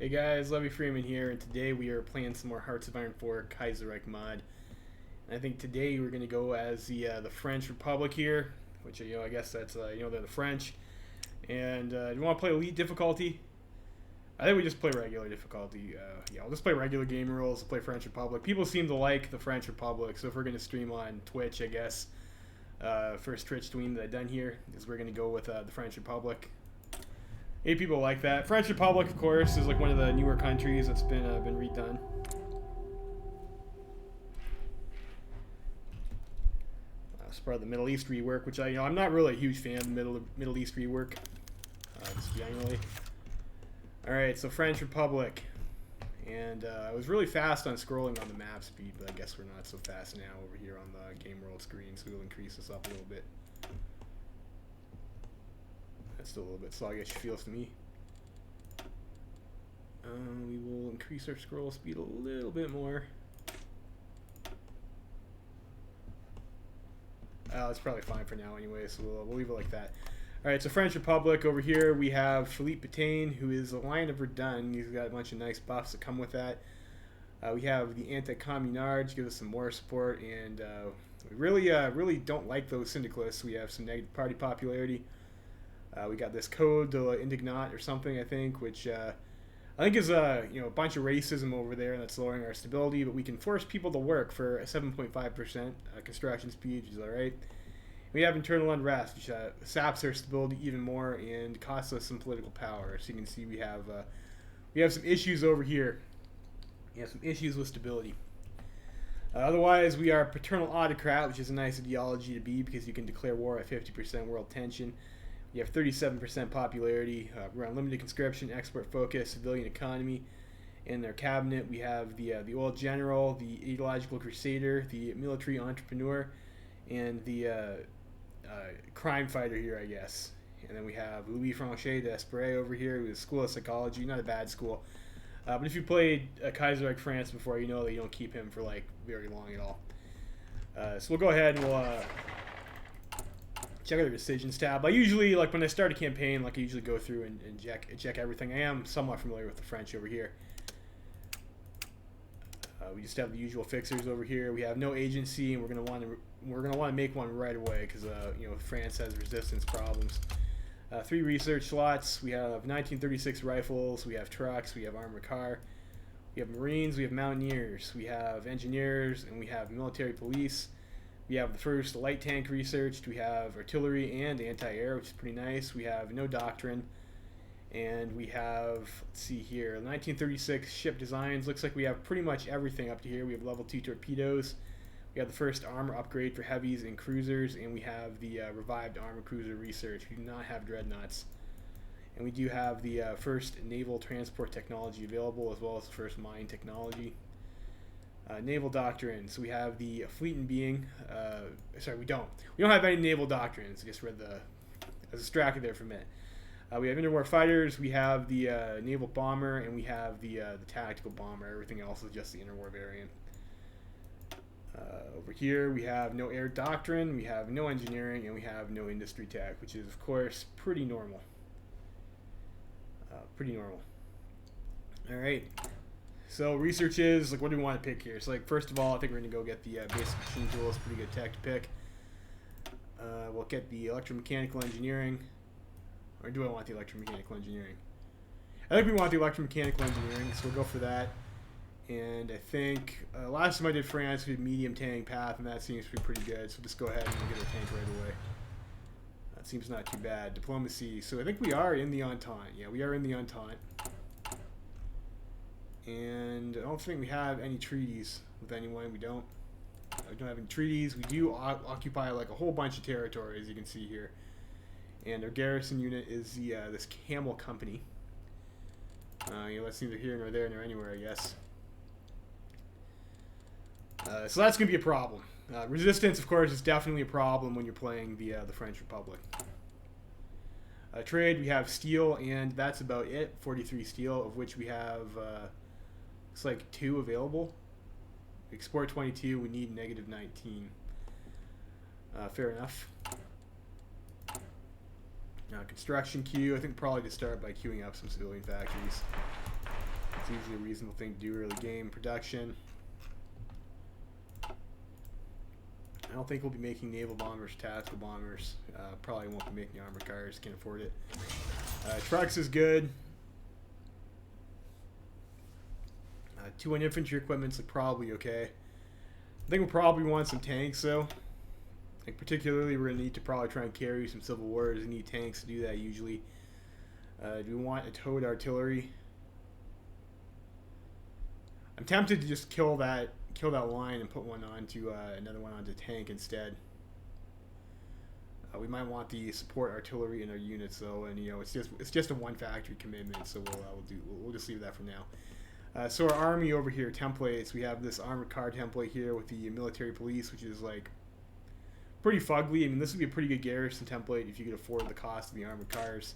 Hey guys, Levy Freeman here, and today we are playing some more Hearts of Iron 4 Kaiserreich mod. And I think today we're going to go as the French Republic here, which I guess that's they're the French. And do you want to play elite difficulty? I think we just play regular difficulty. I'll just play regular game rules. Play French Republic. People seem to like the French Republic, so if we're going to stream on Twitch, I guess first Twitch stream that I've done here is we're going to go with the French Republic. 8 people like that. French Republic, of course, is like one of the newer countries that's been redone. It's part of the Middle East rework, which I'm not really a huge fan of the Middle East rework, just generally. All right, so French Republic, and I was really fast on scrolling on the map speed, but I guess we're not so fast now over here on the game world screen, so we'll increase this up a little bit. That's still a little bit sluggish, feels to me. We will increase our scroll speed a little bit more. That's probably fine for now anyway, so we'll leave it like that. Alright, so French Republic, over here we have Philippe Petain, who is a Lion of Verdun. He's got a bunch of nice buffs that come with that. We have the anti-communards, to give us some war support, and we really don't like those syndicalists. We have some negative party popularity. We got this code de l'indignat or something, I think, which I think is a bunch of racism over there that's lowering our stability, but we can force people to work for a 7.5% construction speed, which is alright. We have internal unrest, which saps our stability even more and costs us some political power. So you can see we have some issues over here. We have some issues with stability. Otherwise, we are paternal autocrat, which is a nice ideology to be because you can declare war at 50% world tension. You have 37% popularity. We're on limited conscription, export focus, civilian economy. In their cabinet, we have the old general, the ideological crusader, the military entrepreneur, and the crime fighter here, I guess. And then we have Louis Franchet d'Esperet over here, who is School of Psychology, not a bad school. But if you played Kaiserreich France before, you know that you don't keep him for like very long at all. So we'll go ahead and we'll check out the decisions tab. I usually, like when I start a campaign, I usually go through and check everything. I am somewhat familiar with the French over here. We just have the usual fixers over here. We have no agency, and we're gonna want to make one right away because France has resistance problems. 3 research slots. We have 1936 rifles. We have trucks. We have armored car. We have Marines. We have Mountaineers. We have engineers, and we have military police. We have the first light tank researched. We have artillery and anti-air, which is pretty nice. We have no doctrine. And we have, let's see here, 1936 ship designs. Looks like we have pretty much everything up to here. We have level 2 torpedoes. We have the first armor upgrade for heavies and cruisers. And we have the revived armor cruiser research. We do not have dreadnoughts. And we do have the first naval transport technology available, as well as the first mine technology. Naval doctrines. We have the fleet in being. Sorry, we don't. We don't have any naval doctrines. I just read I was distracted there for a minute. We have interwar fighters. We have the naval bomber, and we have the tactical bomber. Everything else is just the interwar variant. Over here, we have no air doctrine. We have no engineering, and we have no industry tech, which is of course pretty normal. Pretty normal. All right. So research is, what do we want to pick here? So first of all, I think we're going to go get the basic machine tools, pretty good tech to pick. We'll get the electromechanical engineering. Or do I want the electromechanical engineering? I think we want the electromechanical engineering, so we'll go for that. And I think last time I did France, we did medium tank path, and that seems to be pretty good. So we'll just go ahead and we'll get our tank right away. That seems not too bad. Diplomacy. So I think we are in the Entente. Yeah, we are in the Entente. And I don't think we have any treaties with anyone. We don't have any treaties. We do occupy a whole bunch of territory, as you can see here. And our garrison unit is this Camel Company. That's neither here nor there nor anywhere, I guess. So that's going to be a problem. Resistance, of course, is definitely a problem when you're playing the French Republic. Trade, we have steel, and that's about it. 43 steel, of which we have... looks like 2 available. Export 22, we need negative 19. Fair enough. Construction queue, I think probably to start by queuing up some civilian factories. It's usually a reasonable thing to do early game production. I don't think we'll be making naval bombers, tactical bombers. Probably won't be making armored cars. Can't afford it. Trucks is good. 2 on infantry equipment's like probably okay. I think we'll probably want some tanks though. Like particularly, we're gonna need to probably try and carry some Civil Wars. We need tanks to do that usually. Do we want a towed artillery? I'm tempted to just kill that line and put one onto another one onto tank instead. We might want the support artillery in our units though, and you know it's just a one factory commitment, so we'll just leave that for now. So our army over here templates. We have this armored car template here with the military police, which is like pretty fugly. I mean, this would be a pretty good garrison template if you could afford the cost of the armored cars.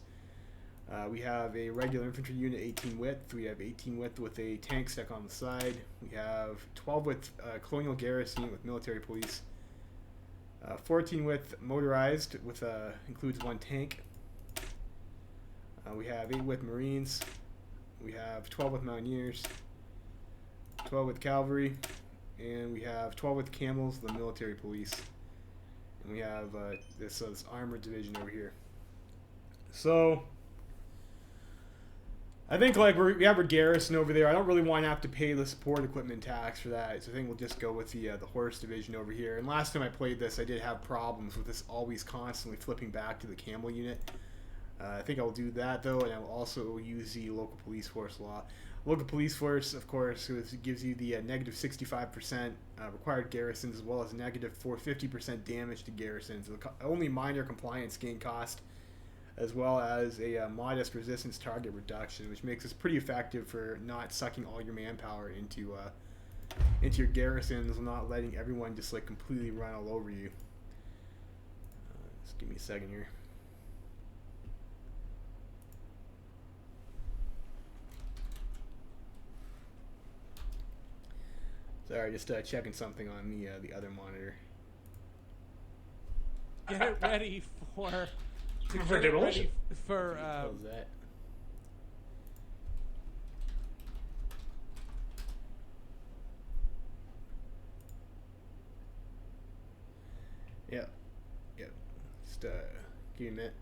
We have a regular infantry unit, 18 width. We have 18 width with a tank stuck on the side. We have 12 width colonial garrison with military police. 14 width motorized with includes 1 tank. We have 8 width marines. We have 12 width mountaineers. 12 width cavalry, and we have 12 width camels, the military police. And we have this armored division over here. So I think like we have a garrison over there. I don't really want to have to pay the support equipment tax for that, so I think we'll just go with the horse division over here. And last time I played this, I did have problems with this always constantly flipping back to the camel unit. I think I'll do that though, and I will also use the local police force law. Local police force, of course, gives you the negative 65% required garrisons, as well as negative 450% damage to garrisons. Only minor compliance gain cost, as well as a modest resistance target reduction, which makes this pretty effective for not sucking all your manpower into your garrisons and not letting everyone just like completely run all over you. Just give me a second here. Sorry, just checking something on the other monitor. Get ready for. For demolition. For What was that? Yeah. Just give me a minute.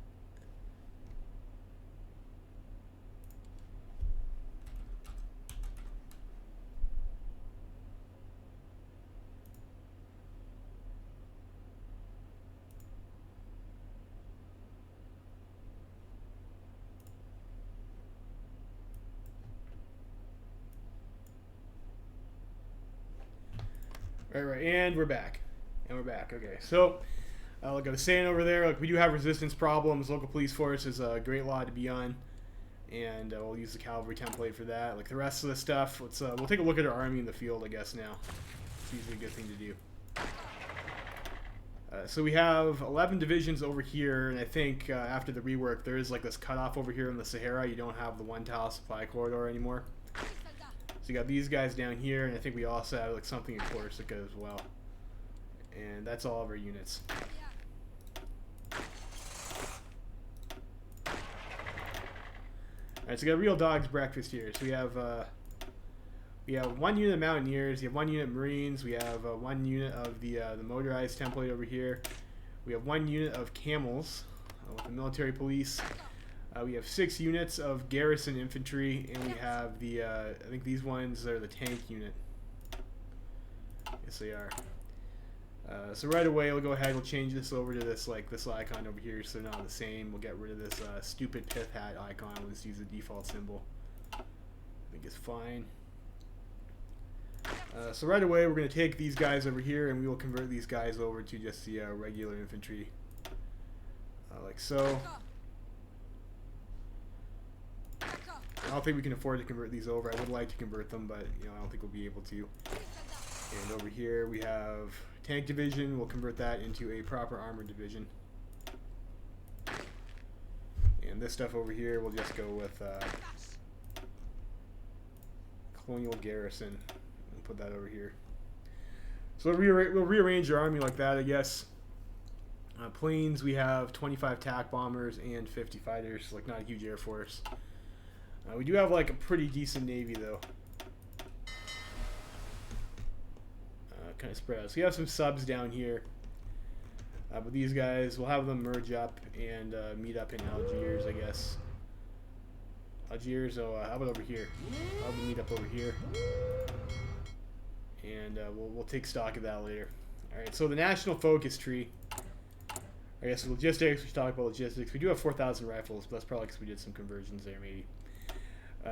Right, and we're back. Okay, so like I was saying over there, like we do have resistance problems. Local police force is a great law to be on, and we'll use the cavalry template for that. Like the rest of the stuff, we'll take a look at our army in the field, I guess now. It's usually a good thing to do. So we have 11 divisions over here, and I think after the rework, there is like this cutoff over here in the Sahara. You don't have the one tile supply corridor anymore. So you got these guys down here, and I think we also have like something in Corsica as well. And that's all of our units. Alright, so we got real dog's breakfast here. So we have 1 unit of Mountaineers, we have 1 unit of Marines, we have 1 unit of the motorized template over here. We have 1 unit of Camels with the military police. We have 6 units of garrison infantry, and we have the I think these ones are the tank unit. Yes, they are. So right away, we'll go ahead. We'll change this over to this icon over here, so they're not the same. We'll get rid of this stupid pith hat icon. We'll just use the default symbol. I think it's fine. So right away, we're going to take these guys over here, and we will convert these guys over to just the regular infantry, like so. I don't think we can afford to convert these over. I would like to convert them, but I don't think we'll be able to. And over here we have tank division. We'll convert that into a proper armored division. And this stuff over here, we'll just go with colonial garrison and put that over here. So we'll rearrange our army like that, I guess. Planes, we have 25 TAC bombers and 50 fighters, like not a huge air force. We do have like a pretty decent navy though. Kind of spread out. So we have some subs down here. But these guys, we'll have them merge up and meet up in Algiers, I guess. Algiers, how about over here? I'll meet up over here. And we'll take stock of that later. Alright, so the national focus tree. I guess logistics, we should talk about logistics. We do have 4,000 rifles, but that's probably because we did some conversions there, maybe.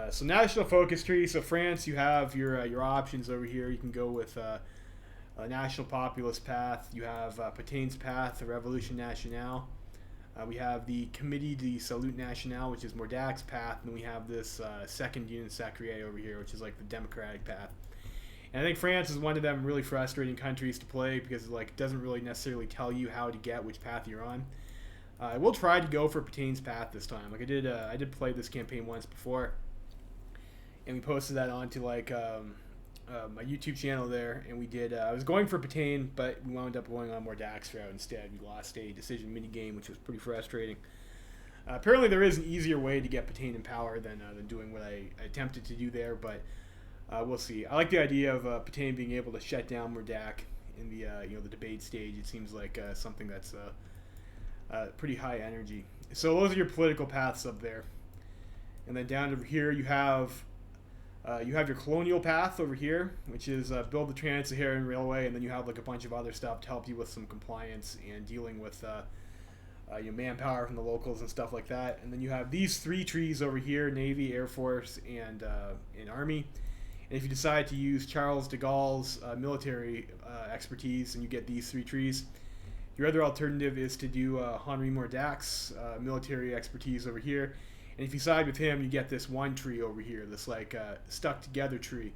So national focus tree. So France, you have your options over here. You can go with a national populist path. You have Petain's path, the Revolution Nationale. We have the Committee de Salut National, which is Mordac's path, and we have this Second Union Sacrée over here, which is like the Democratic path. And I think France is one of them really frustrating countries to play because it doesn't really necessarily tell you how to get which path you're on. I will try to go for Petain's path this time. Like I did play this campaign once before, and we posted that onto my YouTube channel there, and we did. I was going for Petain, but we wound up going on Mordac's route instead. We lost a decision mini game, which was pretty frustrating. Apparently, there is an easier way to get Petain in power than doing what I attempted to do there, but we'll see. I like the idea of Petain being able to shut down Mordac in the the debate stage. It seems like something that's pretty high energy. So those are your political paths up there, and then down over here you have your colonial path over here, which is build the Trans-Saharan Railway, and then you have like a bunch of other stuff to help you with some compliance and dealing with manpower from the locals and stuff like that. And then you have these three trees over here: Navy, Air Force, and Army. And if you decide to use Charles de Gaulle's military expertise, and you get these three trees, your other alternative is to do Henri Mordac's military expertise over here. And if you side with him, you get this one tree over here, this stuck together tree.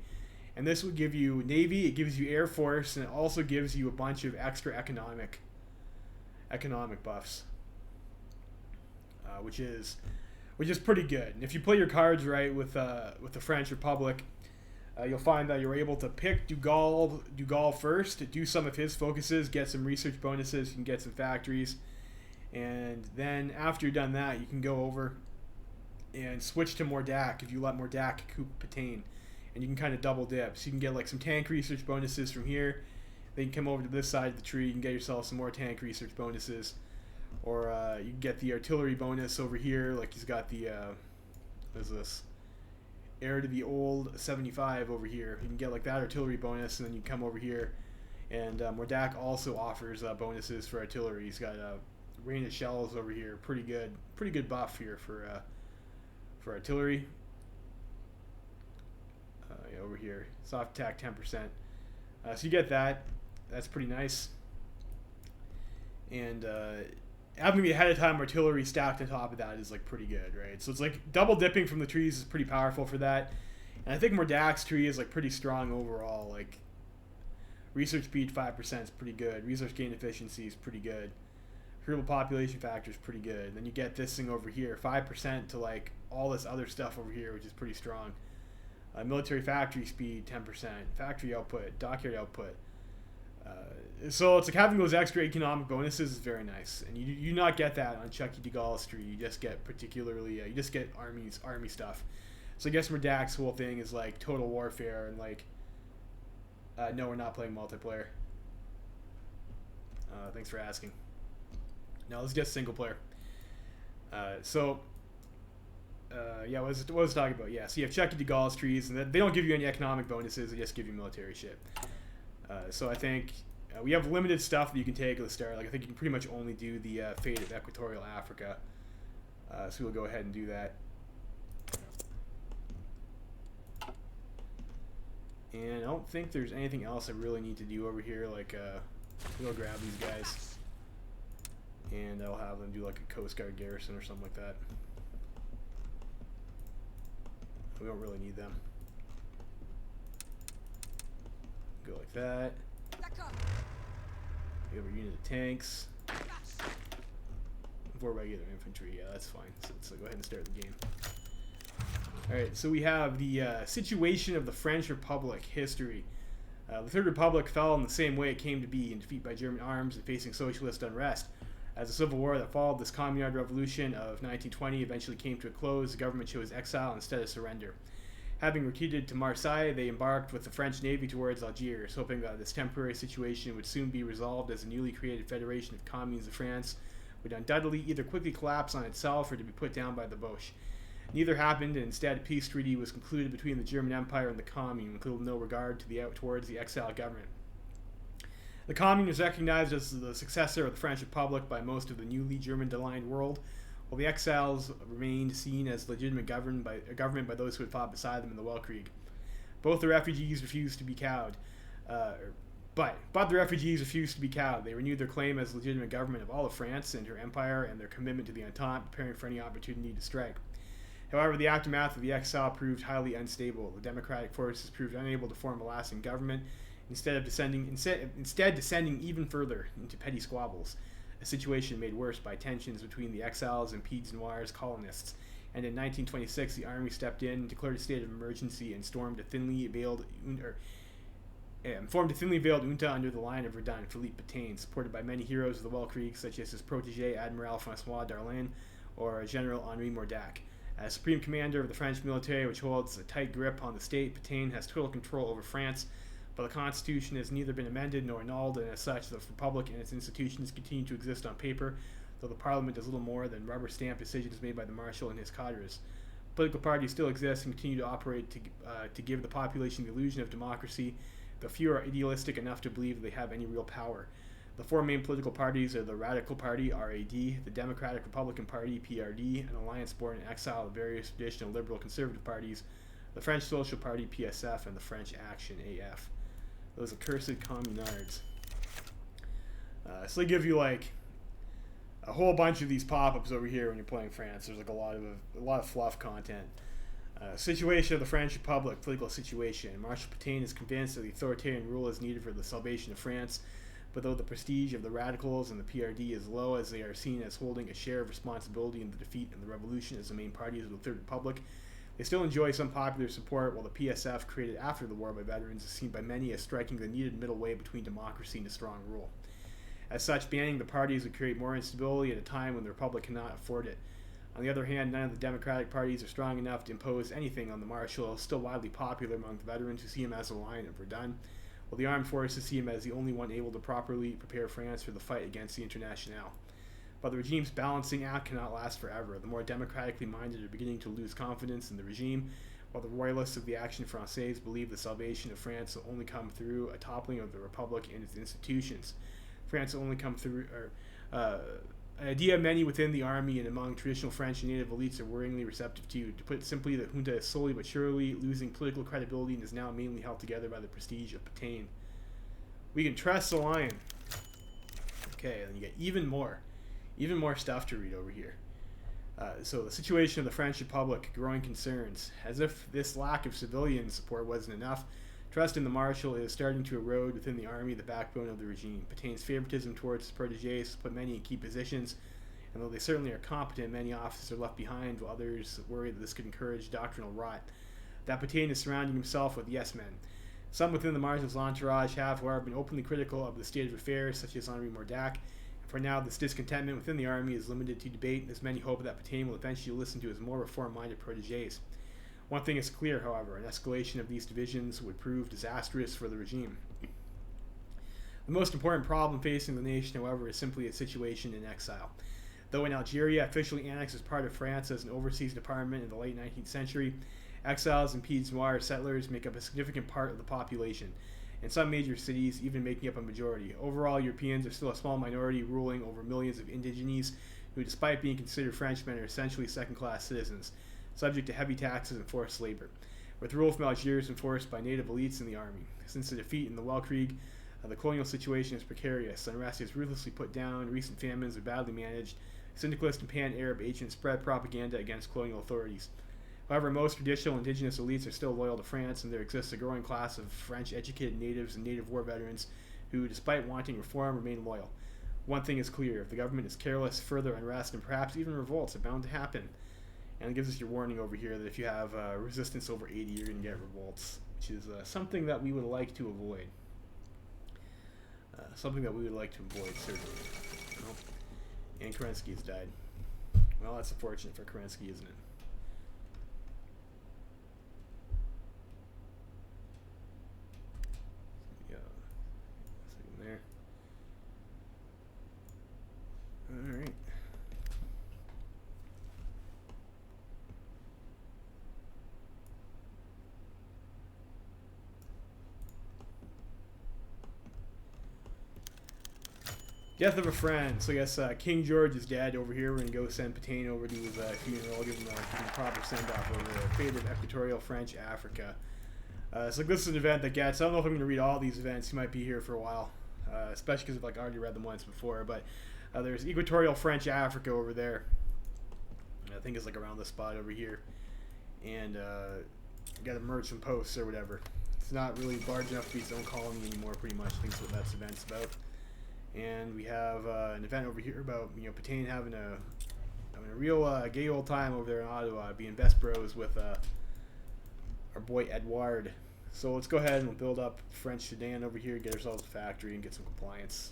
And this would give you Navy, it gives you Air Force, and it also gives you a bunch of extra economic buffs, which is pretty good. And if you play your cards right with the French Republic, you'll find that you're able to pick de Gaulle first, do some of his focuses, get some research bonuses, you can get some factories, and then after you're done that, you can go over and switch to Mordac if you let Mordac coup Petain, and you can kind of double dip. So you can get like some tank research bonuses from here, then you can come over to this side of the tree, you can get yourself some more tank research bonuses, or you can get the artillery bonus over here, like he's got the what is this? Heir to the old 75 over here. You can get like that artillery bonus, and then you come over here, and Mordac also offers bonuses for artillery. He's got rain of shells over here. Pretty good buff here for artillery. Over here, soft attack 10%. So you get that. That's pretty nice. And having the ahead of time artillery stacked on top of that is like pretty good, right? So it's like double dipping from the trees is pretty powerful for that. And I think Mordac's tree is like pretty strong overall. Like research speed 5% is pretty good. Research gain efficiency is pretty good. Recruitable population factor is pretty good. Then you get this thing over here, 5% to like all this other stuff over here, which is pretty strong. Military factory speed 10%. Factory output, dockyard output. So it's like having those extra economic bonuses is very nice, and you not get that on Chucky de Gaulle's tree. You just get you just get army stuff. So I guess Mordac's whole thing is like total warfare, and like no, we're not playing multiplayer. Thanks for asking. No, let's just single player. Yeah, what was I talking about? Yeah, so you have Chucky de Gaulle's trees, and they don't give you any economic bonuses, they just give you military shit. So I think we have limited stuff that you can take at the start. Like I think you can pretty much only do the fate of Equatorial Africa. So we'll go ahead and do that. And I don't think there's anything else I really need to do over here. Like we'll grab these guys, and I'll have them do like a Coast Guard garrison or something like that. We don't really need them. Go like that. We have a unit of tanks. 4 regular infantry. Yeah, that's fine. So let's go ahead and start the game. Alright, so we have the situation of the French Republic history. The Third Republic fell in the same way it came to be, in defeat by German arms and facing socialist unrest. As the civil war that followed this communard revolution of 1920 eventually came to a close, the government chose exile instead of surrender. Having retreated to Marseille, they embarked with the French Navy towards Algiers, hoping that this temporary situation would soon be resolved as the newly created Federation of Communes of France would undoubtedly either quickly collapse on itself or to be put down by the Boche. Neither happened, and instead a peace treaty was concluded between the German Empire and the Commune, with no regard to towards the exiled government. The Commune was recognized as the successor of the French Republic by most of the newly German-aligned world, while the exiles remained seen as legitimate government by those who had fought beside them in the Weltkrieg. Both the refugees refused to be cowed. But the refugees refused to be cowed. They renewed their claim as legitimate government of all of France and her empire, and their commitment to the Entente, preparing for any opportunity to strike. However, the aftermath of the exile proved highly unstable. The democratic forces proved unable to form a lasting government, instead descending even further into petty squabbles, a situation made worse by tensions between the exiles and Pieds Noirs colonists. And in 1926, the army stepped in, declared a state of emergency, and formed a thinly veiled junta under the line of Verdun, Philippe Petain, supported by many heroes of the Weltkrieg, such as his protege Admiral François Darlan or General Henri Mordac. As supreme commander of the French military, which holds a tight grip on the state, Petain has total control over France, but the Constitution has neither been amended nor annulled, and as such, the Republic and its institutions continue to exist on paper, though the Parliament does little more than rubber stamp decisions made by the Marshal and his cadres. Political parties still exist and continue to operate to give the population the illusion of democracy, though few are idealistic enough to believe they have any real power. The four main political parties are the Radical Party, RAD, the Democratic Republican Party, PRD, an alliance born in exile of various traditional liberal conservative parties, the French Social Party, PSF, and the French Action, AF. Those accursed communards. So they give you like a whole bunch of these pop-ups over here when you're playing France. There's like a lot of fluff content. Situation of the French Republic, political situation. Marshal Petain is convinced that the authoritarian rule is needed for the salvation of France, but though the prestige of the radicals and the PRD is low, as they are seen as holding a share of responsibility in the defeat of the revolution as the main parties of the Third Republic, they still enjoy some popular support, while the PSF, created after the war by veterans, is seen by many as striking the needed middle way between democracy and a strong rule. As such, banning the parties would create more instability at a time when the Republic cannot afford it. On the other hand, none of the democratic parties are strong enough to impose anything on the Marshal, still widely popular among the veterans who see him as a lion of Verdun, while the armed forces see him as the only one able to properly prepare France for the fight against the Internationale. But the regime's balancing act cannot last forever. The more democratically minded are beginning to lose confidence in the regime, while the royalists of the Action Française believe the salvation of France will only come through a toppling of the Republic and its institutions. France will only come through, an idea many within the army and among traditional French and native elites are worryingly receptive to. To put it simply, the junta is slowly but surely losing political credibility and is now mainly held together by the prestige of Petain. We can trust the lion. Okay, then you get even more stuff to read over here. So the situation of the French Republic, growing concerns. As if this lack of civilian support wasn't enough, trust in the Marshal is starting to erode within the army, the backbone of the regime. Petain's favoritism towards his proteges put many in key positions, and though they certainly are competent, many officers are left behind, while others worry that this could encourage doctrinal rot. That Petain is surrounding himself with yes-men. Some within the Marshal's entourage have, however, been openly critical of the state of affairs, such as Henri Mordac. For now, this discontentment within the army is limited to debate, as many hope that Petain will eventually listen to his more reform-minded proteges. One thing is clear, however, an escalation of these divisions would prove disastrous for the regime. The most important problem facing the nation, however, is simply its situation in exile. Though in Algeria, officially annexed as part of France as an overseas department in the late 19th century, exiles and Pieds Noirs settlers make up a significant part of the population. In some major cities, even making up a majority. Overall, Europeans are still a small minority ruling over millions of indigenes who, despite being considered Frenchmen, are essentially second-class citizens, subject to heavy taxes and forced labor, with rule from Algiers enforced by native elites in the army. Since the defeat in the Weltkrieg, the colonial situation is precarious. Unrest is ruthlessly put down, recent famines are badly managed, syndicalist and pan-Arab agents spread propaganda against colonial authorities. However, most traditional indigenous elites are still loyal to France, and there exists a growing class of French-educated natives and native war veterans who, despite wanting reform, remain loyal. One thing is clear: if the government is careless, further unrest and perhaps even revolts are bound to happen. And it gives us your warning over here that if you have resistance over 80, you're going to get revolts, which is something that we would like to avoid. Certainly. Well, And Kerensky has died. Well, that's unfortunate for Kerensky, isn't it? Yeah. There. Alright. Death of a friend. So I guess King George is dead over here. We're going to go send Petain over to his funeral, give him a proper send-off over the fate of Equatorial French Africa. So this is an event that gets, I don't know if I'm going to read all these events. You might be here for a while, especially because I've already read them once before. But there's Equatorial French Africa over there. I think it's around the spot over here. And you got to merge some posts or whatever. It's not really large enough to be its own colony anymore, pretty much. I think that's what that event's about. And we have an event over here about Petain having a real gay old time over there in Ottawa, being best bros with our boy Edouard. So let's go ahead and we'll build up French Sudan over here, get ourselves a factory, and get some compliance.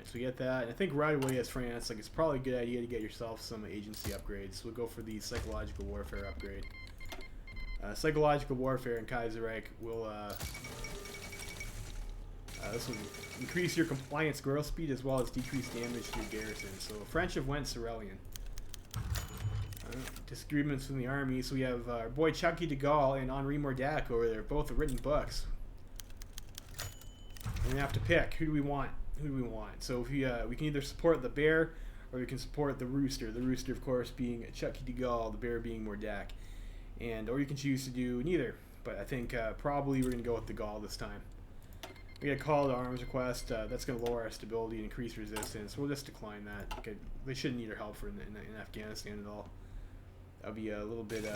So we get that, and I think right away as France, it's probably a good idea to get yourself some agency upgrades. So we'll go for the psychological warfare upgrade. Psychological warfare in Kaiserreich will this will increase your compliance growth speed as well as decrease damage to your garrison. So French have went Cerealian. Disagreements from the army. So we have our boy Chucky de Gaulle and Henri Mordac over there. Both have written books. And we have to pick who do we want. Who do we want? So if we can either support the bear or we can support the rooster. The rooster, of course, being Chucky de Gaulle, the bear being Mordac. Or you can choose to do neither. But I think probably we're going to go with de Gaulle this time. We get a call to arms request. That's going to lower our stability and increase resistance. We'll just decline that. Okay. They shouldn't need our help in Afghanistan at all. That'll be a little bit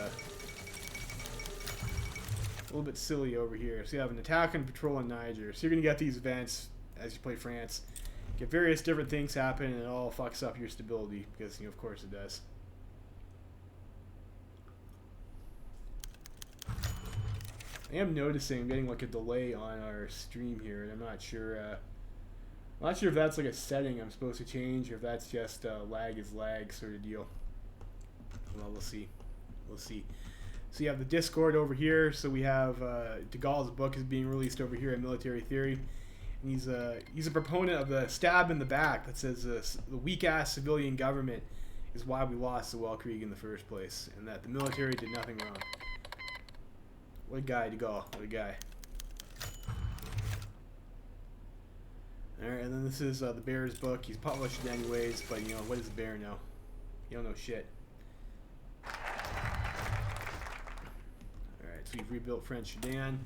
silly over here. So you have an attack and patrol in Niger. So you're going to get these events as you play France. Get various different things happen, and it all fucks up your stability because, of course it does. I am noticing I'm getting a delay on our stream here, and I'm not sure if that's a setting I'm supposed to change or if that's just lag is lag sort of deal. Well, we'll see. We'll see. So you have the Discord over here. So we have de Gaulle's book is being released over here in Military Theory. And he's a proponent of the stab in the back that says the weak-ass civilian government is why we lost the Weltkrieg in the first place, and that the military did nothing wrong. What a guy, de Gaulle. What a guy. Alright, and then this is the Bear's book. He's published it anyways, but what does the Bear know? You don't know shit. Alright, so you've rebuilt French Sudan.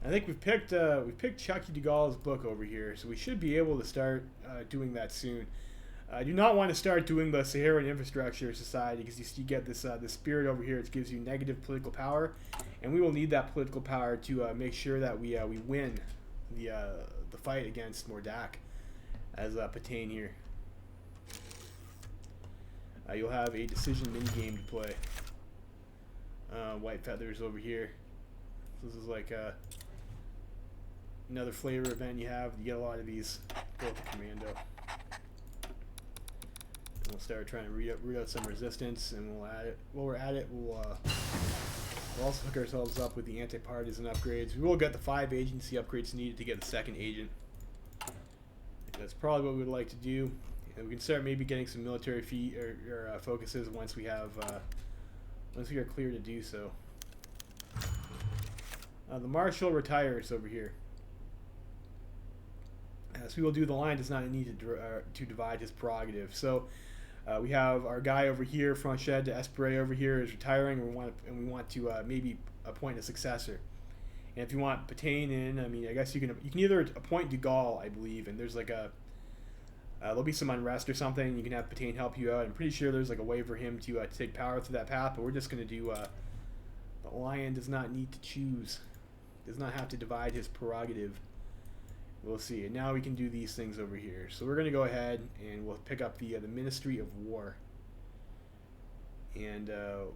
I think we've picked Chucky de Gaulle's book over here, so we should be able to start doing that soon. I do not want to start doing the Saharan Infrastructure Society because you get this spirit over here. It gives you negative political power, and we will need that political power to make sure that we win the fight against Mordac as Petain here. You'll have a decision minigame to play. White feathers over here. This is another flavor event you have. You get a lot of these. Go with the commando. And we'll start trying to root out some resistance, and we'll add it. While we're at it, we'll also hook ourselves up with the anti-partisan upgrades. We will get the 5 agency upgrades needed to get the second agent. That's probably what we would like to do. And we can start maybe getting some military focuses once we are clear to do so. The Marshal retires over here. So we will do the line does not need to divide his prerogative. So we have our guy over here, Franchet de Espray over here is retiring, and we want to maybe appoint a successor. And if you want Petain in, I guess you can either appoint de Gaulle, I believe, and there's there'll be some unrest or something. You can have Petain help you out. I'm pretty sure there's a way for him to take power through that path, but we're just going to do the lion does not need to choose, does not have to divide his prerogative. We'll see. And now we can do these things over here. So we're going to go ahead and we'll pick up the Ministry of War. And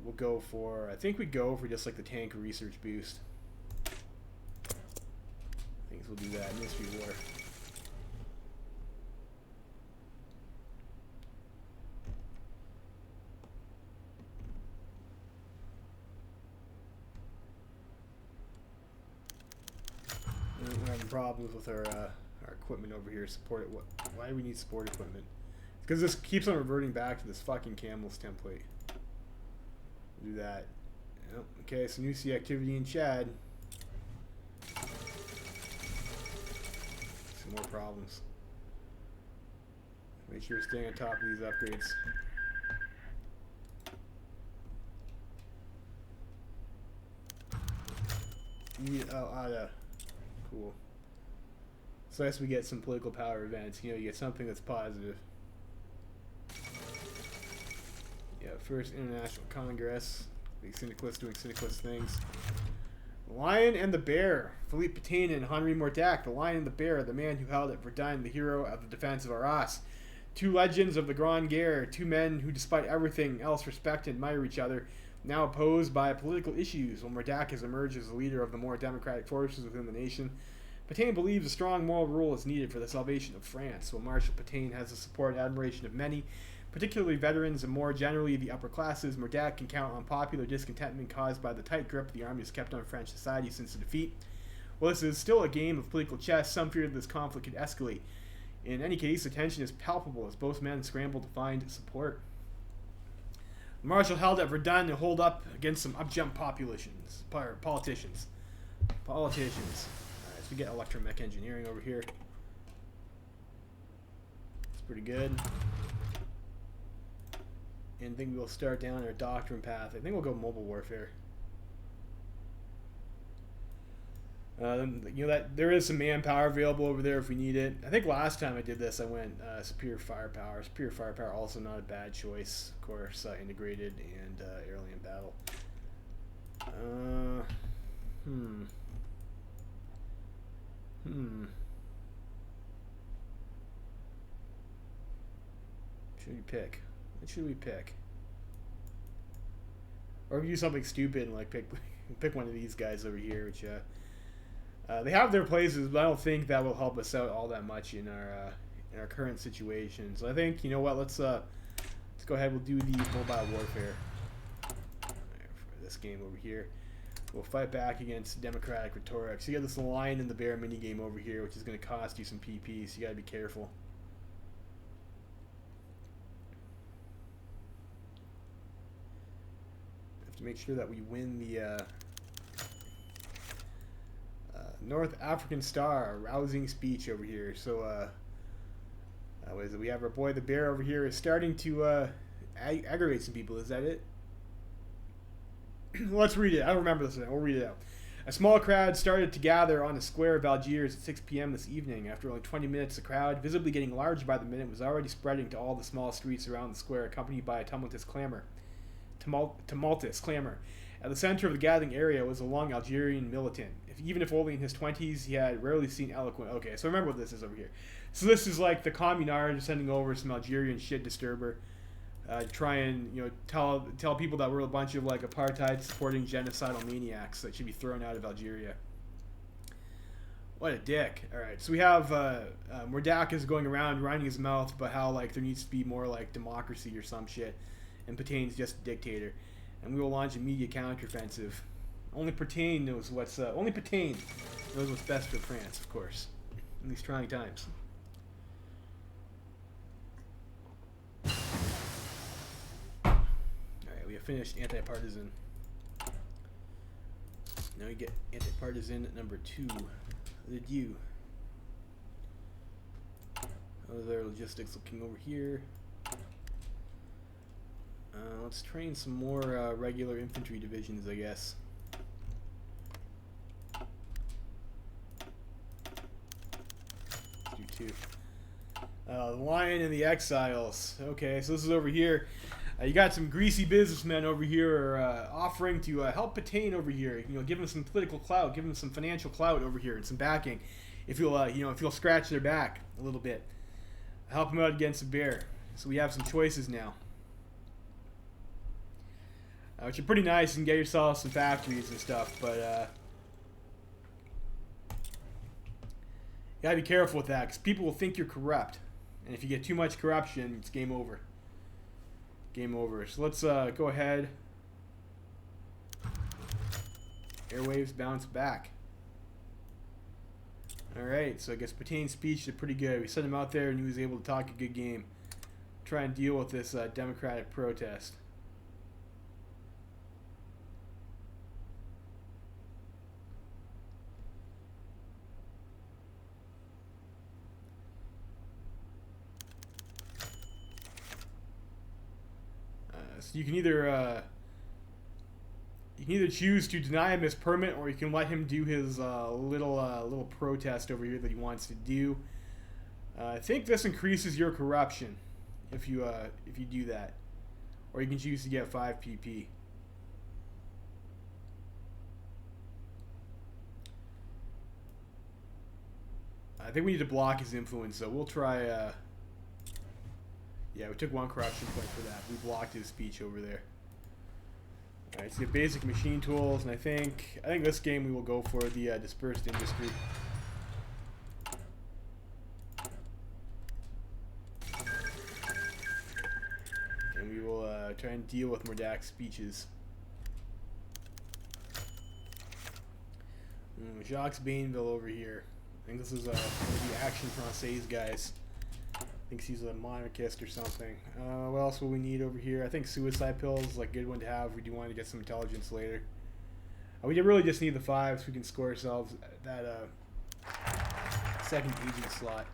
we'll go for, I think we go for just like the tank research boost. I think we'll do that in this war. We're having problems with our equipment over here. Support. Why do we need support equipment? Because this keeps on reverting back to this fucking camels template. Do that. Yep. Okay, so new sea activity in Chad. Some more problems. Make sure to stay on top of these upgrades. Cool. So as we get some political power events, you know, you get something that's positive. Yeah, first International Congress. The syndicalists doing syndicalist things. The Lion and the Bear. Philippe Petain and Henri Mordac. The Lion and the Bear. The man who held at Verdun, the hero of the defense of Arras. Two legends of the Grande Guerre. Two men who, despite everything else, respect and admire each other. Now opposed by political issues, while Mordac has emerged as the leader of the more democratic forces within the nation. Petain believes a strong moral rule is needed for the salvation of France, while Marshal Petain has the support and admiration of many, particularly veterans and more generally the upper classes. Mordac can count on popular discontentment caused by the tight grip the army has kept on French society since the defeat. While this is still a game of political chess, some fear that this conflict could escalate. In any case, the tension is palpable as both men scramble to find support. The Marshal held at Verdun to hold up against some up-jump politicians. Alright, so we get electromech engineering over here. It's pretty good. And I think we'll start down our doctrine path. I think we'll go mobile warfare. You know that there is some manpower available over there if we need it. I think last time I did this, I went superior firepower. Superior firepower also not a bad choice, of course. Integrated and airland battle. Should we pick? What should we pick? Or do something stupid and like pick one of these guys over here, which they have their places, but I don't think that will help us out all that much in our current situation. So I think, you know what, let's go ahead. We'll do the mobile warfare for this game over here. We'll fight back against democratic rhetoric. So you got this Lion and the Bear mini game over here, which is going to cost you some PP. So you got to be careful. Have to make sure that we win the North African Star, a rousing speech over here. So, what is it? We have our boy the Bear over here is starting to aggravate some people. Is that it? Let's read it. I don't remember this one. We'll read it out. A small crowd started to gather on the square of Algiers at 6 p.m. this evening. After only 20 minutes, the crowd, visibly getting larger by the minute, was already spreading to all the small streets around the square, accompanied by a tumultuous clamor. At the center of the gathering area was a young Algerian militant. Even if only in his 20s, he had rarely seen eloquent. Okay, so remember what this is over here. So this is like the communards sending over some Algerian shit disturber, try and, you know, tell people that we're a bunch of like apartheid supporting genocidal maniacs that should be thrown out of Algeria. What a dick. All right, so we have Mordac is going around running his mouth about how like there needs to be more like democracy or some shit, and Petain's just a dictator, and we will launch a media counteroffensive. Only Petain knows what's best for France, of course, in these trying times. All right, we have finished anti-partisan. Now we get anti-partisan at number 2. The due. How's our logistics looking over here? Let's train some more regular infantry divisions, I guess. Let's do 2. The Lion and the Exiles. Okay, so this is over here. You got some greasy businessmen over here offering to help Petain over here. You know, give him some political clout, give him some financial clout over here, and some backing. If you'll, if you'll scratch their back a little bit, help him out against the Bear. So we have some choices now. which are pretty nice, and get yourself some factories and stuff, but you gotta be careful with that, because people will think you're corrupt, and if you get too much corruption, it's game over. Game over. So let's go ahead. Airwaves bounce back. Alright, so I guess Petain's speech did pretty good. We sent him out there and he was able to talk a good game. Try and deal with this democratic protest. So you can either choose to deny him his permit, or you can let him do his little protest over here that he wants to do. I think this increases your corruption if you do that, or you can choose to get 5 PP. I think we need to block his influence, so we'll try. Yeah, we took 1 corruption point for that. We blocked his speech over there. Alright, so you have basic machine tools, and I think this game we will go for the dispersed industry. And we will try and deal with Merdak's speeches. Jacques Bainville over here. I think this is the Action Française guys. Thinks he's a monarchist or something. What else will we need over here? I think suicide pills is like a good one to have. We do want to get some intelligence later. We really just need the 5 so we can score ourselves that second agent slot.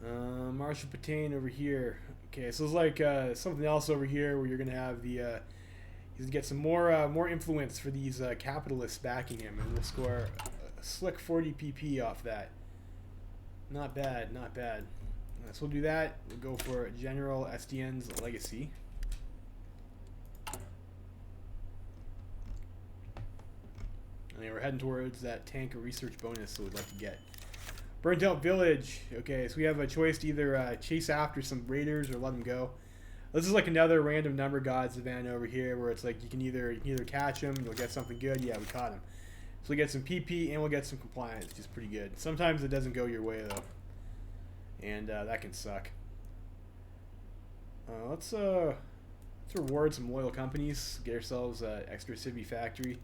Marshal Petain over here. Okay, so it's like something else over here where you're gonna have the he's gonna get some more influence for these capitalists backing him, and we'll score a slick 40 PP off that. Not bad, not bad. So we'll do that. We'll go for General Estienne's legacy. And then we're heading towards that tank research bonus that we'd like to get. Burnt out village. Okay, so we have a choice to either chase after some raiders or let them go. This is like another random number gods event over here, where it's like you can either catch them, you'll get something good. Yeah, we caught him. So we get some PP and we'll get some compliance, which is pretty good. Sometimes it doesn't go your way though, and that can suck. Let's reward some loyal companies. Get ourselves extra civvy factory.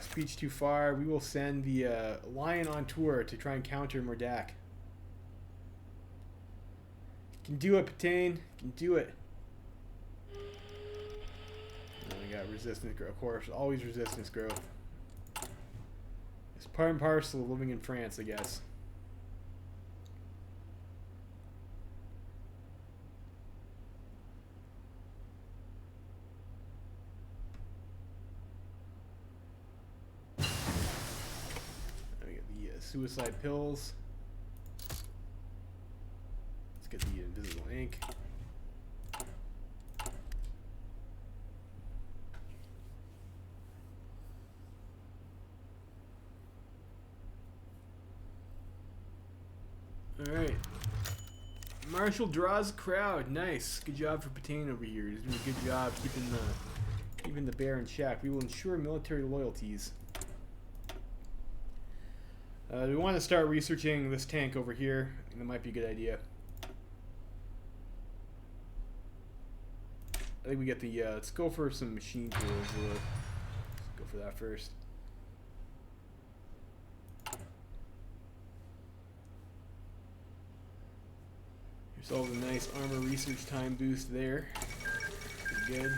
Speech too far. We will send the Lion on tour to try and counter Merdak. Can do it, Petain. Can do it. And we got resistance growth, of course. Always resistance growth. It's part and parcel of living in France, I guess. We got the suicide pills. Let's get the invisible ink. Alright. Marshall draws a crowd. Nice. Good job for Petain over here. He's doing a good job keeping the bear in check. We will ensure military loyalties. We want to start researching this tank over here. I think that might be a good idea. I think we get the, let's go for some machine tools. Let's go for that first. Yourselves a nice armor research time boost there. Pretty good.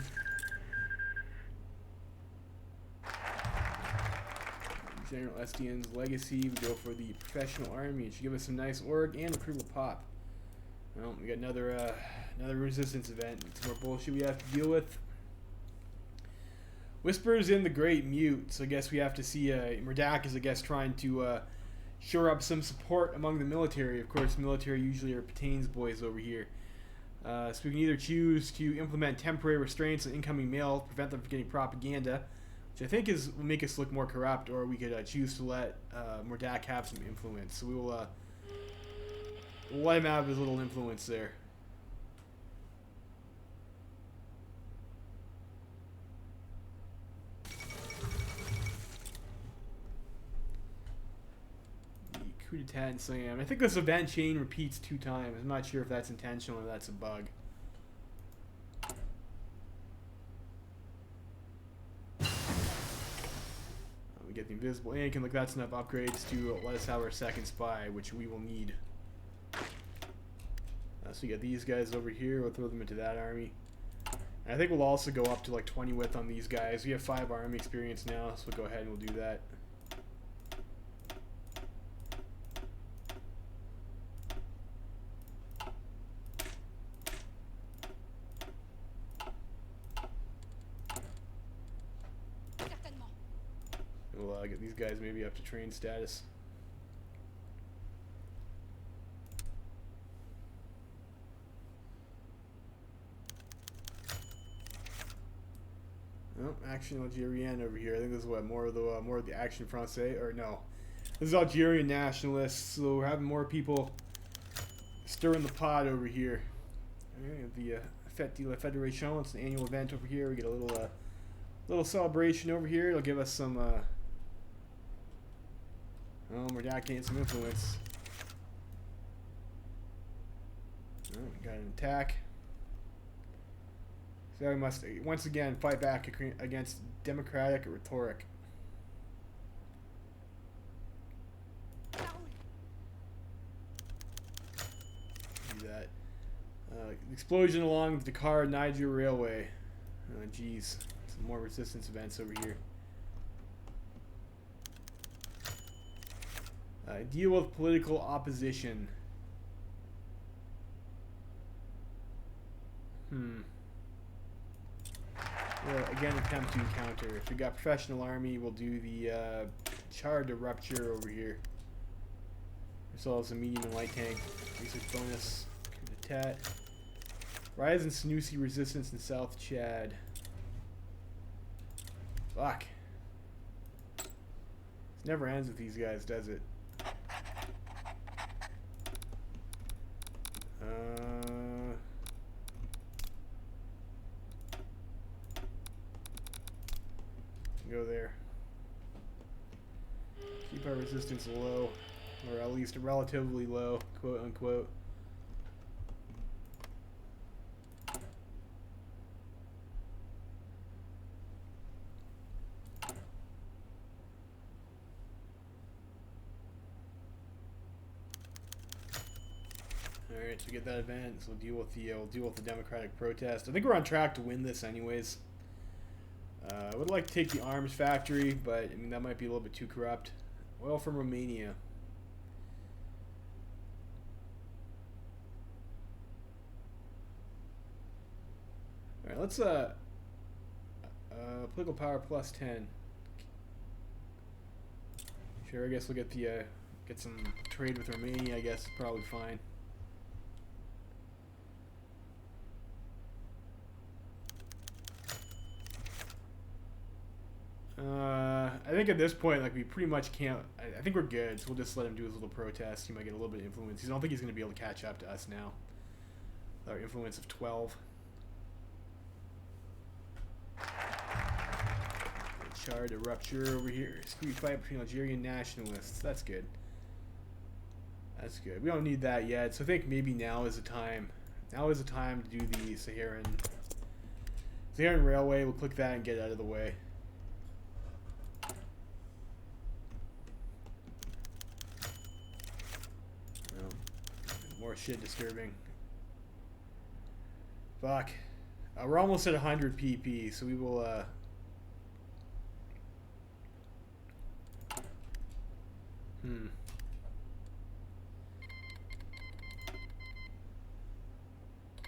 General Estienne's legacy. We go for the professional army. It should give us some nice org and a critical pop. Well, we got another resistance event. Some more bullshit we have to deal with. Whispers in the Great Mute. So I guess we have to see Merdak is, I guess, trying to shore up some support among the military. Of course, military usually are Petain's boys over here. So we can either choose to implement temporary restraints on incoming mail, prevent them from getting propaganda, which I think will make us look more corrupt, or we could choose to let Merdak have some influence. So we will we'll let him have his little influence there. 2 to 10 slam. I think this event chain repeats 2 times. I'm not sure if that's intentional or that's a bug. We get the invisible ink, and look, that's enough upgrades to let us have our second spy, which we will need. So we got these guys over here. We'll throw them into that army. And I think we'll also go up to like 20 width on these guys. We have 5 army experience now, so we'll go ahead and we'll do that. We'll get these guys maybe up to train status. Oh, Action Algerian over here. I think this is what more of the Action Francais, or no, this is Algerian nationalists. So we're having more people stirring the pot over here. Alright, the Fête de la Fédération. It's an annual event over here. We get a little celebration over here. It'll give us some. We're not getting some influence. Oh, we got an attack. So we must once again fight back against democratic rhetoric. Do that. Explosion along the Dakar-Niger Railway. Oh, geez. Some more resistance events over here. Deal with political opposition. We'll again attempt to counter. If we got professional army, we'll do the char de rupture over here. Ourselves a medium and light tank. Research bonus. Tat. Rise in Senussi resistance in South Chad. Fuck. This never ends with these guys, does it? Go there. Keep our resistance low, or at least relatively low, quote unquote. Alright, so we get that event, so we'll deal with the democratic protest. I think we're on track to win this anyways. I would like to take the arms factory, but I mean that might be a little bit too corrupt. Oil from Romania. Alright, let's political power plus 10. Sure, I guess we'll get the get some trade with Romania, I guess probably fine. I think at this point, like, we pretty much can't. I think we're good, so we'll just let him do his little protest. He might get a little bit of influence. I don't think he's going to be able to catch up to us now. Our influence of 12. Char de rupture over here. Street fight between Algerian nationalists. That's good. That's good. We don't need that yet, so I think maybe now is the time. Now is the time to do the Saharan Railway. We'll click that and get it out of the way. More shit disturbing. Fuck. We're almost at 100 PP, so we will, I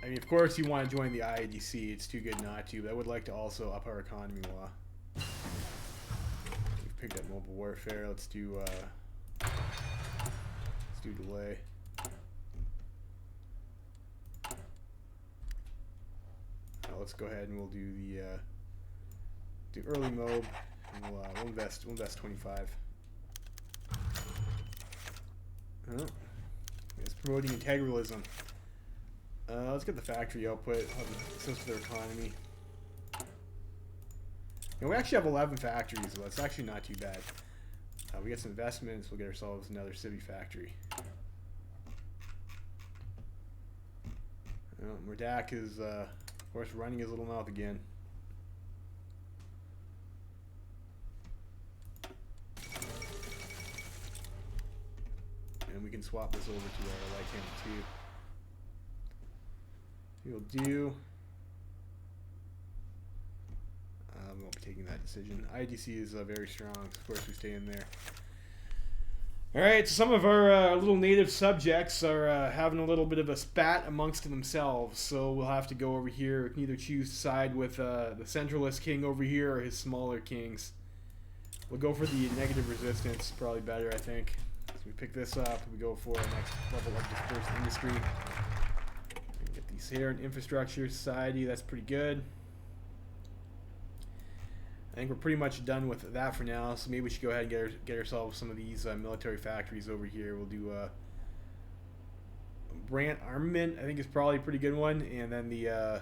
mean, of course you want to join the IADC. It's too good not to, but I would like to also up our economy law. We've picked up mobile warfare. Let's do delay. Let's go ahead and we'll do the early mob, and we'll invest 25. Oh, it's promoting integralism. Let's get the factory output. Sense for their economy. You know, we actually have 11 factories, so that's actually not too bad. We get some investments. We'll get ourselves another civvy factory. Mordak is, of course, running his little mouth again. And we can swap this over to our light hand too. We'll do. We won't be taking that decision. IDC is very strong, so of course we stay in there. Alright, so some of our little native subjects are having a little bit of a spat amongst themselves, so we'll have to go over here. We can either choose to side with the centralist king over here or his smaller kings. We'll go for the negative resistance, probably better, I think. So we pick this up, we go for our next level of dispersed industry. Get these here in infrastructure, society, that's pretty good. I think we're pretty much done with that for now, so maybe we should go ahead and get ourselves some of these military factories over here. We'll do Brant Armament, I think is probably a pretty good one, and then the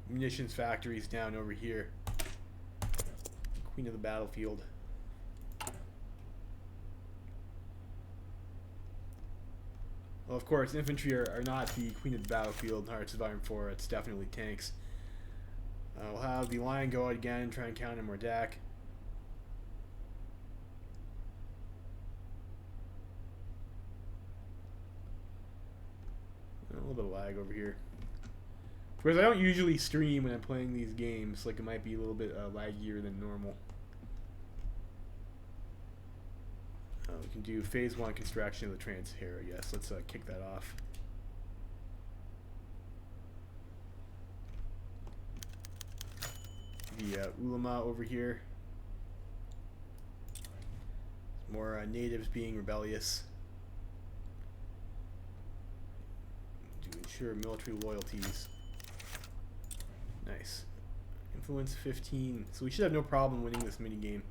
munitions factories down over here. Queen of the battlefield. Well, of course, infantry are not the queen of the battlefield in Hearts of Iron 4. It's definitely tanks. We'll have the Lion go out again and try and counter Mordak. A little bit of lag over here. Whereas I don't usually stream when I'm playing these games, like it might be a little bit laggier than normal. We can do phase 1 construction of the Trans-Sahara. Yes, let's kick that off. The Ulama over here. More natives being rebellious. To ensure military loyalties. Nice. Influence 15. So we should have no problem winning this minigame.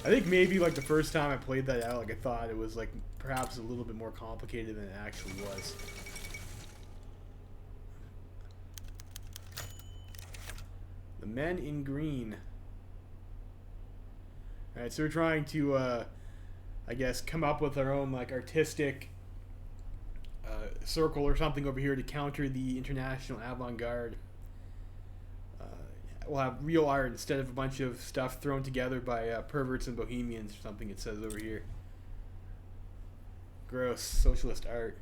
I think maybe like the first time I played that out, like I thought it was like perhaps a little bit more complicated than it actually was. The men in green. Alright, so we're trying to, I guess, come up with our own, like, artistic circle or something over here to counter the international avant-garde. We'll have real art instead of a bunch of stuff thrown together by perverts and bohemians or something, it says over here. Gross. Socialist art.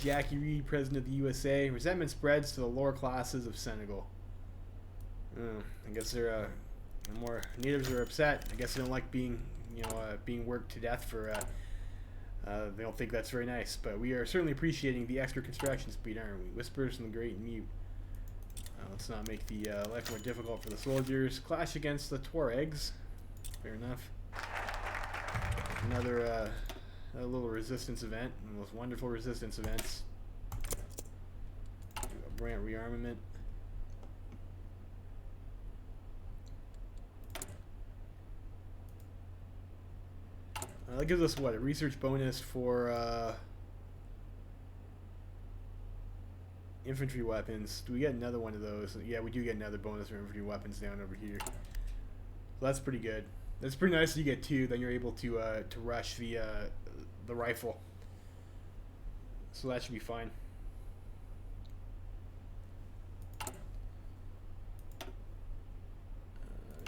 Jackie Reed, President of the USA. Resentment spreads to the lower classes of Senegal. I guess they're more natives are upset. I guess they don't like being, being worked to death for. They don't think that's very nice. But we are certainly appreciating the extra construction speed, aren't we? Whispers from the great mute. Let's not make the life more difficult for the soldiers. Clash against the Tuaregs. Fair enough. Another a little resistance event. One of the most wonderful resistance events. Do a Brant rearmament. That gives us what, a research bonus for infantry weapons. Do we get another one of those? Yeah, we do get another bonus for infantry weapons down over here. So that's pretty good. That's pretty nice that you get two. Then you're able to rush the rifle. So that should be fine.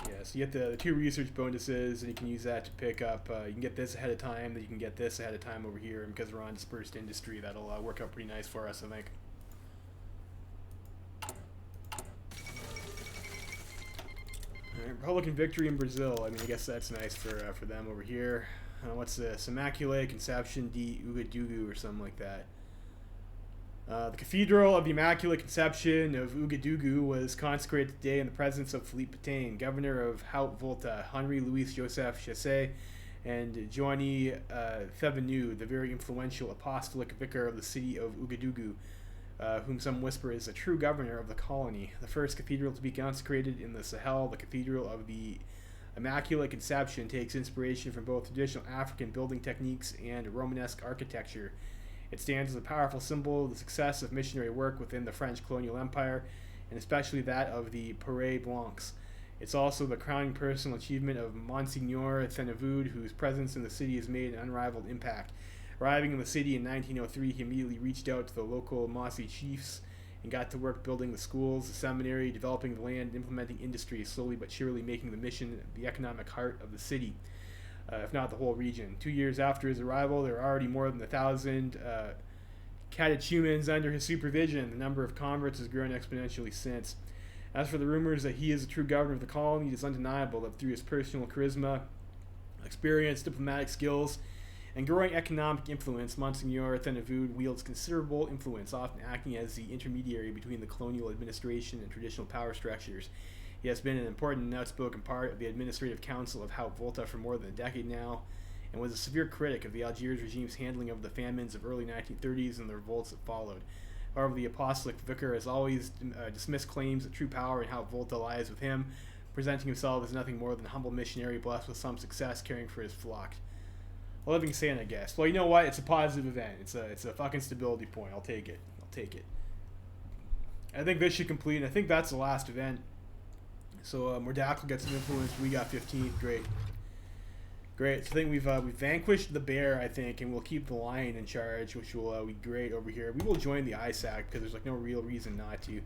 Yeah, so you get the two research bonuses, and you can use that to pick up. You can get this ahead of time. Then you can get this ahead of time over here. And because we're on dispersed industry, that'll work out pretty nice for us, I think. Republican victory in Brazil. I mean, I guess that's nice for them over here. What's this? Immaculate Conception de Ouagadougou or something like that. The Cathedral of the Immaculate Conception of Ouagadougou was consecrated today in the presence of Philippe Petain, governor of Haute-Volta, Henri Louis Joseph Chassé, and Joanny Thevenue, the very influential apostolic vicar of the city of Ouagadougou, whom some whisper is a true governor of the colony. The first cathedral to be consecrated in the Sahel, the Cathedral of the Immaculate Conception, takes inspiration from both traditional African building techniques and Romanesque architecture. It stands as a powerful symbol of the success of missionary work within the French colonial empire, and especially that of the Père Blancs. It's also the crowning personal achievement of Monsignor Thénavoud, whose presence in the city has made an unrivaled impact. Arriving in the city in 1903, he immediately reached out to the local Mossy chiefs and got to work building the schools, the seminary, developing the land, implementing industry, slowly but surely making the mission the economic heart of the city, if not the whole region. 2 years after his arrival, there are already more than 1,000 catechumens under his supervision. The number of converts has grown exponentially since. As for the rumors that he is a true governor of the colony, it is undeniable that through his personal charisma, experience, diplomatic skills, and growing economic influence, Monsignor Thénavoud wields considerable influence, often acting as the intermediary between the colonial administration and traditional power structures. He has been an important and outspoken part of the Administrative Council of HOI4 for more than a decade now, and was a severe critic of the Algiers regime's handling of the famines of early 1930s and the revolts that followed. However, the apostolic vicar has always dismissed claims that true power in HOI4 lies with him, presenting himself as nothing more than a humble missionary blessed with some success caring for his flock. A living saint, I guess. Well, you know what? It's a positive event. It's a fucking stability point. I'll take it. I think this should complete, and I think that's the last event. So Mordakal gets some influence. We got 15. Great. So I think we've vanquished the bear, I think, and we'll keep the lion in charge, which will be great over here. We will join the ISAC because there's like no real reason not to.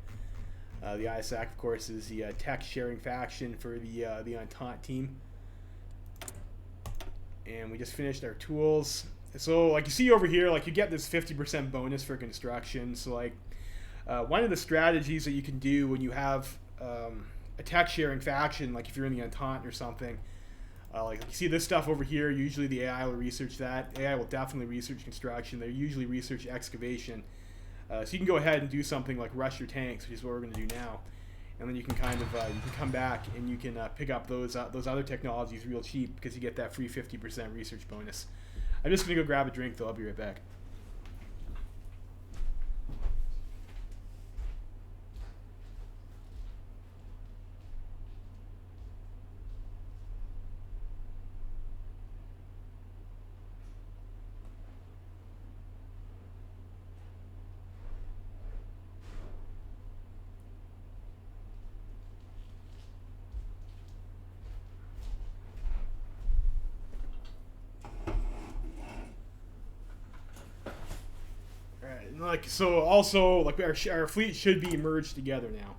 The ISAC, of course, is the tech sharing faction for the Entente team. And we just finished our tools. So like you see over here, like you get this 50% bonus for construction. So like one of the strategies that you can do when you have a tech sharing faction, like if you're in the Entente or something, like you see this stuff over here, usually the AI will research that. AI will definitely research construction. They usually research excavation. So you can go ahead and do something like rush your tanks, which is what we're going to do now. And then you can kind of you can come back and you can pick up those other technologies real cheap because you get that free 50% research bonus. I'm just going to go grab a drink though. I'll be right back. Like so, also like our fleet should be merged together now,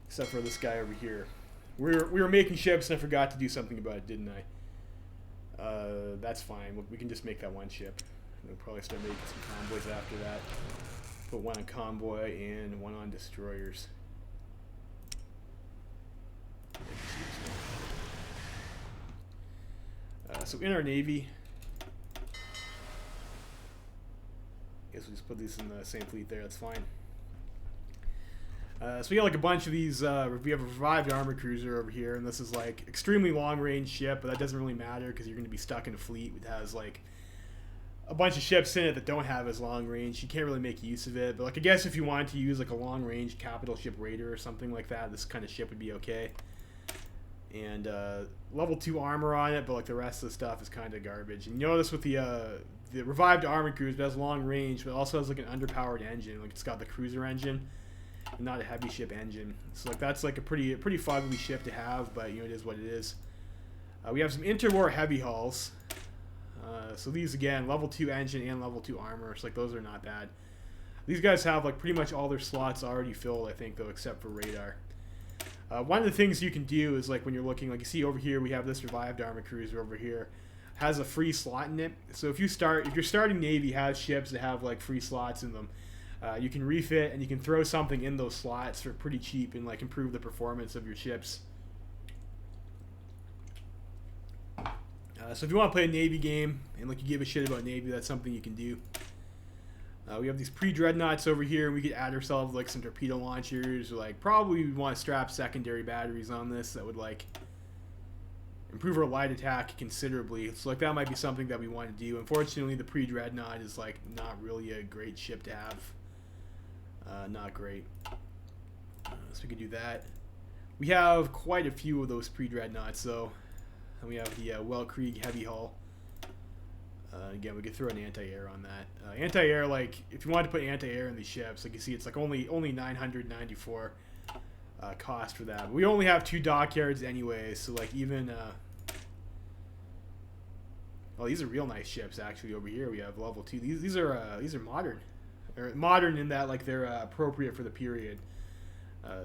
except for this guy over here. We were making ships and I forgot to do something about it, didn't I? That's fine. We can just make that one ship. We'll probably start making some convoys after that. Put one on convoy and one on destroyers. So in our navy. Guess we'll just put these in the same fleet there, that's fine. So we got like a bunch of these, we have a revived armor cruiser over here, and this is like extremely long range ship, but that doesn't really matter because you're going to be stuck in a fleet that has like a bunch of ships in it that don't have as long range. You can't really make use of it, but like I guess if you wanted to use like a long range capital ship raider or something like that, this kind of ship would be okay. And level 2 armor on it, but like the rest of the stuff is kind of garbage. And you notice with the revived armor cruiser, it has long range, but it also has like an underpowered engine. Like it's got the cruiser engine, and not a heavy ship engine. So like that's like a pretty fugly ship to have, but you know it is what it is. We have some interwar heavy hulls. So these again, level 2 engine and level 2 armor. So like those are not bad. These guys have like pretty much all their slots already filled, I think, though, except for radar. One of the things you can do is like when you're looking, like you see over here, we have this revived armor cruiser over here, has a free slot in it. So if you're starting navy has ships that have like free slots in them, you can refit and you can throw something in those slots for pretty cheap and like improve the performance of your ships. So if you want to play a navy game and like you give a shit about navy, that's something you can do. We have these pre-dreadnoughts over here, and we could add ourselves like some torpedo launchers. Or, like probably we want to strap secondary batteries on this that would like improve our light attack considerably. So like that might be something that we want to do. Unfortunately, the pre-dreadnought is like not really a great ship to have. Not great. So we could do that. We have quite a few of those pre-dreadnoughts though. And we have the Weltkrieg heavy hull. Again, we could throw an anti-air on that. Anti-air, like if you wanted to put anti-air in these ships, like you see, it's like only 994. cost for that. But we only have 2 dockyards anyway, so like even oh, these are real nice ships actually. Over here we have level 2. These are modern, or modern in that like they're appropriate for the period.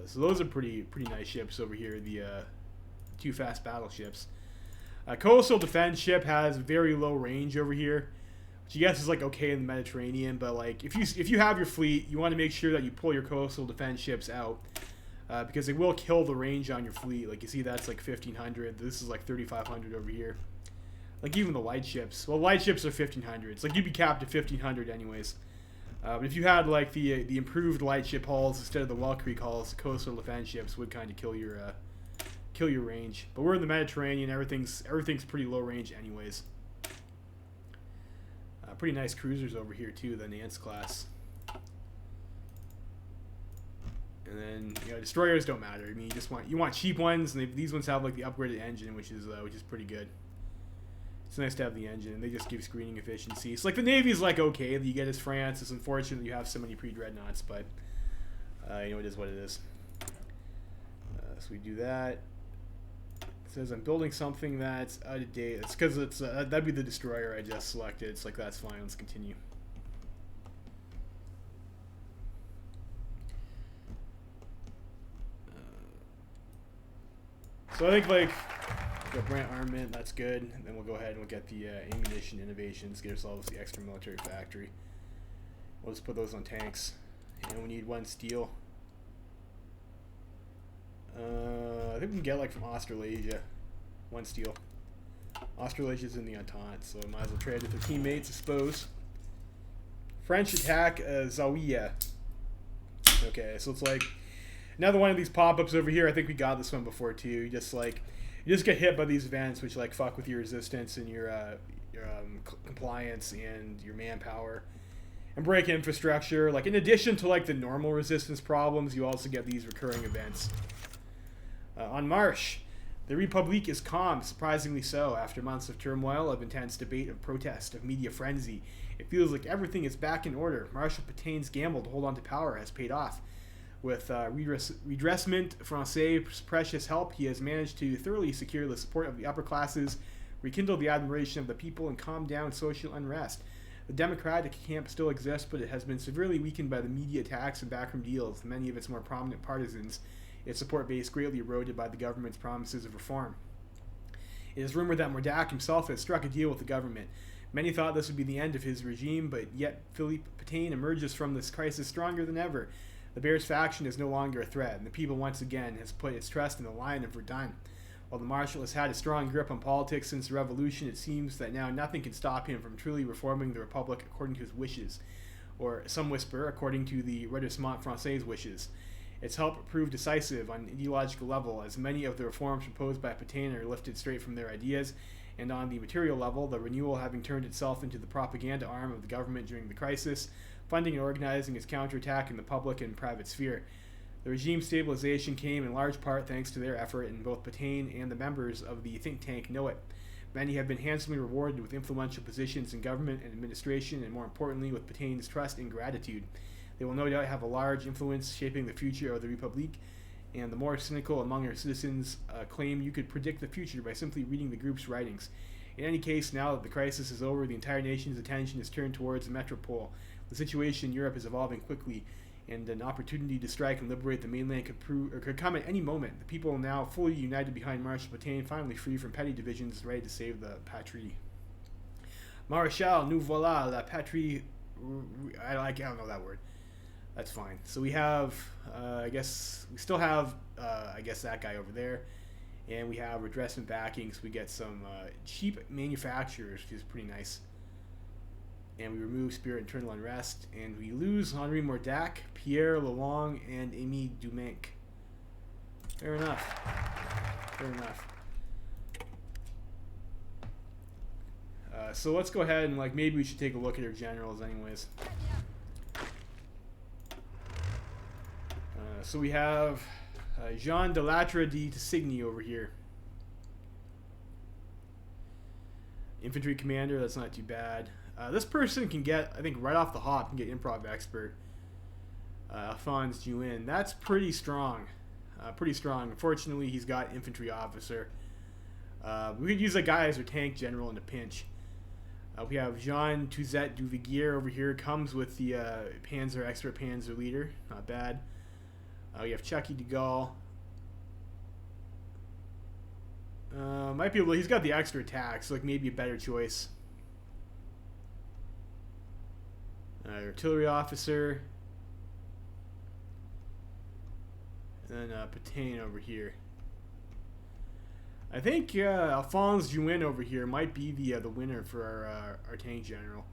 So those are pretty nice ships over here. The 2 fast battleships. Coastal defense ship has very low range over here, which I guess is like okay in the Mediterranean. But like if you have your fleet, you want to make sure that you pull your coastal defense ships out. Because they will kill the range on your fleet. Like you see, that's like 1,500. This is like 3,500 over here. Like even the light ships. Well, light ships are 1,500. It's like you'd be capped at 1,500 anyways. But if you had like the improved light ship hulls instead of the Well Creek hulls, the coastal defense ships would kind of kill your range. But we're in the Mediterranean. Everything's pretty low range anyways. Pretty nice cruisers over here too. The Nance class. And then destroyers don't matter. I mean, you want cheap ones, and these ones have like the upgraded engine, which is pretty good. It's nice to have the engine. They just give screening efficiency. So like the Navy's like okay that you get as France. It's unfortunate that you have so many pre-dreadnoughts, but it is what it is. So we do that. It says I'm building something that's out of date. It's because it's that'd be the destroyer I just selected. It's like that's fine. Let's continue. So I think like Brant armament, that's good. And then we'll go ahead and we'll get the ammunition innovations, get ourselves the extra military factory. We'll just put those on tanks. And we need 1 steel. I think we can get like from Australasia 1 steel. Australasia's in the Entente, so I might as well trade with their teammates, I suppose. French attack Zawiya. Okay, so it's like another one of these pop-ups over here. I think we got this one before too. You just get hit by these events, which like fuck with your resistance and your compliance and your manpower, and break infrastructure. Like in addition to like the normal resistance problems, you also get these recurring events. On Marche, the Republique is calm, surprisingly so. After months of turmoil, of intense debate, of protest, of media frenzy, it feels like everything is back in order. Marshal Petain's gamble to hold on to power has paid off. With redressement Francais' precious help, he has managed to thoroughly secure the support of the upper classes, rekindle the admiration of the people, and calm down social unrest. The Democratic camp still exists, but it has been severely weakened by the media attacks and backroom deals. Many of its more prominent partisans, its support base greatly eroded by the government's promises of reform. It is rumored that Mordac himself has struck a deal with the government. Many thought this would be the end of his regime, but yet Philippe Petain emerges from this crisis stronger than ever. The Bears faction is no longer a threat, and the people once again has put its trust in the Lion of Verdun. While the Marshal has had a strong grip on politics since the Revolution, it seems that now nothing can stop him from truly reforming the Republic according to his wishes, or some whisper, according to the Redressement Francais' wishes. Its help proved decisive on an ideological level, as many of the reforms proposed by Petain are lifted straight from their ideas, and on the material level, the renewal having turned itself into the propaganda arm of the government during the crisis, funding and organizing its counterattack in the public and private sphere. The regime's stabilization came in large part thanks to their effort, and both Petain and the members of the think tank know it. Many have been handsomely rewarded with influential positions in government and administration, and more importantly, with Petain's trust and gratitude. They will no doubt have a large influence shaping the future of the Republique, and the more cynical among our citizens claim you could predict the future by simply reading the group's writings. In any case, now that the crisis is over, the entire nation's attention is turned towards the metropole. The situation in Europe is evolving quickly, and an opportunity to strike and liberate the mainland could come at any moment. The people are now fully united behind Marshal Petain, finally free from petty divisions, ready to save the patrie. Maréchal, nous voilà, la patrie. I don't know that word. That's fine. So we have, I guess, we still have, that guy over there. And we have redressment backing, so we get some cheap manufacturers, which is pretty nice. And we remove Spirit Internal Unrest. And we lose Henri Mordac, Pierre Lalonde, and Amy Dumanque. Fair enough. Fair enough. So let's go ahead and, maybe we should take a look at our generals anyways. So we have Jean de Latre de Tassigny over here. Infantry commander, that's not too bad. This person can get, I think right off the hop, can get improv expert. Alphonse Juin, that's pretty strong. Pretty strong. Unfortunately, he's got infantry officer. We could use a guy as our tank general in a pinch. We have Jean Touzet du Vigier over here. Comes with the Panzer expert Panzer leader. Not bad. We have Chucky de Gaulle. Might be able. He's got the extra attack, so like maybe a better choice. Artillery officer. And then Petain over here. I think Alphonse Juin over here might be the winner for our tank general.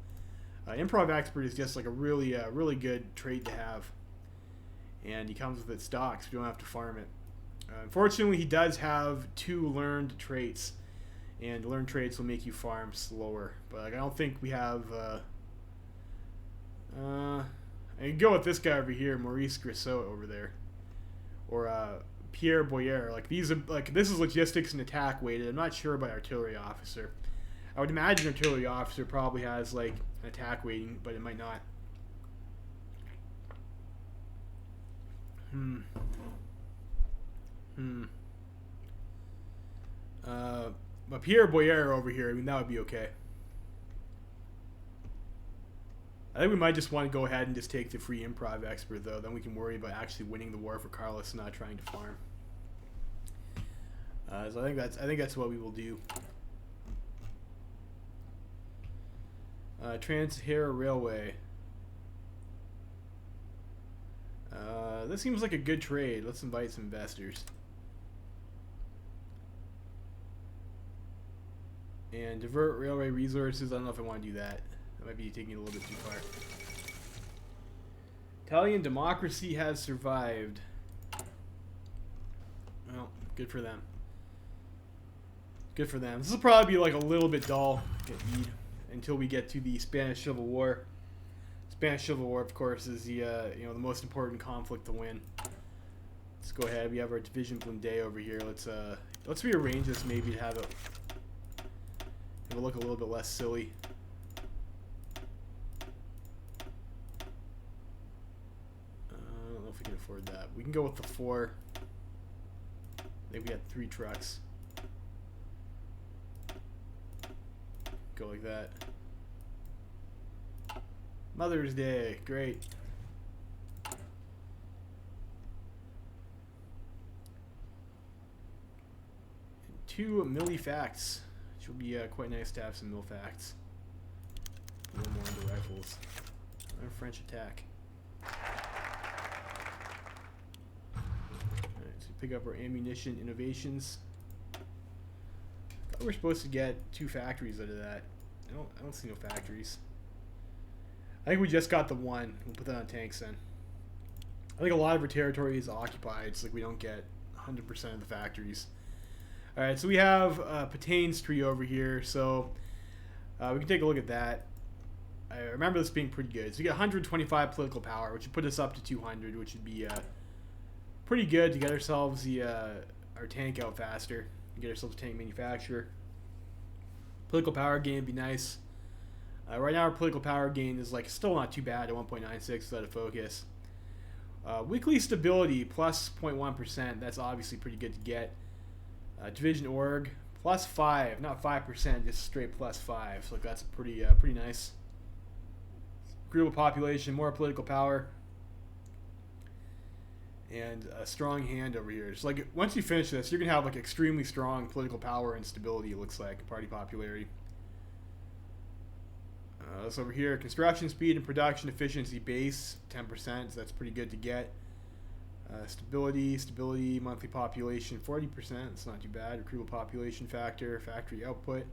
Improv expert is just like a really good trait to have, and he comes with its stocks. We don't have to farm it. Unfortunately, he does have 2 learned traits, and learned traits will make you farm slower. But like, I don't think we have. I can go with this guy over here, Maurice Grisot over there, or Pierre Boyer. Like these are like this is logistics and attack weighted. I'm not sure about artillery officer. I would imagine artillery officer probably has like an attack weighting, but it might not. But Pierre Boyer over here, I mean, that would be okay. I think we might just want to go ahead and just take the free improv expert, though. Then we can worry about actually winning the war for Carlos and not trying to farm. So I think that's what we will do. Trans-Sahara Railway. This seems like a good trade. Let's invite some investors. And divert railway resources. I don't know if I want to do that. That might be taking it a little bit too far. Italian democracy has survived. Well, good for them. Good for them. This will probably be like a little bit dull until we get to the Spanish Civil War. Spanish Civil War, of course, is the the most important conflict to win. Let's go ahead. We have our division blindé over here. Let's rearrange this maybe to have it look a little bit less silly. I don't know if we can afford that. We can go with the 4. I think we had 3 trucks. Go like that. Mother's Day, great. 2 millifacts, which will be quite nice to have some millifacts. A little more into rifles. Another French attack. Alright, so we pick up our ammunition innovations. I thought we were supposed to get 2 factories out of that. I don't see no factories. I think we just got the 1. We'll put that on tanks then. I think a lot of our territory is occupied, so like we don't get 100% of the factories. Alright, so we have Petain's tree over here, so we can take a look at that. I remember this being pretty good. So we get 125 political power, which would put us up to 200, which would be pretty good to get ourselves our tank out faster. Get ourselves a tank manufacturer. Political power gain would be nice. Right now our political power gain is like still not too bad at 1.96 without a focus. Weekly stability plus 0.1%. That's obviously pretty good to get. Division org plus 5, not 5%, just straight plus 5. So like that's pretty nice. Agreeable population, more political power, and a strong hand over here. So like once you finish this, you're gonna have like extremely strong political power and stability. It looks like party popularity. This over here, construction speed and production efficiency base 10%. So that's pretty good to get. Stability, monthly population 40%. It's not too bad. Recruitable population factor, factory output.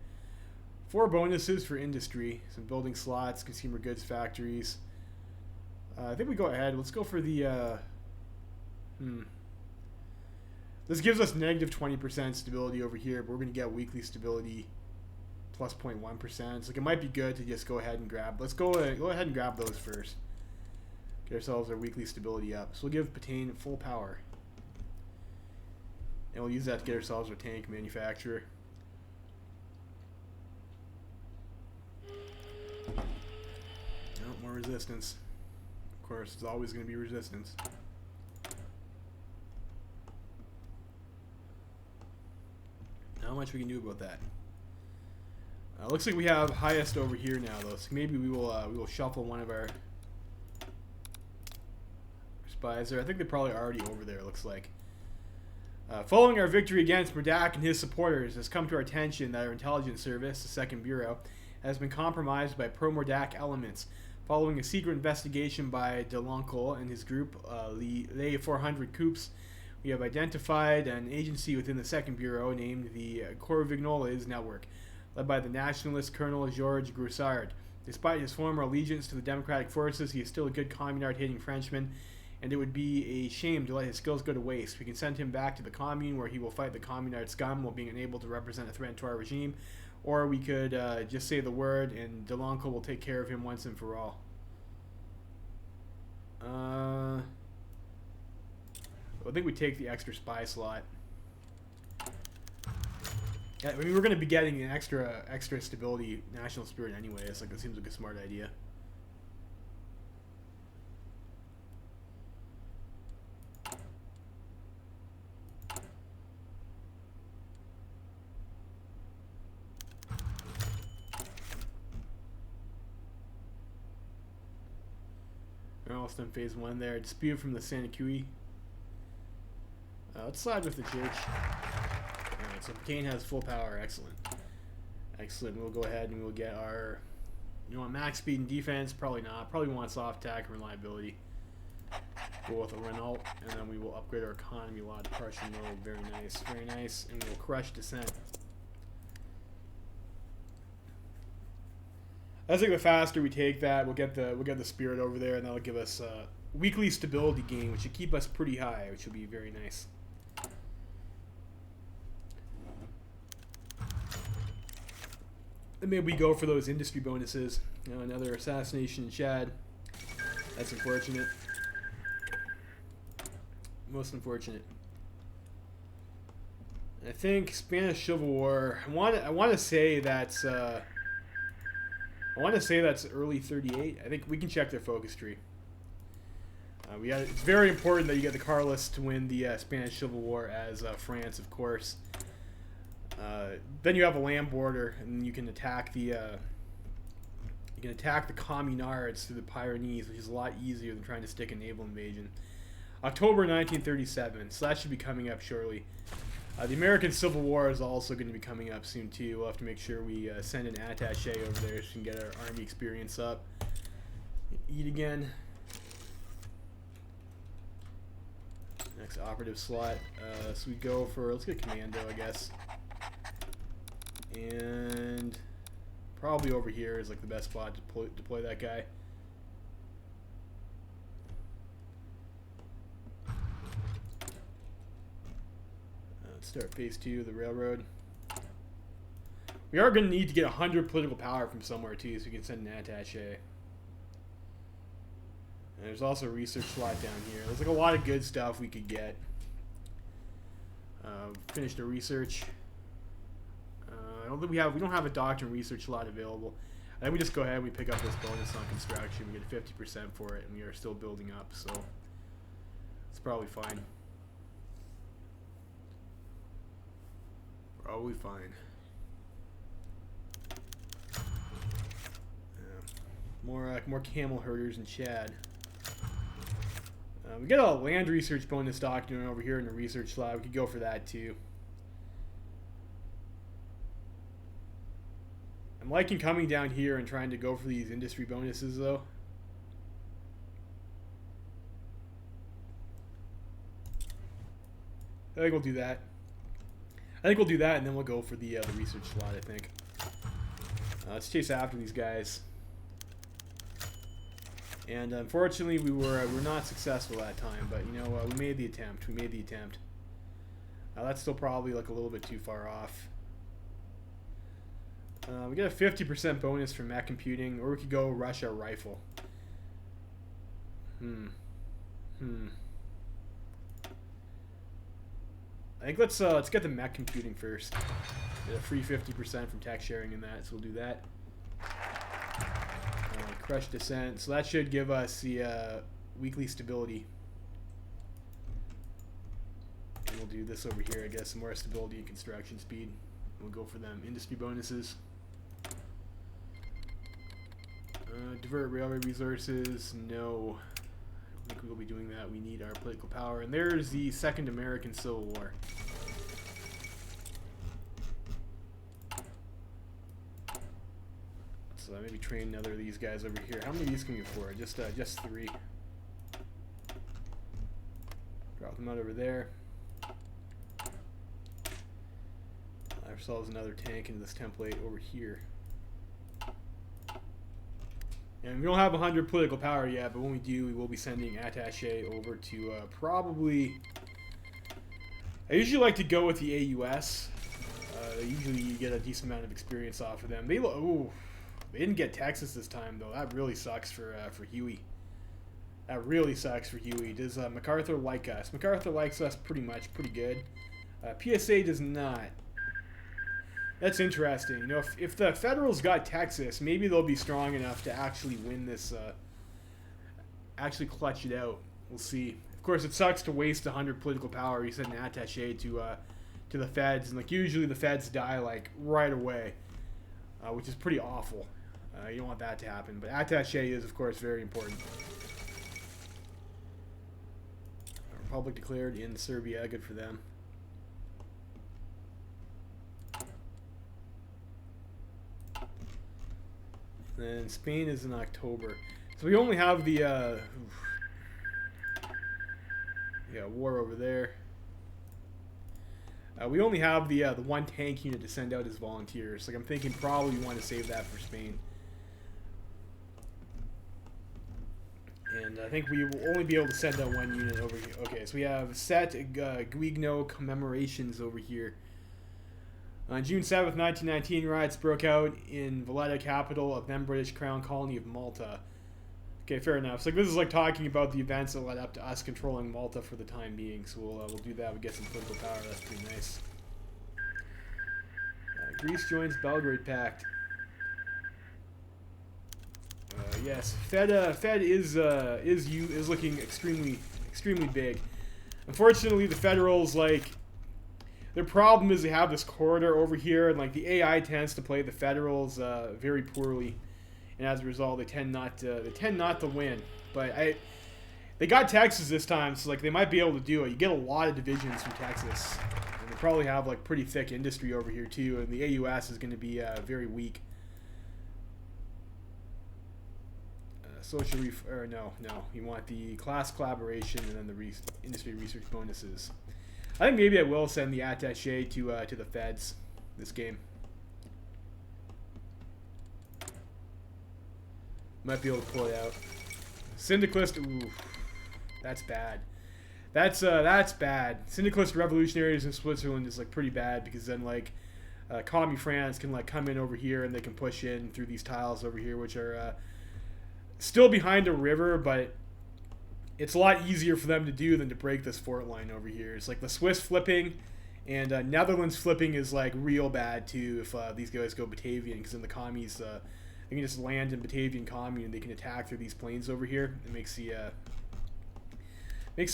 4 bonuses for industry, some building slots, consumer goods factories. I think we go ahead. Let's go for the. This gives us negative 20% stability over here, but we're going to get weekly stability plus 0.1%. So like it might be good to just go ahead and grab. Let's go ahead and grab those first. Get ourselves our weekly stability up. So we'll give Petain full power. And we'll use that to get ourselves our tank manufacturer. No, more resistance. Of course, it's always going to be resistance. Not much we can do about that. Looks like we have highest over here now, though. So maybe we will shuffle one of our spies there. I think they're probably already over there. Looks like. Following our victory against Murdak and his supporters, it has come to our attention that our intelligence service, the Second Bureau, has been compromised by pro-Murdak elements. Following a secret investigation by Deloncle and his group, Les 400 Coups, we have identified an agency within the Second Bureau named the Corvignoles Network, led by the nationalist Colonel Georges Groussard. Despite his former allegiance to the democratic forces, he is still a good communard-hating Frenchman, and it would be a shame to let his skills go to waste. We can send him back to the commune where he will fight the communard scum while being unable to represent a threat to our regime, or we could just say the word and Deloncle will take care of him once and for all. I think we take the extra spy slot. Yeah, I mean, we're going to be getting an extra stability, national spirit anyway. It's like, it seems like a smart idea. We're almost done phase 1 there. Dispute from the Santa Cui. Let's slide with the church. Alright, so Petain has full power. Excellent. Excellent. We'll go ahead and we'll get our... You want max speed and defense? Probably not. Probably want soft attack and reliability. Go with a Renault, and then we will upgrade our economy law to Prussian mode. Very nice. Very nice. And we'll crush dissent. I think the faster we take that, we'll get the spirit over there, and that'll give us weekly stability gain, which should keep us pretty high, which will be very nice. Then maybe we go for those industry bonuses. You know, another assassination in Chad. That's unfortunate. Most unfortunate. I think Spanish Civil War. I want to say that's. I want to say that's early 38. I think we can check their focus tree. It's very important that you get the Carlists to win the Spanish Civil War as France, of course. Then you have a land border, and you can attack the communards through the Pyrenees, which is a lot easier than trying to stick a naval invasion. October 1937, so that should be coming up shortly. The American Civil War is also going to be coming up soon too. We'll have to make sure we send an attaché over there so we can get our army experience up. Eat again. Next operative slot. So we go for, let's get commando, I guess. And probably over here is like the best spot to deploy that guy. Start phase 2, the railroad. We are going to need to get 100 political power from somewhere too, so we can send an attaché. And there's also a research slot down here. There's like a lot of good stuff we could get. Finished the research. I don't think we don't have a doctrine research slot available. I think we just go ahead and we pick up this bonus on construction. We get 50% for it, and we are still building up, so it's probably fine. Probably fine. Yeah. More camel herders in Chad. We get a land research bonus doctrine over here in the research slot. We could go for that too. I'm liking coming down here and trying to go for these industry bonuses though. I think we'll do that. And then we'll go for the research slot, I think. Let's chase after these guys. And unfortunately, we're not successful that time, but you know, we made the attempt. That's still probably like a little bit too far off. We get a 50% bonus from mech computing, or we could go Russia rifle. I think let's get the mech computing first. Get a free 50% from tax sharing in that, so we'll do that. Crush dissent, so that should give us the weekly stability. And we'll do this over here, I guess, some more stability and construction speed. We'll go for them. Industry bonuses. Divert railway resources. No. I think we will be doing that. We need our political power. And there's the Second American Civil War. So maybe train another of these guys over here. How many of these can we afford? Just 3. Drop them out over there. Ourselves another tank into this template over here. And we don't have 100 political power yet, but when we do, we will be sending attaché over to probably... I usually like to go with the AUS. Usually you get a decent amount of experience off of them. They didn't get Texas this time, though. That really sucks for Huey. That really sucks for Huey. Does MacArthur like us? MacArthur likes us pretty good. PSA does not. That's interesting. You know, if the Federals got Texas, maybe they'll be strong enough to actually win this, actually clutch it out. We'll see. Of course, it sucks to waste 100 political power. You send an attaché to the Feds, and like usually the Feds die like right away, which is pretty awful. You don't want that to happen. But attaché is, of course, very important. Republic declared in Serbia. Good for them. And Spain is in October. So we only have the war over there. We only have the one tank unit to send out as volunteers. Like I'm thinking probably we want to save that for Spain. And I think we will only be able to send out one unit over here. Okay, so we have set Guigno commemorations over here. On June 7th, 1919, riots broke out in Valletta, capital of then British Crown colony of Malta. Okay, fair enough. So this is like talking about the events that led up to us controlling Malta for the time being. So we'll do that. We get some political power. That's pretty nice. Greece joins Belgrade Pact. Yes, Fed is looking extremely big. Unfortunately, the Federals their problem is they have this corridor over here, and like the AI tends to play the Federals very poorly, and as a result, they tend not to win. But they got Texas this time, so like they might be able to do it. You get a lot of divisions from Texas, and they probably have like pretty thick industry over here too. And the AUS is going to be very weak. No. You want the class collaboration and then the industry research bonuses. I think maybe I will send the attaché to the Feds this game. Might be able to pull it out. Syndicalist, ooh, that's bad. That's bad. Syndicalist revolutionaries in Switzerland is like pretty bad because then like Commie France can like come in over here and they can push in through these tiles over here, which are still behind a river, but it's a lot easier for them to do than to break this fort line over here. It's like the Swiss flipping and Netherlands flipping is like real bad too if these guys go Batavian, because then the commies they can just land in Batavian commune and they can attack through these plains over here. It makes the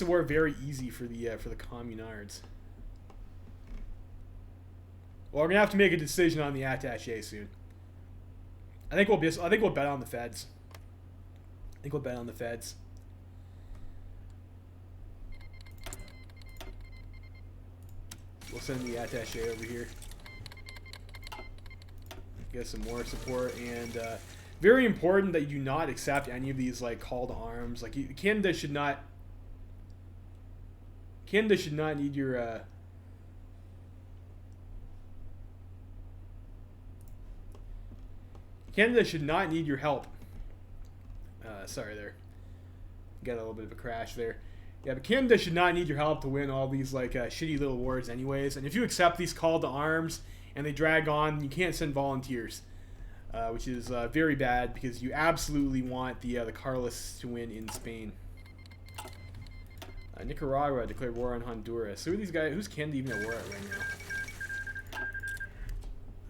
war very easy for the communards. Well, we're gonna have to make a decision on the attaché soon. I think we'll bet on the Feds. We'll send the attaché over here. Get some more support, and very important that you do not accept any of these like call to arms. Like Canada should not need your Canada should not need your help. Sorry there. Got a little bit of a crash there. Yeah, but Canada should not need your help to win all these like shitty little wars anyways. And if you accept these call to arms and they drag on, you can't send volunteers, which is very bad because you absolutely want the Carlists to win in Spain. Nicaragua declared war on Honduras. So who are these guys? Who's Canada even at war at right now?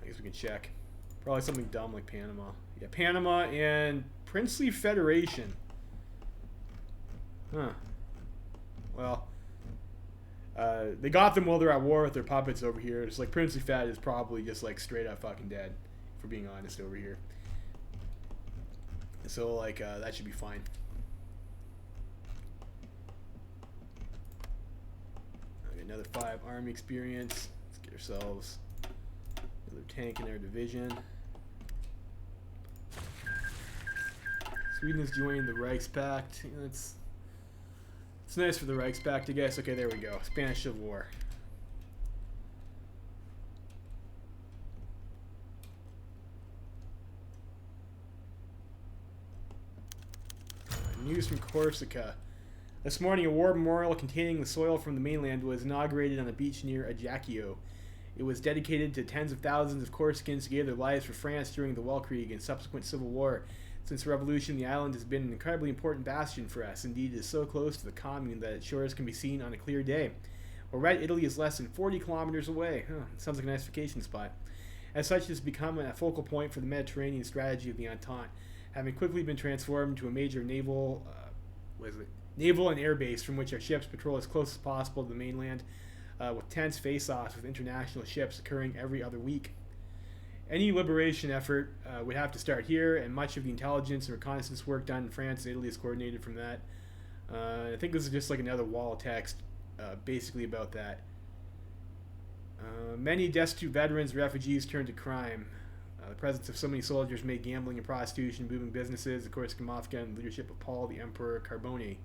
I guess we can check. Probably something dumb like Panama. Yeah, Panama and Princely Federation. Huh. Well, They got them while they're at war with their puppets over here. It's like Princely Fed is probably just like straight up fucking dead, if we're being honest over here. So like that should be fine. Okay, another 5 army experience. Let's get ourselves another tank in our division. Sweden is joining the Reichspakt. It's nice for the Reichspakt, I guess. Okay, there we go. Spanish Civil War. News from Corsica. This morning, a war memorial containing the soil from the mainland was inaugurated on a beach near Ajaccio. It was dedicated to tens of thousands of Corsicans who gave their lives for France during the Weltkrieg and subsequent civil war. Since the revolution, the island has been an incredibly important bastion for us. Indeed, it is so close to the commune that its shores can be seen on a clear day. While Red Italy is less than 40 kilometers away. Sounds like a nice vacation spot. As such, it has become a focal point for the Mediterranean strategy of the Entente, having quickly been transformed into a major naval and air base from which our ships patrol as close as possible to the mainland, with tense face-offs with international ships occurring every other week. Any liberation effort would have to start here, and much of the intelligence and reconnaissance work done in France and Italy is coordinated from that. I think this is just like another wall of text, basically about that. Many destitute veterans and refugees turned to crime. The presence of so many soldiers made gambling and prostitution booming businesses. The Corsican Mafia and the leadership of Paul the Emperor Carbone,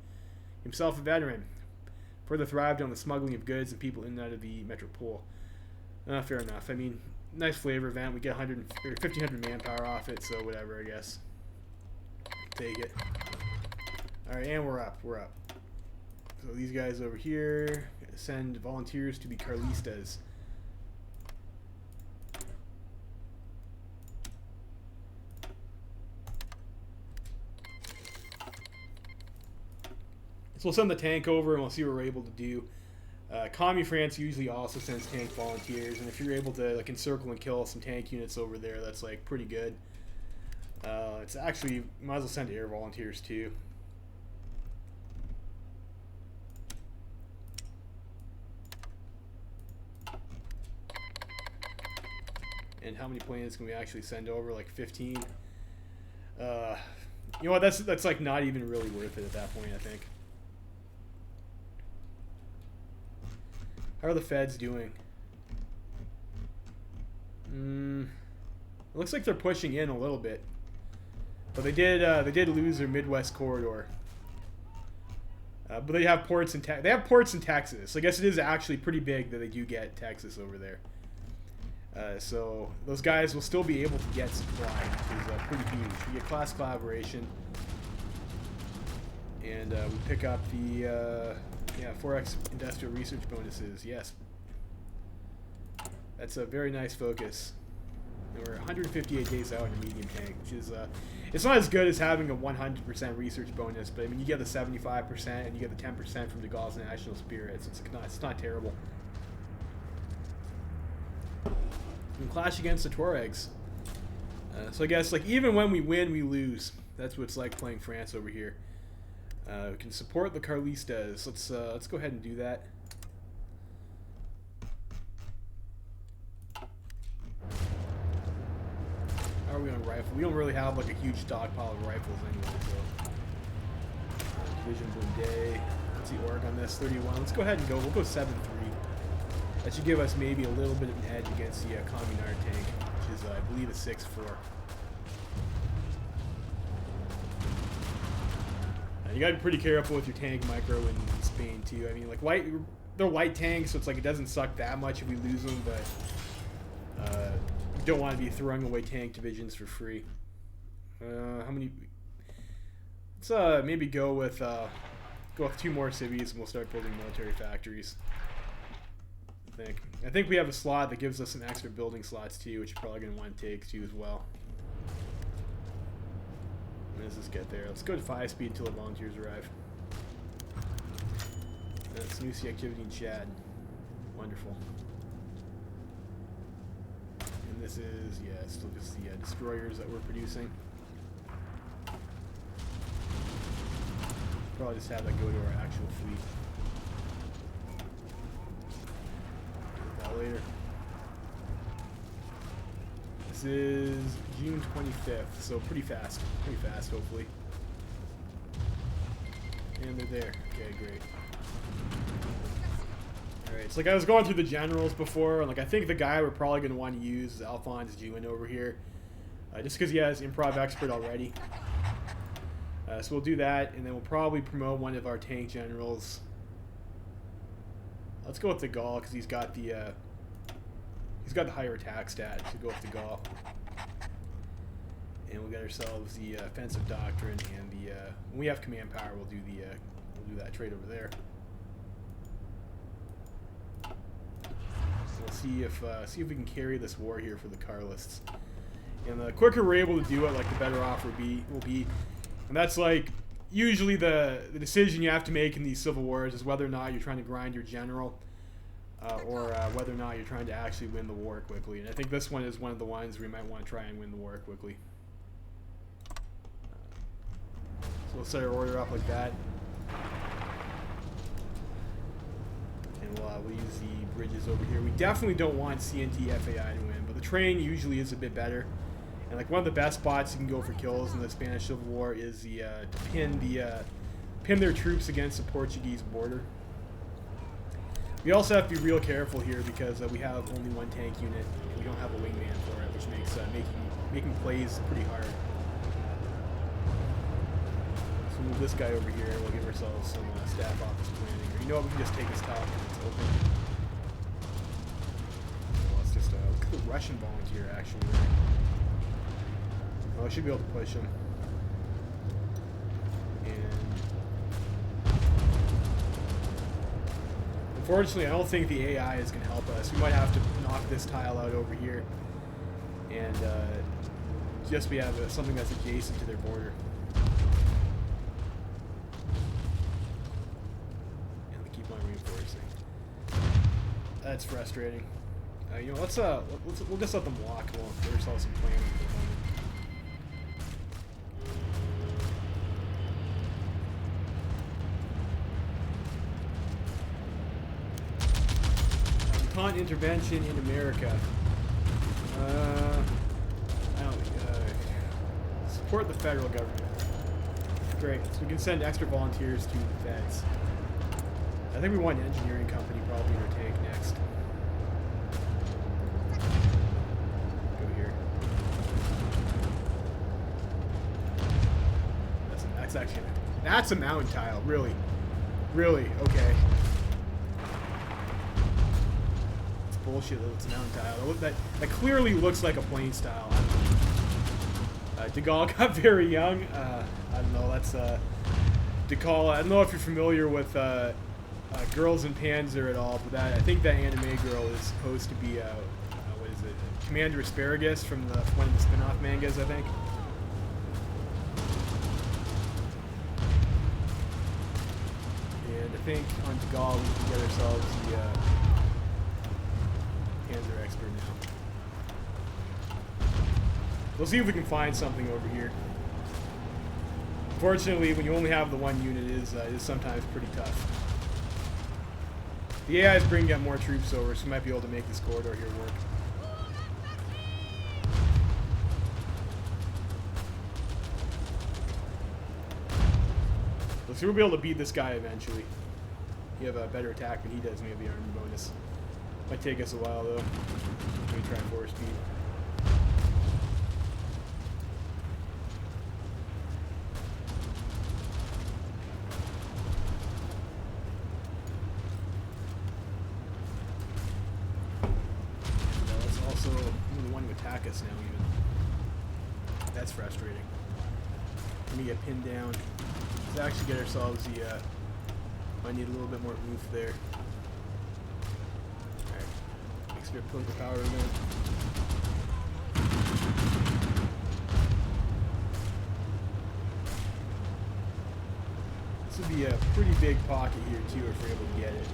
himself a veteran, further thrived on the smuggling of goods and people in and out of the metropole. Fair enough. I mean, nice flavor event. We get 1,500 manpower off it, so whatever, I guess. Take it. Alright, and we're up. We're up. So these guys over here send volunteers to the Carlistas. So we'll send the tank over and we'll see what we're able to do. Commune France usually also sends tank volunteers, and if you're able to like encircle and kill some tank units over there, that's like pretty good. It's actually, might as well send air volunteers too. And how many planes can we actually send over? Like 15. You know what? That's like not even really worth it at that point, I think. How are the Feds doing? It looks like they're pushing in a little bit, but they did lose their Midwest corridor. But they have ports in Texas. I guess it is actually pretty big that they do get Texas over there. So those guys will still be able to get supply, which is pretty huge. We get class collaboration, and we pick up the 4x industrial research bonuses. Yes, that's a very nice focus. And we're 158 days out in a medium tank, which is it's not as good as having a 100% research bonus, but I mean you get the 75% and you get the 10% from the Gaul's National Spirit, so it's not terrible. And clash against the Tuaregs. So I guess like even when we win, we lose. That's what it's like playing France over here. We can support the Carlistas. Let's go ahead and do that. How are we on rifle? We don't really have like a huge stockpile of rifles anyway. So Division Blindé. What's the org on this? 31. Let's go ahead and go. We'll go 7-3. That should give us maybe a little bit of an edge against the Communard tank, which is I believe a 6-4. You gotta be pretty careful with your tank micro in Spain too. I mean, like they're light tanks, so it's like it doesn't suck that much if we lose them, but you don't want to be throwing away tank divisions for free. How many? Let's maybe go with 2 more cities, and we'll start building military factories. I think we have a slot that gives us some extra building slots too, which you're probably gonna want to take too as well. When does this get there? Let's go to 5 speed until the volunteers arrive. That's new sea activity in Chad. Wonderful. And this is, yeah, still just the destroyers that we're producing. Probably just have that go to our actual fleet. later. This is June 25th, so pretty fast. Pretty fast, hopefully. And they're there. Okay, great. Alright, so like I was going through the generals before, and like I think the guy we're probably going to want to use is Alphonse Jewin over here. Just because he has improv expert already. So we'll do that, and then we'll probably promote one of our tank generals. Let's go with the Gaul, because he's got the higher attack stat, so go with the Gaul. And we'll get ourselves the offensive doctrine, and the when we have command power, we'll do that trade over there. So we'll see if we can carry this war here for the Carlists. And the quicker we're able to do it, like the better off we'll be. And that's like usually the decision you have to make in these civil wars is whether or not you're trying to grind your general, or whether or not you're trying to actually win the war quickly. And I think this one is one of the ones we might want to try and win the war quickly. So we'll set our order up like that. And we'll use the bridges over here. We definitely don't want CNT FAI to win, but the train usually is a bit better. And like one of the best spots you can go for kills in the Spanish Civil War is to pin their troops against the Portuguese border. We also have to be real careful here because we have only one tank unit and we don't have a wingman for it, which makes making plays pretty hard. So we'll move this guy over here and we'll give ourselves some staff office planning. Or you know what, we can just take his top because it's open. Well, let's just look at the Russian volunteer actually. Oh, I should be able to push him. And unfortunately, I don't think the AI is going to help us. We might have to knock this tile out over here and just we have something that's adjacent to their border. And we keep on reinforcing. That's frustrating. You know, we'll just let them walk. We'll give ourselves some planning for the moment. Intervention in America. I don't support the federal government. Great. So we can send extra volunteers to the feds. I think we want an engineering company probably in our tank next. Go here. That's a mountain tile. Really, okay. Bullshit that it's a mountain tile. That clearly looks like a plain style. De Gaulle got very young. I don't know. That's De Gaulle. I don't know if you're familiar with Girls in Panzer at all, but I think that anime girl is supposed to be what is it? Commander Asparagus from one of the spin-off mangas, I think. And I think on De Gaulle we can get ourselves the Panzer expert now. We'll see if we can find something over here. Unfortunately, when you only have the one unit, it is sometimes pretty tough. The AI is bringing up more troops over, so we might be able to make this corridor here work. So we'll be able to beat this guy eventually. You have a better attack than he does, maybe armor bonus. Might take us a while though. Maybe try 4 speed. Let's also the one to attack us now even. That's frustrating. Let me get pinned down. Let's actually get ourselves the might need a little bit more oomph there. Extra political power event. This would be a pretty big pocket here too if we're able to get it.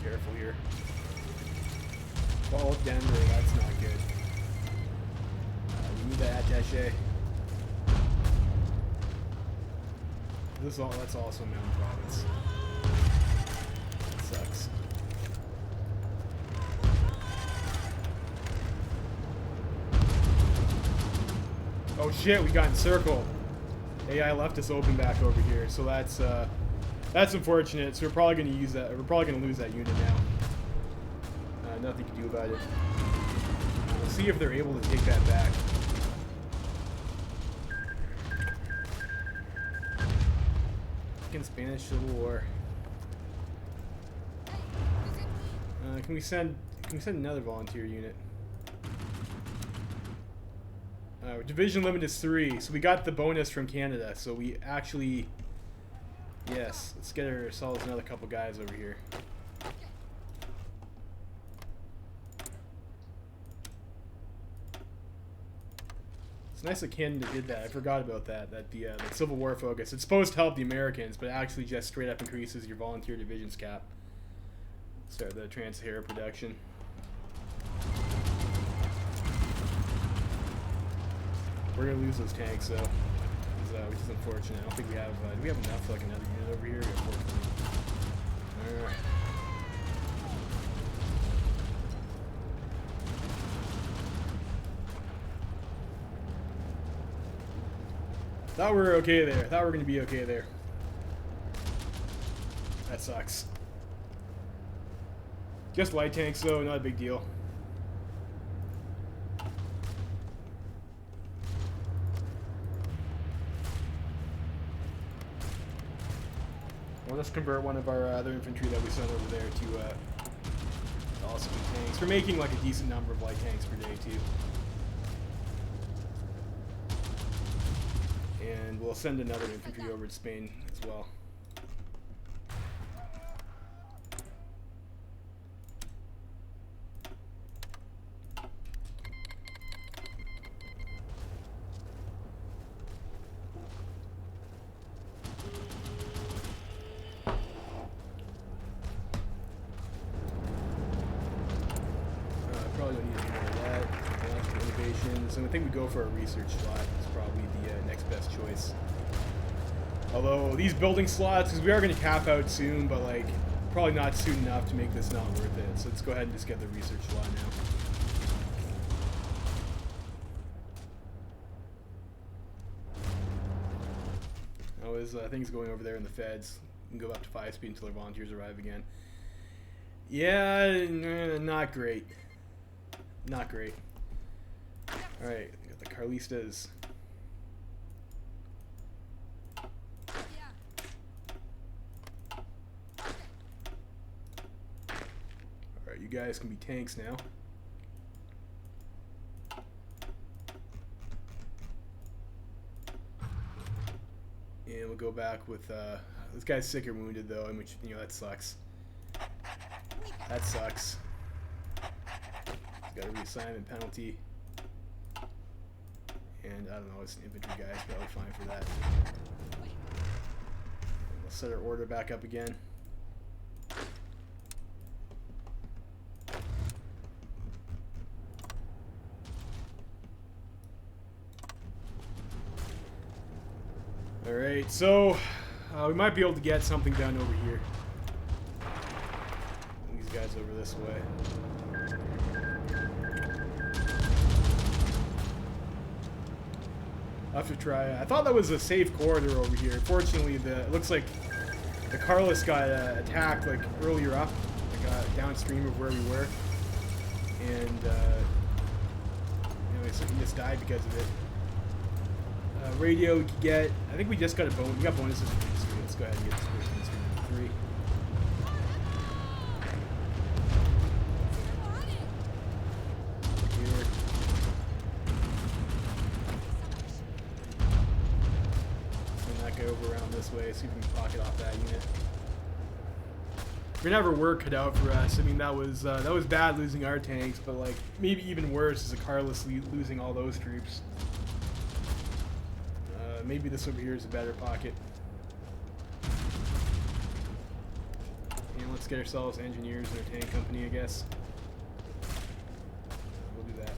Careful here. Ball of Denver, that's not good. cachet. That's also Mountain Province. That sucks. Oh shit, we got encircled. AI left us open back over here, so that's unfortunate. So we're probably going to use that. We're probably going to lose that unit now. Nothing to do about it. We'll see if they're able to take that back. Fucking Spanish Civil War. Can we send another volunteer unit? Division limit is 3, so we got the bonus from Canada. So we actually, yes, let's get ourselves another couple guys over here. It's nice that Canada did that. I forgot about that. That the Civil War focus. It's supposed to help the Americans, but it actually just straight up increases your volunteer divisions cap. Start the Trans-Sahara production. We're gonna lose those tanks though, which is unfortunate. I don't think we have. Do we have enough for like another unit over here? We have 14. All right. Thought we were okay there. Thought we were gonna be okay there. That sucks. Just light tanks though, not a big deal. We'll just convert one of our other infantry that we sent over there to also be tanks. We're making like a decent number of light tanks per day too. And we'll send another infantry over to Spain as well. Probably don't need any more of that. Innovations, and I think we go for a research slot. It's probably the next best choice. Although these building slots, because we are going to cap out soon, but like probably not soon enough to make this not worth it. So let's go ahead and just get the research slot now. Oh, is things going over there in the feds? We can go up to 5 speed until our volunteers arrive again. Yeah, not great. Not great. Alright, we got the Carlistas. Alright, you guys can be tanks now. And we'll go back with, this guy's sick or wounded though, and which, you know, that sucks. That sucks. Got a reassignment penalty. And I don't know, it's an infantry guy, so probably fine for that. We'll set our order back up again. Alright, so we might be able to get something done over here. These guys over this way. I'll have to try. I thought that was a safe corridor over here. Fortunately, it looks like the Carlist got attacked like earlier up, like downstream of where we were, and you know, he just died because of it. Radio we could get. I think we just got a bonus. We got bonuses for history. Let's go ahead and get this for history number 3. Over around this way, see if we can pocket off that unit. We never were cut out for us. I mean, that was bad losing our tanks, but like maybe even worse is the Carlist losing all those troops. Maybe this over here is a better pocket. And let's get ourselves engineers in our tank company, I guess. We'll do that.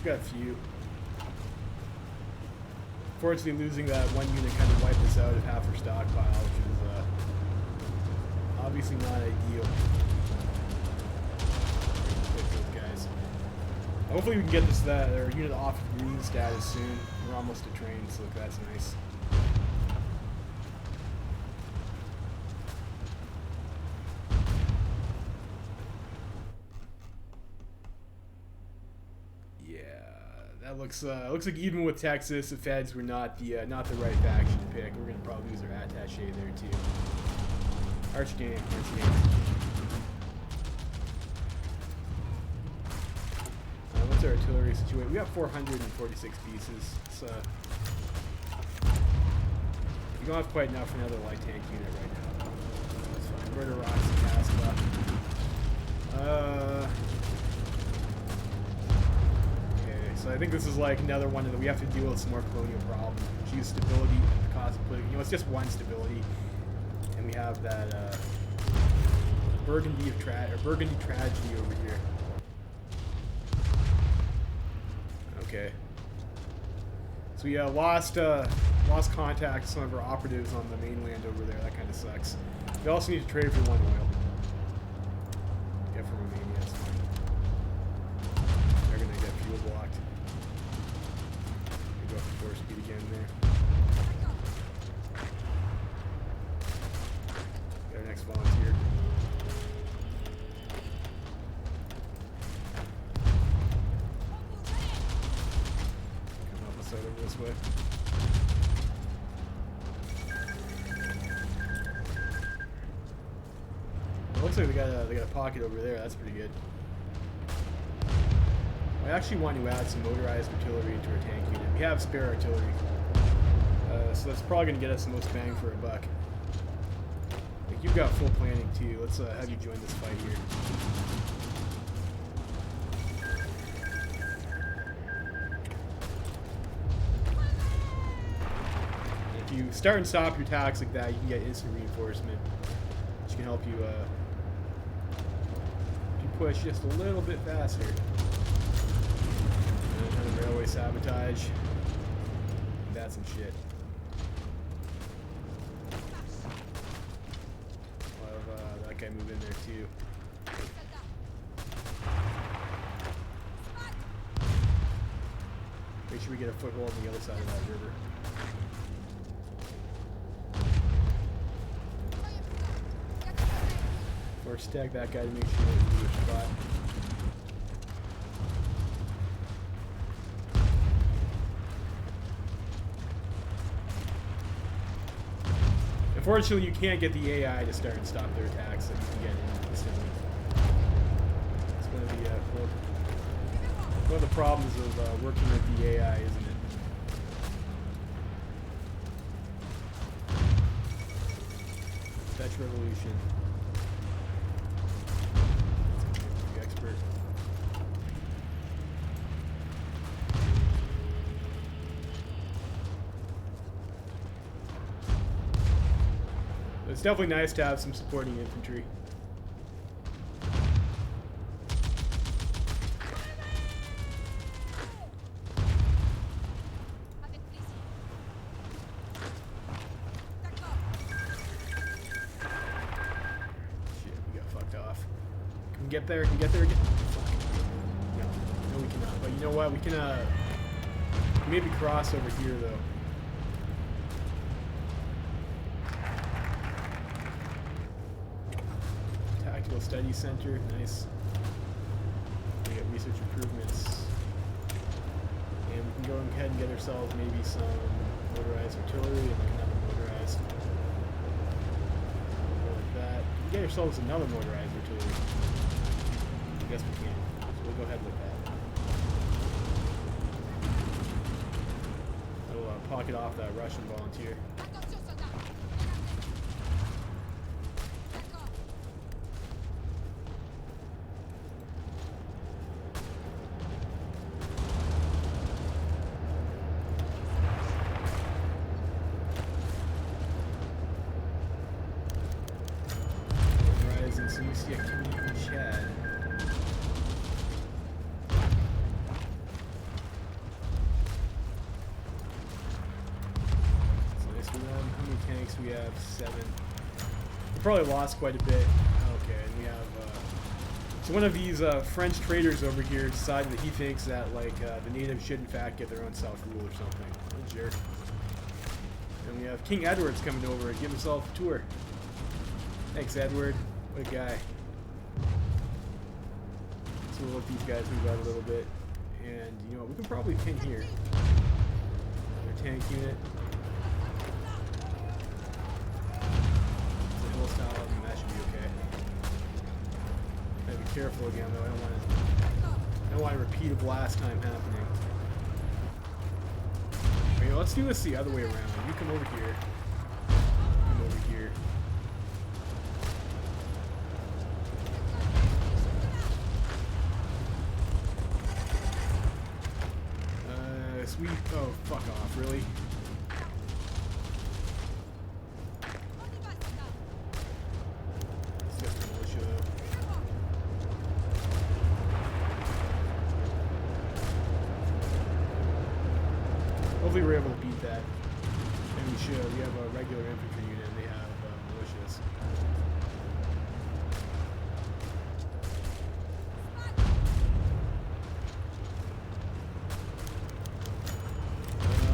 got a few. Fortunately, losing that one unit kind of wiped us out of half our stockpile, which is obviously not ideal. Pick those guys. Hopefully we can get this our unit off of green status soon. We're almost to train, so that's nice. That looks like even with Texas, the Feds were not the right faction to pick. We're gonna probably lose our attaché there too. Arch game. What's our artillery situation? We got 446 pieces. So we don't have quite enough for another light tank unit right now. That's fine. Murder rocks and cast left. So I think this is like another one that we have to deal with some more colonial problems. Choose stability at the cost of political. It's just one stability, and we have that Burgundy tragedy over here. Okay. So we lost contact with some of our operatives on the mainland over there. That kind of sucks. We also need to trade for 1 oil. Get from Romania. That's fine. They're gonna get fuel blocked. Go up to 4 speed again there. Get our next volunteer. Come help us out over this way. It looks like they got a pocket over there. That's pretty good. I actually want to add some motorized artillery into our tank unit. We have spare artillery, so that's probably going to get us the most bang for a buck. Like, you've got full planning too. Let's have you join this fight here. And if you start and stop your attacks like that, you can get instant reinforcement, which can help you push just a little bit faster. Another railway sabotage. That's some shit. We'll have that guy move in there too. Make sure we get a foothold on the other side of that river. Or stack that guy to make sure that we do a spot. Unfortunately, you can't get the AI to start and stop their attacks that you can get instantly. It's one of the problems of working with the AI, isn't it? Dutch Revolution. Expert. It's definitely nice to have some supporting infantry. Shit, we got fucked off. Can we get there? Can we get there again? Fuck. No, we cannot. But you know what? We can maybe cross over here though. Study center, nice. We got research improvements, and we can go ahead and get ourselves maybe some motorized artillery and like another motorized. Go like that. We can get ourselves another motorized artillery. I guess we can. So we'll go ahead with that. That'll pocket off that Russian volunteer. So you see activity in Chad. many tanks do we have? 7. We probably lost quite a bit. Okay, and we have so one of these French traders over here decided that he thinks that like the natives should in fact get their own self-rule or something. What a jerk. And we have King Edward's coming over and give himself a tour. Thanks, Edward. What a guy. So we'll let these guys move out a little bit. And, you know what, we can probably pin here. Another tank unit. It's a hill style, and that should be okay. Gotta be careful again, though. I don't want a repeat of last time happening. Okay, let's do this the other way around. You come over here. Come over here. Sweet. Oh, fuck off, really? It's just a militia, though. Hopefully we're able to beat that. And we should. We have a regular infantry unit and they have militias.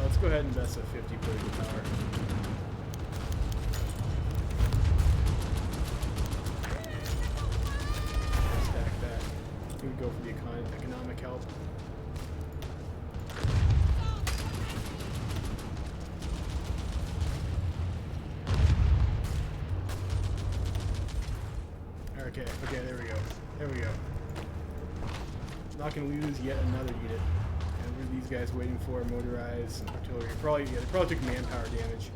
Let's go ahead and invest at 50 political power. Stack that. I think we go for the economic help. Okay, there we go. There we go. Not gonna lose yet another unit. And what are these guys waiting for? Motorized and artillery. Probably, yeah, they probably took manpower damage.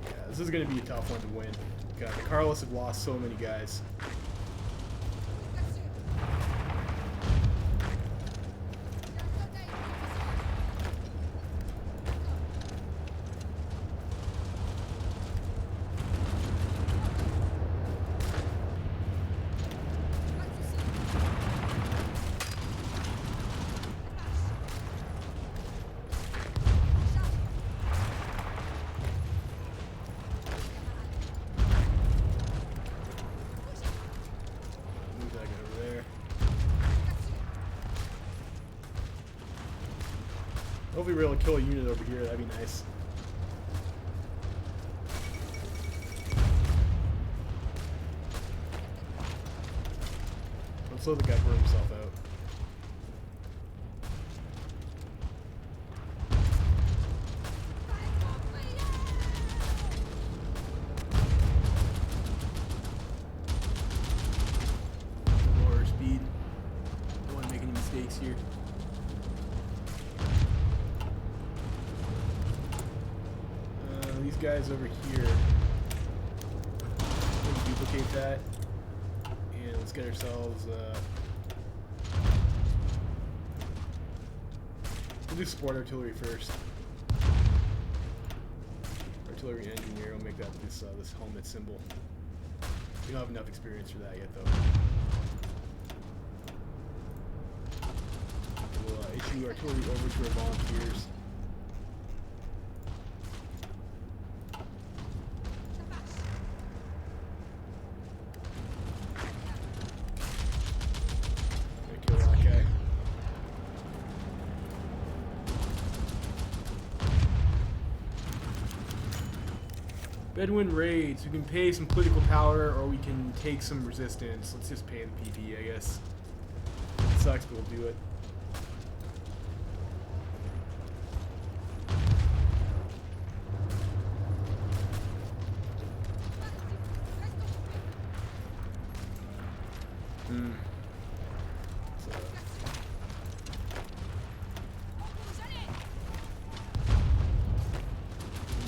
Yeah, this is gonna be a tough one to win. God, the Carlos have lost so many guys. Hopefully we're able to kill a unit over here, that'd be nice. Let's let the guy burn himself out. Lower our speed. Don't want to make any mistakes here. These guys over here, let's duplicate that, and let's get ourselves, we'll do support artillery first. Artillery engineer, we'll make that this helmet symbol. We don't have enough experience for that yet, though. We'll issue artillery over to our volunteers. Bedouin raids. We can pay some political power or we can take some resistance. Let's just pay the PP, I guess. It sucks, but we'll do it.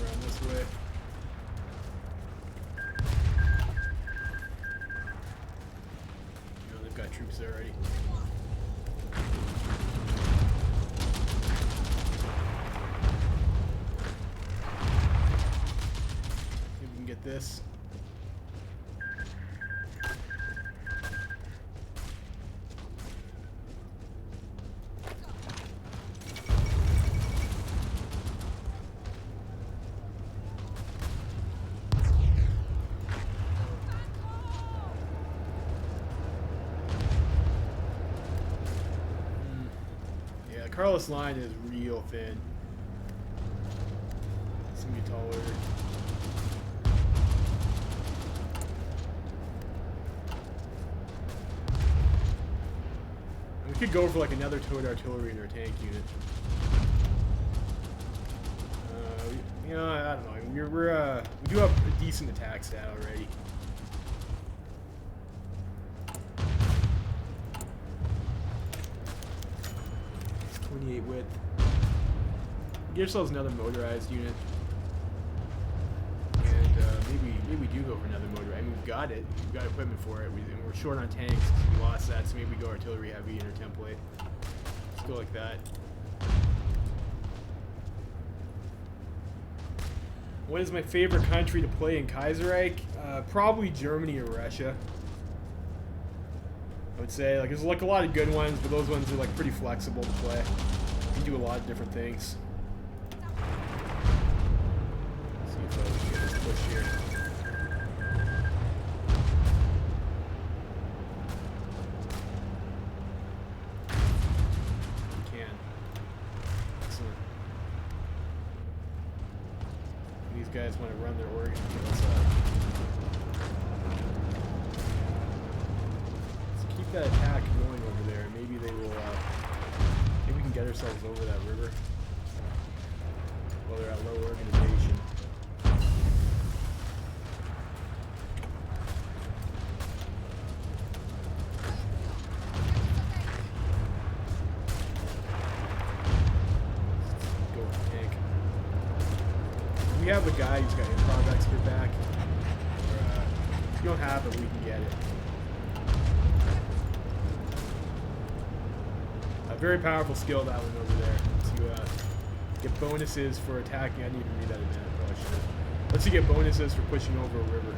Around this way. Got troops there already. See if we can get this. Carlos line is real thin. It's gonna be taller. We could go for like another towed artillery in our tank unit. You know, I don't know. I mean, we do have a decent attack stat already. It's 28 width. Get ourselves another motorized unit, and maybe we do go for another motorized. I mean, we've got it. We've got equipment for it. And we're short on tanks. We lost that, so maybe we go artillery heavy in our template. Let's go like that. What is my favorite country to play in Kaiserreich? Probably Germany or Russia. I would say, like, there's like a lot of good ones, but those ones are like pretty flexible to play. You can do a lot of different things. Let's see if we can get this push here. We can. Excellent. These guys want to run their organ and kill us up. Let's keep that attack going over there. Maybe they will. Maybe we can get ourselves over that river while they're at low organization. Let's go with the tank. We have the guy who's got improv expert back. Or, if you don't have it, we can get it. A very powerful skill, that one over there. To get bonuses for attacking. I didn't even read that in there. I probably should have. Lets you get bonuses for pushing over a river.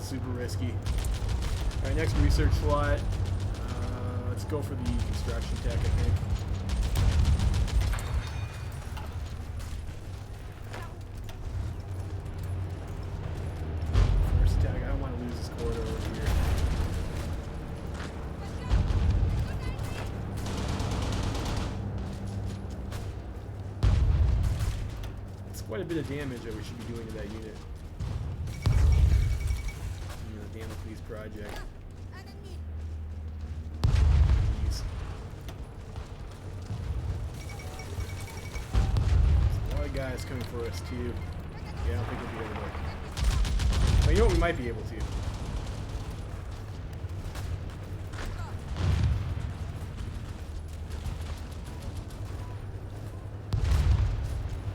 Super risky. Alright, next research slot. Let's go for the construction tech, I think. First attack, I don't want to lose this corridor over here. It's quite a bit of damage that we should be doing to that unit. Damocles project. Jeez. There's a lot of guys coming for us too. Yeah, I don't think we'll be able to. Well, you know what? We might be able to.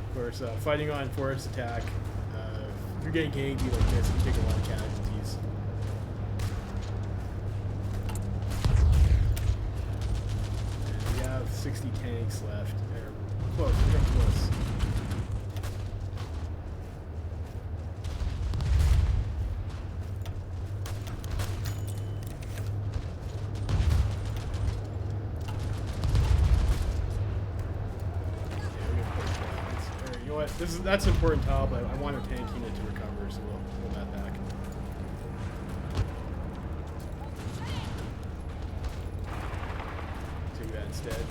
Of course, fighting on forest attack. If you're getting ganky like this, you take a lot of casualties. And we have 60 tanks left. We're close. We're getting close. That's an important tile, but I want our tank unit to recover, so we'll hold that back. Take that instead.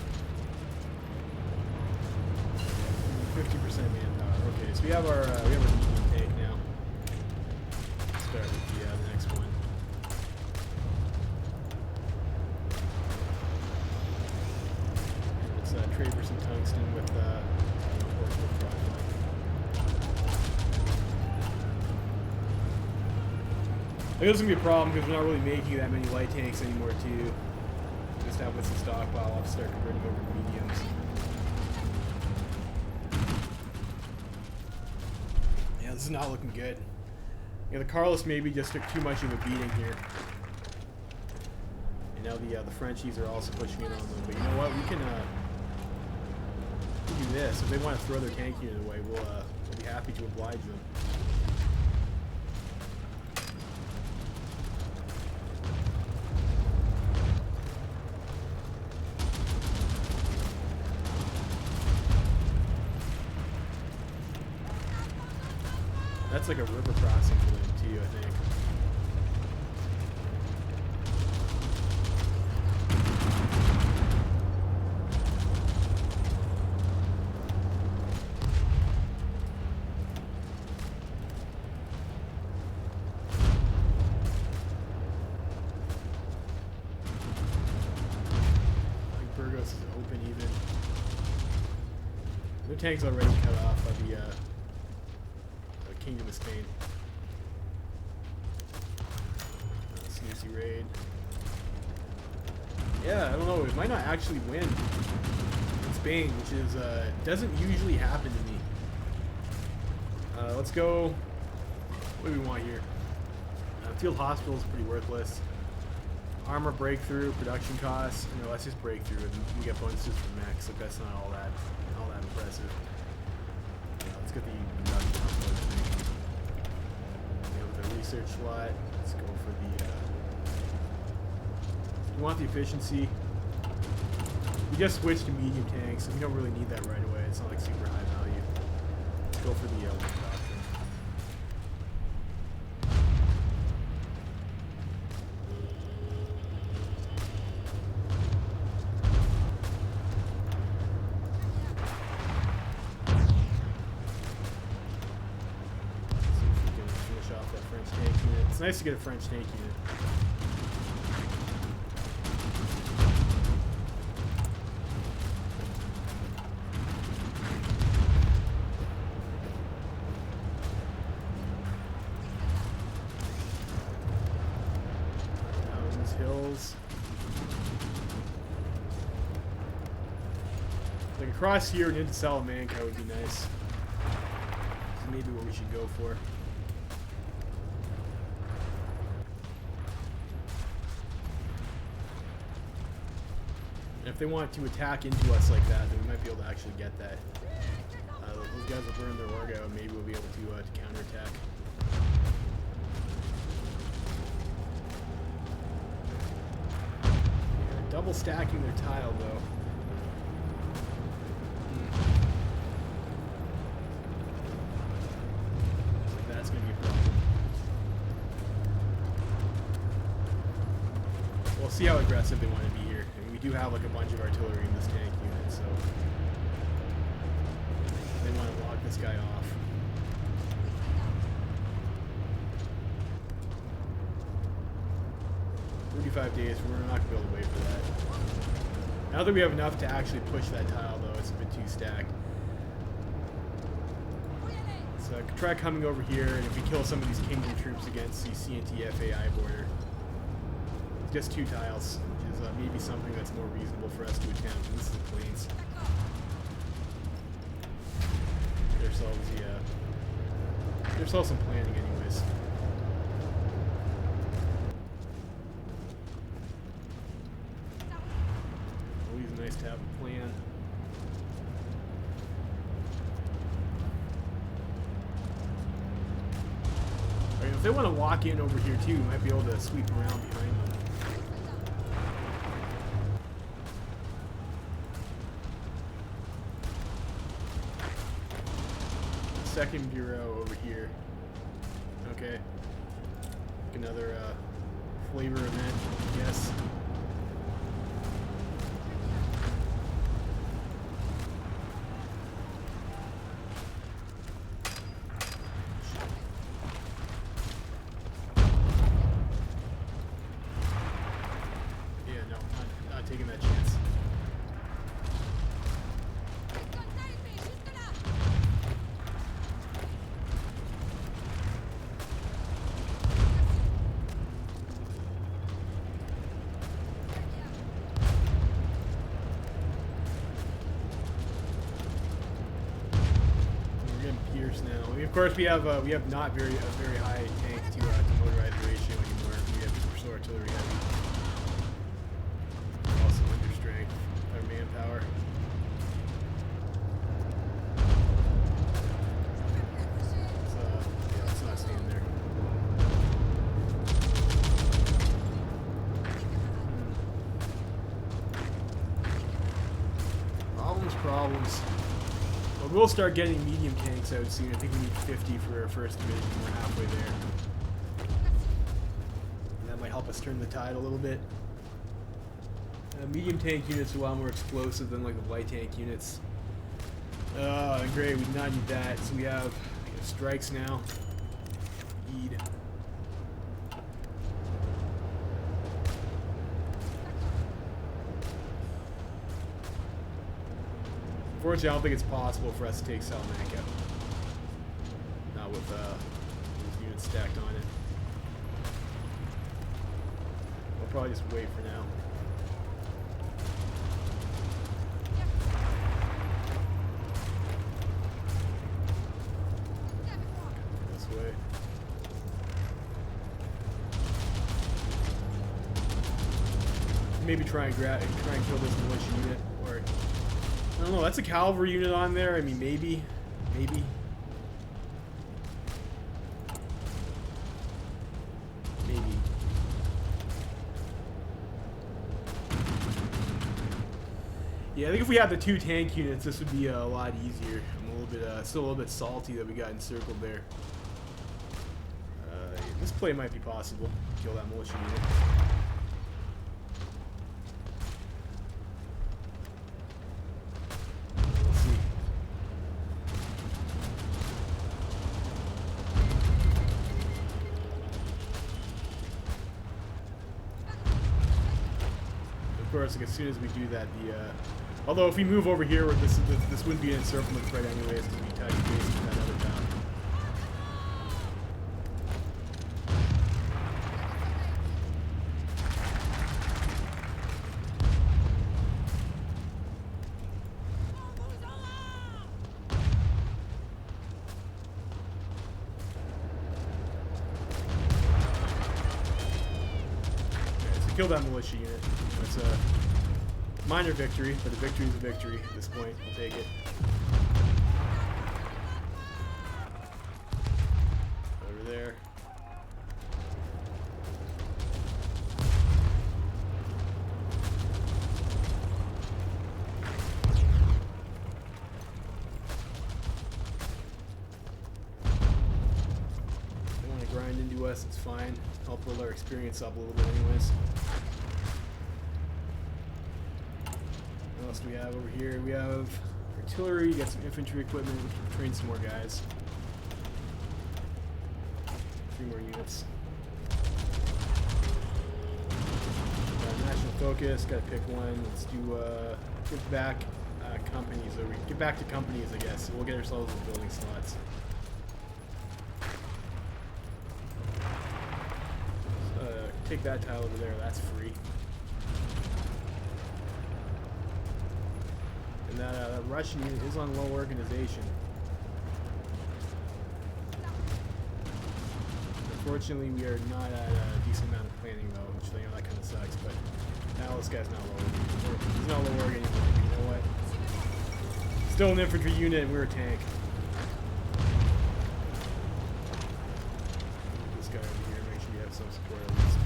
50% manpower. Okay, so we have our medium tank now. Let's start with the next one. And let's trade for some tungsten with I guess it's going to be a problem because we're not really making that many light tanks anymore too. Just have with some stockpile, I'll have to start converting over to mediums. Yeah, this is not looking good. Yeah, the Carlos maybe just took too much of a beating here. And now the Frenchies are also pushing in on them. But you know what? We can do this. If they want to throw their tank unit away, we'll be happy to oblige them. That's like a river crossing for them too, I think. Burgos is open even. Their tank's already cut off by the Kingdom of Spain. Snoozy raid. Yeah, I don't know. It might not actually win in Spain, which is doesn't usually happen to me. Let's go. What do we want here? Field hospital is pretty worthless. Armor breakthrough, production costs. No, let's just breakthrough, and we get bonuses from mechs. So that's not all that impressive. Let's get the with the research slot. Let's go for the. We want the efficiency. We just switched to medium tanks, so we don't really need that right away. It's not like super high value. Let's go for the wind doctrine. It's nice to get a French tank unit. Mountains, hills. Like across here into Salamanca would be nice. This is maybe what we should go for. If they want to attack into us like that, then we might be able to actually get that. Those guys will burn their org out. Maybe we'll be able to counterattack. Yeah, double stacking their tile, though. Like that's going to be a problem. We'll see how aggressive they want to be here. We do have like a bunch of artillery in this tank unit, so they want to lock this guy off. "35 days, we're not going to be able to wait for that. Now that we have enough to actually push that tile, though, it's a bit too stacked. So I could try coming over here, and if we kill some of these kingdom troops against the CNT FAI border, it's just 2 tiles. Maybe something that's more reasonable for us to attempt. And this is the plains. Get ourselves some planning, anyways. Always nice to have a plan. Alright, if they want to walk in over here too, we might be able to sweep around behind them. Second bureau over here. Okay. Another flavor event, yes. Yeah, no, not taking that chance. Now, of course, we have not a very high tank to motorized ratio anymore. We have so artillery heavy. Also under strength, our manpower. Yeah, let's not stand there. Problems. We'll start getting medium tanks out soon. I think we need 50 for our first division. We're halfway there. And that might help us turn the tide a little bit. Medium tank units are a lot more explosive than like the light tank units. Great, we do not need that. So we have strikes now. Eid. Unfortunately, I don't think it's possible for us to take Salamanca. Not with these units stacked on it. We'll probably just wait for now. This way. Maybe try and kill this militia unit, or I don't know. That's a cavalry unit on there. I mean, maybe. Yeah, I think if we had the 2 tank units, this would be a lot easier. I'm a little bit, still a little bit salty that we got encircled there. This play might be possible. Kill that militia unit. Let's see. Of course, like, as soon as we do that, although if we move over here, this wouldn't be an encirclement threat anyways, because we tied the base to that other town. Kill that militia unit. It's a minor victory, but a victory is a victory at this point. We'll take it. Over there. They want to grind into us, it's fine. Help build our experience up a little bit anyways. What else do we have over here? We have artillery, got some infantry equipment, we can train some more guys. 3 more units. National focus, gotta pick one. Let's do give back companies over here. Get back to companies, I guess. We'll get ourselves the building slots. Take that tile over there, that's free. And that Russian unit is on low organization. Unfortunately, we are not at a decent amount of planning though, which I know that kind of sucks, but now this guy's not low. He's not low org anymore, you know what? Still an infantry unit and we're a tank. This guy over here, make sure you have some support at least.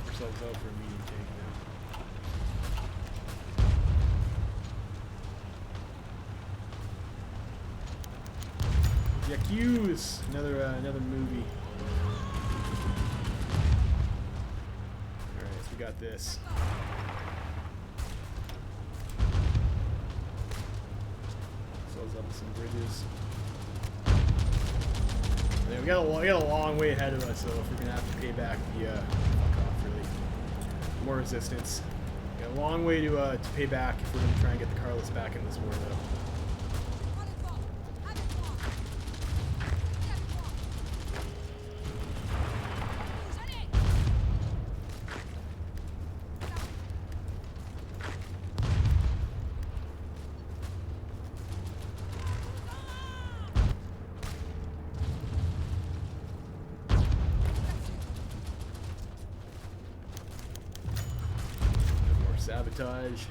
Ourselves out for a medium tank now. Yaku's another movie. Alright, so we got this. Sells up some bridges. Yeah, we got a long way ahead of us, so if we're gonna have to pay back the more resistance. Got a long way to pay back if we're going to try and get the Carlists back in this war, though. Sabotage.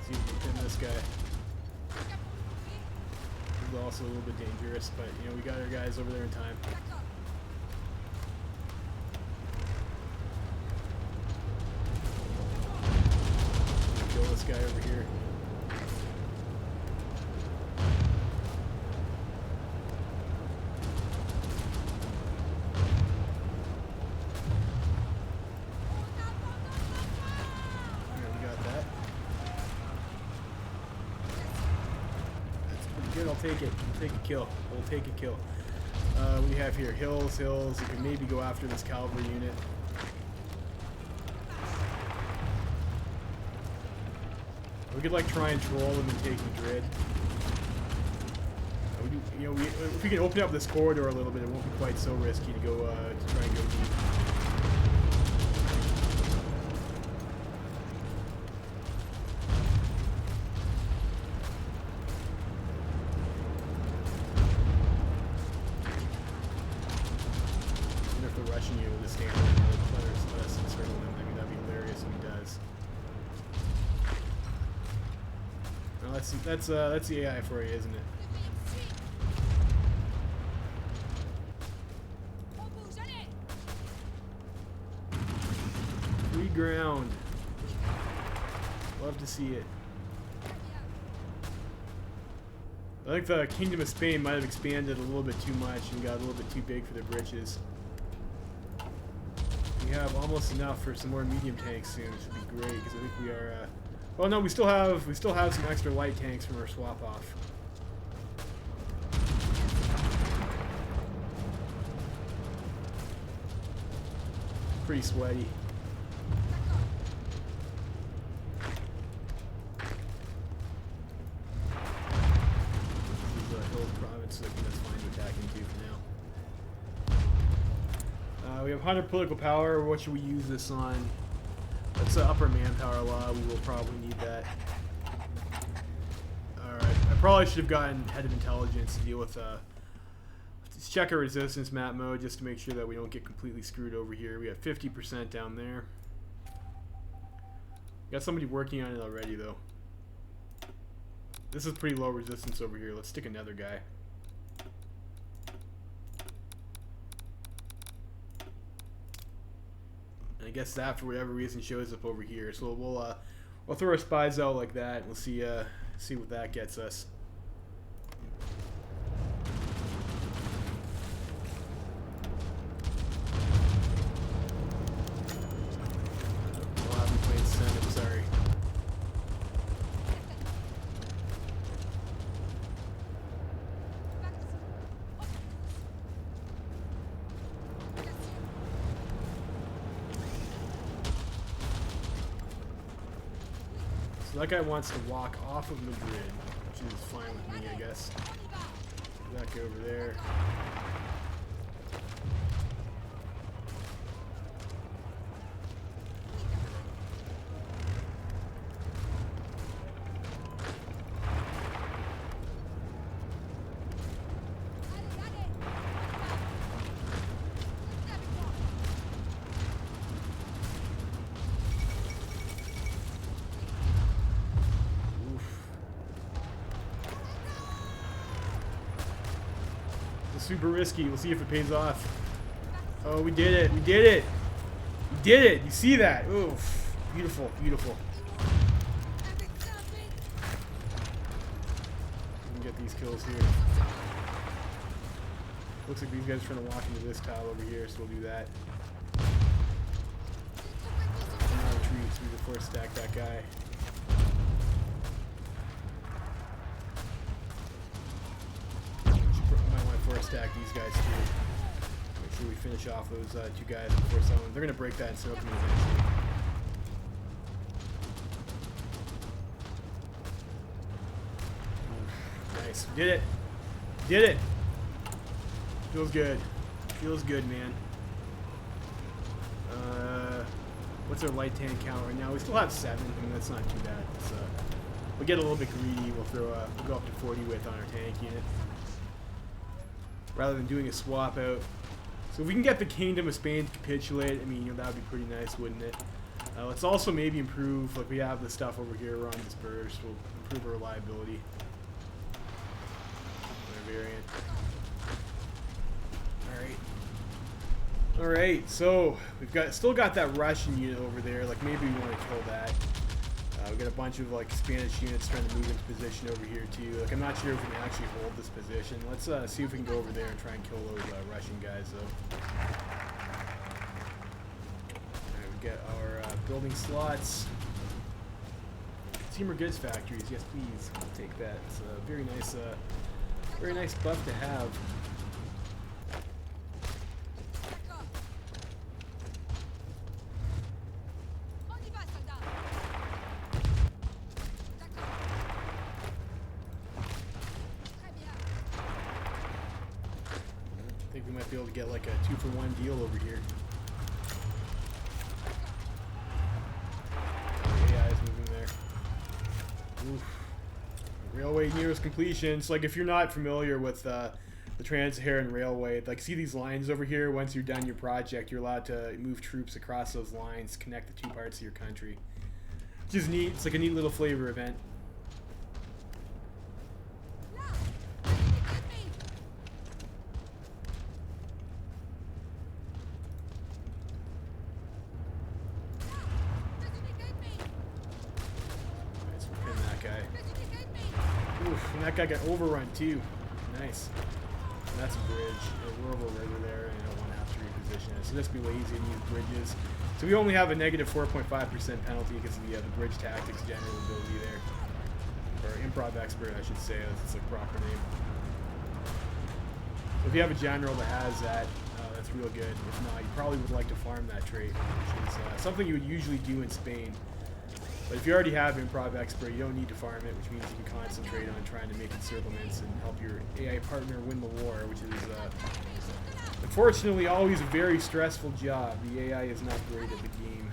See if we can pin this guy. He's also a little bit dangerous, but you know we got our guys over there in time. guy over here. I'll take it. We'll take a kill. We'll take a kill. We have here hills. You can maybe go after this cavalry unit. We could like try and troll them and take Madrid. If we can open up this corridor a little bit, it won't be quite so risky to go to try and go deep. That's the AI for you, isn't it? Free ground. Love to see it. I think the Kingdom of Spain might have expanded a little bit too much and got a little bit too big for their britches. We have almost enough for some more medium tanks soon, which would be great because I think we are. Well, no, we still have some extra light tanks from our swap off. Pretty sweaty. This is a hill province, so that's fine to attack into for now. We have 100 political power. What should we use this on? That's the upper manpower law. We will probably need that. Alright. I probably should have gotten head of intelligence to deal with let's check our resistance map mode just to make sure that we don't get completely screwed over here. We have 50% down there. Got somebody working on it already though. This is pretty low resistance over here. Let's stick another guy. I guess that, for whatever reason, shows up over here. So we'll throw our spies out like that. We'll see what that gets us. Well, I've been playing Senate. I'm sorry. That guy wants to walk off of Madrid, which is fine with me, I guess. That guy over there. Super risky. We'll see if it pays off. Oh, we did it. We did it. We did it. You see that? Oof. Beautiful. Beautiful. We can get these kills here. Looks like these guys are trying to walk into this tile over here, so we'll do that. Now retreat so we can force stack that guy. Stack these guys too. Make sure we finish off those two guys before someone. They're gonna break that and set up me eventually. Nice. Did it. Did it. Feels good. Feels good, man. What's our light tank count right now? We still have 7. I mean, that's not too bad. It's, we'll get a little bit greedy. We'll go up to 40 width on our tank unit, rather than doing a swap out. So if we can get the Kingdom of Spain to capitulate, I mean, that would be pretty nice, wouldn't it? Let's also maybe improve, like we have the stuff over here, we're on dispersed, we'll improve our reliability. Another variant. Alright, so we've still got that Russian unit over there, like maybe we want to kill that. We we got a bunch of like Spanish units trying to move into position over here too. Like I'm not sure if we can actually hold this position. Let's see if we can go over there and try and kill those Russian guys though. Alright, we got our building slots. Teamer goods factories, yes please. I'll take that. It's a very nice buff to have. I think we might be able to get like a 2-for-1 deal over here. AI is moving there. Oof. Railway nearest completion. So like if you're not familiar with the Trans-Saharan Railway, like see these lines over here, once you're done your project, you're allowed to move troops across those lines, connect the two parts of your country. Which is neat. It's like a neat little flavor event. And that guy got overrun too. Nice. And that's a bridge. We're over right there, and I don't want to have to reposition it. So this will be lazy and use bridges. So we only have a negative 4.5% penalty because of the bridge tactics general ability there. Or improv expert, I should say. That's its proper name. So if you have a general that has that, that's real good. If not, you probably would like to farm that trait, which is something you would usually do in Spain. But if you already have Improv Expert, you don't need to farm it, which means you can concentrate on trying to make encirclements and help your AI partner win the war, which is, unfortunately, always a very stressful job. The AI is not great at the game.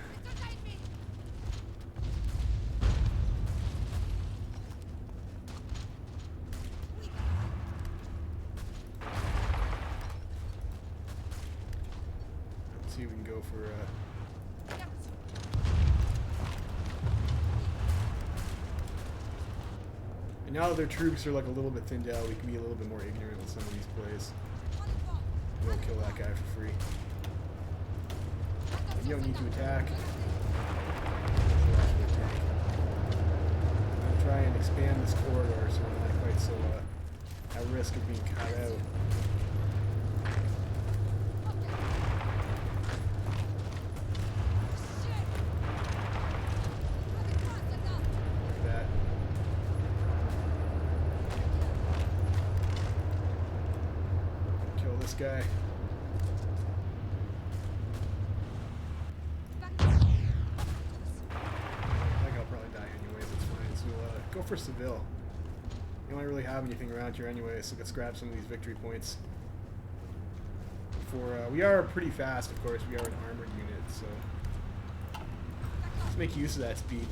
Let's see if we can go for... And now that their troops are like a little bit thinned out, we can be a little bit more ignorant with some of these plays. We'll kill that guy for free. You don't need to attack. I'm going to try and expand this corridor so we're not quite so at risk of being cut out. This guy. I think I'll probably die anyways, it's fine. So we'll go for Seville. You don't really have anything around here anyway, so let's grab some of these victory points. We are pretty fast, of course. We are an armored unit, so let's make use of that speed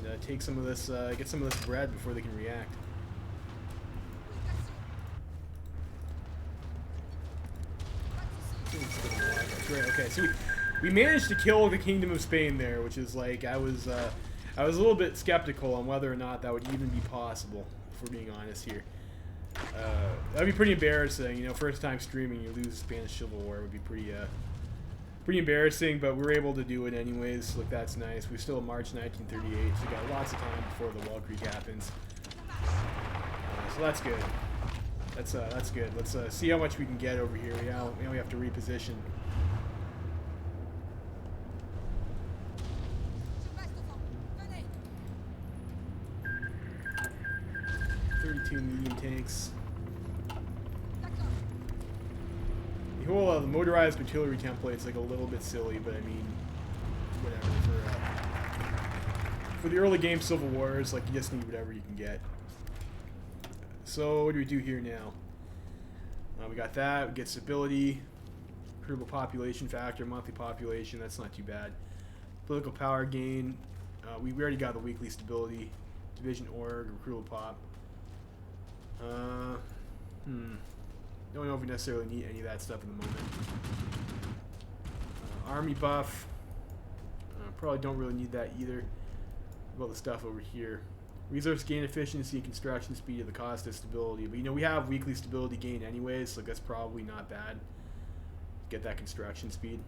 and take some of this, get some of this bread before they can react. Right, okay, so we managed to kill the Kingdom of Spain there, which is like, I was a little bit skeptical on whether or not that would even be possible, if we're being honest here. That'd be pretty embarrassing, you know, first time streaming, you lose the Spanish Civil War, would be pretty embarrassing, but we were able to do it anyways. Look, that's nice. We're still in March 1938, so we got lots of time before the Wall Creek happens. So that's good. That's good. Let's see how much we can get over here. We only have to reposition. 32 medium tanks. The whole the motorized artillery template's like a little bit silly, but I mean, whatever. For the early game Civil Wars, like you just need whatever you can get. So what do we do here now? We got that. We get stability, recruitable population factor, monthly population. That's not too bad. Political power gain. We already got the weekly stability, division org, recruitable pop. Don't know if we necessarily need any of that stuff at the moment. Army buff. Probably don't really need that either. What about the stuff over here? Resource gain efficiency and construction speed at the cost of stability. But you know, we have weekly stability gain anyways, so that's probably not bad. Get that construction speed.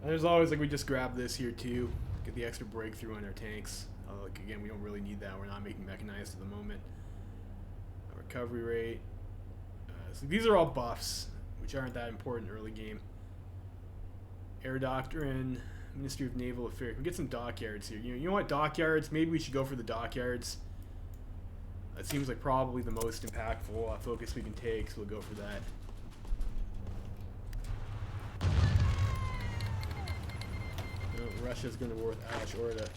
And there's always, like, we just grab this here too. Get the extra breakthrough on our tanks. Like, again, we don't really need that. We're not making mechanized at the moment. Recovery rate. So these are all buffs, which aren't that important early game. Air Doctrine, Ministry of Naval Affairs. We get some dockyards here. You know what? Dockyards. Maybe we should go for the dockyards. That seems like probably the most impactful focus we can take, so we'll go for that. No, Russia's going to war with Ash Orda.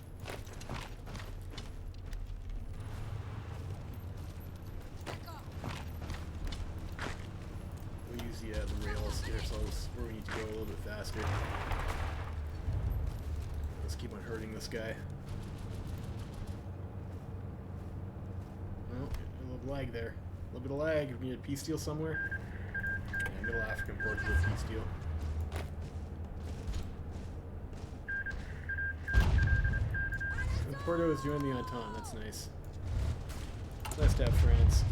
We'll use the rails to get ourselves where we need to go a little bit faster. Let's keep on hurting this guy. Oh, a little lag there. A little bit of lag. We need a peace deal somewhere. Yeah, Middle African Portugal peace deal. And Porto is joining the Entente. That's nice. It's nice to have France.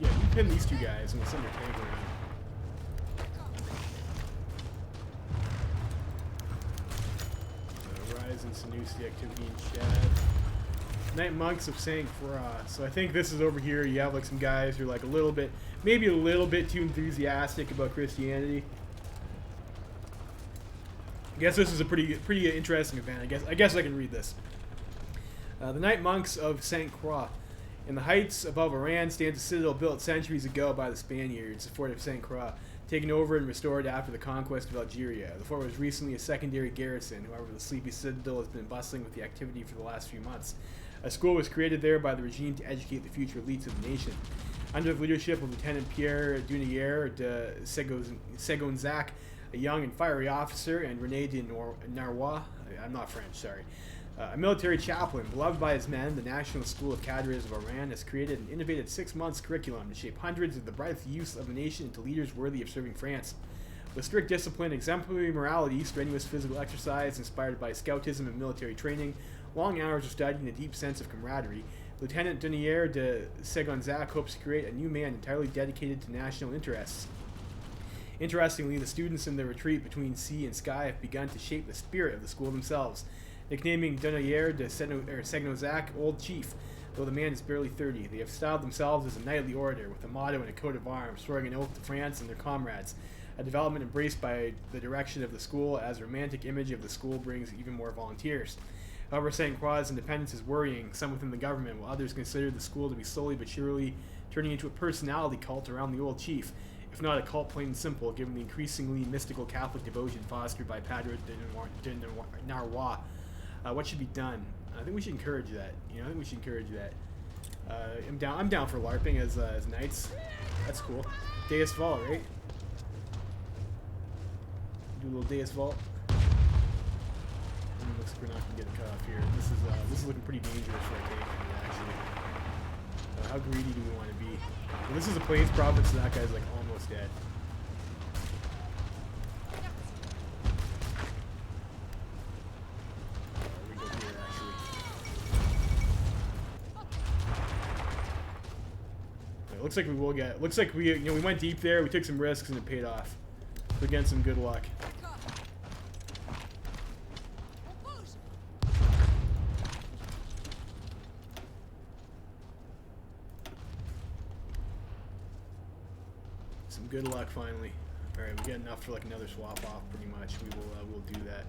Yeah, you pin these two guys and we'll send your tank around. Rise in Sanusi activity in Chad. Knight Monks of St. Croix. So I think this is over here. You have like some guys who are like a little bit, maybe a little bit too enthusiastic about Christianity. I guess this is a pretty interesting event. I guess I can read this. The Knight Monks of St. Croix. In the heights above Oran stands a citadel built centuries ago by the Spaniards, the fort of St. Croix, taken over and restored after the conquest of Algeria. The fort was recently a secondary garrison. However, the sleepy citadel has been bustling with the activity for the last few months. A school was created there by the regime to educate the future elites of the nation. Under the leadership of Lieutenant Pierre Dunier de Segonzac, a young and fiery officer, and René de Narrois, I'm not French, sorry. A military chaplain, beloved by his men, the National School of Cadres of Oran has created an innovative 6-month curriculum to shape hundreds of the brightest youths of the nation into leaders worthy of serving France. With strict discipline, exemplary morality, strenuous physical exercise inspired by scoutism and military training, long hours of study, and a deep sense of camaraderie, Lieutenant Dunier de Segonzac hopes to create a new man entirely dedicated to national interests. Interestingly, the students in the retreat between sea and sky have begun to shape the spirit of the school themselves, nicknaming Dunier de Segonzac Old Chief, though the man is barely 30. They have styled themselves as a knightly order, with a motto and a coat of arms, swearing an oath to France and their comrades, a development embraced by the direction of the school, as a romantic image of the school brings even more volunteers. However, St. Croix's independence is worrying some within the government, while others consider the school to be slowly but surely turning into a personality cult around the old chief, if not a cult plain and simple, given the increasingly mystical Catholic devotion fostered by Padre de Narrois. What should be done? I think we should encourage that. I think we should encourage that. I'm down for LARPing as knights. That's cool. Deus Vault, right? Do a little Deus Vault. Looks like we're not gonna get a cut off here. This is looking pretty dangerous for our tank, actually. How greedy do we want to be? Well, this is a Plains province, and that guy's like almost dead. We go here, actually. It looks like we will get. Looks like we went deep there. We took some risks, and it paid off. We're getting some good luck. Some good luck finally. All right, we get enough for like another swap off, pretty much. We'll do that.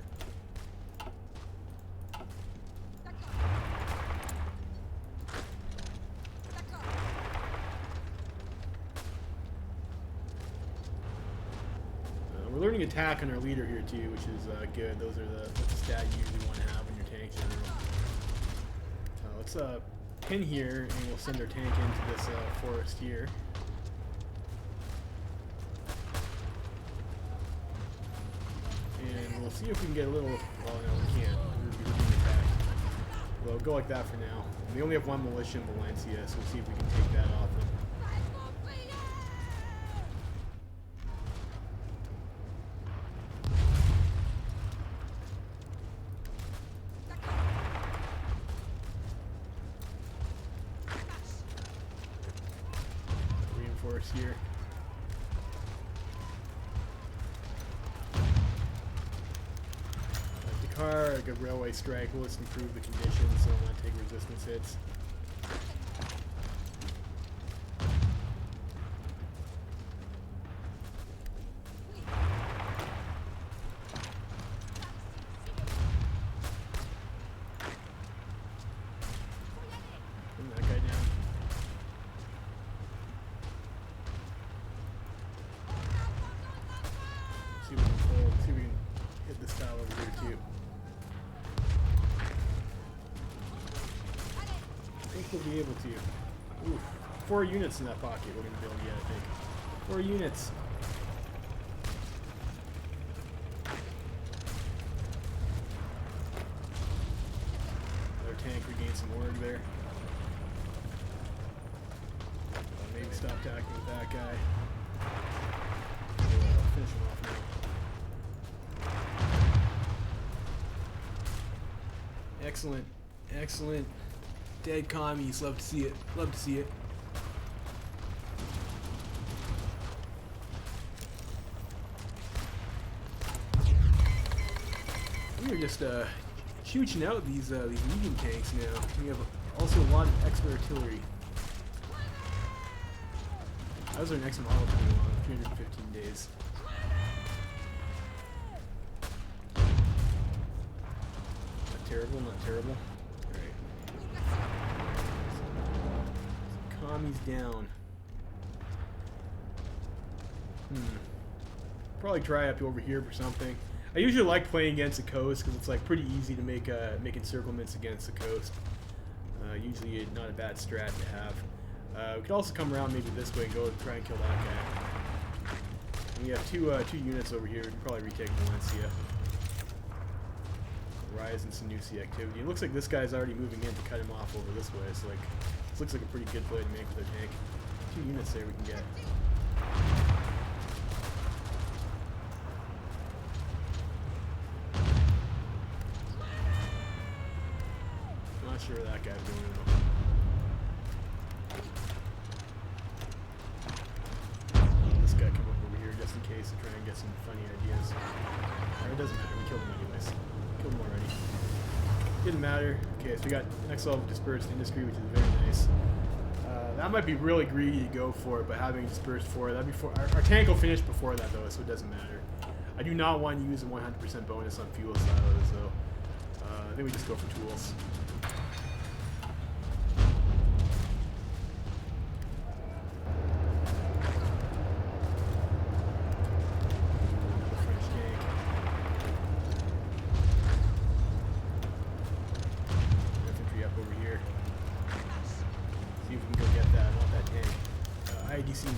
We're learning attack on our leader here too, which is good. That's the stat you usually want to have in your tank general. Let's pin here, and we'll send our tank into this forest here. And we'll see if we can get a little. Oh no, we can't. We're being attacked. We'll go like that for now. We only have one militia in Valencia, so we'll see if we can take that off them. force here. Dakar, like a railway strike. Will just improve the conditions, so I want to take resistance hits. See if we can hit this tile over here too. I think we'll be able to. Oof. 4 units in that pocket we're going to be able to get, I think. 4 units. Another tank regained some org there. Maybe stop attacking with that guy. Finish him off now. Excellent. Excellent. Dead commies. Love to see it. Love to see it. We are just shooting out these medium tanks now. We have also a lot of extra artillery. How's our next model coming along? 315 days. Not terrible, not terrible. Alright. So, commies down. Probably try up over here for something. I usually like playing against the coast because it's like pretty easy to make encirclements against the coast. Usually not a bad strat to have. We could also come around maybe this way and go try and kill that guy. And we have two units over here. We can probably retake Valencia. Rise in Sanusi activity. It looks like this guy's already moving in to cut him off over this way. So like, this looks like a pretty good play to make with our tank. 2 units there we can get. Not sure where that guy's going though. This guy come up over here just in case to try and get some funny ideas. Or it doesn't matter, we killed him anyways. Killed him already. Didn't matter. Okay, so we got next level dispersed industry, which is very nice. That might be really greedy to go for it, but having dispersed 4, that'd be for our tank will finish before that though, so it doesn't matter. I do not want to use a 100% bonus on fuel silos, so I think we just go for tools.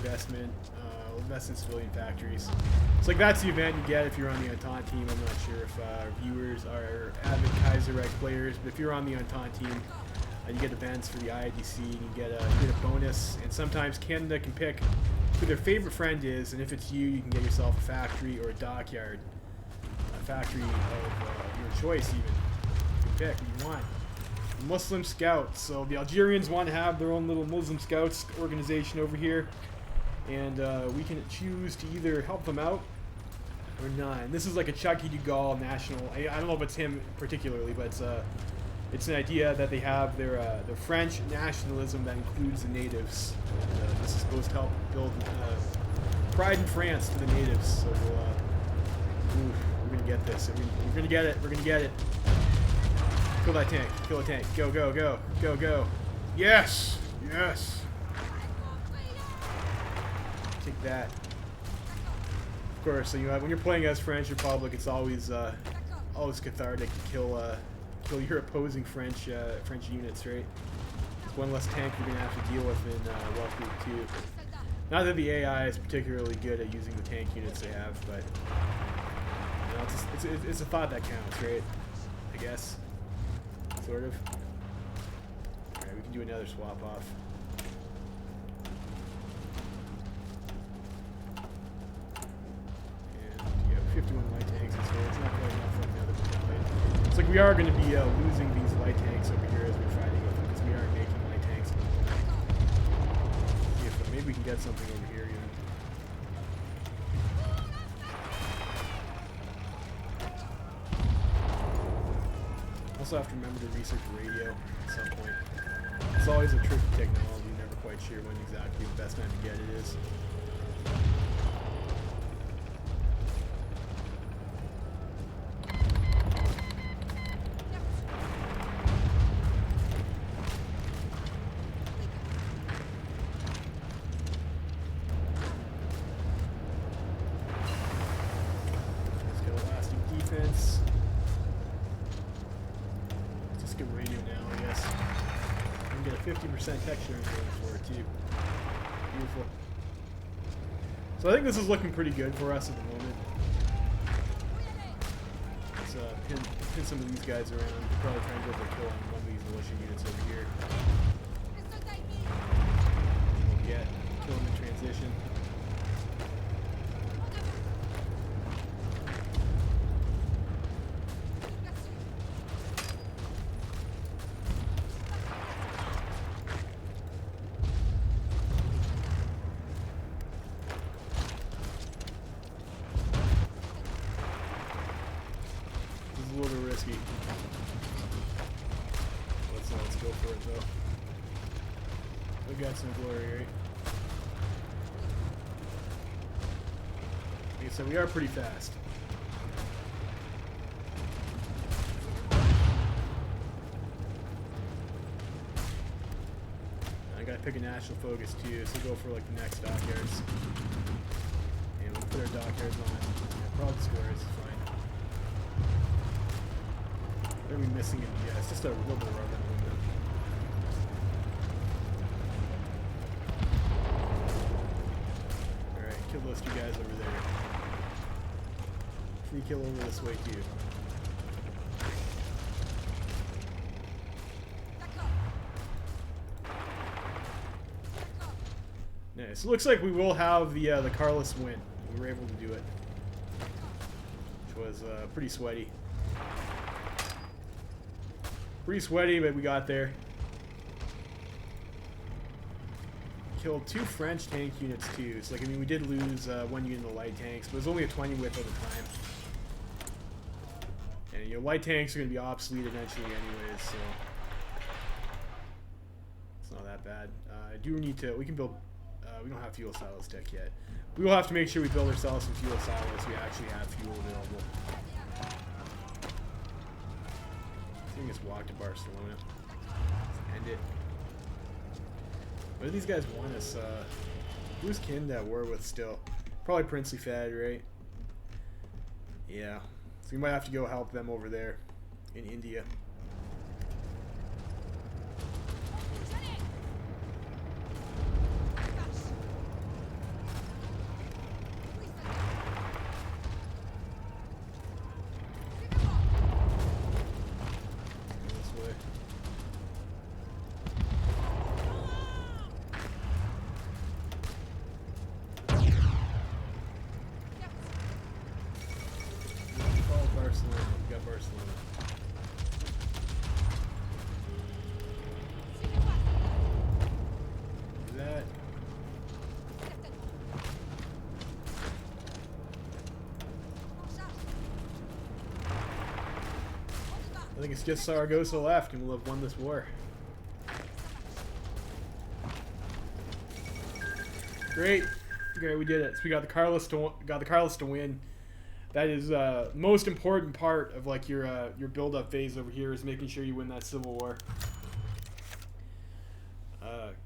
Investment, invest in civilian factories. So like that's the event you get if you're on the Entente team. I'm not sure if our viewers are avid Kaiserreich players, but if you're on the Entente team, you get events for the IIDC, and you get a bonus, and sometimes Canada can pick who their favorite friend is, and if it's you, you can get yourself a factory or a dockyard. A factory of your choice even. You can pick what you want. Muslim Scouts. So the Algerians want to have their own little Muslim Scouts organization over here, and we can choose to either help them out or not. And this is like a Chucky Dugal national. I don't know if it's him particularly, but it's an idea that they have their French nationalism that includes the natives. And, this is supposed to help build pride in France to the natives. So we're gonna get this. We're gonna get it. We're gonna get it. Kill that tank. Kill a tank. Go, go, go. Go, go. Yes! Yes! Take that. Of course, so, when you're playing as French Republic, it's always cathartic to kill your opposing French units, right? It's one less tank you're going to have to deal with in World War II. Not that the AI is particularly good at using the tank units they have, but it's a thought that counts, right? I guess. Sort of. Alright, we can do another swap off. And yeah, 51 light tanks, and so it's not quite enough for another battalion. It's like we are going to be losing these light tanks over here as we're fighting with them, because we aren't making light tanks. See if maybe we can can get something over here even. Also have to remember to research radio at some point. It's always a tricky technology, never quite sure when exactly the best time to get it is. Defense. Just get radio now, I guess. We can get a 50% texture going for it too. Beautiful. So I think this is looking pretty good for us at the moment. Let's pin some of these guys around. Probably try and go for a kill on one of these militia units over here. We'll get kill in the transition. A little bit risky. Let's go for it though. We got some glory, right? Like I said, we are pretty fast. I gotta pick a national focus too, so we'll go for like the next dockyards. And we'll put our dockyards on Prague squares, it's fine. What are we missing it? Yeah, it's just a little bit of rubber in the window. Alright, kill those two guys over there. Free kill over this way too. Nice. Looks like we will have the Carlist win. We were able to do it. Which was pretty sweaty. Pretty sweaty, but we got there. Killed 2 French tank units too. So like, I mean, we did lose 1 unit of the light tanks, but it was only a 20 width at the time. And you know, light tanks are going to be obsolete eventually anyways, so it's not that bad. I do need to. We can build. We don't have fuel silos tech yet. We will have to make sure we build ourselves some fuel silos so we actually have fuel available. I think it's walk to Barcelona. Let's end it. What do these guys want us? Who's kin that we're with still? Probably Princely Fed, right? Yeah. So we might have to go help them over there in India. I think it's just Saragossa left, and we'll have won this war. Great, great, we did it. So we got the Carlist to win. That is most important part of like your build-up phase over here is making sure you win that civil war.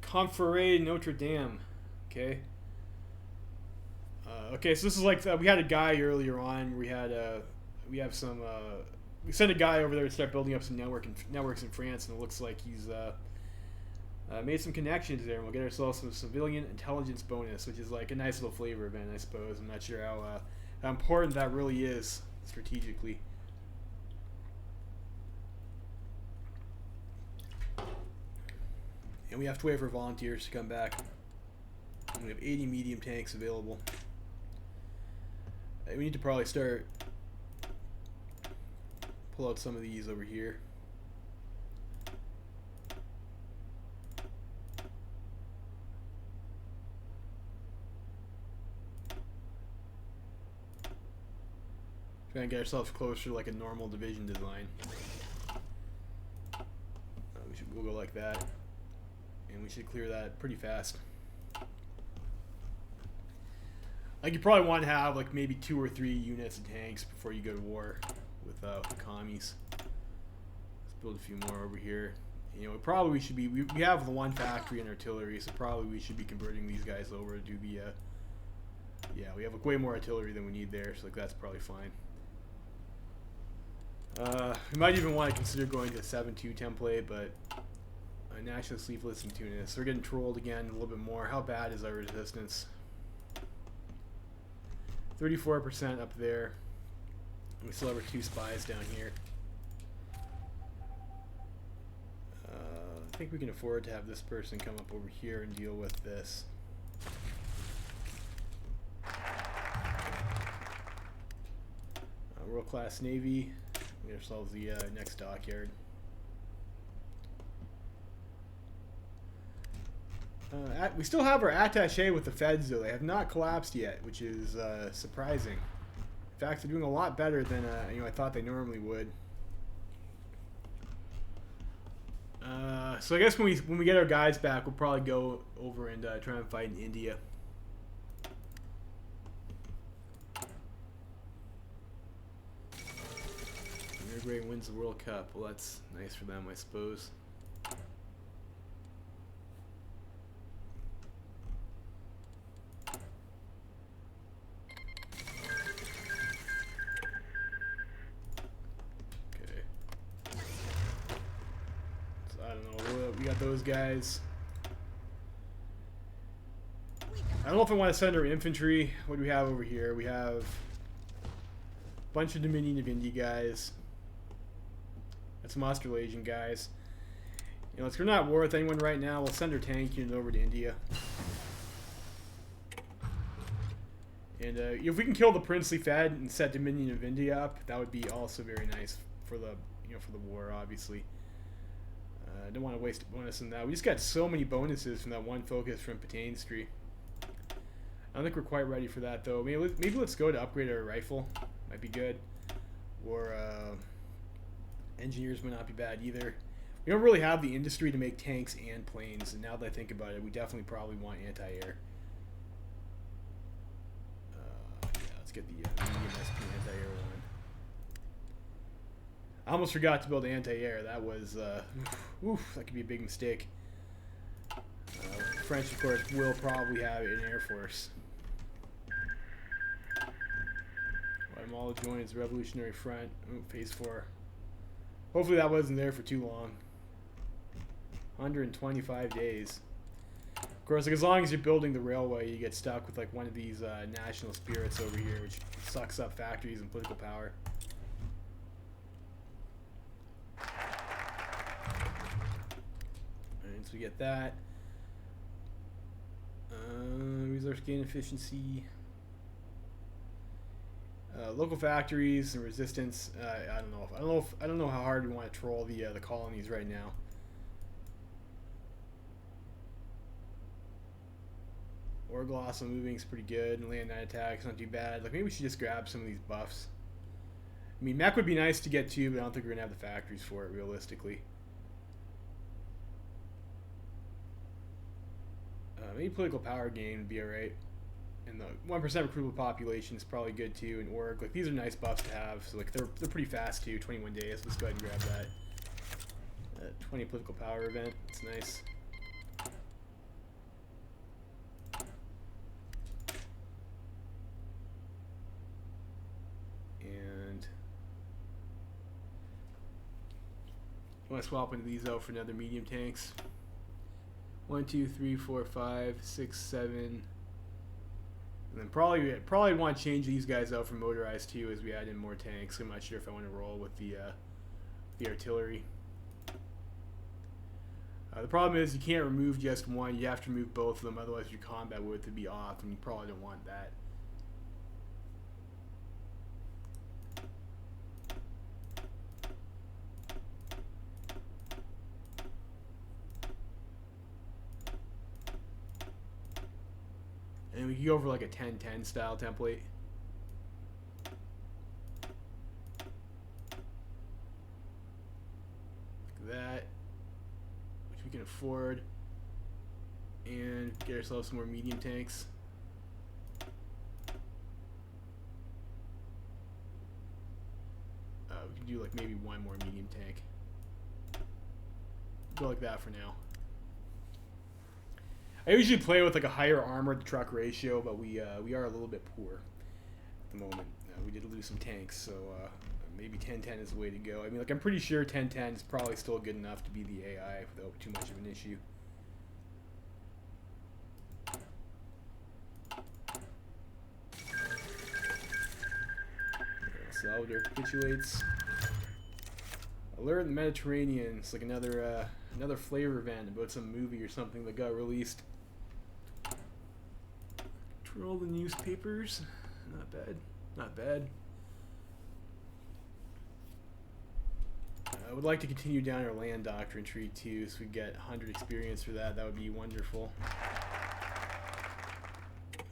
Conféré Notre Dame, okay. Okay, so this is like we had a guy earlier on. We sent a guy over there to start building up some networks in France, and it looks like he's made some connections there. And we'll get ourselves some civilian intelligence bonus, which is like a nice little flavor event, I suppose. I'm not sure how important that really is strategically. And we have to wait for volunteers to come back. And we have 80 medium tanks available. We need to probably start pull out some of these over here. Gonna get ourselves closer to like a normal division design. We'll go like that, and we should clear that pretty fast. Like you probably want to have like maybe 2 or 3 units of tanks before you go to war with the commies. Let's build a few more over here. You know, probably we should be. We have the 1 factory and artillery, so probably we should be converting these guys over to do the. Yeah, we have like way more artillery than we need there, so like that's probably fine. We might even want to consider going to the 7-2 template, but Nationalist Leaflets and Tunis. So we're getting trolled again a little bit more. How bad is our resistance? 34% up there. We still have our 2 spies down here. I think we can afford to have this person come up over here and deal with this. World-class Navy. We get ourselves the next dockyard. We still have our attaché with the feds, though. They have not collapsed yet, which is surprising. In fact, they're doing a lot better than I thought they normally would. So I guess when we get our guys back, we'll probably go over and try and fight in India. Uruguay wins the World Cup. Well, that's nice for them, I suppose. Okay. So I don't know. We got those guys. I don't know if I want to send our infantry. What do we have over here? We have a bunch of Dominion of India guys. That's some Australasian guys. You know, it's not at war with anyone right now. We'll send our tank unit over to India. And if we can kill the princely Fed and set Dominion of India up, that would be also very nice for the for the war, obviously. I don't want to waste a bonus on that. We just got so many bonuses from that 1 focus from Petain Street. I don't think we're quite ready for that, though. Maybe let's go to upgrade our rifle. Might be good. Or engineers might not be bad either. We don't really have the industry to make tanks and planes, and now that I think about it, we definitely probably want anti-air. Yeah, let's get the medium SP anti-air one. I almost forgot to build anti-air. That was, oof, that could be a big mistake. French, of course, will probably have an air force. Guatemala joins the Revolutionary Front. Ooh, Phase 4. Hopefully that wasn't there for too long. 125 days. Of course, like, as long as you're building the railway, you get stuck with like one of these national spirits over here, which sucks up factories and political power. Alright, so we get that. Resource gain efficiency. Local factories and resistance. I don't know how hard we want to troll the colonies right now. Orgloss on moving is pretty good, and land 9 attacks not too bad. Like maybe we should just grab some of these buffs. I mean, mech would be nice to get too, but I don't think we're gonna have the factories for it realistically. Maybe political power gain would be alright. And the 1% recruitable population is probably good too. And org, like these are nice buffs to have. So like they're pretty fast too. 21 days. Let's go ahead and grab that. 20 political power event. It's nice. And I want to swap into these out for another medium tanks. 1, 2, 3, 4, 5, 6, 7. And then probably want to change these guys out for motorized too as we add in more tanks. I'm not sure if I want to roll with the artillery. The problem is you can't remove just one. You have to remove both of them, otherwise your combat width would be off, and you probably don't want that. And we can go over like a 10-10 style template. that, which we can afford, and get ourselves some more medium tanks. We can do like maybe one more medium tank. Go like that for now. I usually play with like a higher armored truck ratio, but we are a little bit poor at the moment. We did lose some tanks, so maybe 10-10 is the way to go. I mean, like I'm pretty sure 10-10 is probably still good enough to be the AI without too much of an issue. Salvador capitulates. Alert in the Mediterranean. It's like another flavor event about some movie or something that got released. Control the newspapers. Not bad. Not bad. I would like to continue down our land doctrine tree too, so we get 100 experience for that. That would be wonderful.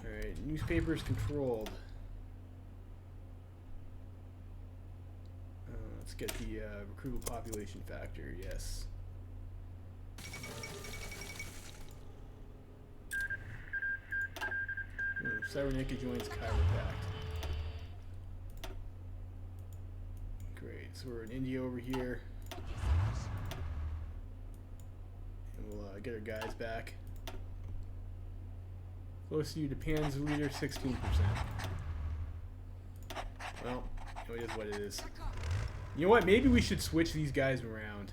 Alright, newspapers controlled. Let's get the recruitable population factor, yes. Cybernetica joins Kaiserreich. Great, so we're in India over here. And we'll get our guys back. Close to you to Panzer leader, 16%. Well, it is what it is. You know what? Maybe we should switch these guys around.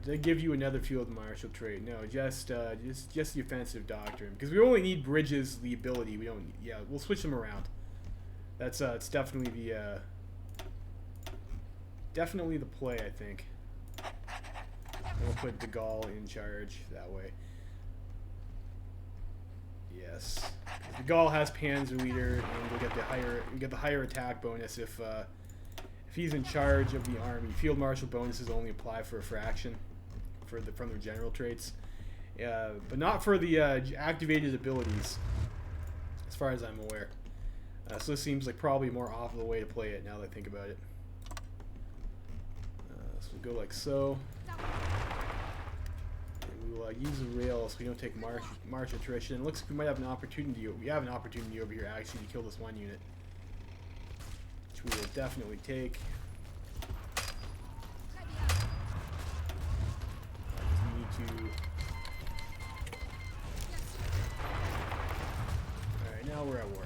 Did I give you another field marshal trait? No, just the offensive doctrine, because we only need Bridges the ability. We don't. Yeah, we'll switch them around. That's it's definitely the play, I think. We'll put De Gaulle in charge that way. Yes, De Gaulle has Panzer leader, and we'll get the higher attack bonus if he's in charge of the army. Field marshal bonuses only apply for a fraction from their general traits, but not for the activated abilities, as far as I'm aware. So this seems like probably more off the way to play it now that I think about it. So we'll go like so. And we will use the rail so we don't take march attrition. It looks like we might have an opportunity. We have an opportunity over here actually to kill this one unit, which we will definitely take. Alright, now we're at war.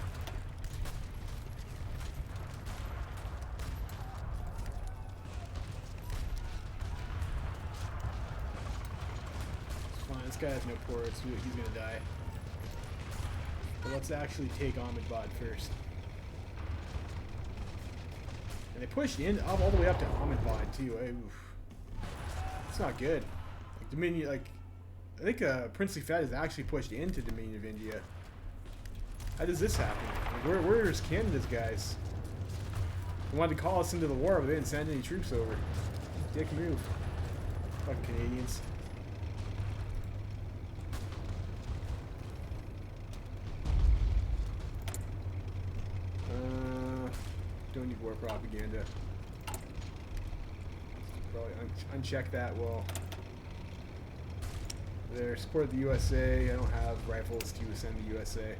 It's fine, this guy has no ports, he's gonna die. But let's actually take Ahmedabad first. And they pushed in all the way up to Ahmedabad too. Oof. It's not good. Dominion, like, I think Princely Fed is actually pushed into Dominion of India. How does this happen? Like, where's Canada's guys? They wanted to call us into the war, but they didn't send any troops over. Dick move. Fucking Canadians. Don't need war propaganda. Probably uncheck that well. There, support the USA. I don't have rifles to send the USA.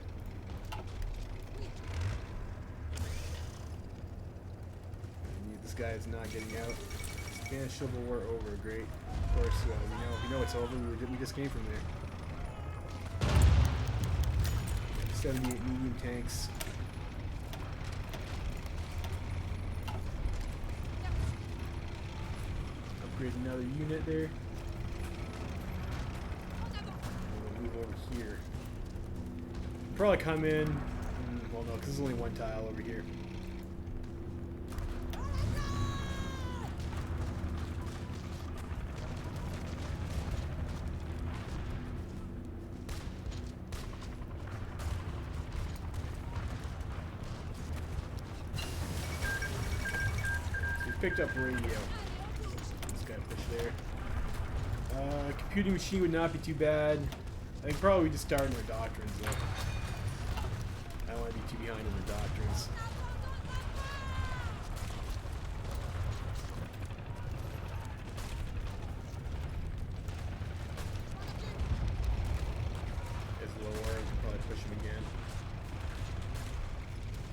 This guy is not getting out. Spanish Civil War over. Great. Of course, we know it's over. We just came from there. 78 medium tanks. Upgrade another unit there. Over here. Probably come in. Well, no, because there's only one tile over here. So we picked up radio. This guy pushed there. Computing machine would not be too bad. I think probably we just start in our doctrines though. I don't want to be too behind in the doctrines.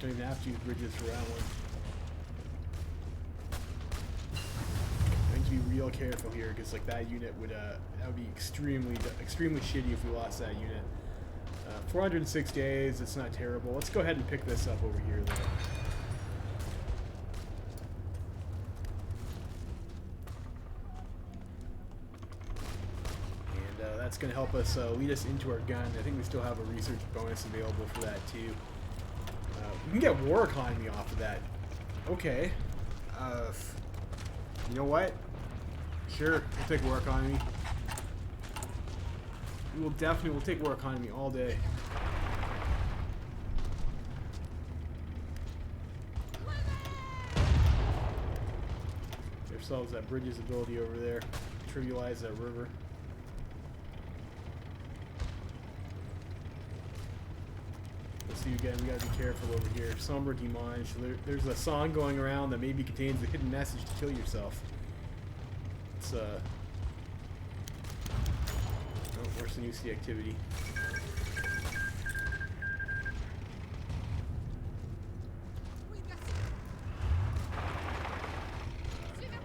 don't even have to use bridges for that one. I need to be real careful here because like that unit would that would be extremely shitty if we lost that unit. 406 days. It's not terrible. Let's go ahead and pick this up over here though. That's going to help us lead us into our gun. I think we still have a research bonus available for that too. We can get war economy off of that. Okay. You know what? Sure, we'll take war economy. We'll take war economy all day. Give ourselves that bridges ability over there. Trivialize that river. See again, we gotta be careful over here. Sombre Demonge. There's a song going around that maybe contains a hidden message to kill yourself. It's oh, where's the new sea activity?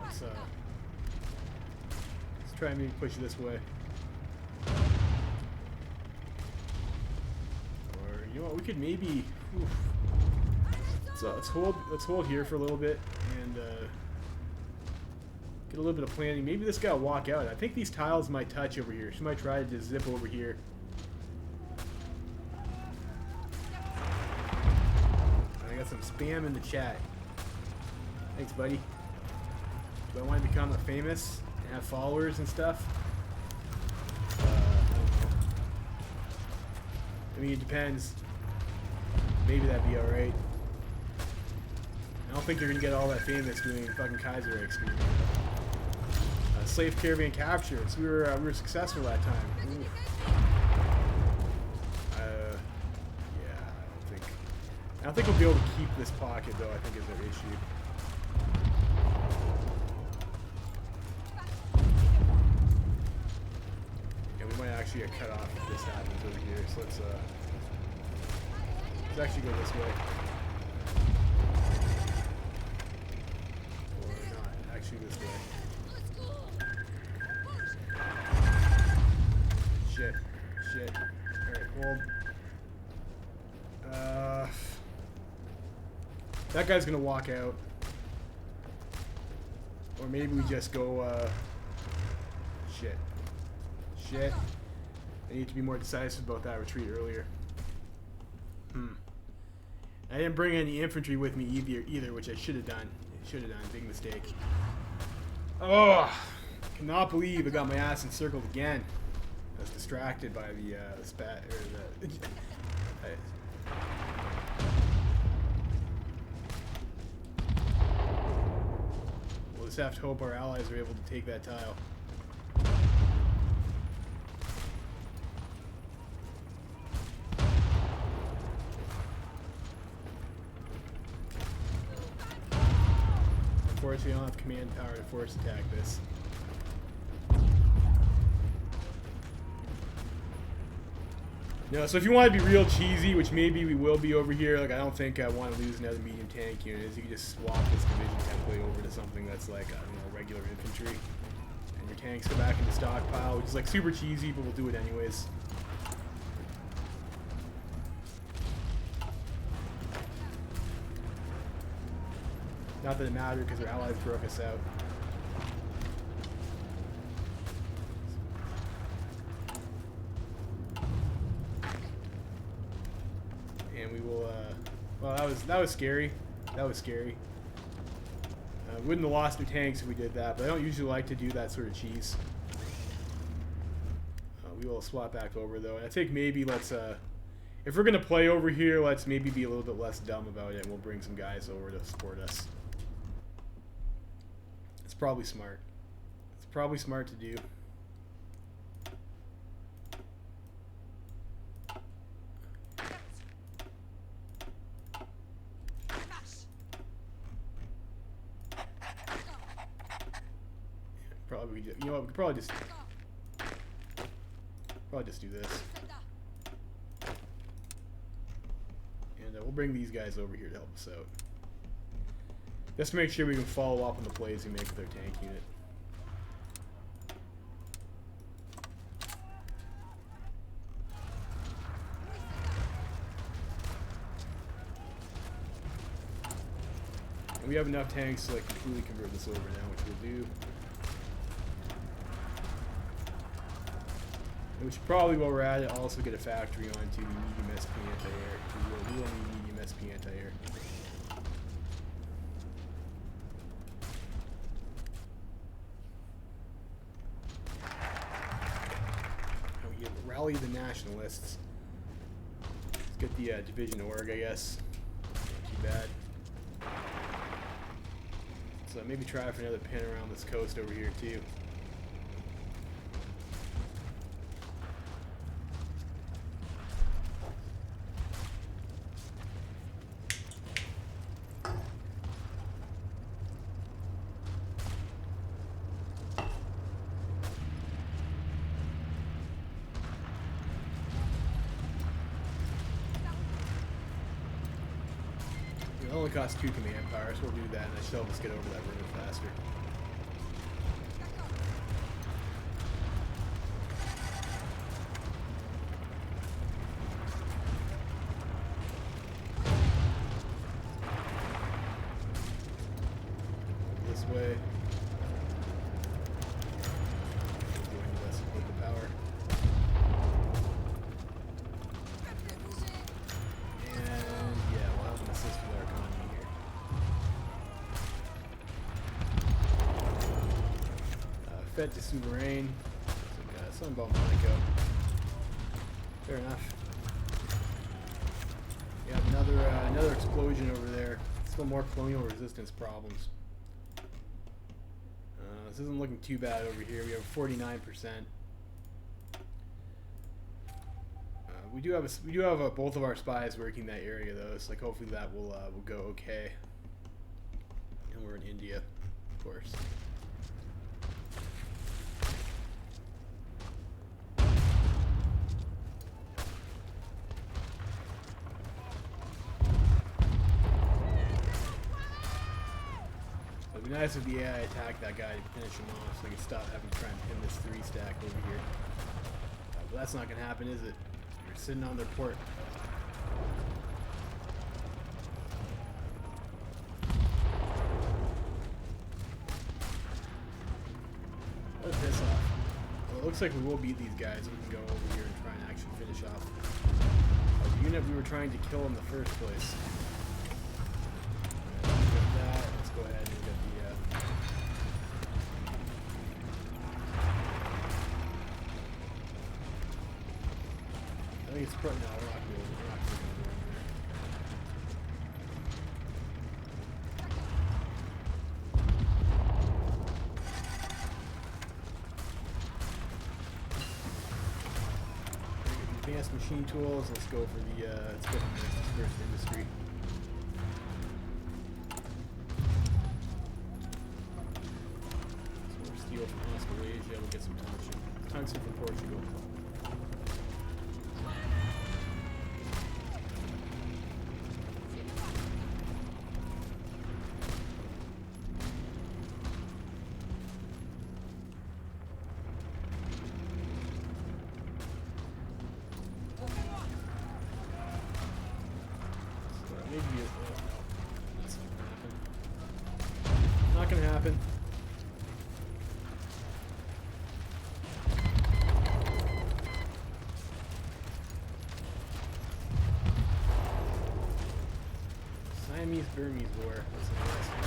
Let's try and maybe push it this way. You know what, we could maybe so let's hold here for a little bit and get a little bit of planning. Maybe this guy will walk out. I think these tiles might touch over here. She might try to just zip over here. I got some spam in the chat. Thanks, buddy. Do I want to become famous and have followers and stuff? I don't know. I mean, it depends. Maybe that'd be alright. I don't think you're gonna get all that famous doing fucking Kaiserreich streaming. Slave caravan capture. So we were successful that time. Yeah, I don't think we'll be able to keep this pocket though. I think is our issue. Yeah, we might actually get cut off if this happens over here. So let's actually go this way. Or not, actually this way. Shit. Alright, well. That guy's gonna walk out. Or maybe we just go, shit. I need to be more decisive about that retreat earlier. I didn't bring any infantry with me either, which I should have done. Big mistake. Oh, cannot believe I got my ass encircled again. I was distracted by the spat or the. We'll just have to hope our allies are able to take that tile. Unfortunately, I don't have command power to force attack this. No, so if you want to be real cheesy, which maybe we will be over here, like I don't think I want to lose another medium tank unit, is you can just swap this division template over to something that's like, I don't know, regular infantry. And your tanks go back into stockpile, which is like super cheesy, but we'll do it anyways. Not that it mattered because our allies broke us out. And we will, well, that was scary. Wouldn't have lost our tanks if we did that, but I don't usually like to do that sort of cheese. We will swap back over though, and I think maybe let's, if we're gonna play over here, let's maybe be a little bit less dumb about it, and we'll bring some guys over to support us. It's probably smart. It's probably smart to do. Probably, you know what? We could probably just do this. And we'll bring these guys over here to help us out. Just to make sure we can follow up on the plays we make with our tank unit. And we have enough tanks to like completely convert this over now, which we'll do. Which probably while we're at it, also get a factory onto the medium SP anti-air. We will need medium SP anti-air. And we rally the nationalists. Let's get the division org, I guess. Not too bad. So maybe try for another pin around this coast over here too. It only costs 2 command power, so we'll do that, and I should help us get over that river faster. This way. Doing less local power. And yeah, we'll have an assist with our economy here. Fed to Souverain. Something about Monaco. Fair enough. Yeah, another explosion over there. Still more colonial resistance problems. This isn't looking too bad over here. We have 49%. We do have both of our spies working that area though, so like hopefully that will go okay. And we're in India, of course. It'd be nice if the AI attacked that guy to finish him off so I can stop having to try and pin this 3-stack over here. But that's not going to happen, is it? They're sitting on their port. What a piss off. Well, it looks like we will beat these guys. We can go over here and try and actually finish off the unit we were trying to kill in the first place. Let's go ahead and get the I think it's probably no, we're not gonna be able to go over there. Advanced machine tools. Let's go for the dispersed industry. Steel from Australasia, we'll get some tungsten from Portugal. So maybe that's not gonna happen. Burmese war. That's interesting.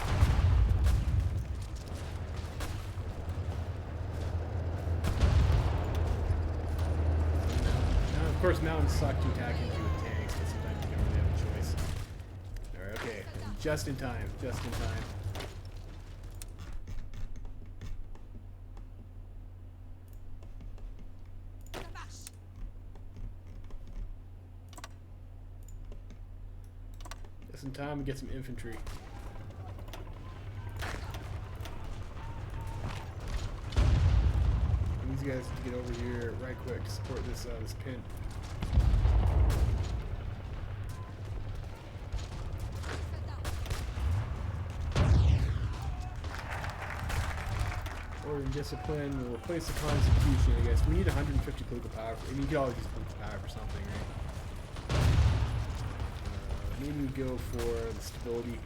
Now, of course, mountains suck to attack into with tanks, but sometimes you don't really have a choice. Alright, okay. Just in time. Just in time. Some time to get some infantry. And these guys to get over here right quick to support this this pin. Order and discipline. We'll replace the constitution, I guess. We need 150 political power. I mean, you could always use political power for something, right? Maybe we go for the stability.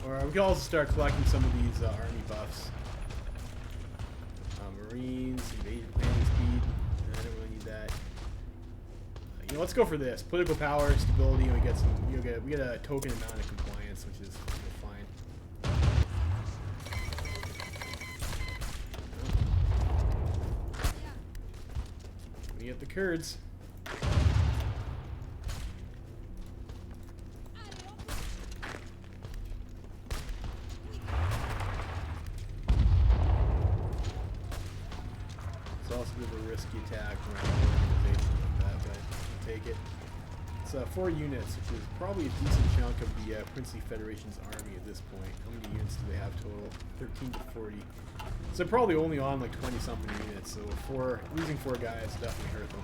Or we could also start collecting some of these army buffs. Marines, invasion planning speed. I don't really need that. You know, let's go for this. Political power, stability, and we get some. We get a token amount of compliance, which is fine. We get the Kurds. It's also a bit of a risky attack around an organization like that, but we'll take it. It's 4 units, which is probably a decent chunk of the Princely Federation's army at this point. How many units do they have total? 13 to 40. So probably only on like 20-something units, so losing 4 guys definitely hurt them.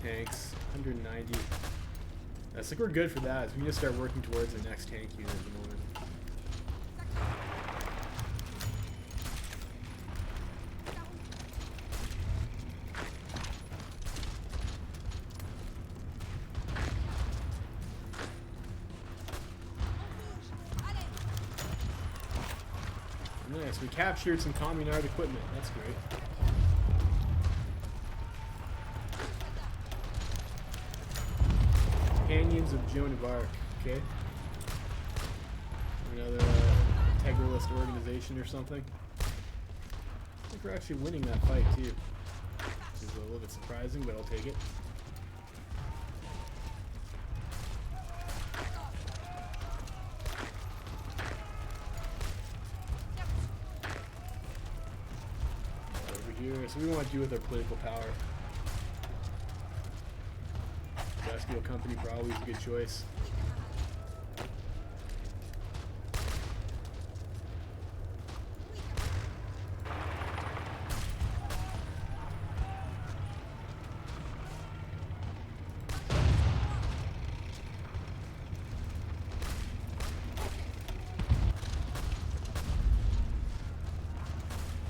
Tanks, 190. I think we're good for that. So we need to start working towards the next tank unit at the moment. Nice, we captured some communard equipment. That's great. Companions of Joan of Arc, okay. Another integralist organization or something. I think we're actually winning that fight too, which is a little bit surprising, but I'll take it. Over here, so we want to do with our political power. Industrial company probably is a good choice.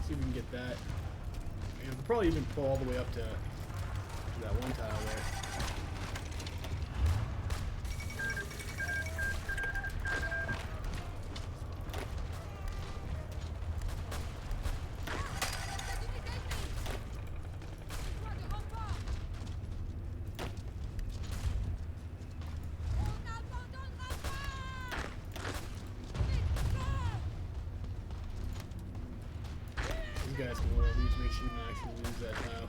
See if we can get that. And we'll probably even pull all the way up to that one tile there. These guys can at least make sure we don't actually lose that tile.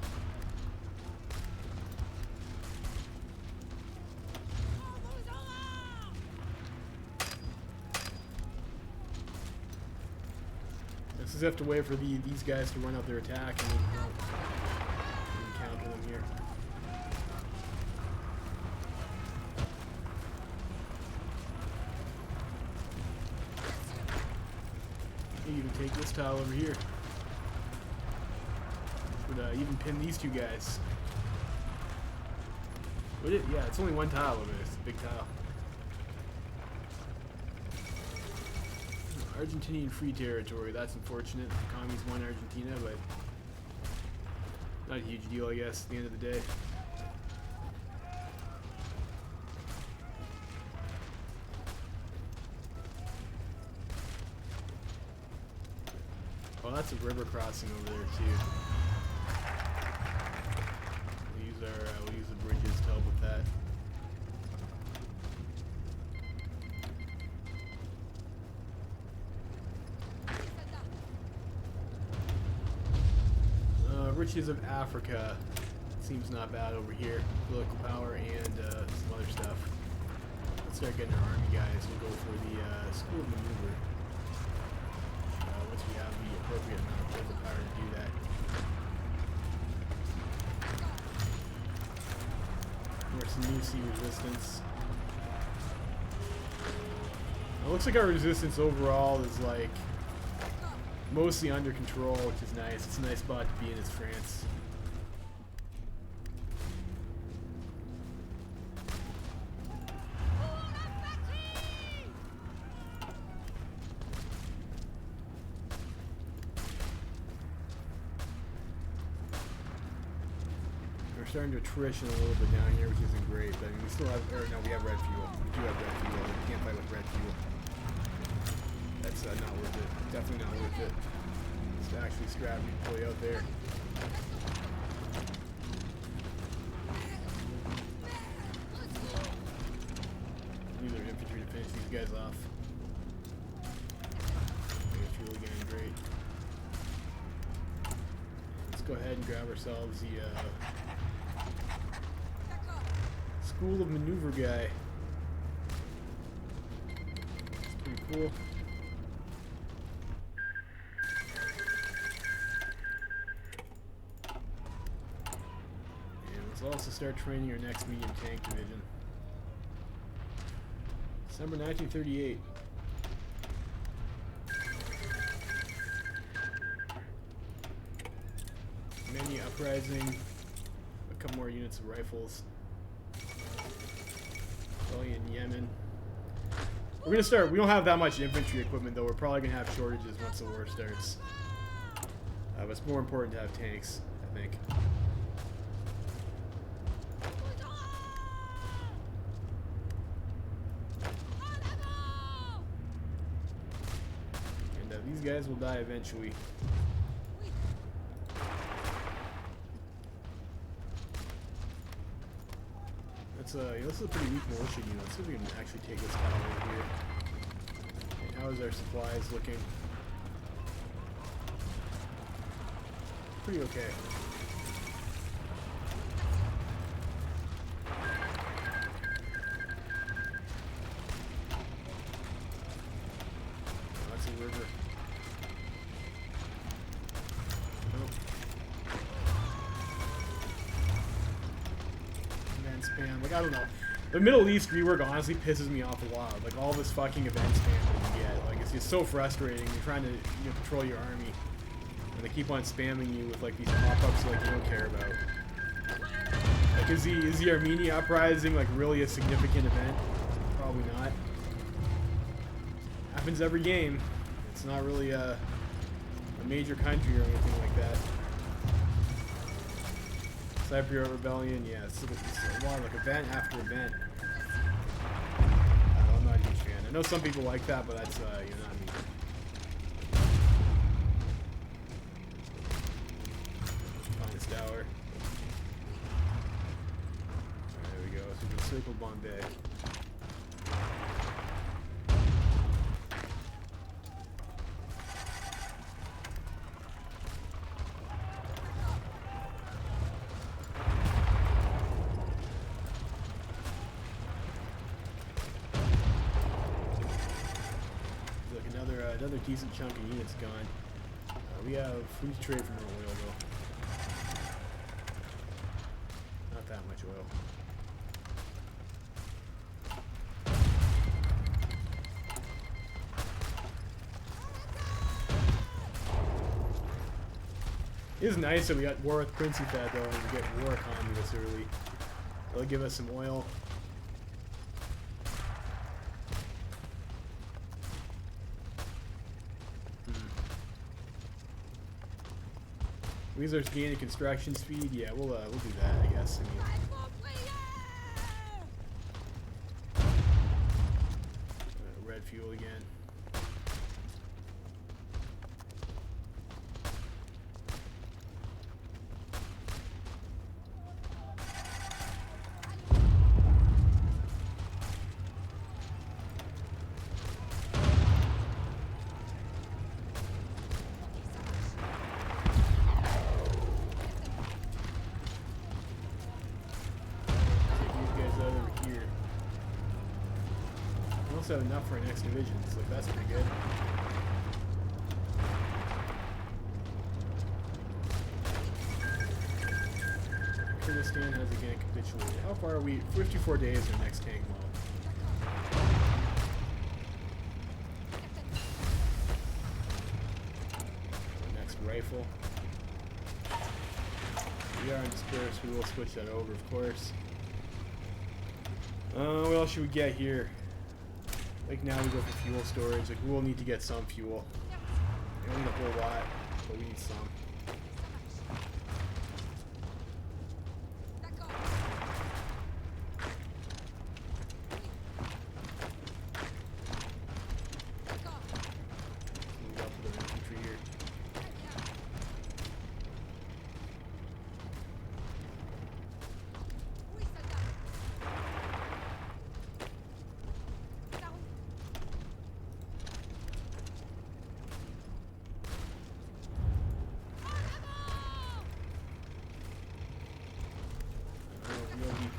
This is have to wait for these guys to run out their attack and we can counter them here. You even take this tile over here. Would even pin these 2 guys. Would it? Yeah, it's only 1 tile over there. It's a big tile. Argentinian Free Territory. That's unfortunate. The commies won Argentina, but not a huge deal, I guess, at the end of the day. Oh, that's a river crossing over there, too. We'll use the bridges to help with that. Riches of Africa seems not bad over here. Political power and some other stuff. Let's start getting our army guys. We'll go for the School of Maneuver. Once we have the appropriate amount of political power to do that. Some new sea resistance. It looks like our resistance overall is like mostly under control, which is nice. It's a nice spot to be in as France. We're starting to attrition a little bit down here, which isn't great. But I mean, we still have, or no, we have red fuel. We do have red fuel. We can't fight with red fuel. That's not worth it. Definitely not worth it. Just actually scrap me and pull you out there. Use our infantry to finish these guys off. Red fuel again, great. Let's go ahead and grab ourselves the School of Maneuver guy. It's pretty cool. And let's also start training our next medium tank division. December 1938. Many uprising. A couple more units of rifles. In Yemen. We're gonna start. We don't have that much infantry equipment though. We're probably gonna have shortages once the war starts. But it's more important to have tanks, I think. And these guys will die eventually. This is a pretty weak militia unit. Let's see if we can actually take this town over here. And how is our supplies looking? Pretty okay. Oh, that's a river. Spam. Like, I don't know. The Middle East rework honestly pisses me off a lot. Like, all this fucking event spam that you get. Like, it's just so frustrating. You're trying to, control your army. And they keep on spamming you with, like, these pop-ups like you don't care about. Like, is the Armenia uprising, like, really a significant event? Probably not. Happens every game. It's not really a major country or anything like that. Cypriot Rebellion, yeah, it's a lot of like event after event. I'm not a huge fan. I know some people like that, but that's not me. Finest Tower. There we go. So we can circle Bombay. Another decent chunk of units gone. We need to trade for more oil though. Not that much oil. It is nice that we got war with Principat though, and we get war economy this early. They'll give us some oil. These are gaining construction speed. Yeah, we'll do that, I guess. I mean, red fuel again. Have enough for our next division, so that's pretty good. Kurdistan has again capitulated. How far are we? 54 days our next tank model. rifle. We are in dispersed. We will switch that over, of course. What else should we get here? Like now we go for fuel storage. Like we'll need to get some fuel. We don't need a whole lot, but we need some.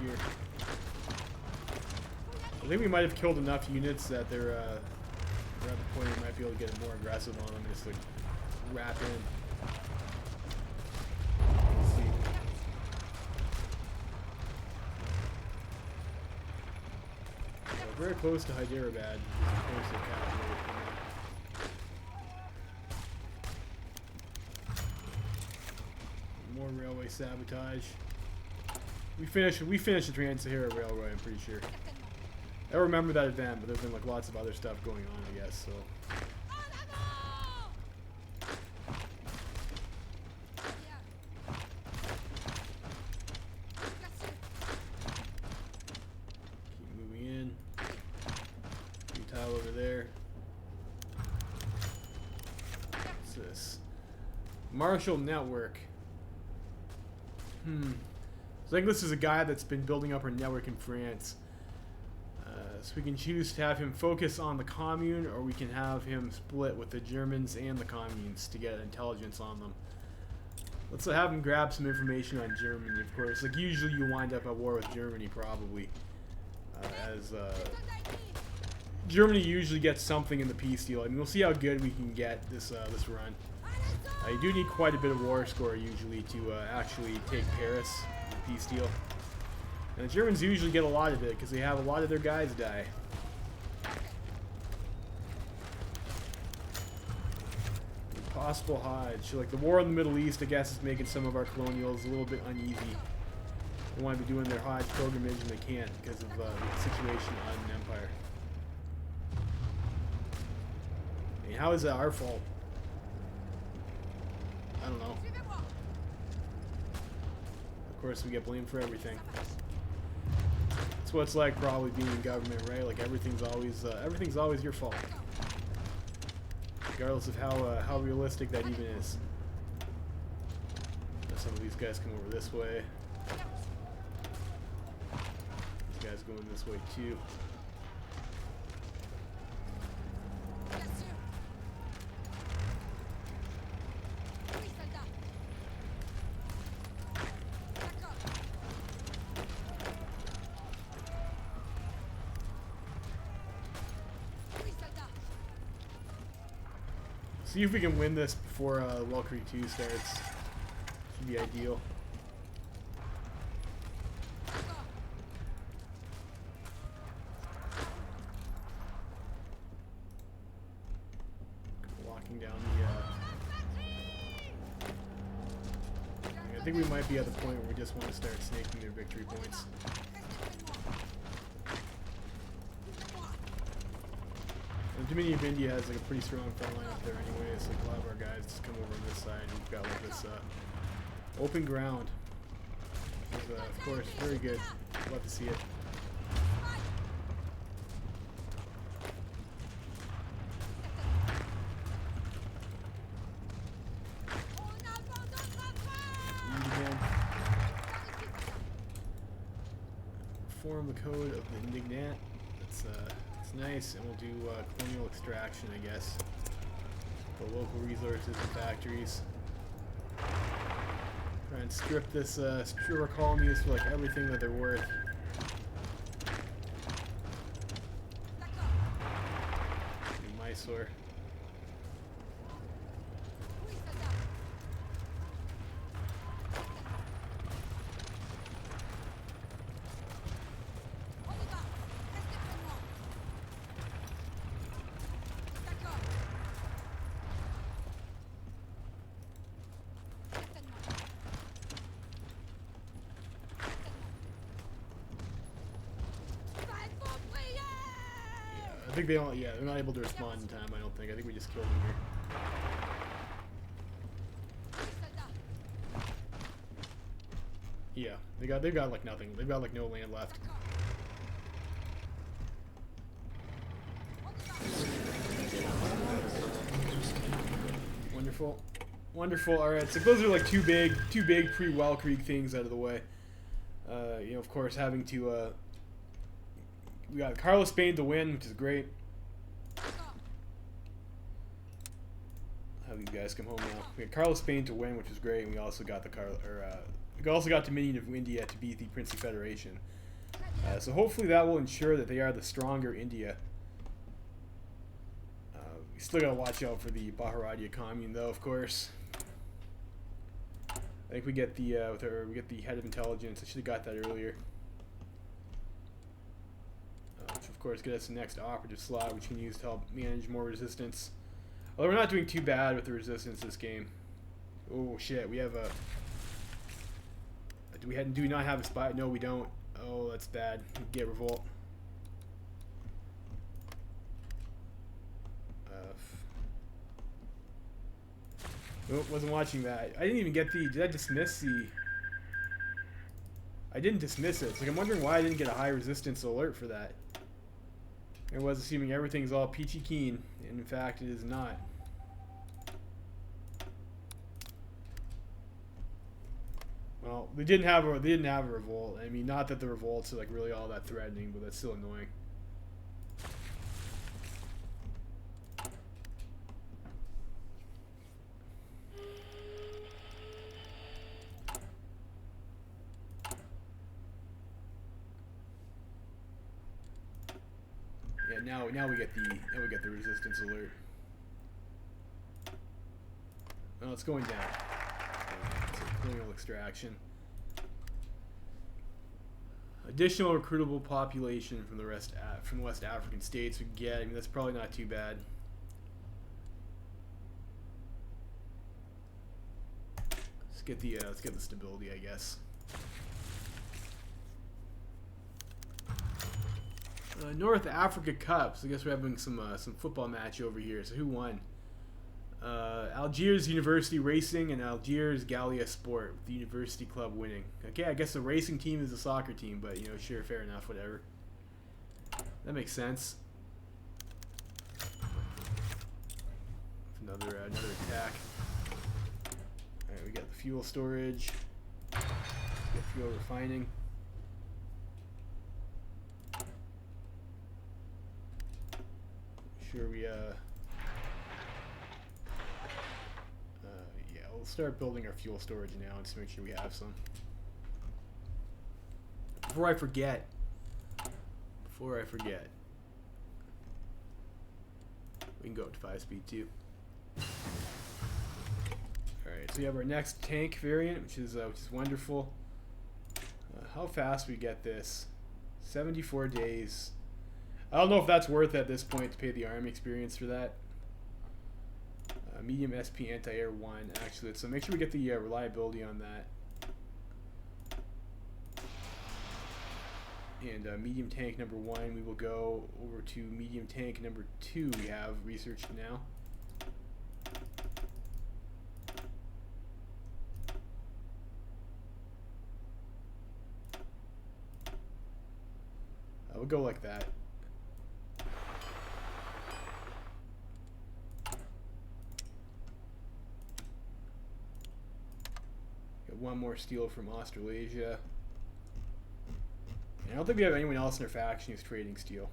Here. I think we might have killed enough units that they're at the point we might be able to get more aggressive on them, just like wrap in. Let's see. We're very close to Hyderabad. Close to the capital. More railway sabotage. We finished the Trans-Sahara Railway, I'm pretty sure. I don't remember that event, but there's been like lots of other stuff going on, I guess, so. Keep moving in. New tile over there. What's this? Marshall Network. I think this is a guy that's been building up our network in France. So we can choose to have him focus on the commune, or we can have him split with the Germans and the communes to get intelligence on them. Let's have him grab some information on Germany, of course. Like usually you wind up at war with Germany, probably. Germany usually gets something in the peace deal. I mean, we'll see how good we can get this run. You do need quite a bit of war score usually to actually take Paris. Peace deal. And the Germans usually get a lot of it because they have a lot of their guys die. Possible Hodge. Like the war in the Middle East, I guess, is making some of our colonials a little bit uneasy. They want to be doing their Hodge pilgrimage and they can't because of the situation on an empire. I mean, how is that our fault? I don't know. Of course, we get blamed for everything. That's what it's like probably being in government, right? Like everything's always your fault, regardless of how realistic that even is. Some of these guys come over this way. These guys going this way too. See if we can win this before Valkyrie 2 starts. Should be ideal. Walking down the... I think we might be at the point where we just want to start snaking their victory points. The Dominion of India has like a pretty strong front line up there anyway, so like a lot of our guys just come over on this side and we've got like this open ground. Which is, of course, very good. Love to see it. Form the code of the Indignant. It's nice, and we'll do colonial extraction, I guess. The local resources and factories. Try and strip our colonies for like everything that they're worth. Mysore. I think they don't. Yeah, they're not able to respond in time. I don't think. I think we just killed them here. Yeah, they've got like nothing. They've got like no land left. Wonderful, wonderful. All right, so those are like two big pre-Well Creek things out of the way. You know, of course, having to. We got Carlos Spain to win, which is great. Have these guys come home now. We got Carlos Spain to win, which is great, and we also got the we also got Dominion of India to beat the Princely Federation. So hopefully that will ensure that they are the stronger India. We still gotta watch out for the Bharatiya Commune, though, of course. I think we get the we get the head of intelligence. I should have got that earlier. Which of course gets us the next operative slot, which we can use to help manage more resistance. Although we're not doing too bad with the resistance this game. Oh shit, we have a. Do we not have a spy? No, we don't. Oh, that's bad. Get revolt. Oh, wasn't watching that. I didn't even get the. Did I dismiss the? I didn't dismiss it. It's like I'm wondering why I didn't get a high resistance alert for that. I was assuming everything's all peachy keen, and in fact, it is not. Well, they didn't have a revolt. I mean, not that the revolts are like really all that threatening, but that's still annoying. Yeah, now we get the resistance alert. Oh, it's going down. It's a colonial extraction. Additional recruitable population from the West African states we get. I mean, that's probably not too bad. Let's get the stability, I guess. North Africa Cup. So I guess we're having some football match over here. So who won? Algiers University Racing and Algiers Gallia Sport, with the University Club winning. Okay, I guess the racing team is the soccer team, but you know, sure, fair enough, whatever. That makes sense. Another attack. All right, we got the fuel storage. We got fuel refining. Sure, yeah, we'll start building our fuel storage now and just make sure we have some. Before I forget. We can go up to 5-speed too. Alright, so we have our next tank variant, which is wonderful. How fast we get this? 74 days. I don't know if that's worth it at this point to pay the army experience for that. Medium SP anti-air 1, actually. So make sure we get the reliability on that. And medium tank number 1, we will go over to medium tank number 2 we have researched now. We'll go like that. One more steel from Australasia. And I don't think we have anyone else in our faction who's trading steel.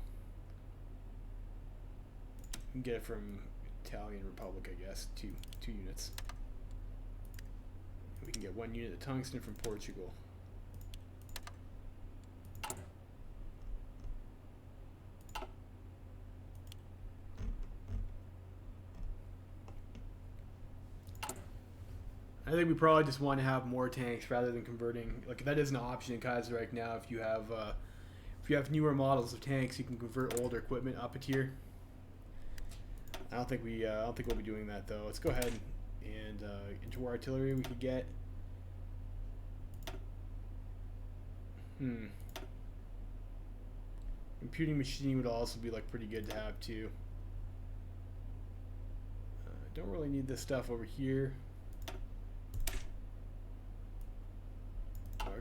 We can get it from Italian Republic, I guess. Two units. We can get 1 unit of tungsten from Portugal. I think we probably just want to have more tanks rather than converting. Like, that is an option in Kaiserreich now. If you have newer models of tanks, you can convert older equipment up a tier. I don't think we'll be doing that though. Let's go ahead and into our artillery we could get. Computing machine would also be like pretty good to have too. Don't really need this stuff over here.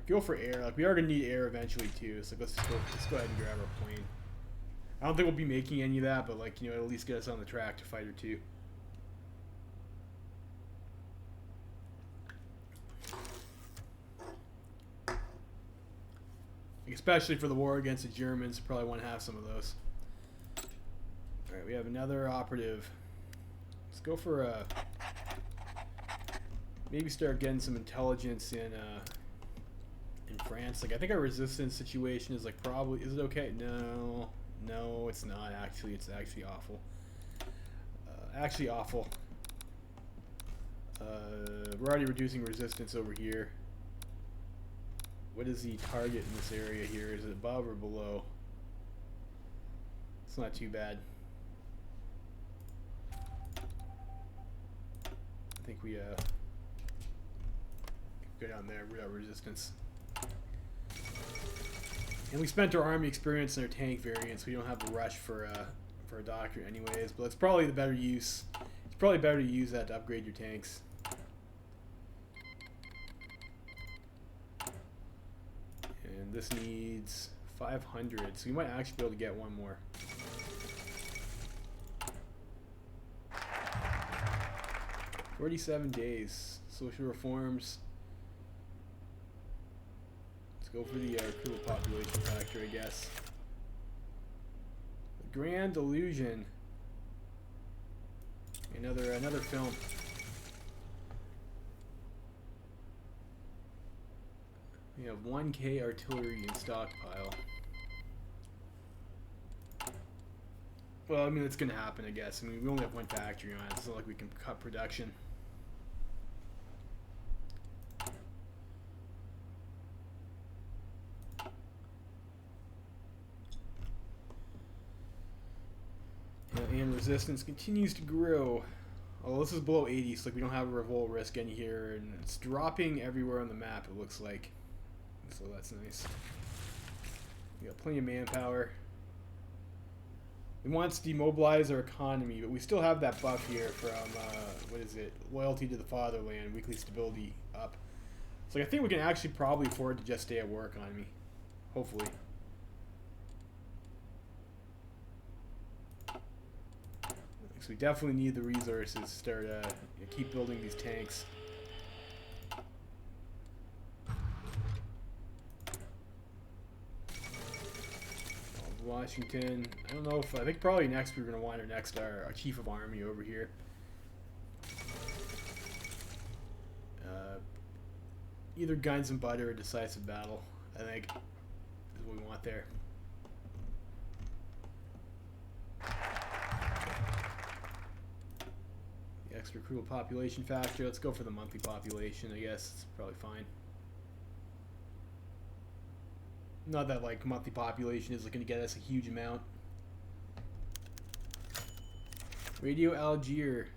Go for air. Like we are gonna need air eventually too. So let's go ahead and grab our plane. I don't think we'll be making any of that, but like you know, at least get us on the track to fighter two. Especially for the war against the Germans, probably want to have some of those. All right, we have another operative. Let's go for maybe start getting some intelligence in France. Like I think our resistance situation is like probably, is it okay? No, it's not actually. It's actually awful. Actually awful. We're already reducing resistance over here. What is the target in this area here? Is it above or below? It's not too bad. I think we go down there without resistance. And we spent our army experience in our tank variants. We don't have a rush for a doctor anyways, but it's probably the better use. It's probably better to use that to upgrade your tanks. And this needs 500, so we might actually be able to get one more. "47 days. Social reforms. Let's go for the recruitable population factor, I guess. The Grand Illusion. Another film. We have 1K artillery in stockpile. Well, I mean, it's going to happen, I guess. I mean, we only have one factory on it. It's not like we can cut production. And resistance continues to grow. Oh, this is below 80, so like we don't have a revolt risk in here, and it's dropping everywhere on the map, it looks like. So that's nice. We got plenty of manpower. It wants to demobilize our economy, but we still have that buff here from, what is it? Loyalty to the fatherland, weekly stability up. So I think we can actually probably afford to just stay at war economy. Hopefully. So we definitely need the resources to start keep building these tanks. Washington. I don't know if I think probably next we're gonna want our chief of army over here. Either guns and butter or decisive battle, I think, is what we want there. The extra recruitable population factor. Let's go for the monthly population. I guess it's probably fine. Not that like monthly population is looking to get us a huge amount. Radio Algier.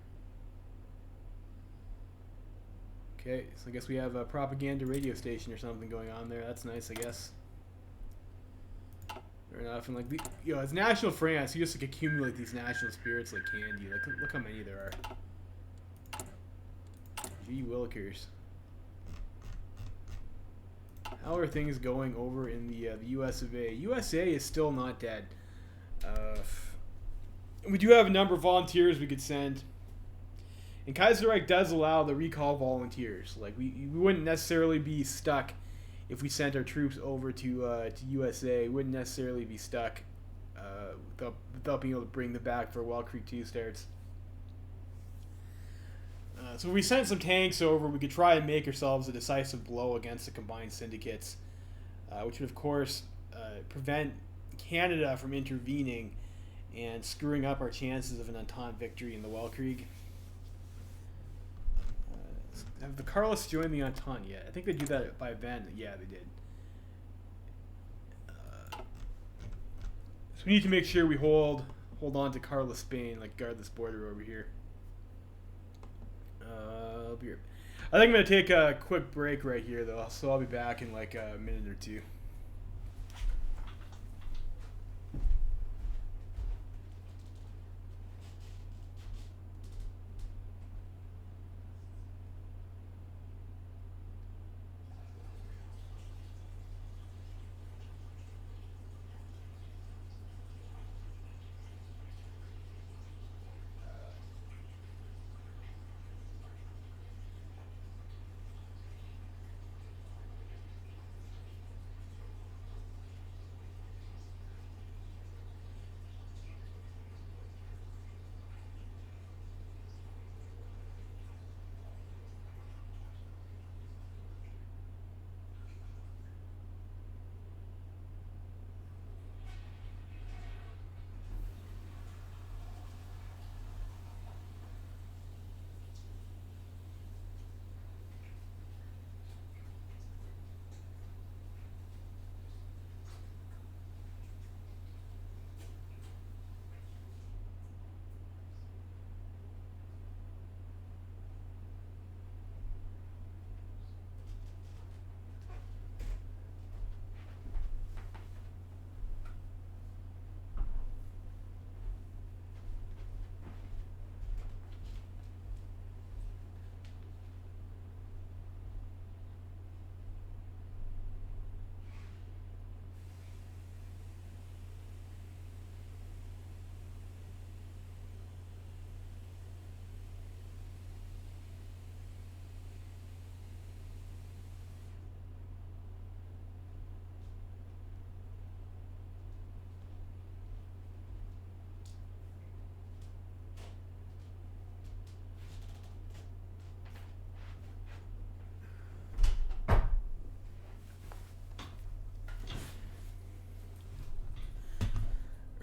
Okay, so I guess we have a propaganda radio station or something going on there. That's nice, I guess. Fair enough. And like, you know, as national France, you just like accumulate these national spirits like candy. Like, look how many there are. Gee willikers. How are things going over in the US of A? USA is still not dead. We do have a number of volunteers we could send. And Kaiserreich does allow the recall volunteers. Like we wouldn't necessarily be stuck if we sent our troops over to USA. We wouldn't necessarily be stuck without being able to bring them back for while Creek 2 starts. So if we sent some tanks over, we could try and make ourselves a decisive blow against the combined syndicates, which would of course prevent Canada from intervening and screwing up our chances of an Entente victory in the Weltkrieg. Have the Carlists joined the Entente yet? I think they do that by event. Yeah, they did. So we need to make sure we hold on to Carlist Spain, like guard this border over here. I'll be here. I think I'm going to take a quick break right here, though, so I'll be back in like a minute or two.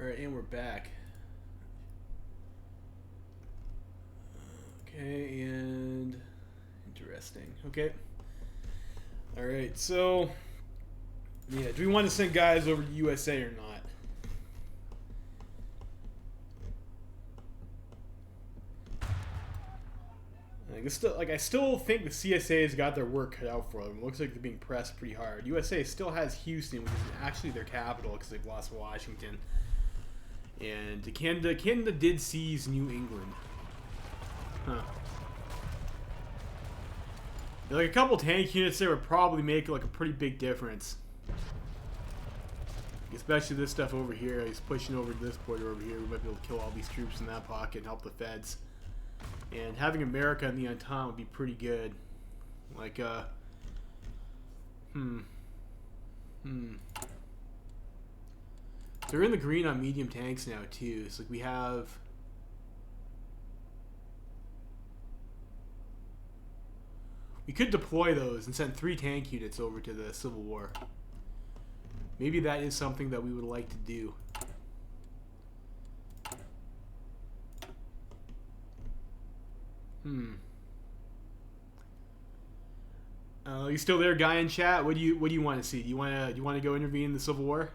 Alright, and we're back. Okay, and interesting. Okay. Alright, so yeah, do we want to send guys over to USA or not? I still think the CSA has got their work cut out for them. It looks like they're being pressed pretty hard. USA still has Houston, which is actually their capital because they've lost Washington. And Canada did seize New England. Huh. Like a couple tank units there would probably make like a pretty big difference. Especially this stuff over here. He's pushing over to this border over here. We might be able to kill all these troops in that pocket and help the feds. And having America in the Entente would be pretty good. Like, They're in the green on medium tanks now, too. It's like we have... We could deploy those and send 3 tank units over to the Civil War. Maybe that is something that we would like to do. You still there, guy in chat? What do you want to see? Do you want to go intervene in the Civil War?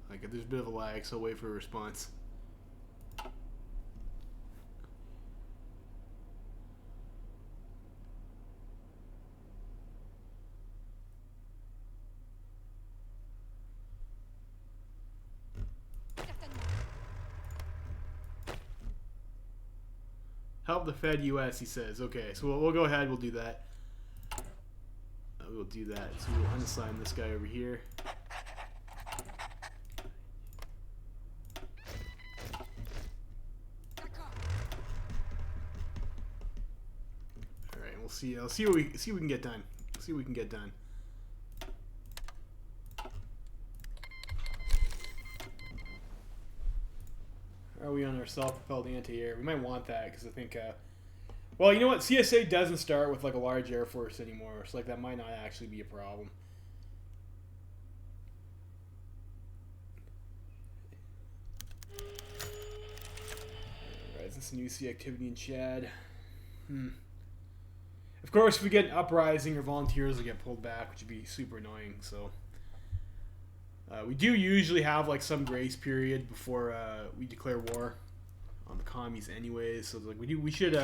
Like, there's a bit of a lag, so I'll wait for a response. Help the Fed US, he says. Okay, so we'll go ahead, we'll do that. We'll do that. So we'll unassign this guy over here. Alright, we'll see. I'll see what we can get done. See what we can get done. Are we on our self-propelled anti-air? We might want that because I think, well, you know what? CSA doesn't start with like a large air force anymore, so like that might not actually be a problem. Alright, is this new sea activity in Chad? Of course, if we get an uprising, or volunteers will get pulled back, which would be super annoying. So. We do usually have like some grace period before we declare war on the commies anyways, so like we should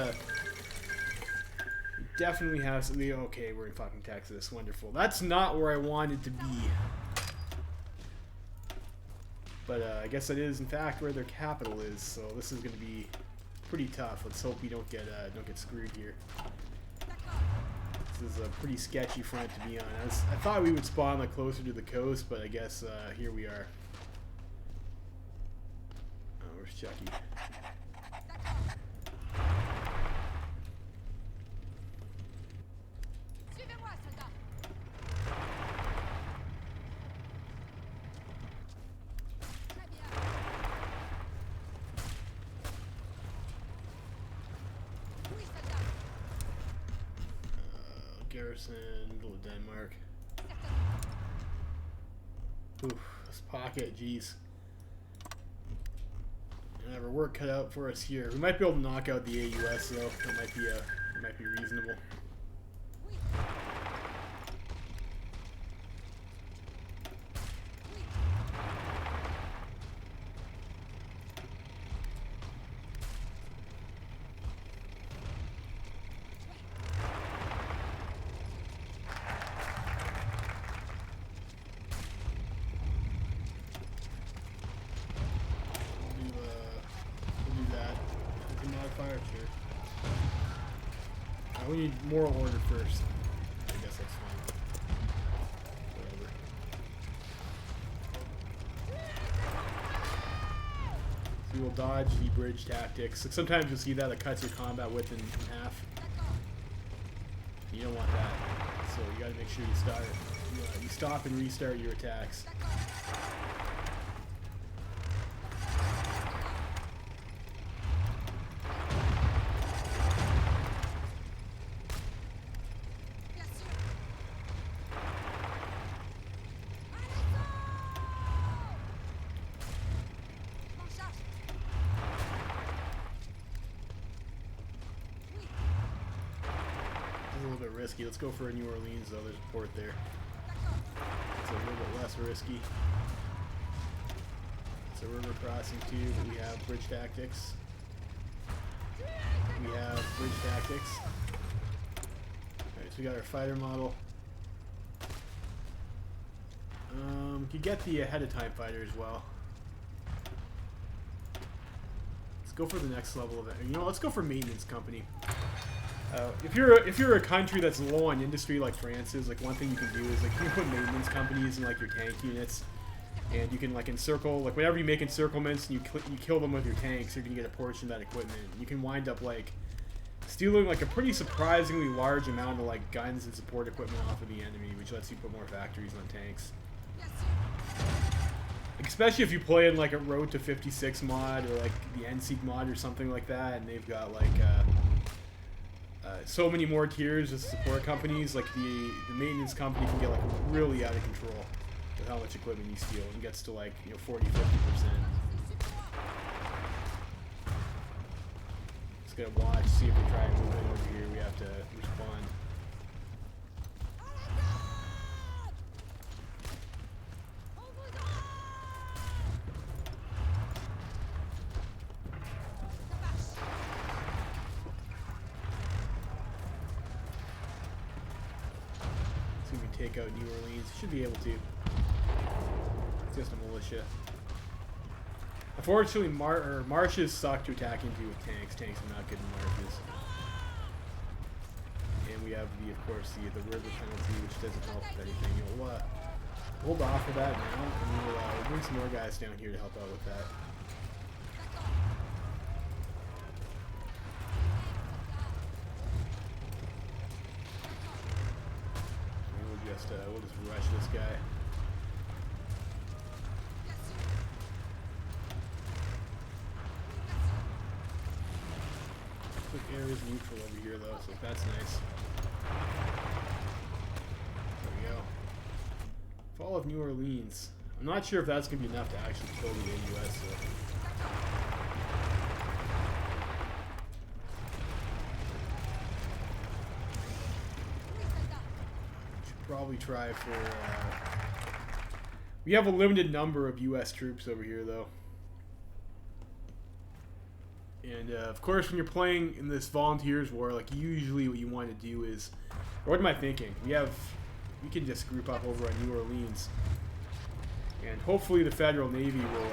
definitely have something. Okay, we're in fucking Texas. Wonderful. That's not where I wanted to be, but I guess that is in fact where their capital is, so this is going to be pretty tough. Let's hope we don't get screwed here. This is a pretty sketchy front to be on. I thought we would spawn like closer to the coast, but I guess here we are. Oh, where's Chucky? Garrison, middle of Denmark. Oof, this pocket, jeez. And have our work cut out for us here. We might be able to knock out the AUS though. That might be reasonable. We need moral order first. I guess that's fine. Whatever. So we will dodge the bridge tactics. Like sometimes you'll see that it cuts your combat width in half. You don't want that. So you gotta make sure you stop and restart your attacks. bit risky. Let's go for a New Orleans though. There's a port there. It's a little bit less risky. It's a river crossing too, but we have bridge tactics. Alright, so we got our fighter model. Could get the ahead of time fighter as well. Let's go for the next level of it. You know, let's go for maintenance company. If you're a country that's low on industry like France is, like one thing you can do is like you can put maintenance companies in like your tank units, and you can like encircle like whenever you make encirclements and you kill them with your tanks, you're gonna get a portion of that equipment. You can wind up like stealing like a pretty surprisingly large amount of like guns and support equipment off of the enemy, which lets you put more factories on tanks. Especially if you play in like a Road to 56 mod or like the NSEEK mod or something like that, and they've got like so many more tiers of support companies, like the maintenance company can get like really out of control with how much equipment you steal, and gets to like 40-50%. Just gonna watch, see if we try and move in over here. We have to respond. Take out New Orleans. Should be able to. It's just a militia. Unfortunately, marshes suck to attack into with tanks. Tanks are not good in marshes. And we have of course, the river penalty, which doesn't help with anything. You'll hold off of that now, and we'll bring some more guys down here to help out with that. We'll just rush this guy. Quick air is neutral over here though, so that's nice. There we go. Fall of New Orleans. I'm not sure if that's going to be enough to actually kill the AUS though. Probably try for we have a limited number of US troops over here though, and of course when you're playing in this volunteers war, like usually what you want to do is, or what am I thinking, we can just group up over on New Orleans, and hopefully the Federal Navy will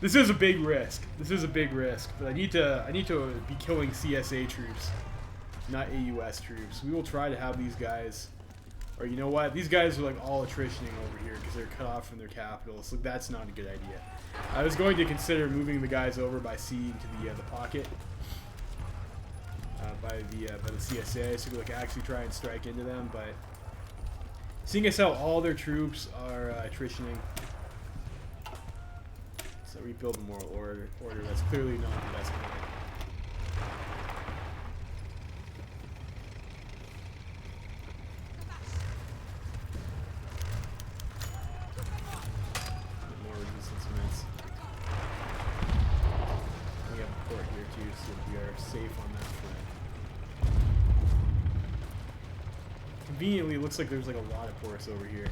this is a big risk, but I need to be killing CSA troops, not AUS troops. We will try to have these guys, or you know what, these guys are like all attritioning over here because they're cut off from their capitals, so that's not a good idea. I was going to consider moving the guys over by sea into the pocket by the CSA, so we could like actually try and strike into them, but seeing as how all their troops are attritioning, so rebuild the moral order, that's clearly not the best plan. Safe on that front. Conveniently, it looks like there's like a lot of ports over here.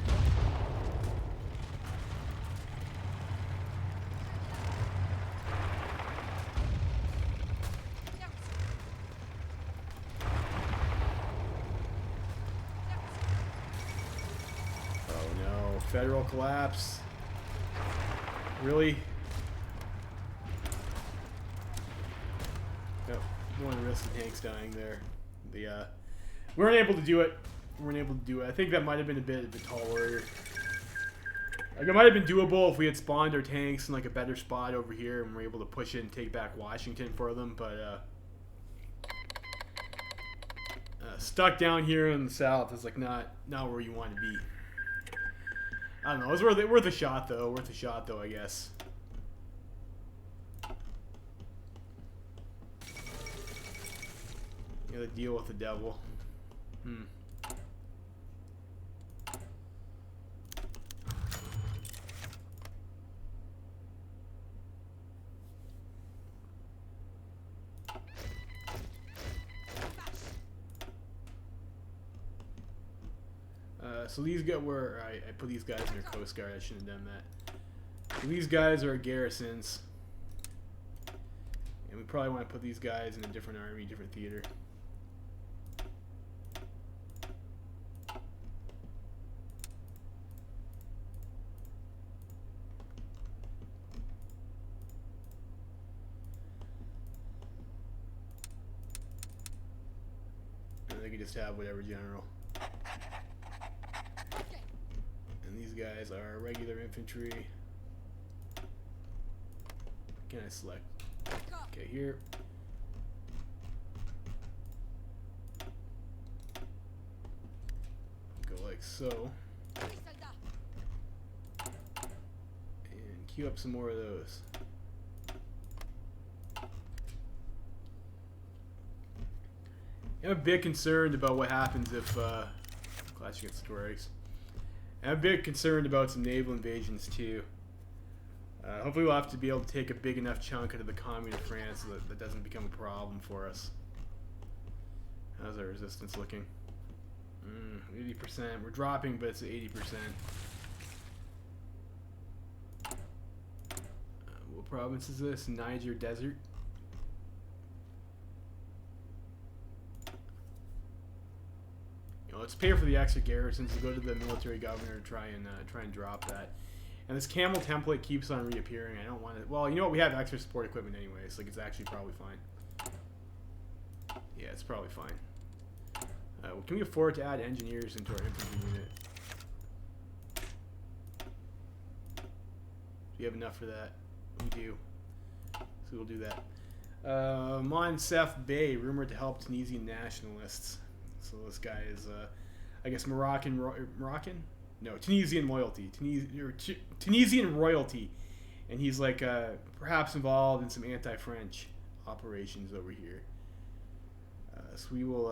Oh no, federal collapse. Really? Don't want to risk the tanks dying there. We weren't able to do it. I think that might have been a bit of a tall order. Like, it might have been doable if we had spawned our tanks in like a better spot over here and we're able to push it and take back Washington for them, but stuck down here in the south is like not where you want to be. I don't know. It was worth a shot though. I guess. You gotta deal with the devil. So these guys were I put these guys in their Coast Guard. I shouldn't have done that. So these guys are garrisons, and we probably want to put these guys in a different army, different theater. And they could just have whatever general. And these guys are regular infantry. Can I select? Okay, here. Go like so. And queue up some more of those. I'm a bit concerned about what happens if clashing against Kaiserreich. I'm a bit concerned about some naval invasions too. Hopefully we'll have to be able to take a big enough chunk out of the Commune of France so that doesn't become a problem for us. How's our resistance looking? 80%. We're dropping, but it's at 80%. What province is this? Niger Desert. Let's pay for the extra garrisons to go to the military governor to try and drop that. And this camel template keeps on reappearing. I don't want it. Well, you know what? We have extra support equipment anyways. Like, it's actually probably fine. Yeah, it's probably fine. Well, can we afford to add engineers into our infantry unit? Do we have enough for that? We do. So we'll do that. Monsef Bey, rumored to help Tunisian nationalists. So this guy is, I guess, Moroccan? No, Tunisian loyalty. Tunisian royalty. And he's like perhaps involved in some anti-French operations over here. So we will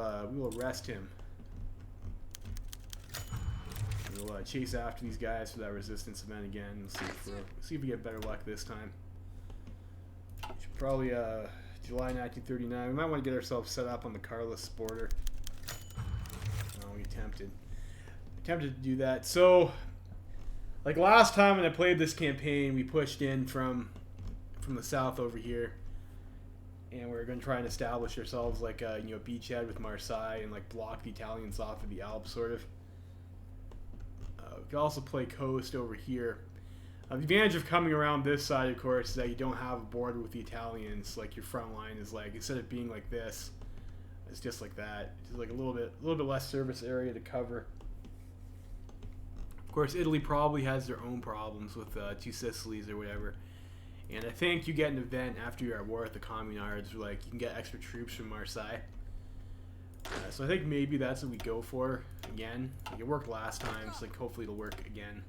arrest him. We'll chase after these guys for that resistance event again. We'll see if we get better luck this time. Should probably July 1939. We might want to get ourselves set up on the Carlist border. We attempted to do that. So, like last time when I played this campaign, we pushed in from the south over here, and we're going to try and establish ourselves like a beachhead with Marseille and like block the Italians off of the Alps, sort of. We can also play coast over here. The advantage of coming around this side, of course, is that you don't have a border with the Italians. Like your front line is like, instead of being like this, it's just like that. It's like a little bit less service area to cover. Of course, Italy probably has their own problems with Two Sicilies or whatever. And I think you get an event after you're at war with the Communards where like you can get extra troops from Marseille. So I think maybe that's what we go for again. Like it worked last time, so like hopefully it'll work again.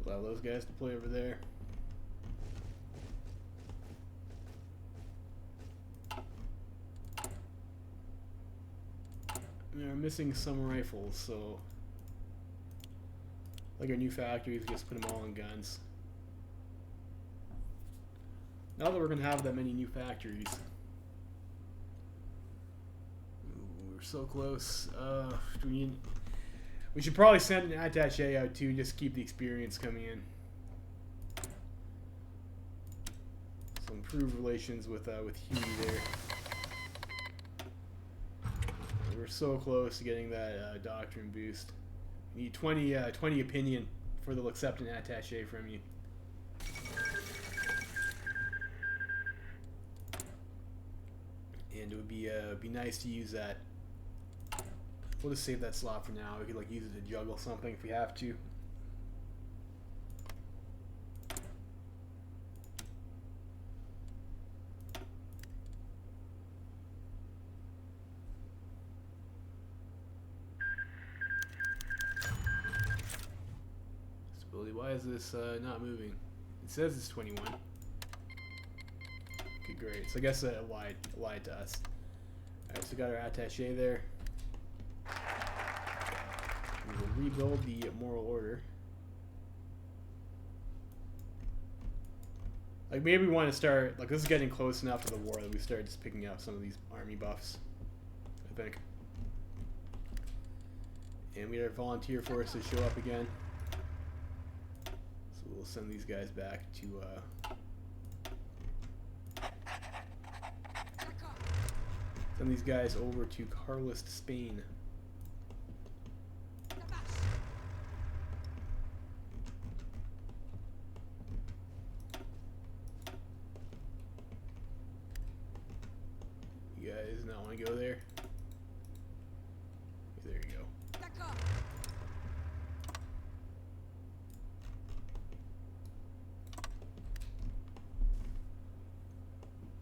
Allow those guys to play over there. We're missing some rifles, so like our new factories, just put them all in guns. Now that we're gonna have that many new factories, we're so close. We should probably send an attaché out too, just keep the experience coming in. So improve relations with Huey there. We're so close to getting that doctrine boost. We need 20 opinion before they'll accept an attaché from you. And it would be nice to use that. We'll just save that slot for now. We could like use it to juggle something if we have to. Stability. Why is this not moving? It says it's 21. Okay, great. So I guess it lied to us. Alright, so we got our attaché there. We will rebuild the moral order. Like, maybe we want to start, like, this is getting close enough to the war that we start just picking up some of these army buffs, I think. And we have our volunteer force to show up again. So we'll send these guys back to, send these guys over to Carlist, Spain. You guys not want to go there? There you go.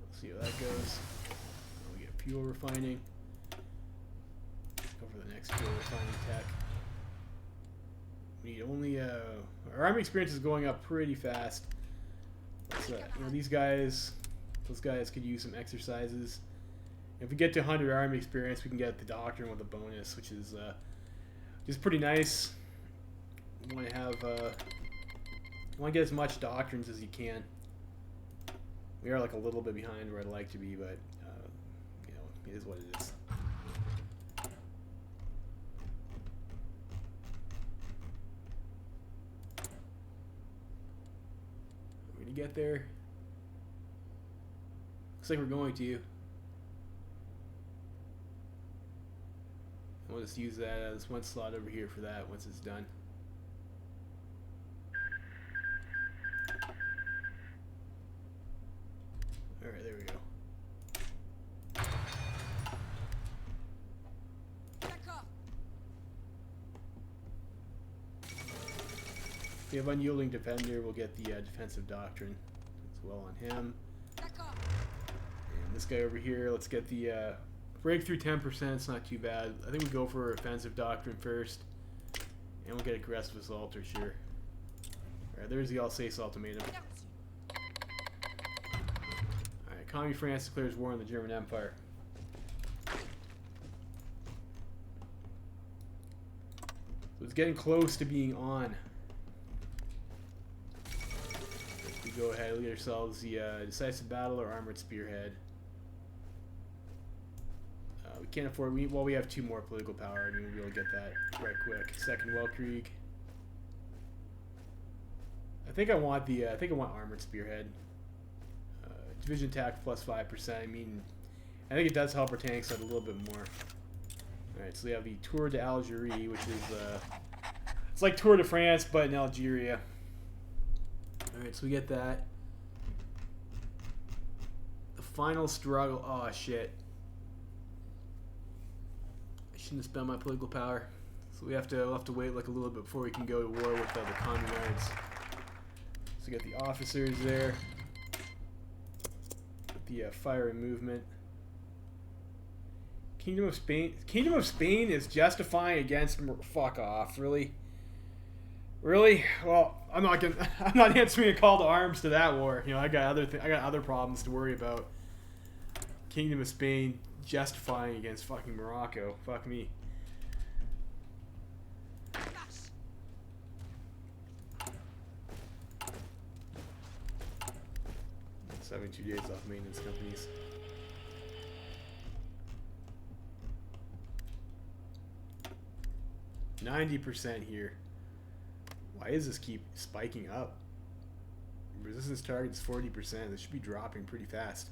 Let's see how that goes. We get fuel refining. Go for the next fuel refining tech. We need only our army experience is going up pretty fast. So, you know, these guys, those guys could use some exercises. If we get to 100 army experience, we can get the doctrine with a bonus, which is pretty nice. You want to have you want to get as much doctrines as you can. We are like a little bit behind where I'd like to be, but you know, it is what it is. We're gonna get there. Looks like we're going to. We'll just use that as one slot over here for that once it's done. Alright, there we go. If we have unyielding defender, we'll get the defensive doctrine as well on him. And this guy over here, let's get the breakthrough 10%. It's not too bad. I think we go for offensive doctrine first, and we'll get aggressive assault or sure. Alright, there's the Alsace ultimatum. Alright, Commie France declares war on the German Empire. So it's getting close to being on. We go ahead and get ourselves the decisive battle or armored spearhead. We can't afford. We have 2 more political power. I mean, we'll get that right quick. Second Weltkrieg. I think I want the. I think I want armored spearhead. Division attack plus 5%. I mean, I think it does help our tanks out a little bit more. All right, so we have the Tour d'Algérie, which is it's like Tour de France but in Algeria. All right, so we get that. The final struggle. Oh shit. Shouldn't have spent my political power, so we'll have to wait like a little bit before we can go to war with the communards. So we got the officers there, the fire and movement. Kingdom of Spain. Kingdom of Spain is justifying against. Fuck off, really, really. Well, I'm not answering a call to arms to that war. You know, I got other problems to worry about. Kingdom of Spain justifying against fucking Morocco. Fuck me. It's having 2 days off maintenance companies. %90 here. Why does this keep spiking up? Resistance target is 40%. This should be dropping pretty fast.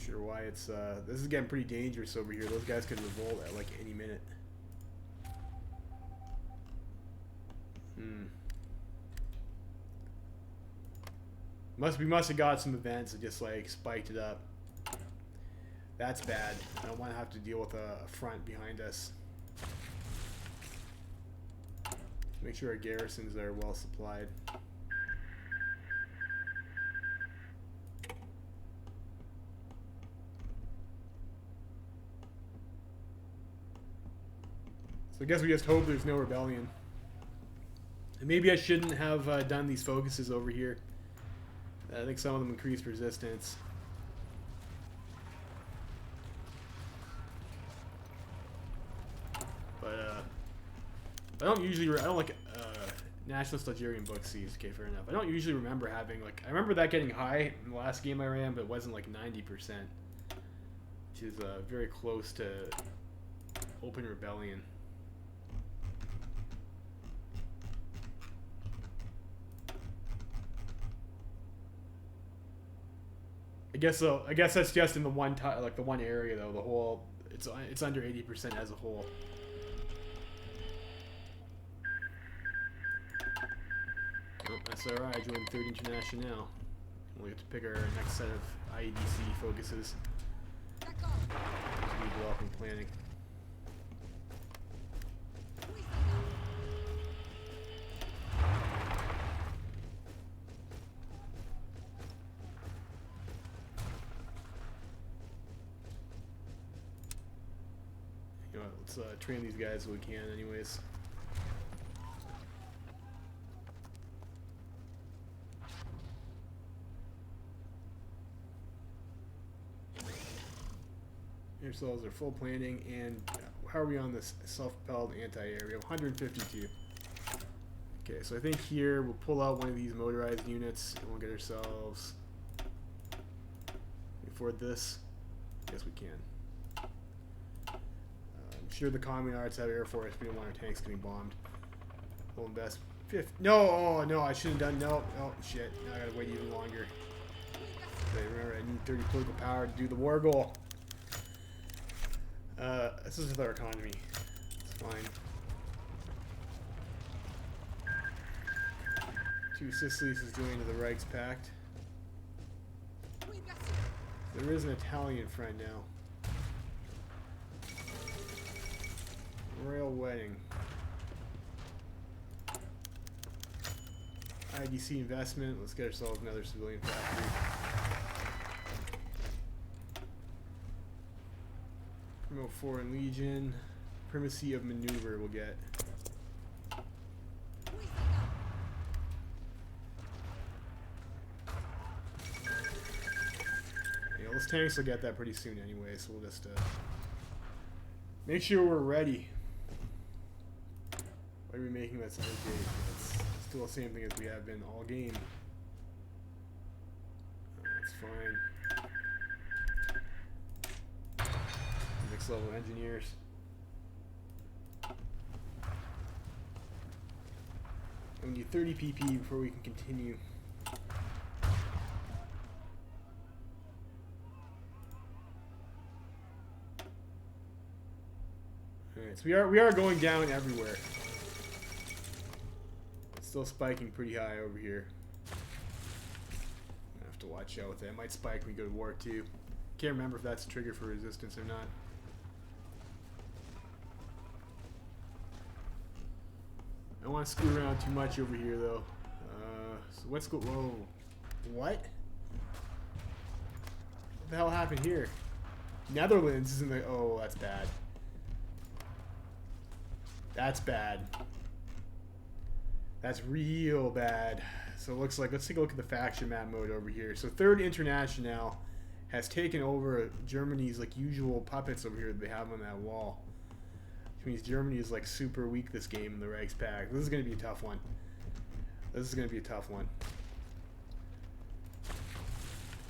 Sure why it's this is getting pretty dangerous over here. Those guys could revolt at like any minute. We must have got some events that just like spiked it up. That's bad. I don't want to have to deal with a front behind us. Make sure our garrisons are well supplied. So I guess we just hope there's no rebellion. And maybe I shouldn't have done these focuses over here. I think some of them increased resistance. But I don't usually. I don't like Nationalist Algerian books. Okay, fair enough. I don't usually remember having like. I remember that getting high in the last game I ran, but it wasn't like 90%, which is very close to Open Rebellion. I guess so. I guess that's just in the one like the one area though. The whole it's under 80% as a whole. Oh, that's alright. I joined Third International. We'll get to pick our next set of IEDC focuses. Developing planning. You know what, let's train these guys so we can anyways. Ourselves are full planning, and how are we on this self-propelled anti-air? We have 152. Okay, so I think here we'll pull out one of these motorized units and we'll get ourselves. Can we afford this? Yes, we can. I'm sure the communards have air force. We don't want our tanks getting bombed. We'll invest. No, oh no, I shouldn't have done. No, oh shit. Now I gotta wait even longer. Okay, remember, I need 30 political power to do the war goal. This is with our economy. It's fine. 2 Sicilies is joined to the Reichspakt. There is an Italian friend now. Royal wedding. IDC investment. Let's get ourselves another civilian factory. Promote Foreign Legion. Primacy of maneuver we'll get. Yeah, those tanks will get that pretty soon anyway, so we'll just make sure we're ready. Why are we making that sound okay? It's still the same thing as we have been all game. That's fine. Next level engineers. We need 30 PP before we can continue. Alright, so we are going down everywhere. It's still spiking pretty high over here. I have to watch out with that. It might spike when we go to war too. Can't remember if that's a trigger for resistance or not. I don't want to screw around too much over here though. So let's go. Whoa. What? What the hell happened here? Netherlands is in the. Oh, that's bad. That's bad. That's real bad. So it looks like, let's take a look at the faction map mode over here. So Third International has taken over Germany's like usual puppets over here that they have on that wall. Which means Germany is like super weak this game in the Reichspakt. This is going to be a tough one. This is going to be a tough one.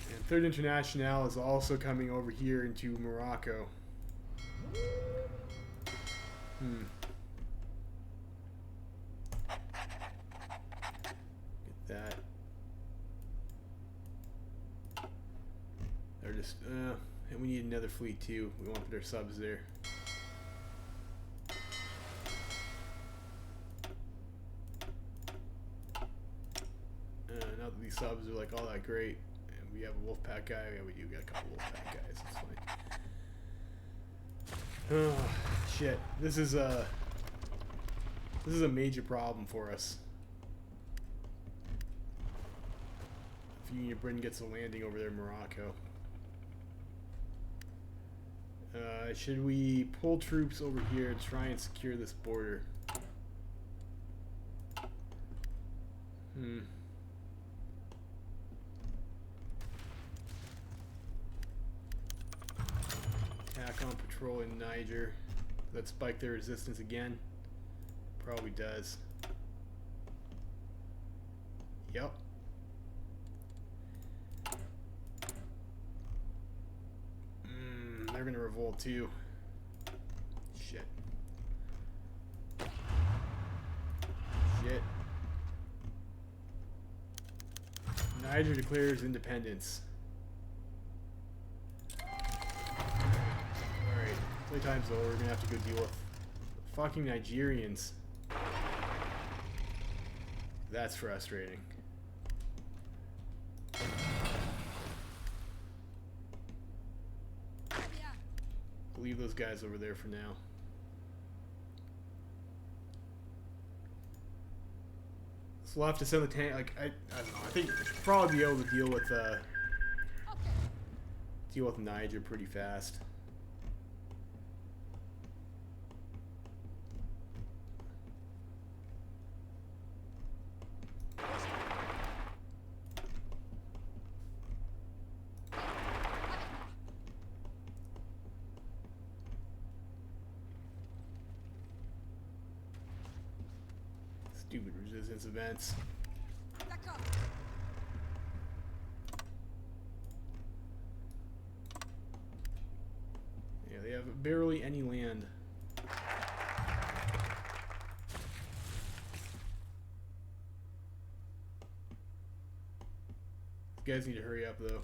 And Third International is also coming over here into Morocco. Get that. They're just, and we need another fleet too. We want to put our subs there. Not that these subs are like all that great. And we have a Wolfpack guy. Yeah, we do got a couple Wolfpack guys. That's fine. Oh, shit. This is a major problem for us. If Union Britain gets a landing over there in Morocco. Should we pull troops over here and try and secure this border? Attack on patrol in Niger. Let's spike their resistance again. Probably does. Yep. They're gonna revolt too. Shit. Shit. Niger declares independence. Alright, playtime's over. We're gonna have to go deal with the fucking Nigerians. That's frustrating. Leave those guys over there for now. So we'll have to send the tank. Like I don't know. I think we'll probably be able to deal with Niger pretty fast. Stupid resistance events. Yeah, they have barely any land. You guys need to hurry up though.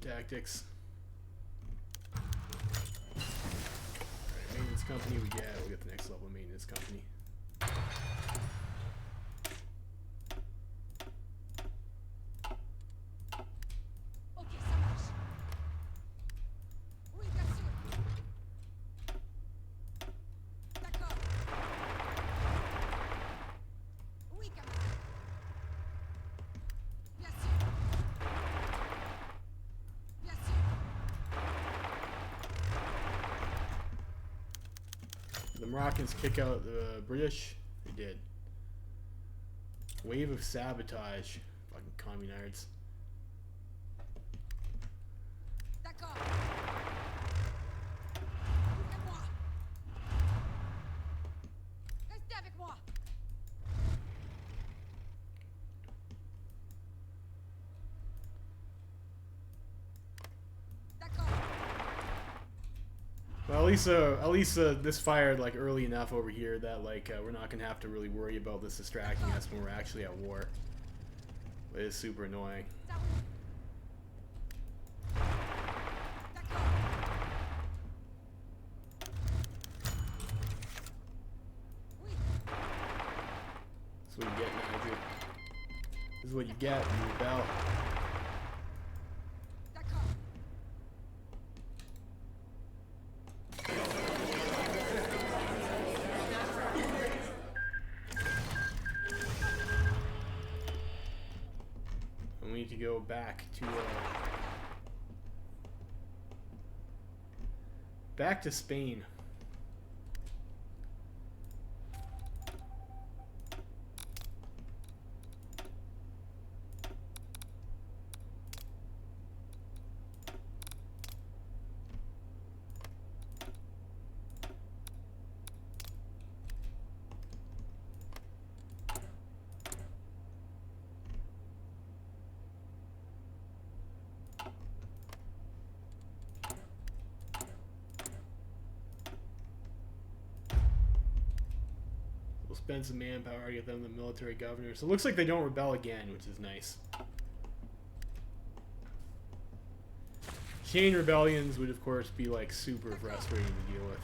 Tactics. Alright, maintenance company we get the next level of maintenance company. The Moroccans kick out the British? They did. Wave of sabotage. Fucking communards. Well, at least this fired like early enough over here that like we're not gonna have to really worry about this distracting us when we're actually at war. It is super annoying. That's what you get, Niger. This is what you get when you rebel. We need to go back to Spain. We'll spend some manpower to get them the military governor. So it looks like they don't rebel again, which is nice. Chain rebellions would, of course, be like super frustrating to deal with.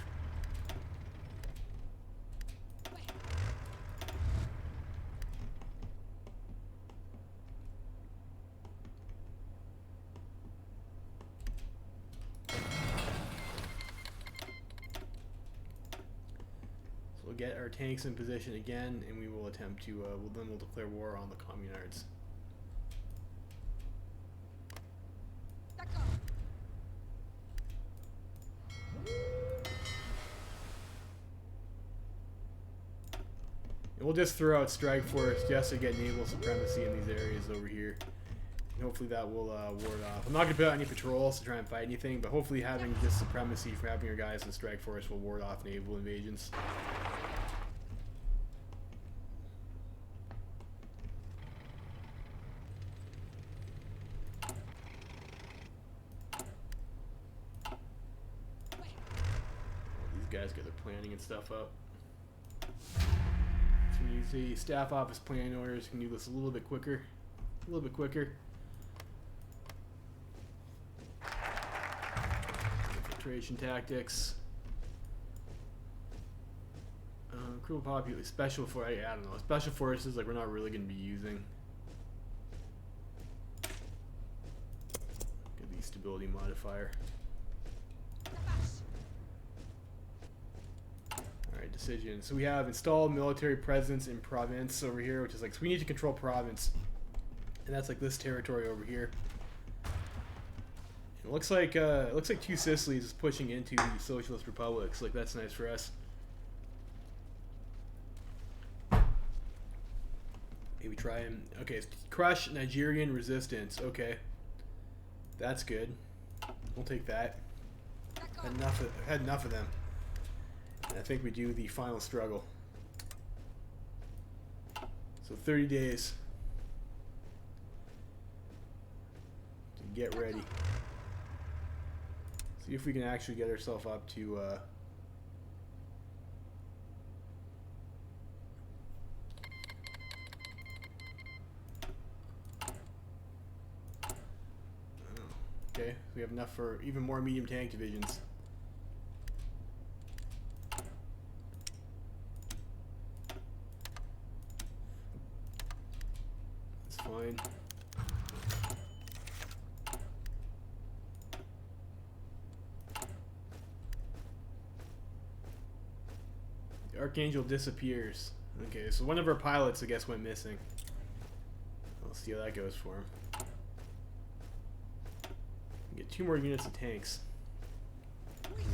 We'll get our tanks in position again, and we will attempt to, then we'll declare war on the communards. And we'll just throw out strike force just to get naval supremacy in these areas over here. And hopefully that will ward off. I'm not going to put out any patrols to try and fight anything, but hopefully having this supremacy from having your guys in strike force will ward off naval invasions. Guys get their planning and stuff up. So when you see staff office planning orders, you can do this a little bit quicker. A little bit quicker. Infiltration tactics. Crew population. Special for I don't know. Special forces like we're not really going to be using. Get the stability modifier. Decision. So we have installed military presence in province over here, which is like, so we need to control province, and that's like this territory over here. It looks like two Sicilies is pushing into the socialist republics. Like that's nice for us. Maybe try and crush Nigerian resistance. Okay, that's good. We'll take that. Had enough of them. I think we do the final struggle. So 30 days to get ready. See if we can actually get ourselves up to okay, we have enough for even more medium tank divisions. Fine. The Archangel disappears. Okay, so one of our pilots, I guess, went missing. Let's see how that goes for him. Get 2 more units of tanks.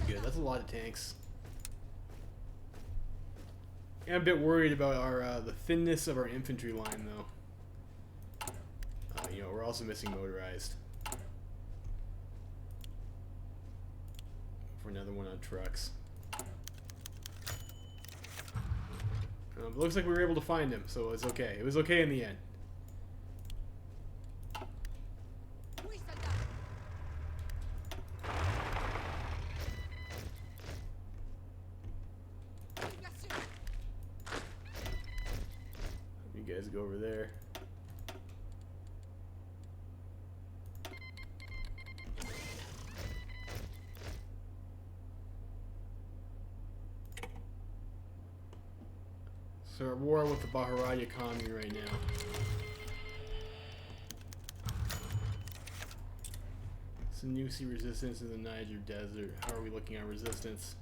Good, that's a lot of tanks. I'm a bit worried about our the thinness of our infantry line, though. You know, we're also missing motorized. For another one on trucks. It looks like we were able to find him, so it's okay. It was okay in the end. You guys go over there. So we're at war with the Baharadia commune right now. Sanusi resistance in the Niger Desert. How are we looking at resistance?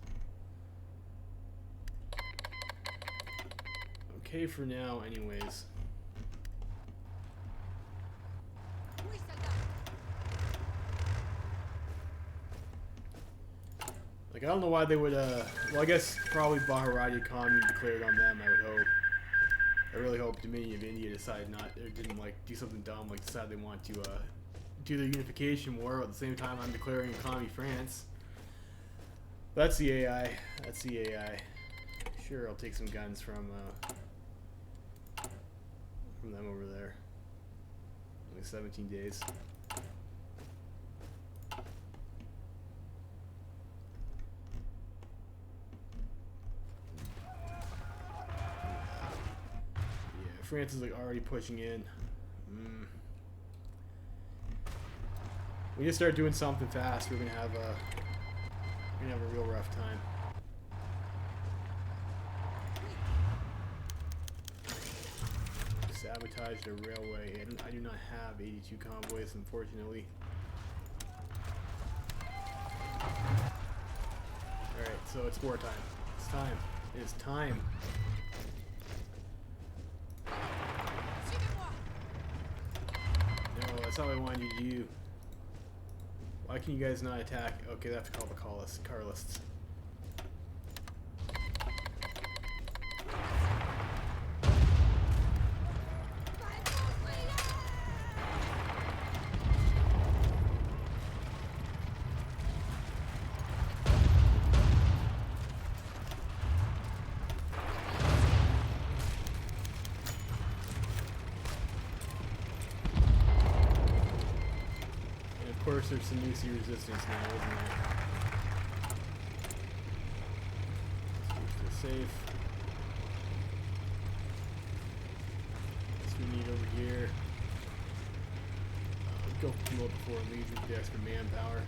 Okay for now, anyways. Like, I don't know why they would, well, I guess probably Baharadia commune declared on them, I would hope. I really hope Dominion of India decided not, or didn't, like, do something dumb, like decide they want to, do their unification war, at the same time I'm declaring economy France. That's the AI. That's the AI. Sure, I'll take some guns from them over there. Only 17 days. France is like already pushing in. We need to start doing something fast. We're gonna have a real rough time. Sabotaged a railway. I do not have 82 convoys, unfortunately. All right, so it's wartime. It's time. It is time. No, that's how I wanted you to do. Why can you guys not attack? Okay, they have to call the Carlists. course, there's some UC resistance now, isn't there? Let's keep this safe. What we need over here. Go promote before Legion with the extra manpower.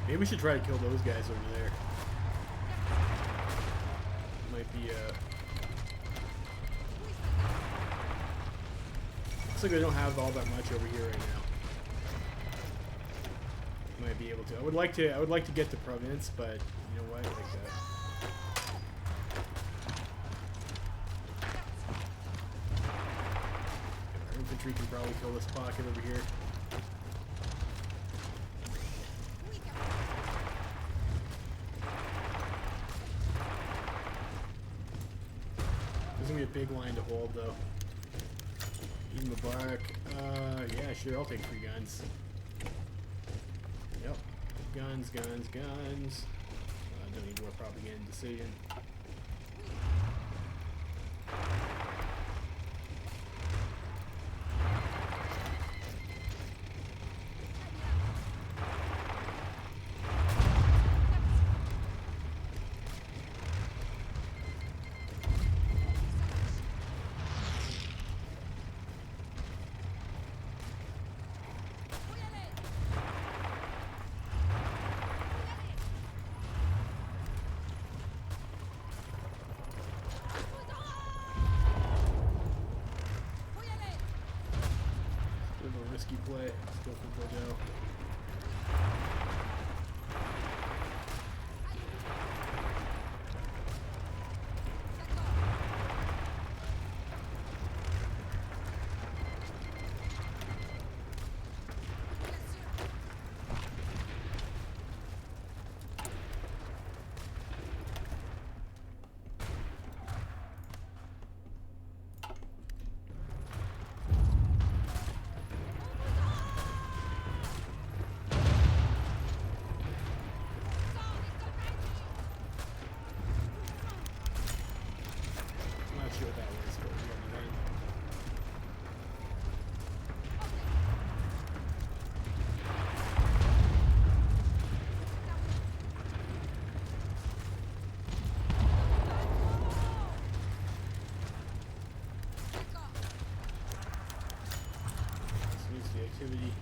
Maybe we should try to kill those guys over there. Might be, looks like I don't have all that much over here right now. Might be able to. I would like to get to Province, but you know what? Like our infantry can probably kill this pocket over here. There's gonna be a big line to hold, though. Even Mubarak. Yeah, sure, I'll take 3 guns. Yep. Guns. Don't need more propaganda decision. Risky play. Let's go for Bordeaux. Activity.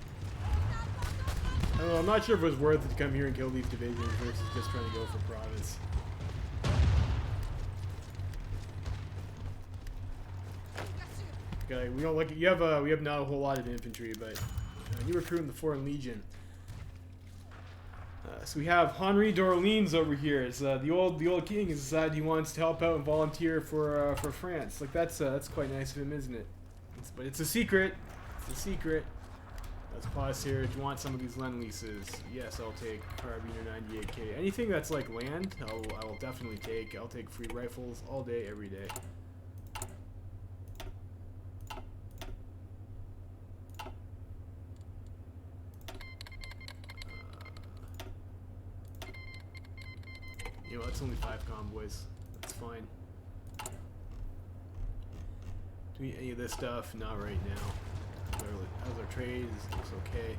I don't know, I'm not sure if it was worth it to come here and kill these divisions versus just trying to go for province. Okay, we don't like we have not a whole lot of infantry, but new recruit in the Foreign Legion. So we have Henri d'Orleans over here. It's the old king has decided he wants to help out and volunteer for France. Like that's quite nice of him, isn't it? But it's a secret. It's a secret. Let's pause here. Do you want some of these land leases? Yes, I'll take Carabiner 98k. Anything that's like land, I will definitely take. I'll take free rifles all day, every day. You know, that's only 5 convoys. That's fine. Do we need any of this stuff? Not right now. How's our trade? This looks okay.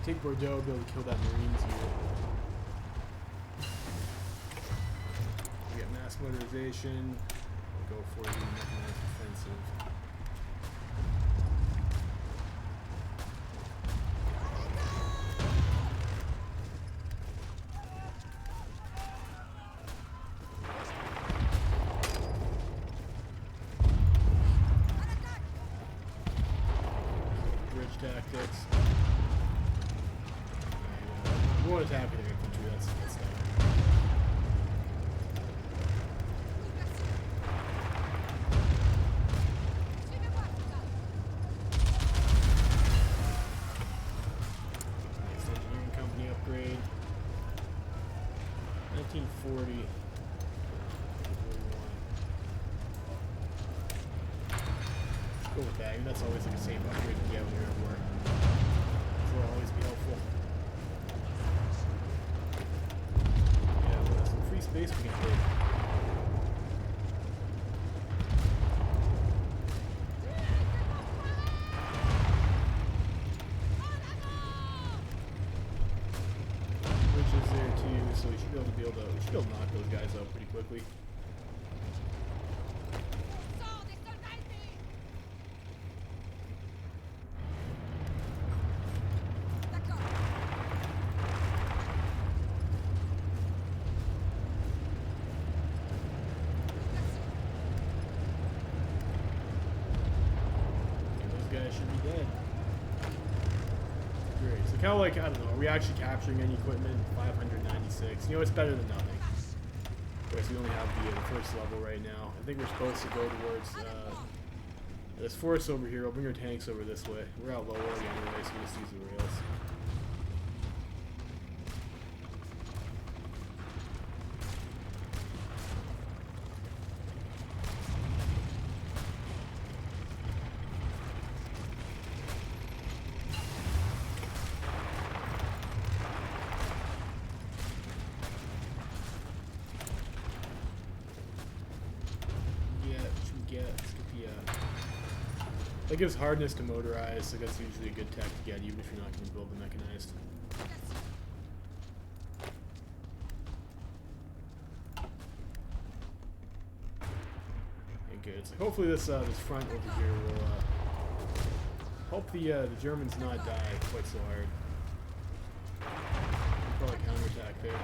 Take Bordeaux, be able to kill that Marines here. We get mass motorization. We'll go for the mechanized offensive. Tactics. We won't attack with their infantry, that's done. Next engineering company upgrade. 1940. Go with that. I mean, that's always like a safe upgrade to get when you're at war. So it'll always be helpful. Yeah, well, some free space we can take. Which is there too, so we should be able to knock those guys out pretty quickly. Should be dead. Great. So kind of like, I don't know, are we actually capturing any equipment? 596. You know, it's better than nothing. Okay, so we only have the first level right now. I think we're supposed to go towards this force over here. We'll bring our tanks over this way. We're out low already anyway, so we'll just use the rails. That gives hardness to motorize, so that's usually a good tech to get, even if you're not going to build the mechanized. Okay, good. So hopefully this this front over here will help the Germans not die quite so hard. We'll probably counterattack there.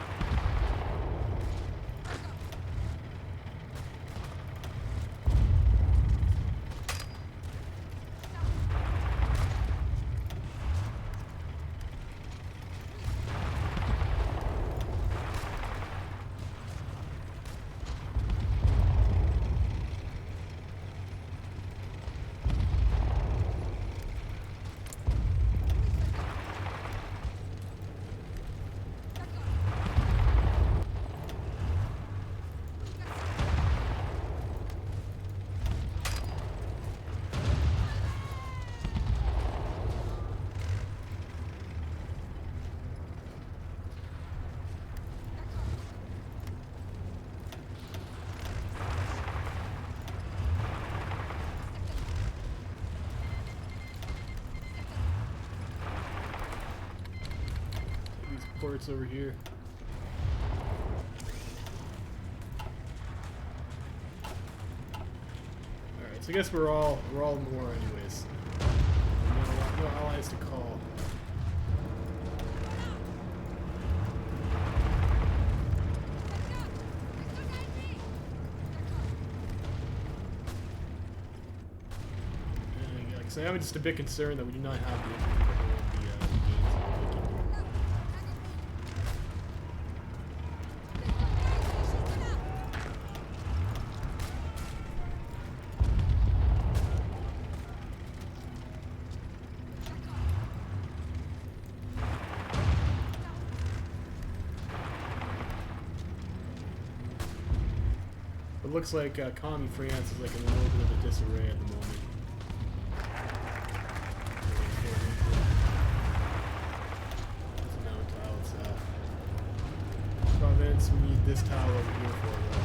Ports over here. Alright, so I guess we're all in war anyways. No allies to call. So I'm just a bit concerned that we do not have the infantry to hold the gains that we're making here. It looks like Commie France is like in a little bit of a disarray at the moment. Province, we need this tile over here for though.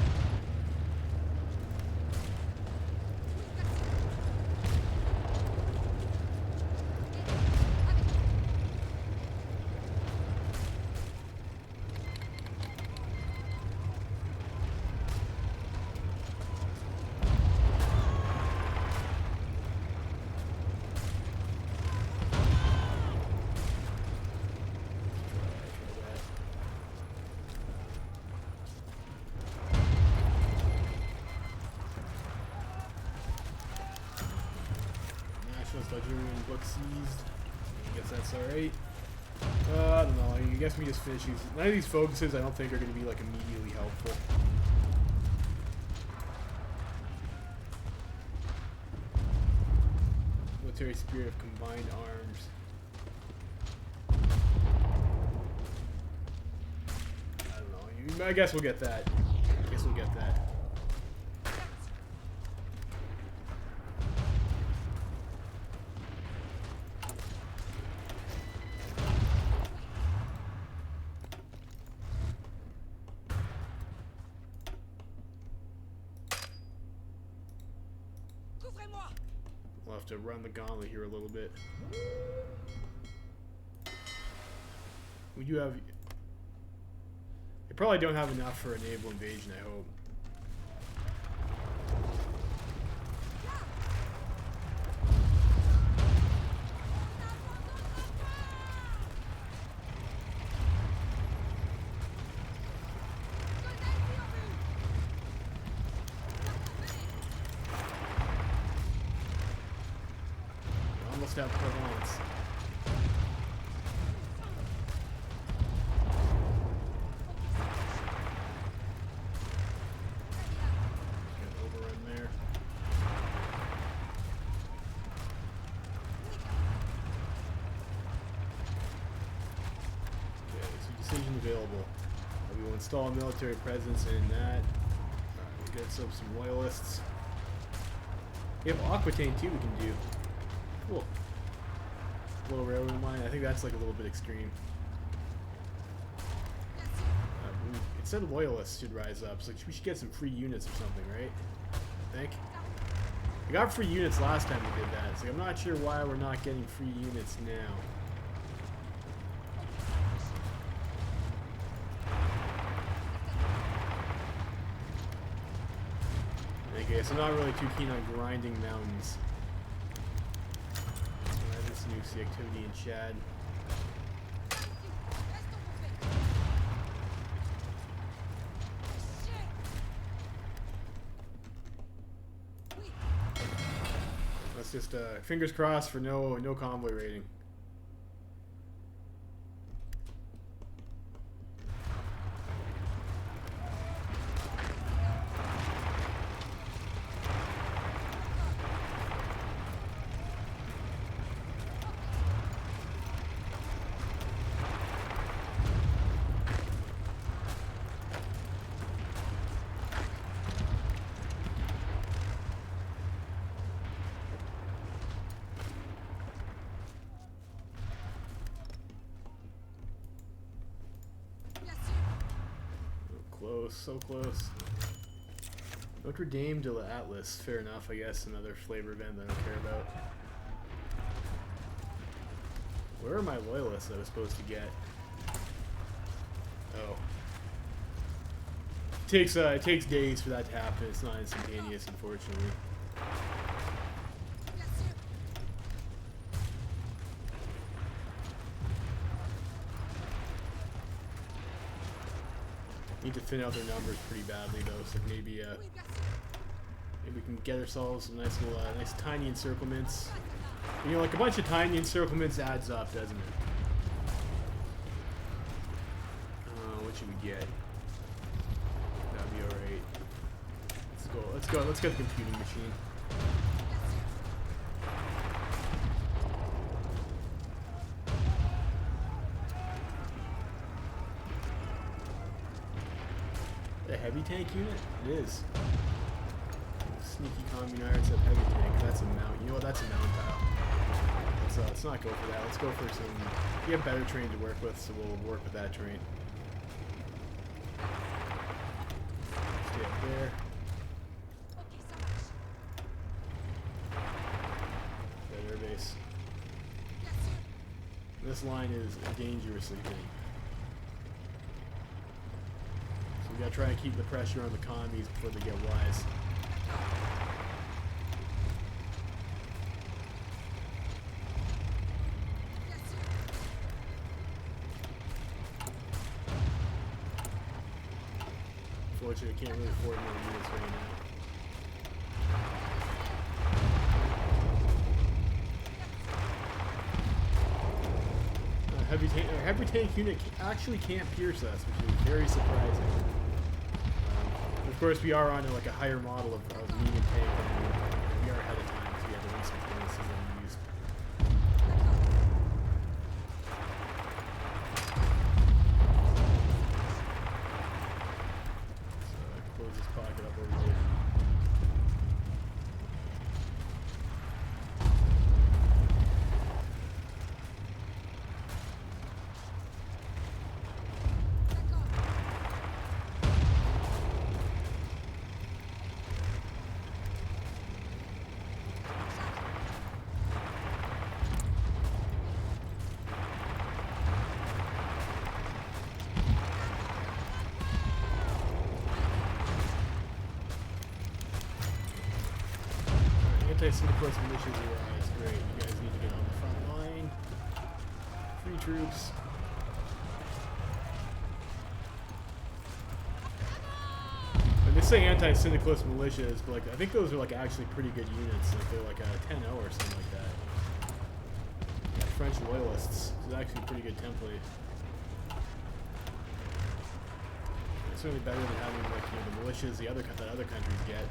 Algerian book seized. I guess that's alright. I don't know. I guess we just finish these. None of these focuses I don't think are going to be like immediately helpful. Military spirit of combined arms. I don't know. I guess we'll get that. I guess we'll get that. We'll have to run the gauntlet here a little bit. We do have... They probably don't have enough for a naval invasion, I hope. Almost out of Provence. Overrun there. Okay, so decision available. We will install a military presence in that. We'll get some loyalists. We have Aquitaine too we can do. Cool. Little railroad line. I think that's like a little bit extreme. It said loyalists should rise up. So we should get some free units or something, right? I think. We got free units last time we did that. So I'm not sure why we're not getting free units now. Okay, so I'm not really too keen on grinding mountains. Nukes the activity in Chad. Let's just fingers crossed for no convoy raiding. Close, so close. Notre Dame de l'Atlas, fair enough, I guess. Another flavor event that I don't care about. Where are my loyalists I was supposed to get? Oh. It takes days for that to happen. It's not instantaneous, unfortunately. Need to thin out their numbers pretty badly though, so maybe we can get ourselves some nice little, nice tiny encirclements. You know, like a bunch of tiny encirclements adds up, doesn't it? What should we get? That'd be alright. Let's get the computing machine. A heavy tank unit? It is. Sneaky communards have heavy tank. That's a mount. You know what? That's a mount tile. Let's not go for that. Let's go for some. We have better terrain to work with, so we'll work with that terrain. Stay up there. That air base. This line is dangerously thin. We gotta try and keep the pressure on the commies before they get wise. Unfortunately, I can't really afford more units right now. heavy tank unit actually can't pierce us, which is very surprising. Of course, we are on like a higher model of medium tank than we are ahead of time, because we have the research bonuses that we used. So close this pocket up over here. Anti-syndicalist militias arise. Great. You guys need to get on the front line. Free troops. And they say anti-syndicalist militias, but like I think those are like actually pretty good units. Like they're like a 10-0 or something like that. Yeah, French loyalists. This is actually a pretty good template. It's certainly better than having like the militias that other countries get.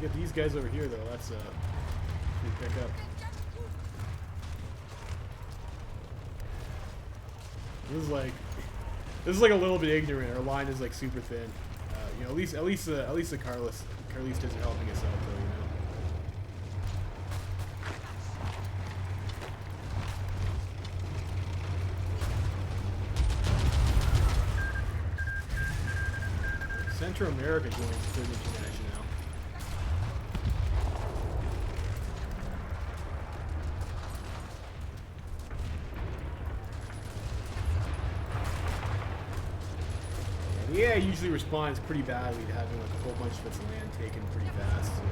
Get these guys over here though, that's a good pickup. This is like a little bit ignorant. Our line is like super thin. You know, at least the Carlistas are helping us out though, you know. Central America joins the Third International. Yeah, it usually responds pretty badly to having like a whole bunch of its land taken pretty fast. So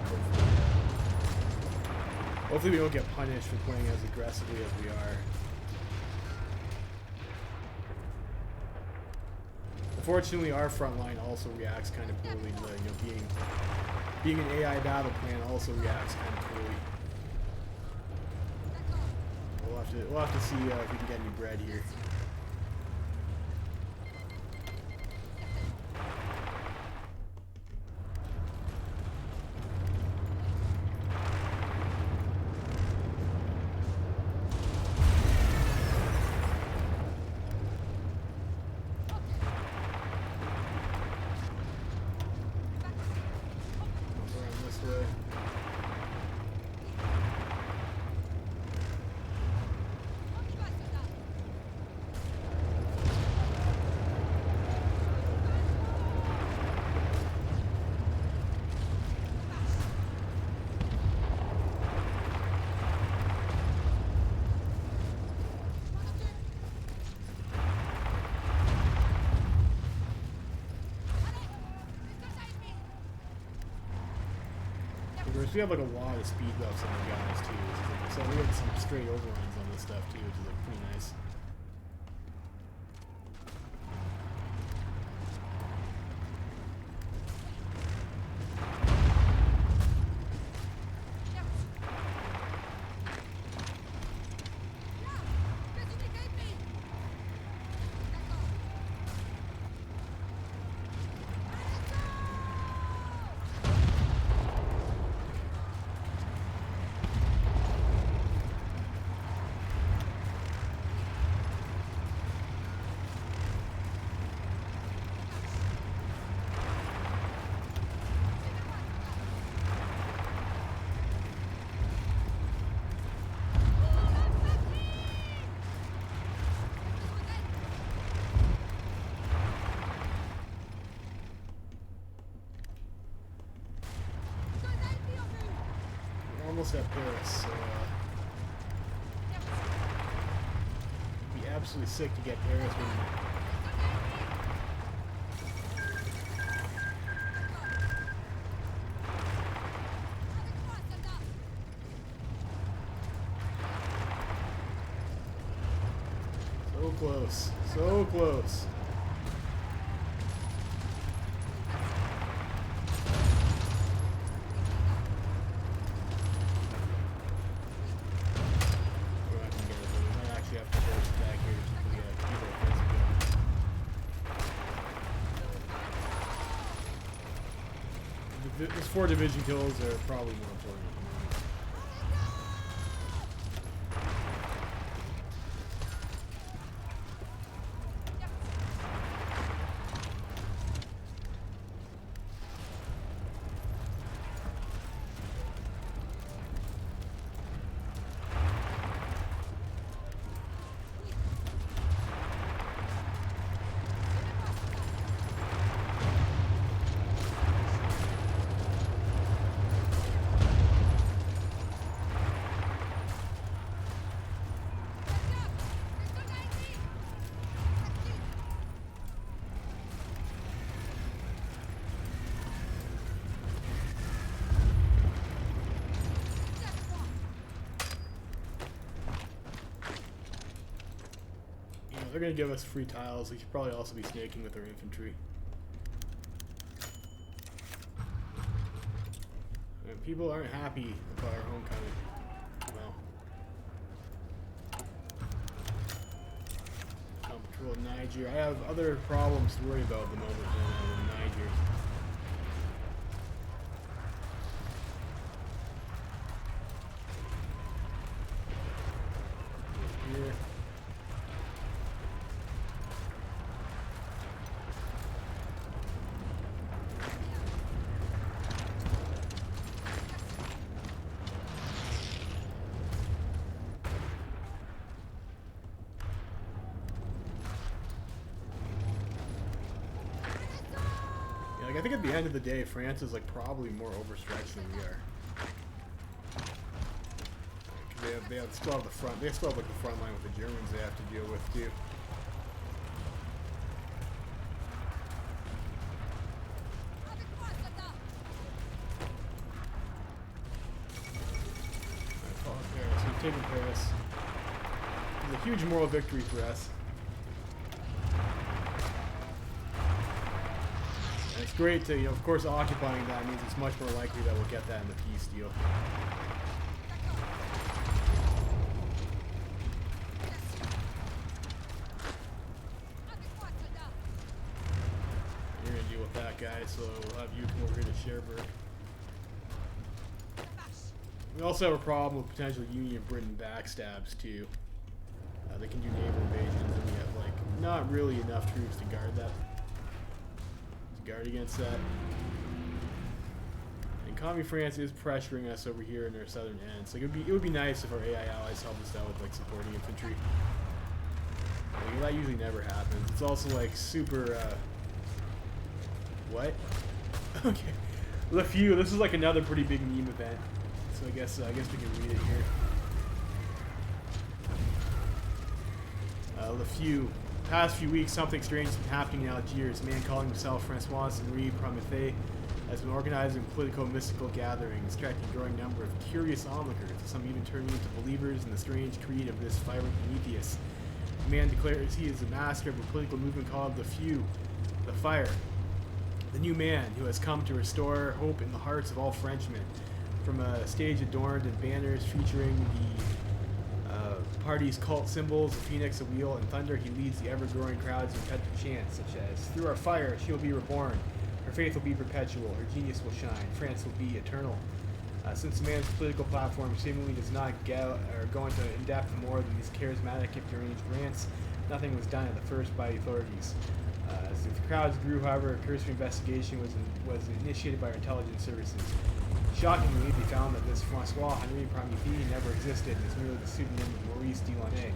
hopefully we don't get punished for playing as aggressively as we are. Unfortunately, our front line also reacts kind of poorly to, you know, being an AI battle plan also reacts kind of poorly. We'll have to see if we can get any bread here. We have like a lot of speed buffs on the guys too, so we had some straight overruns on this stuff too, which is like pretty nice. intercept Paris. So, it'd be absolutely sick to get Paris when. So close. So close. Those 4 division kills are probably more important. They're going to give us free tiles. We should probably also be snaking with our infantry. And people aren't happy about our homecoming. Well. Control Niger. I have other problems to worry about at the moment than Niger. Here. Like, I think at the end of the day, France is like probably more overstretched than we are. They still have the front. They still have like the front line with the Germans they have to deal with too. Alright, Paris. We've taken Paris. It's a huge moral victory for us. It's great to, of course, occupying that means it's much more likely that we'll get that in the peace deal. You're going to deal with that guy, so we'll have you come over here to Cherbourg. We also have a problem with potential Union Britain backstabs, too. They can do naval invasions, and we have, like, not really enough troops to guard that. Guard against that. And Commie France is pressuring us over here in our southern ends. Like it would be nice if our AI allies helped us out with like supporting infantry. Like, that usually never happens. It's also like super what? Okay. Le Few, this is like another pretty big meme event. So I guess we can read it here. Le Few. Past few weeks, something strange has been happening in Algiers. A man calling himself François-Henri Prométhée has been organizing political mystical gatherings, attracting a growing number of curious onlookers, some even turning into believers in the strange creed of this vibrant Prometheus. The man declares he is the master of a political movement called the Few, the Fire. The new man who has come to restore hope in the hearts of all Frenchmen. From a stage adorned in banners featuring the party's cult symbols, the phoenix, a wheel, and thunder, he leads the ever-growing crowds in repetitive chants, such as, "Through our fire, she will be reborn. Her faith will be perpetual. Her genius will shine. France will be eternal." Since the man's political platform seemingly does not go into in-depth more than these charismatic, if deranged rants, nothing was done at the first by the authorities. As the crowds grew, however, a cursory investigation was initiated by our intelligence services. Shockingly, they found that this François-Henri Prométhée never existed and is merely the pseudonym of Maurice Delaunay,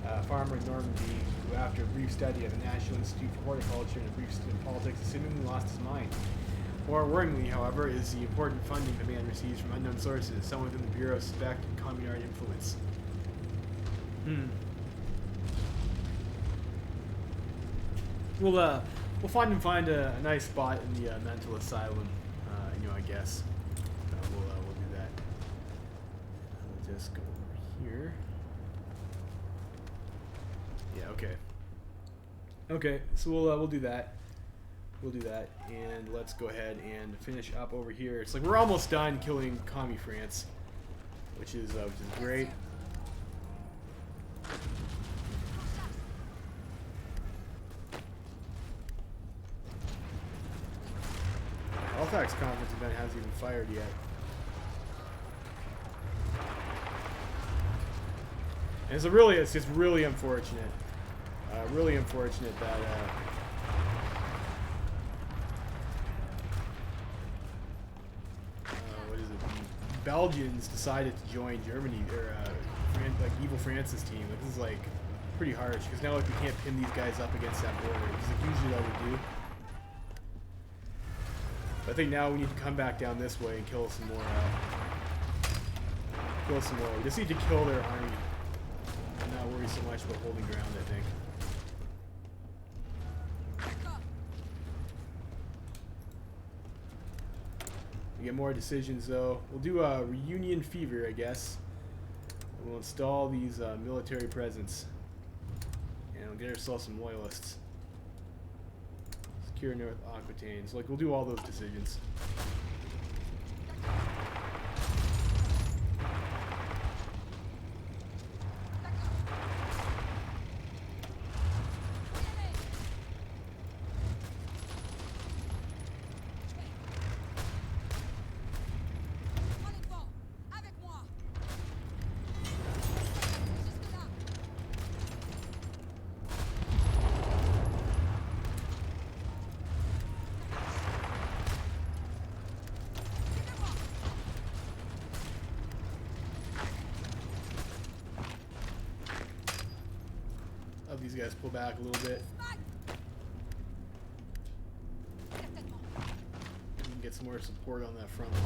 a farmer in Normandy who, after a brief study at the National Institute for Horticulture and a brief study in politics, seemingly lost his mind. More worryingly, however, is the important funding the man receives from unknown sources, some within the Bureau suspect communard influence. We'll find a nice spot in the mental asylum, I guess. We'll do that. We'll just go over here. Yeah, okay. Okay, so we'll do that. We'll do that, and let's go ahead and finish up over here. It's like we're almost done killing Commie France, which is great. Halifax conference event hasn't even fired yet. And it's just really unfortunate. Really unfortunate that what is it? The Belgians decided to join Germany or like Evil France's team. Like, this is like pretty harsh because now like we can't pin these guys up against that border. Because like usually that we do. But I think now we need to come back down this way and kill some more. We just need to kill their army. And not worry so much about holding ground, I think. We get more decisions though. We'll do a reunion fever, I guess. We'll install these military presence. And we'll get ourselves some loyalists. Secure North Aquitaine. So like we'll do all those decisions. These guys pull back a little bit. We can get some more support on that front line.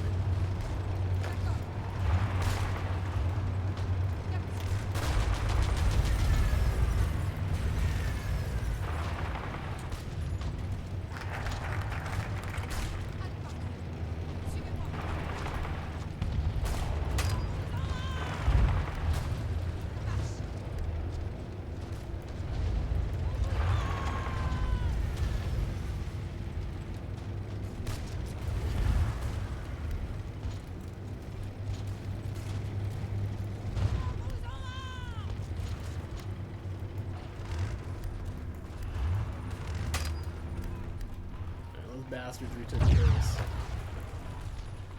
Bastards retook Paris.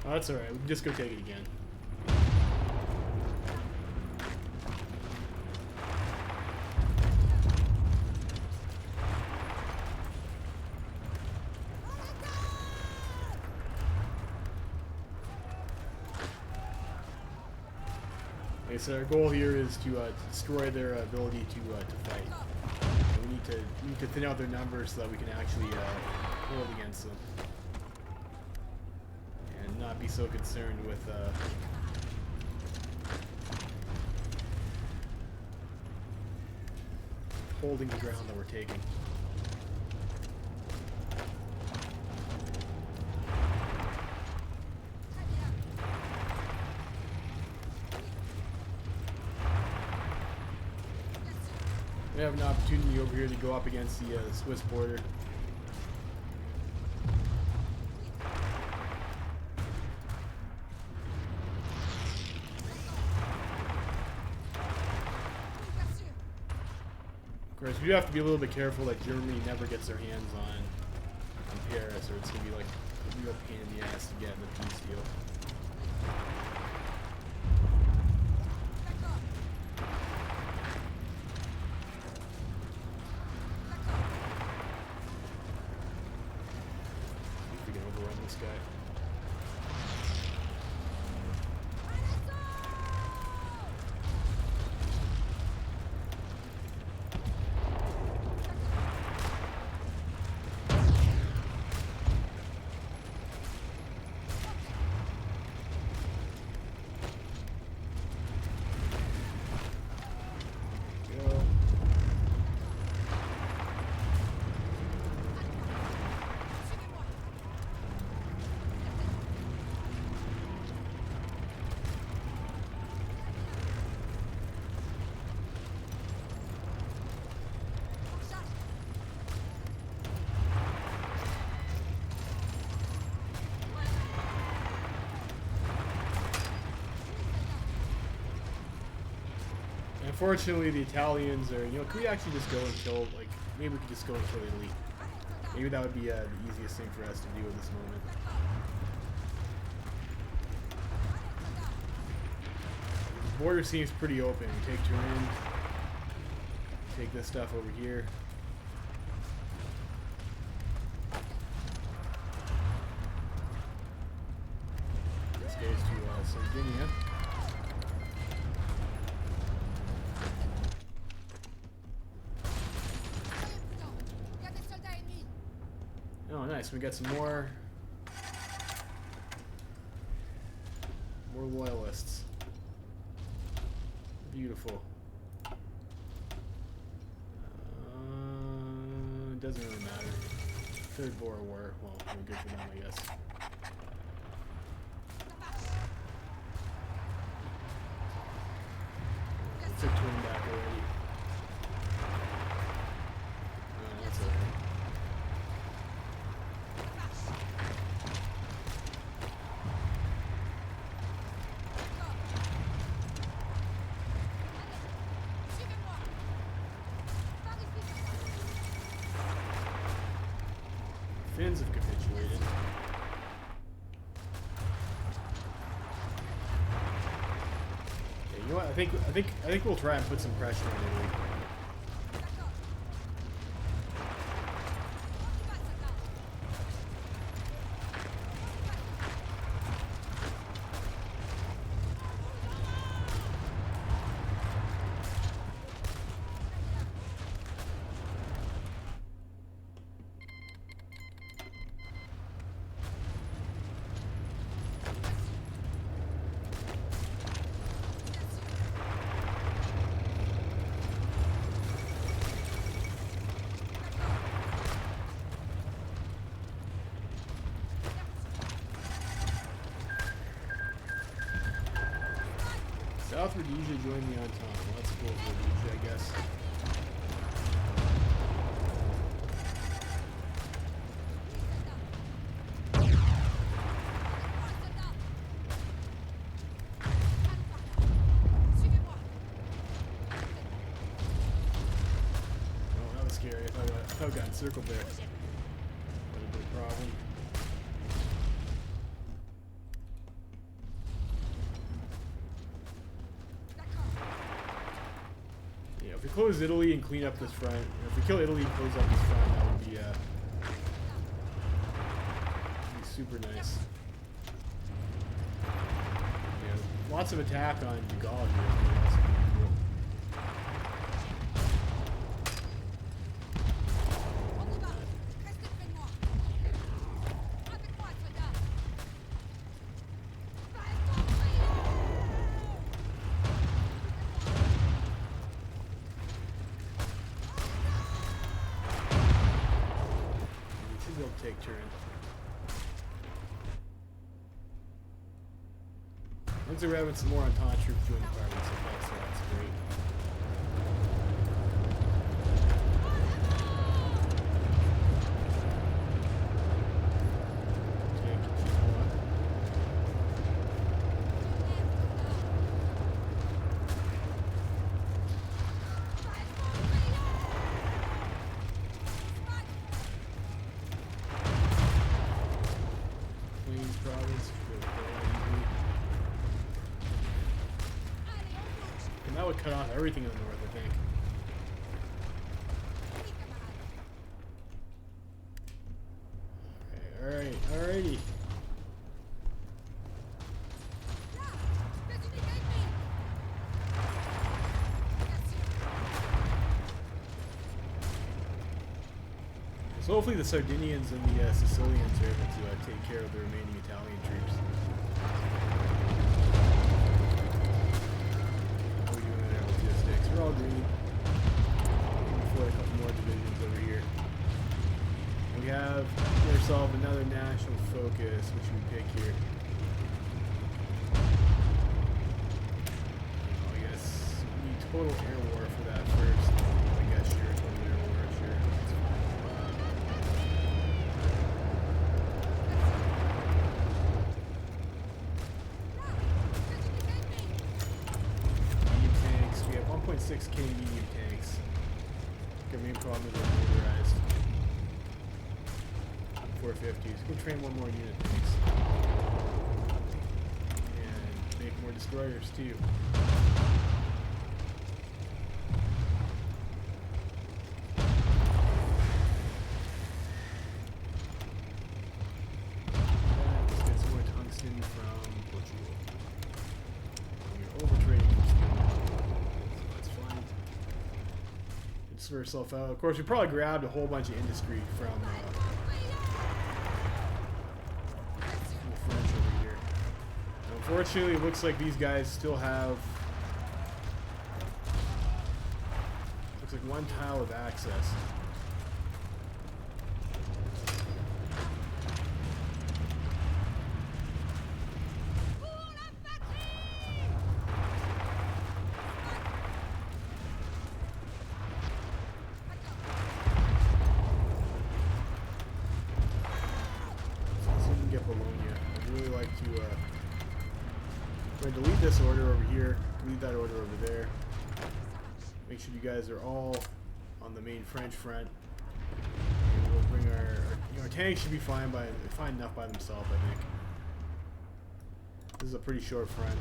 Oh, that's alright. We can just go take it again. Okay, so our goal here is to destroy their ability to fight. And we need to thin out their numbers so that we can actually hold against them, and not be so concerned with holding the ground that we're taking. We have an opportunity over here to go up against the Swiss border. Of course, we do have to be a little bit careful that Germany never gets their hands on Paris, or it's going to be like a real pain in the ass to get in the peace deal. See if we can overrun this guy. Unfortunately, the Italians are, you know, could we actually just go and kill, like, maybe we could just go and kill Italy. Maybe that would be the easiest thing for us to do at this moment. The border seems pretty open. Take Turin. Take this stuff over here. This goes to Sardinia. Oh, nice. We got some more loyalists. Beautiful. It doesn't really matter. Third Boer War. Well, we're good for them, I guess. We took Twin back already. Oh, that's okay. Finns have capitulated. Yeah, you know what? I think we'll try and put some pressure on Italy. South Rhodesia joined the Entente. Well, that's cool for Rhodesia, I guess. Oh, that was scary. I thought I got encircled there. That would have been a problem. If we close Italy and clean up this front, or if we kill Italy and close up this front, that would be super nice. Yeah, lots of attack on De Gaulle here. That's pretty cool. Take Turin. Looks like we're having some more Entente troops join the party, so that's great. And that would cut off everything in the north, I think. Okay, alrighty. So hopefully the Sardinians and the Sicilians are able to take care of the remaining Italian troops. How are we doing in our logistics? We're all green. Before a couple more divisions over here. We have ourselves another national focus, which we pick here. I guess we need total air war for that first. I guess sure, total air war, sure. That's fine. 1.6k medium tanks. Our main problem is they're motorized. 450s. Go train one more unit, thanks. And make more destroyers too. Let's get some more tungsten from Portugal. We're overtrading so that's fine. Sort herself out. Of course, we probably grabbed a whole bunch of industry from the French over here. Unfortunately, it looks like these guys still have looks like one tile of access. Delete this order over here, delete that order over there. Make sure you guys are all on the main French front. And we'll bring our tanks should be fine enough by themselves, I think. This is a pretty short front.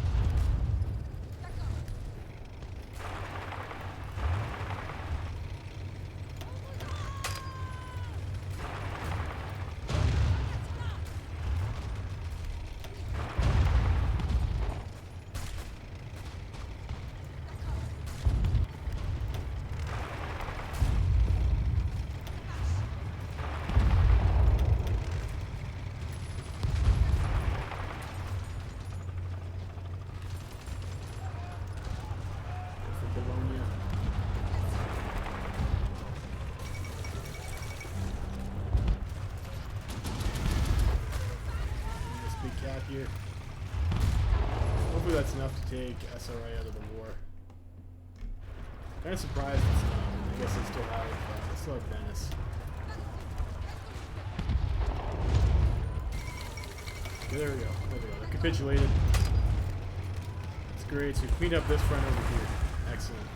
Here. Hopefully that's enough to take SRI out of the war. Kind of surprised it's not. I guess they still have Venice. Okay, there we go. They capitulated. That's great. So we cleaned up this front over here. Excellent.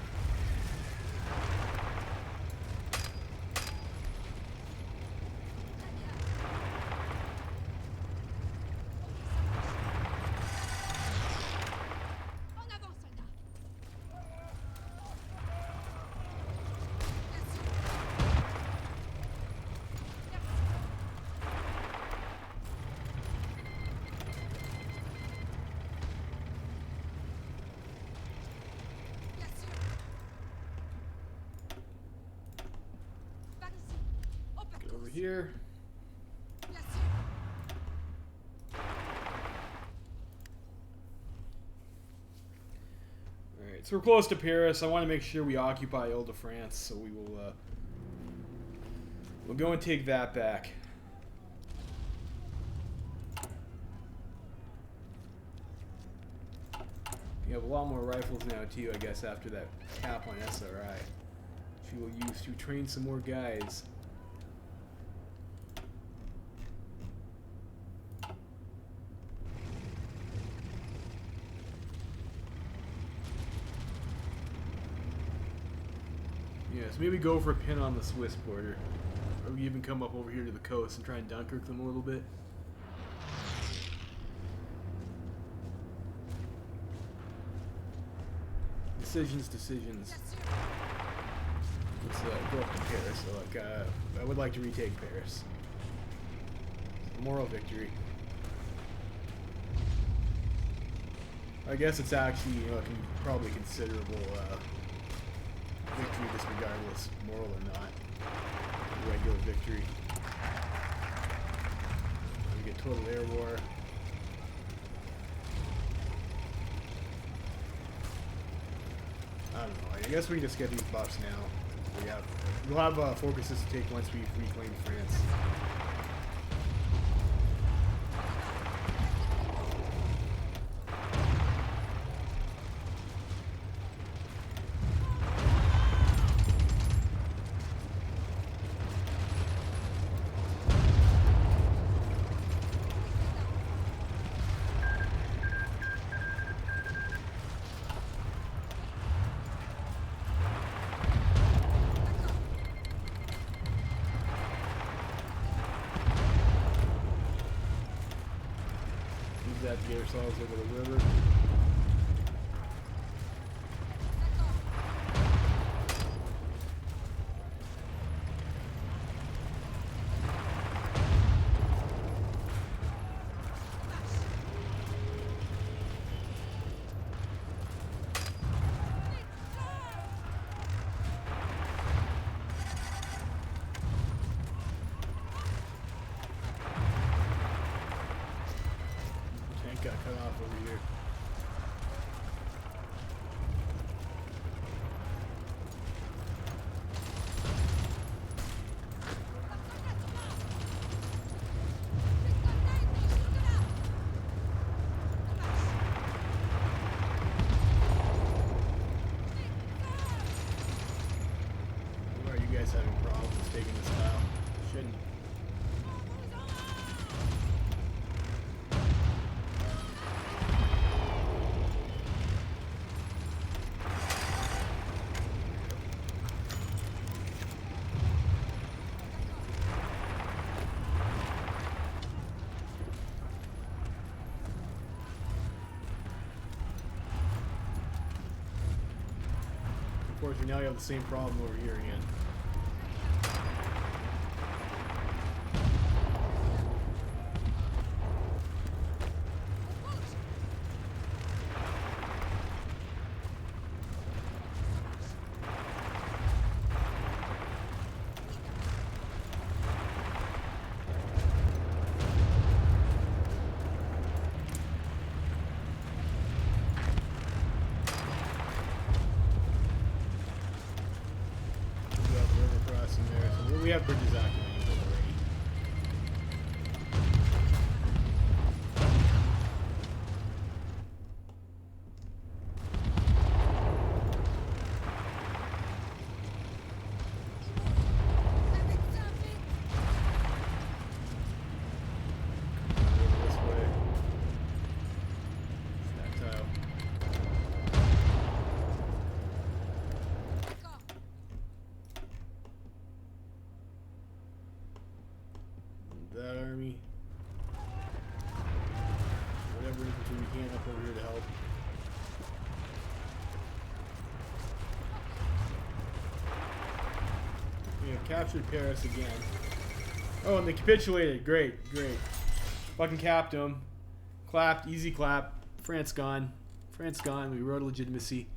Here. Alright, so we're close to Paris. I want to make sure we occupy Ile-de-France, so we will we'll go and take that back. You have a lot more rifles now too, I guess, after that cap on SRI, which we will use to train some more guys. Yeah, so maybe go for a pin on the Swiss border. Or we even come up over here to the coast and try and Dunkirk them a little bit. Decisions. Let's go up to Paris. So, like, I would like to retake Paris. A moral victory. I guess it's actually, probably considerable victory, just regardless, moral or not. Regular victory. We get total air war. I don't know. I guess we can just get these buffs now. We'll have focuses to take once we've reclaimed France. that to get ourselves over the river. Got cut off over here. Why are you guys having problems taking this tile? Shouldn't. Unfortunately, now you have the same problem over here again. We have bridges activated already. This way. It's that tile. That army. Whatever infantry we can up over here to help. We have captured Paris again. Oh, and they capitulated. Great, great. Fucking capped them. Clapped, easy clap. France gone. France gone. We wrote legitimacy.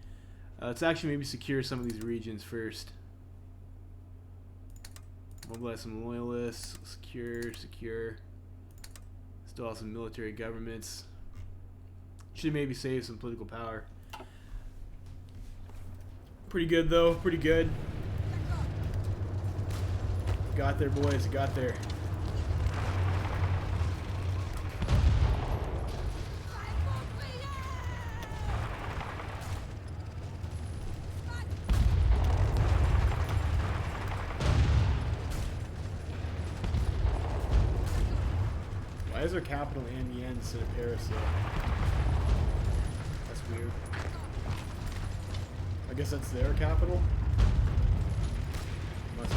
Let's actually maybe secure some of these regions first. Mobilize some loyalists. Secure, secure. Still have some military governments. Should maybe save some political power. Pretty good though, pretty good. Got there, boys, got there. Why is our capital Amiens instead of Paris though? That's weird. I guess that's their capital? Must be.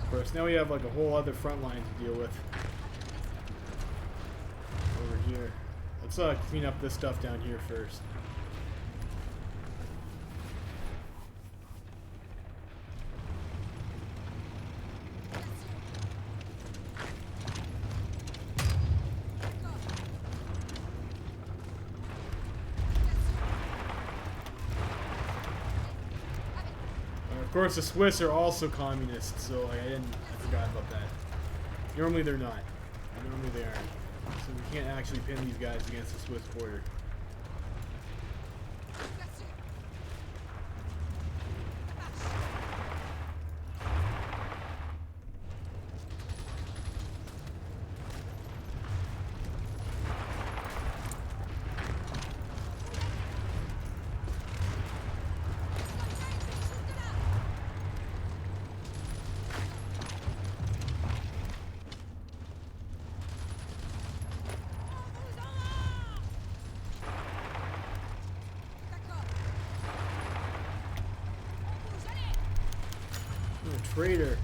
Of course, now we have like a whole other front line to deal with. Over here. Let's clean up this stuff down here first. Of course, the Swiss are also communists, so I forgot about that. Normally they're not. Normally they aren't. So we can't actually pin these guys against the Swiss border. freighter.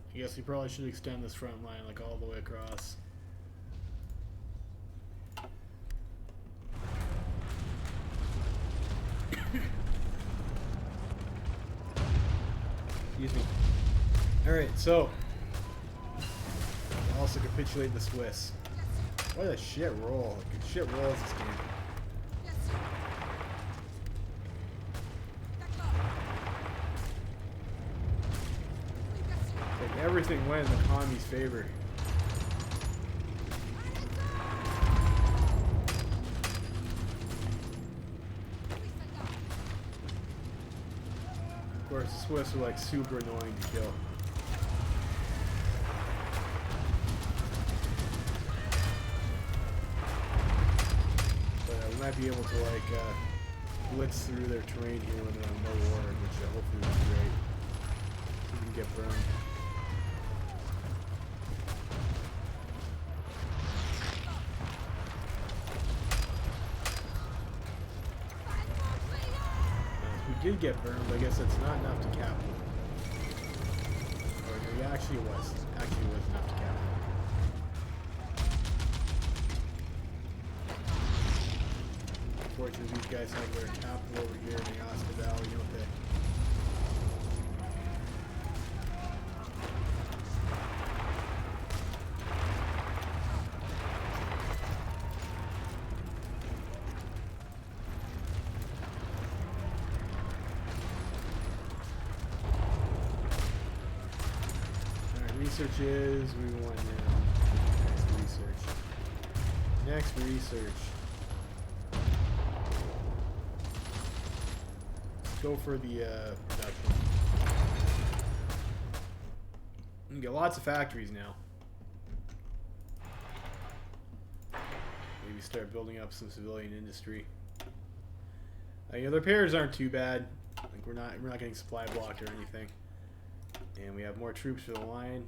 I guess we probably should extend this front line like all the way across. Excuse me. Alright, so also capitulate the Swiss. What a shit roll. Like, shit roll is this game. Everything went in the commies' favor. Of course, the Swiss are like super annoying to kill. But we might be able to like blitz through their terrain here when they're on no war, which hopefully will be great. We can get burned. Did get burned, but I guess that's not enough to cap him. Or no, actually it was. Actually it was enough to cap him. Unfortunately, these guys have their capital over here in the Oscar Valley, don't they? Research is we want now. Next research. Let's go for the production. We can get lots of factories now. Maybe start building up some civilian industry. You know, the repairs aren't too bad. Like we're not getting supply blocked or anything. And we have more troops for the line.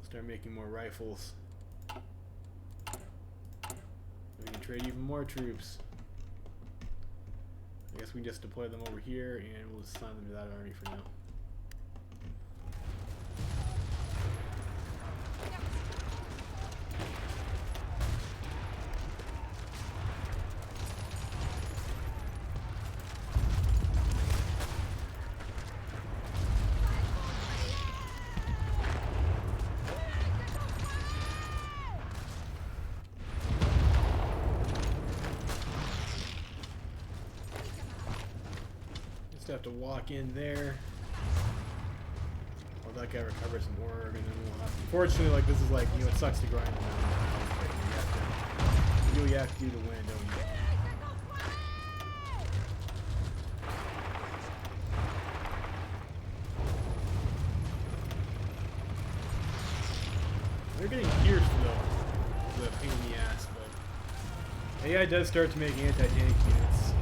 Start making more rifles. We can trade even more troops. I guess we can just deploy them over here and we'll just assign them to that army for now. Have to walk in there. Well, that guy recovers some org, and then we'll have. Unfortunately, like this is like you know it sucks to grind them out. You really have to do to win, don't you? They're getting pierced though. The pain in the ass, but AI does start to make anti-tank units.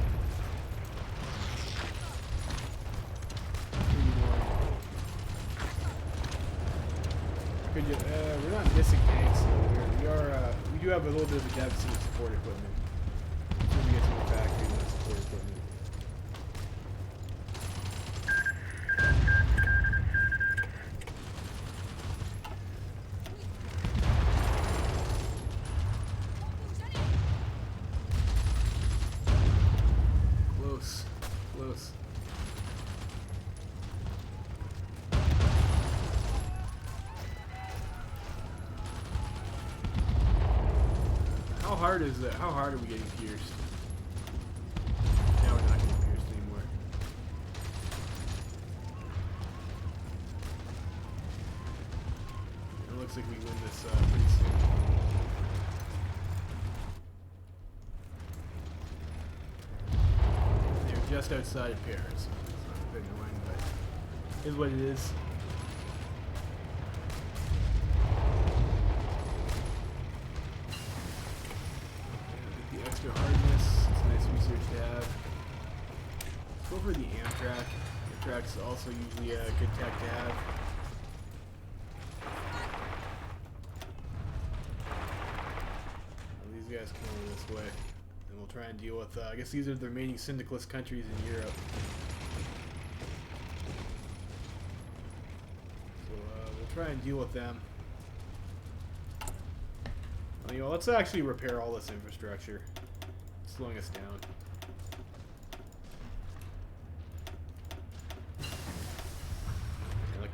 We're not missing tanks. We do have a little bit of a deficit of support equipment. So we get to the factory with support equipment. Close. Close. How hard is that? How hard are we getting pierced? Now we're not getting pierced anymore. It looks like we win this pretty soon. They're just outside of Paris. It's not a big annoying, but it is what it is. The extra hardness, it's nice research to have. Go for the Amtrak. Amtrak's also usually a good tech to have. These guys come over this way. And we'll try and deal with, I guess these are the remaining syndicalist countries in Europe. So we'll try and deal with them. Well, you know, let's actually repair all this infrastructure. It's slowing us down.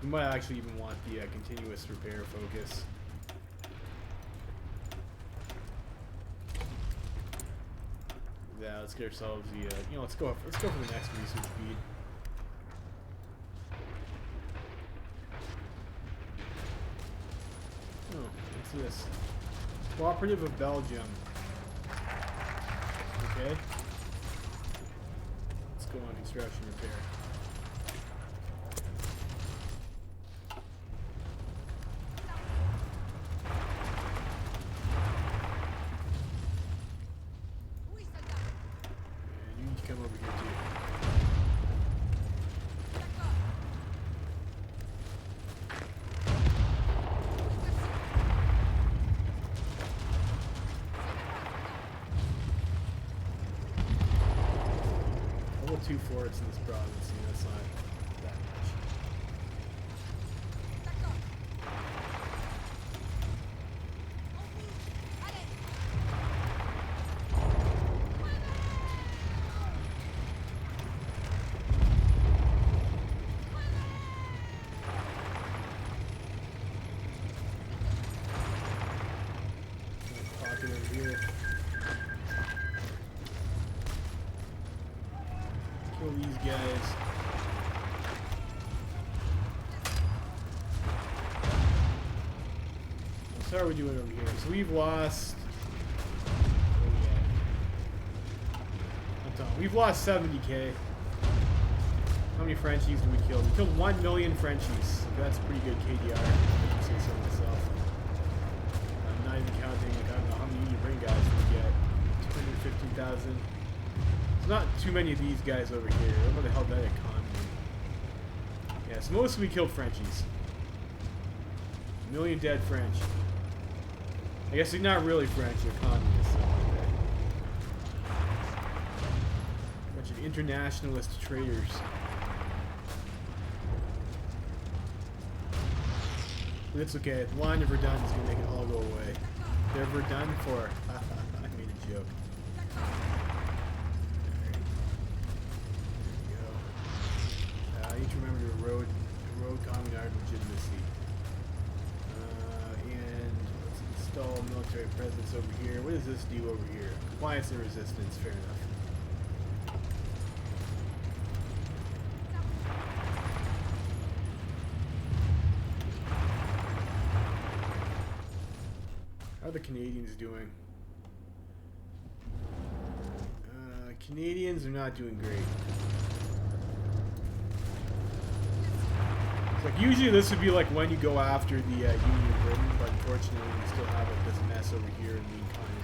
We might actually even want the continuous repair focus. Yeah, let's get ourselves the. You know, let's go for the next research speed. Oh, what's this? Cooperative of Belgium. Okay. Let's go on construction repair. Come over here too. Level 2 forts in this province, you know, that's not that much. Here. Kill these guys. So how are we doing over here? So we've lost. We've lost 70k. How many Frenchies did we kill? We killed 1 million Frenchies. That's a pretty good KDR. I can say so myself. I'm not even counting, like, I don't know how many Union Ring guys we get. 215,000. There's not too many of these guys over here. I don't know the hell that economy. Yeah, so mostly we killed Frenchies. 1 million dead French. I guess they're not really French, they're communists. So bunch of internationalist traitors. But it's okay. The line of Verdun is going to make it all go away. They're Verdun for... I made a joke. Alright. There we go. I need to remember to erode communard legitimacy. And let's install military presence over here. What does this do over here? Compliance and resistance. Fair enough. How are the Canadians doing? Canadians are not doing great. It's like usually this would be like when you go after the Union of Britain, but unfortunately we still have like this mess over here in the meantime.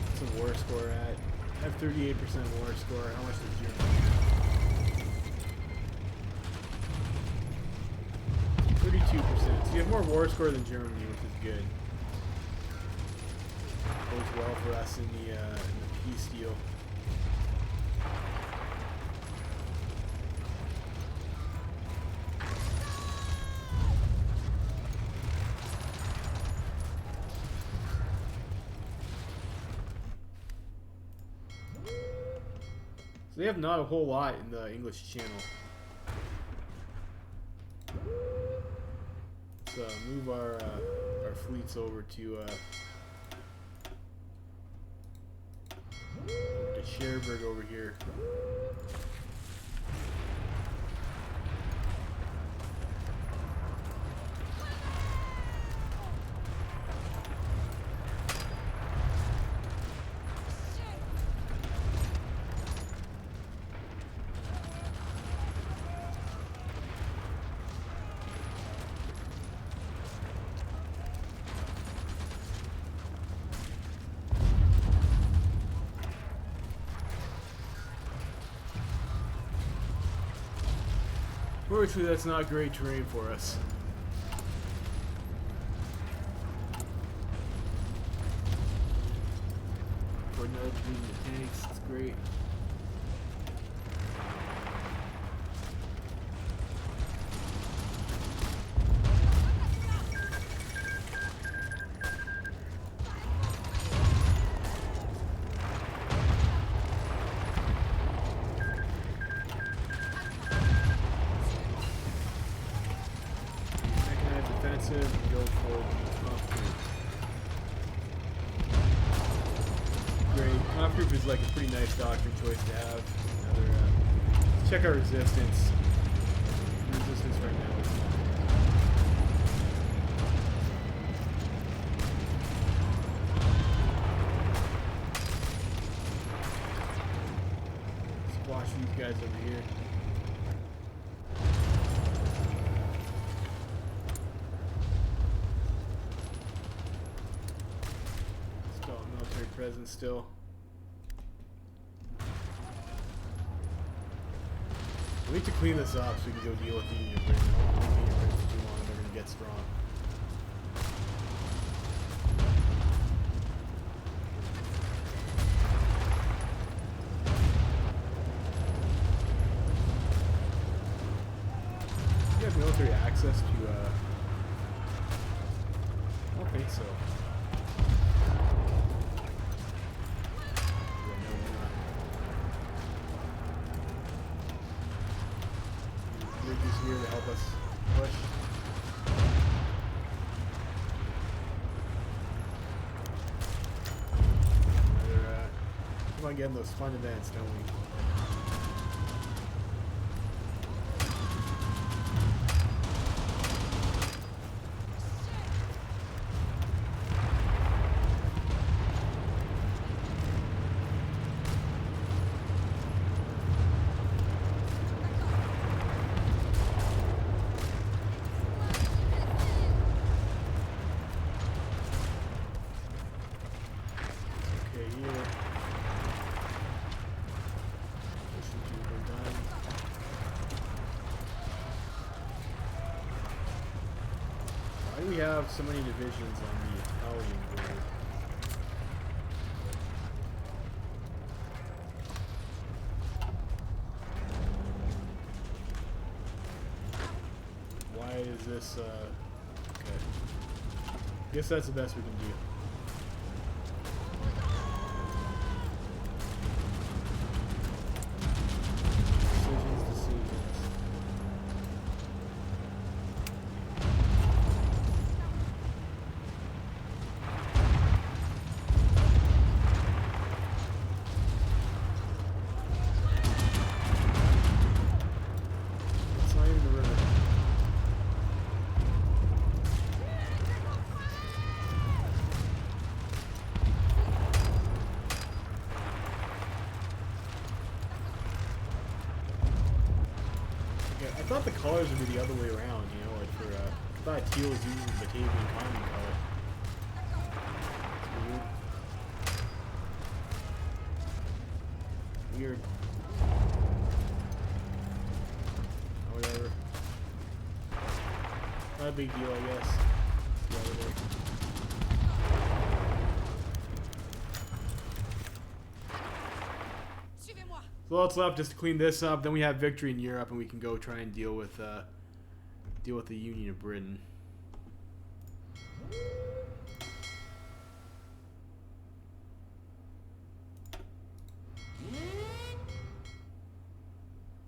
What's the war score at? I have 38% war score. How much does Germany have? 32%. So you have more war score than Germany, which is good. Bodes well for us in the peace deal. So they have not a whole lot in the English Channel. Move our fleets over to Cherbourg over here. Fortunately, that's not great terrain for us. For another between the tanks, it's great. Defensive and go for the comp group. Great. Comp group is like a pretty nice doctrine choice to have. Another, check our resistance. Resistance right now is squash these guys over here. Present still. We need to clean this up so we can go deal with the Union Bridge. I don't want the Union Bridge for too long. They're going to get strong. Do you have military access to, I don't think so. Here to help us push. Come on, getting those fun events, don't we? Why do we have so many divisions on the Italian border? Why is this, okay. Guess that's the best we can do. I thought the colors would be the other way around, you know, like for, I thought teal was using the Batavian common color. It's weird. Weird. Oh, whatever. Not a big deal, I guess. The other way. So all that's left is to clean this up. Then we have victory in Europe, and we can go try and deal with the Union of Britain.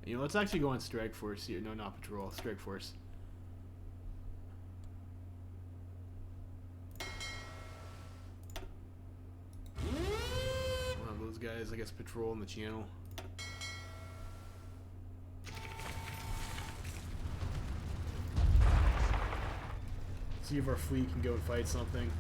You know, let's actually go on strike force here. No, not patrol. Strike force. One of those guys, I guess, patrol in the channel. See if our fleet can go and fight something.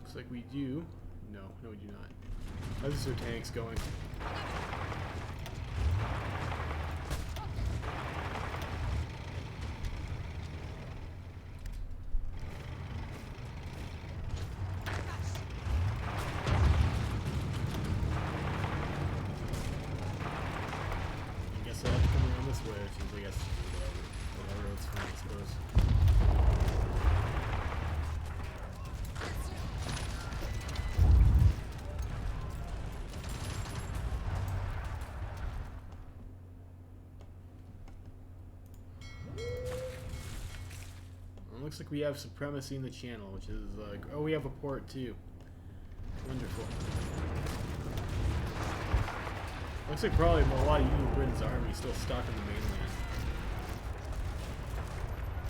Looks like we do. No, we do not. How's this our tanks going? looks like we have supremacy in the channel, which is like, oh, we have a port too. Wonderful. Looks like probably a lot of Union Britain's army still stuck in the mainland.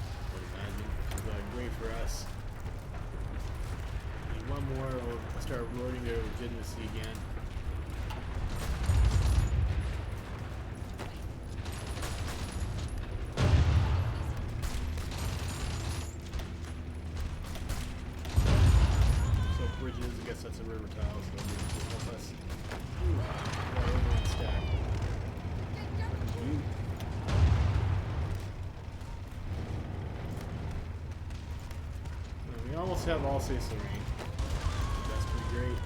I would imagine, which is great for us. Need one more, we'll start eroding their legitimacy again. Bridges, I guess that's a river tile, so it'll help us. Ooh, overland stack. We almost have Alsace Lorraine. That's pretty great.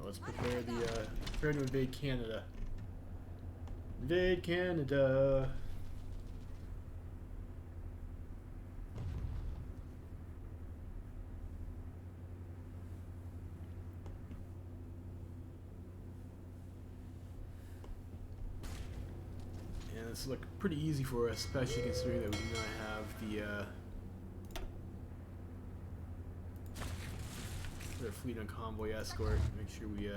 Let's prepare to invade Canada. Invade Canada. And this looks pretty easy for us, especially considering that we do not have the fleet on convoy escort. Make sure we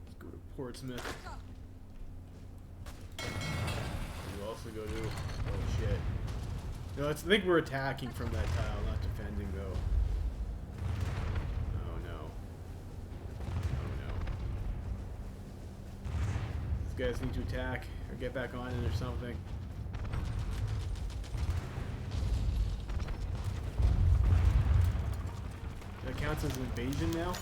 let's go to Portsmouth. We'll also go to, oh shit. No, I think we're attacking from that tile, not defending though. These guys need to attack or get back on it or something. That counts as an invasion now?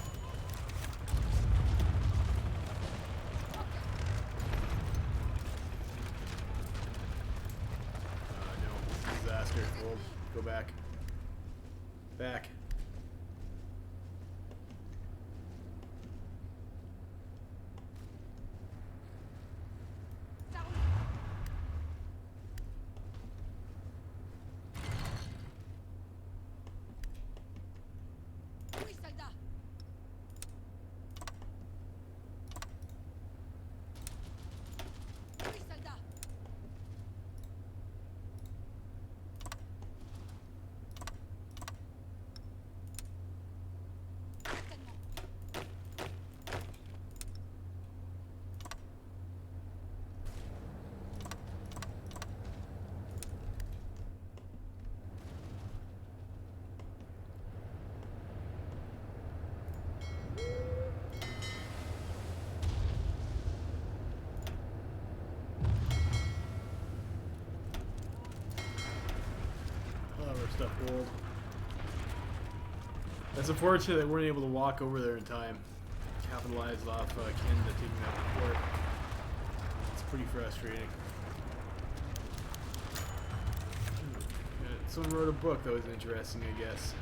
No, disaster. We'll go back. Back. Stuff old. That's unfortunate that we weren't able to walk over there in time. Capitalize off Canada taking that port. It's pretty frustrating. Someone wrote a book that was interesting, I guess.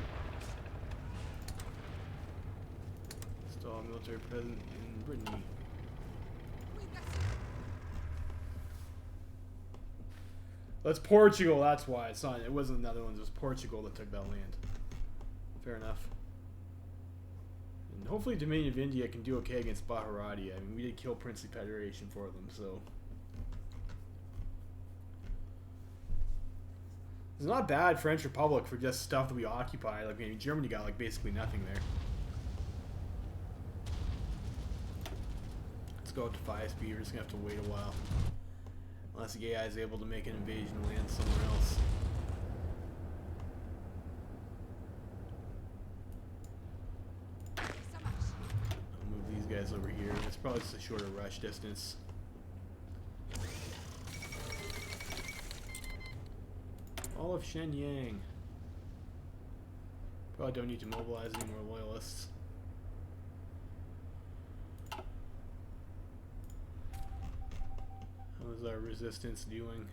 Install military presence in Brittany. That's Portugal, that's why. It's not, it wasn't the Netherlands, it was Portugal that took that land. Fair enough. And hopefully Dominion of India can do okay against Baharati. I mean, we did kill Princely Federation for them, so. It's not bad, French Republic, for just stuff that we occupy. Like, I mean, Germany got, like, basically nothing there. Let's go up to 5 speed, we're just gonna have to wait a while. Unless the AI is able to make an invasion and land somewhere else. I'll move these guys over here. It's probably just a shorter rush distance. All of Shenyang. Probably don't need to mobilize any more loyalists. How's our resistance doing?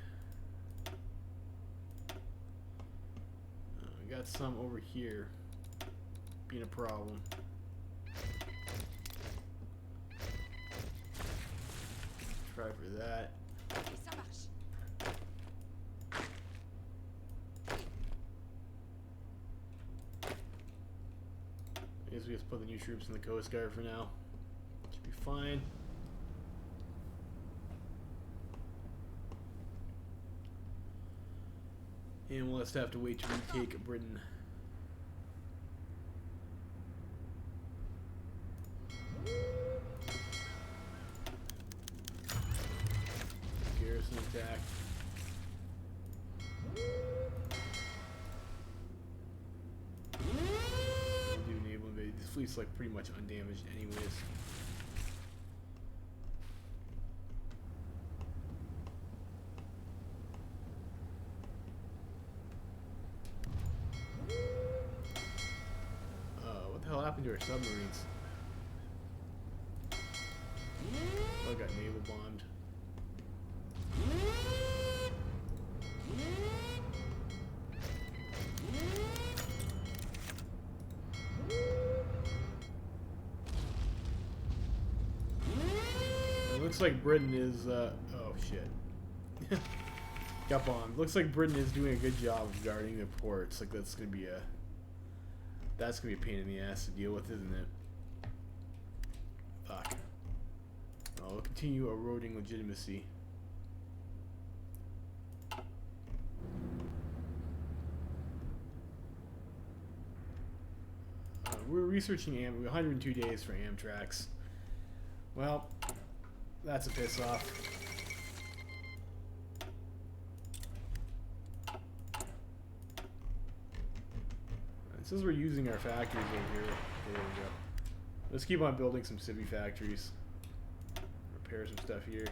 We got some over here. Being a problem. Try for that. I guess we just put the new troops in the Coast Guard for now. Should be fine. And we'll just have to wait to retake Britain. Garrison attack. We'll do naval invasion. This fleet's like pretty much undamaged anyways. What the hell happened to our submarines? Oh, I got naval bombed. It looks like Britain is, oh shit. Got bombed. Looks like Britain is doing a good job of guarding the ports. Like that's gonna be a pain in the ass to deal with, isn't it? Fuck. Oh, we'll continue eroding legitimacy. We're researching 102 days for Amtrak's. Well, that's a piss off. It says we're using our factories over here. There we go. Let's keep on building some civvy factories. Repair some stuff here.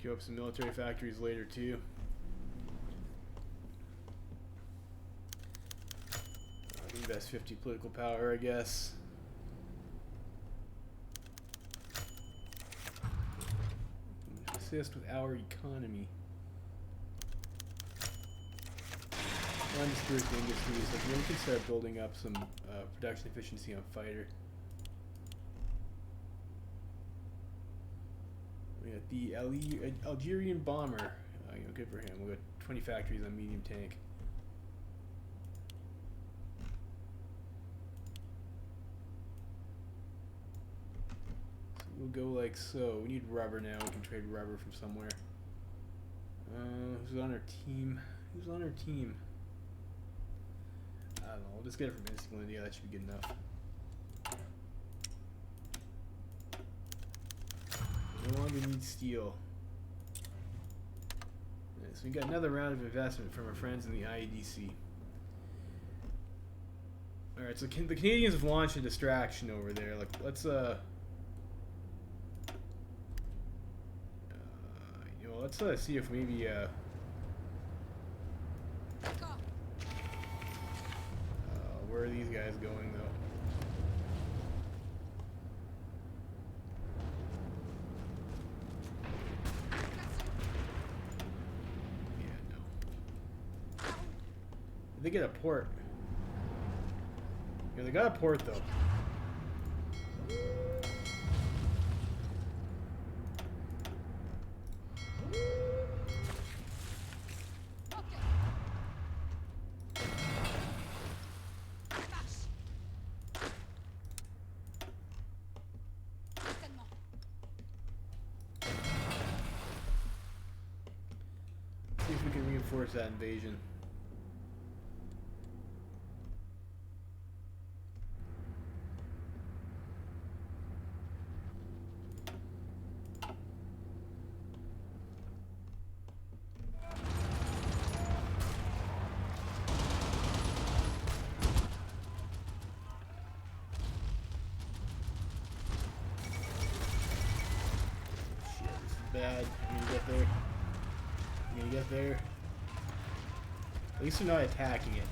Queue up some military factories later too. Invest 50 political power, I guess. Assist with our economy. Undispersed industries. Like we can start building up some production efficiency on fighter. We got the Algerian bomber. Good for him. We got 20 factories on medium tank. So we'll go like so. We need rubber now. We can trade rubber from somewhere. Who's on our team? Who's on our team? I don't know. We'll just get it from England. Yeah, that should be good enough. No longer need steel. Yeah, so we got another round of investment from our friends in the IEDC. Alright, so the Canadians have launched a distraction over there. Like, let's let's see if maybe where are these guys going though? They get a port. Yeah, they got a port though. See if we can reinforce that invasion. Bad. I'm gonna get there. I'm gonna get there. At least they're not attacking it.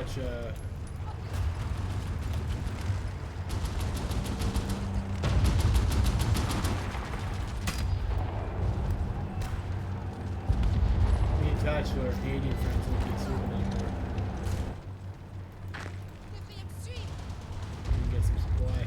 much. Be in touch with our Canadian friends who can serve anymore. We can get some supply.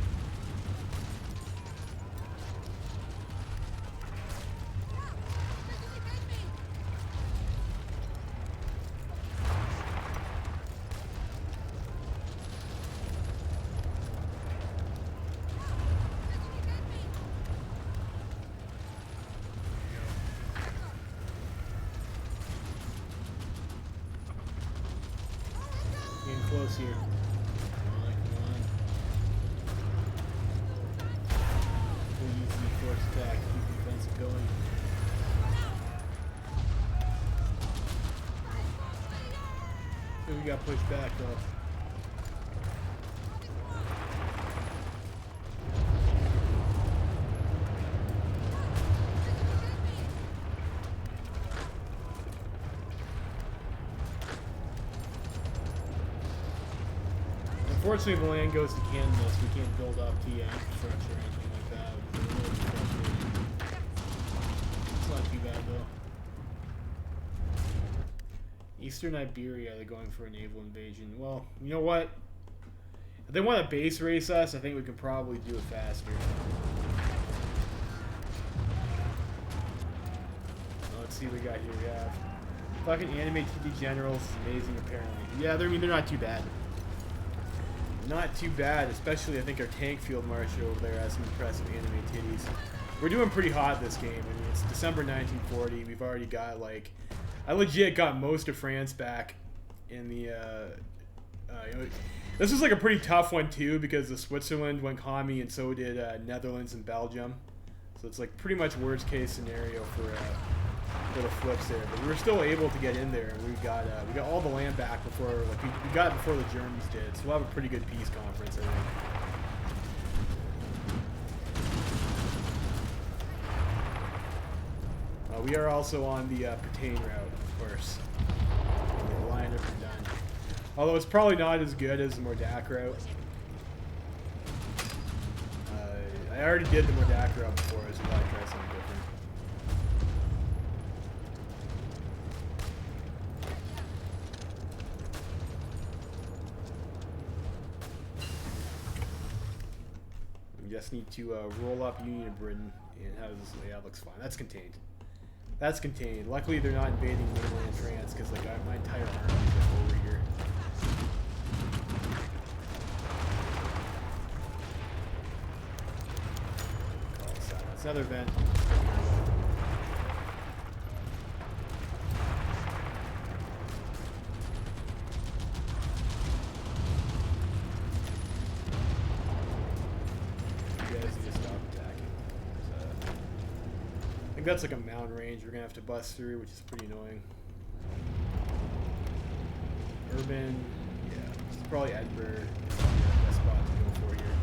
Getting close here. Come on, come on. We'll use the force attack to keep the offensive going. We got pushed back though. Unfortunately, if the land goes to Kansas, we can't build up the infrastructure or anything like that. We're a little too frustrated. It's not too bad though. Eastern Iberia, they're going for a naval invasion. Well, you know what? If they want to base race us, I think we can probably do it faster. Let's see what we got here. We have fucking anime TD generals, amazing apparently. Yeah, they're not too bad. Not too bad, especially I think our tank field marshal over there has some impressive anime titties. We're doing pretty hot this game. I mean, it's December 1940. We've already got like, I legit got most of France back in the. You know, this was like a pretty tough one too because the Switzerland went commie and so did Netherlands and Belgium. So it's like pretty much worst case scenario for the flips there. But we were still able to get in there, and we got all the land back before like we got it before the Germans did. So we'll have a pretty good peace conference, I think. We are also on the Petain route, of course. The line of Verdun. Although it's probably not as good as the Mordac route. I already did the Mordac route before, so I'll try something different. We just need to roll up Union of Britain, and how does this lay out? Looks fine. That's contained. That's contained. Luckily, they're not invading mainland France because like my entire army is like over here. It's another vent. You guys need to stop attacking. I think that's like a mountain range we're gonna have to bust through, which is pretty annoying. Urban, yeah, this is probably Edinburgh. Best spot to go for here.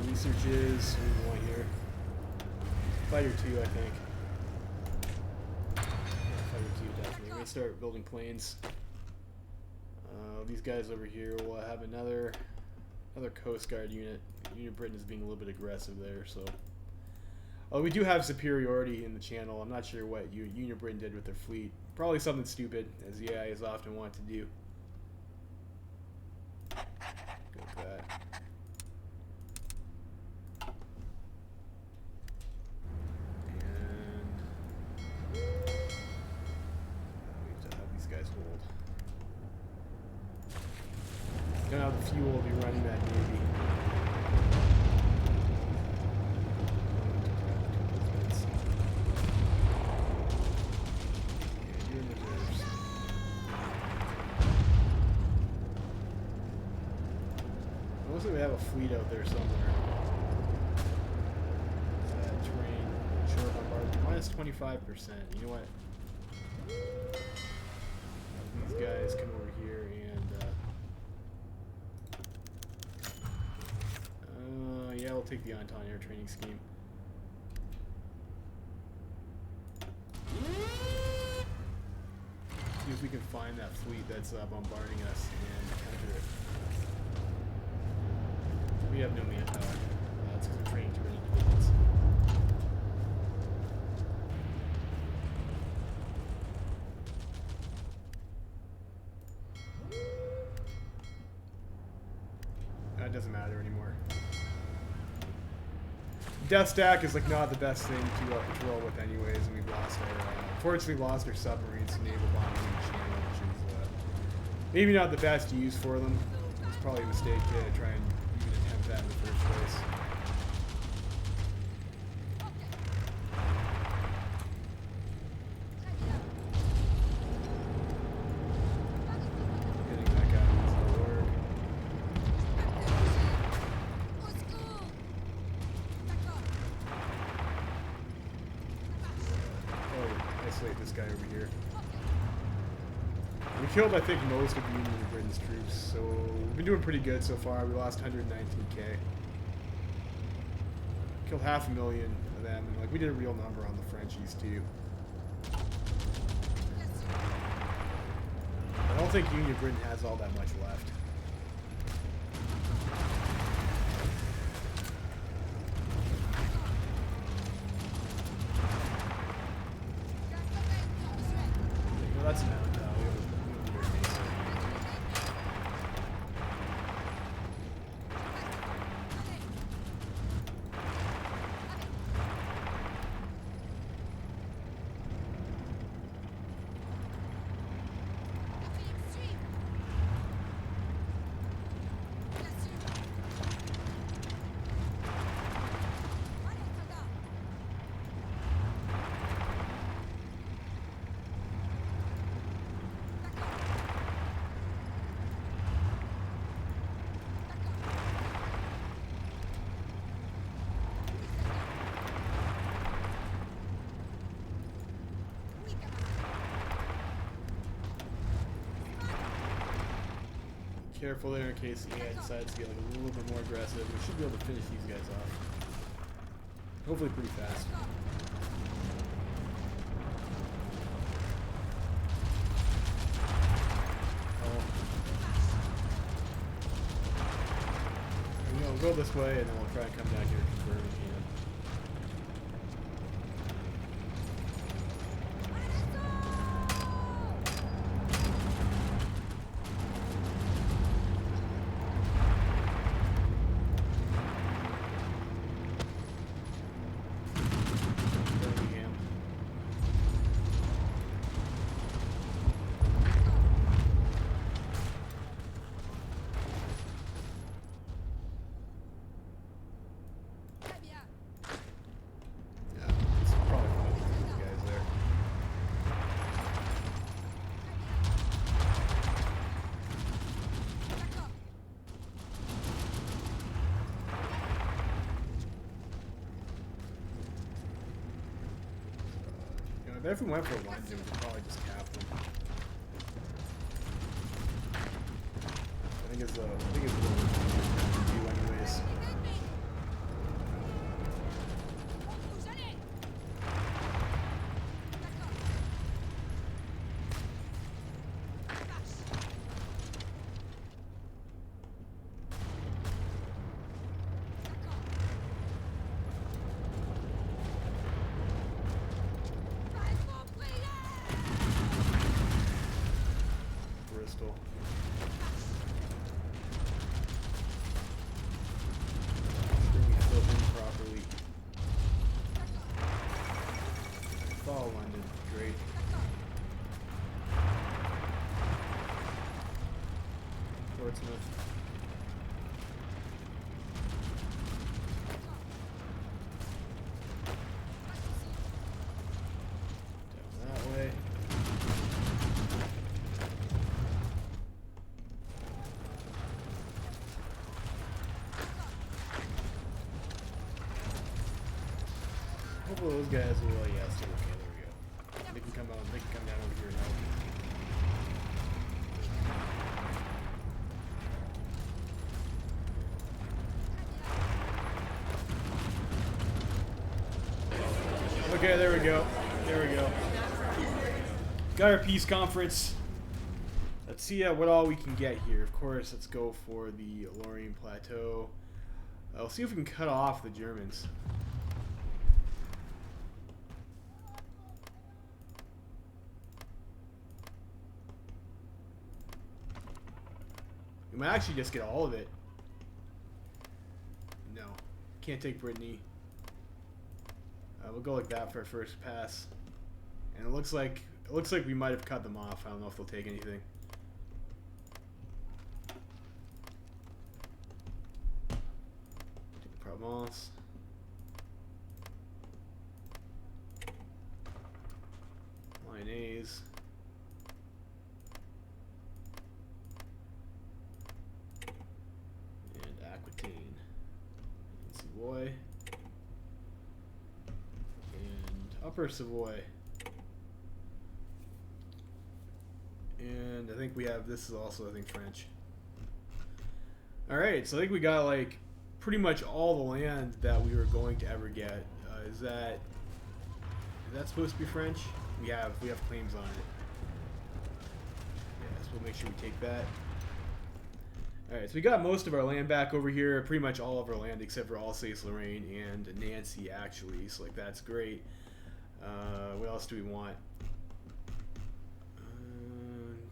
Researches, what do we want here? Fighter 2, I think. Yeah, Fighter 2, definitely. We're gonna start building planes. These guys over here will have another Coast Guard unit. Union of Britain is being a little bit aggressive there, so. Oh, we do have superiority in the channel. I'm not sure what Union of Britain did with their fleet. Probably something stupid, as the AIs often want to do. Go with that. Don't have the fuel to be running that navy. Yeah, you're in reserves. Looks like we have a fleet out there somewhere. Terrain, shore bombardment, -25%. You know what? these guys come over here and yeah, we'll take the Anton Air Training Scheme. See if we can find that fleet that's bombarding us and counter it. We have no manpower. That's because we're training too many divisions. That doesn't matter anymore. Death stack is like not the best thing to patrol with anyways, and we've lost our, unfortunately lost our submarines to naval bombing in the channel, which is maybe not the best use for them. It's probably a mistake to try and even attempt that in the first place. Getting that guy needs to work. Oh, isolate this guy over here. We killed, I think, most of Union and Britain's troops, so we've been doing pretty good so far. We lost 119k. Killed 500,000 of them, and like we did a real number on the Frenchies too. I don't think Union Britain has all that much left. Well, that's enough. Careful there in case the AI decides to get like a little bit more aggressive. We should be able to finish these guys off. Hopefully pretty fast. Oh. We'll go this way and then we'll try and come down here and confirm we can. If we went for a one, we could probably just cap them. I think it's what we do anyways. London, great. Portsmouth. Down that way. Hopefully those guys will, yeah, still okay. They can come out. They can come down over here and help. Okay, there we go. There we go. Got our peace conference. Let's see what all we can get here. Of course, let's go for the Lorraine Plateau. We'll see if we can cut off the Germans. We might actually just get all of it. No, can't take Brittany. We'll go like that for our first pass. And it looks like we might have cut them off. I don't know if they'll take anything. Take Provence. Lyonnaise. And Aquitaine. And Savoy. Upper Savoy. And I think we have, this is also, I think, French. Alright, so I think we got, like, pretty much all the land that we were going to ever get. Is that supposed to be French? We have claims on it. Yeah, so we'll make sure we take that. Alright, so we got most of our land back over here. Pretty much all of our land except for Alsace-Lorraine and Nancy, actually. So, like, that's great. What else do we want?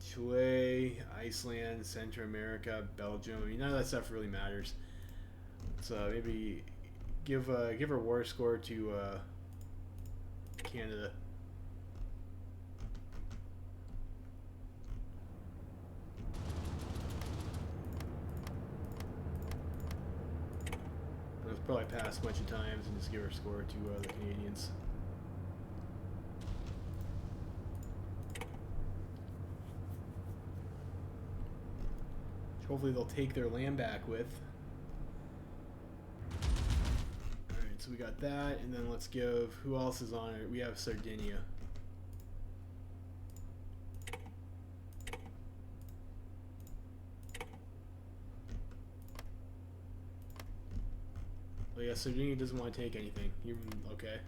Chile, Iceland, Central America, Belgium. I mean, none of that stuff really matters. So maybe give our war score to Canada. Let's probably pass a bunch of times and just give our score to the Canadians. Hopefully they'll take their land back with. Alright, so we got that, and then let's give, who else is on it? We have Sardinia. Oh yeah, Sardinia doesn't want to take anything. Okay.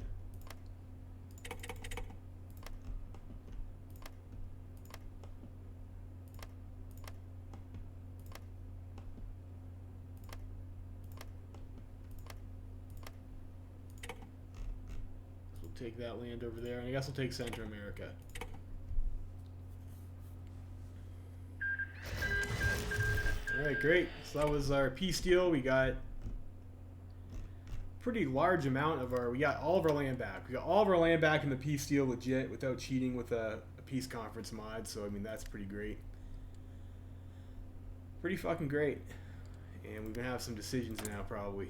Take that land over there, and I guess I'll take Central America. Alright, great. So that was our peace deal. We got pretty large amount of we got all of our land back. We got all of our land back in the peace deal legit without cheating with a peace conference mod, so I mean that's pretty great. Pretty fucking great. And we're gonna have some decisions now probably.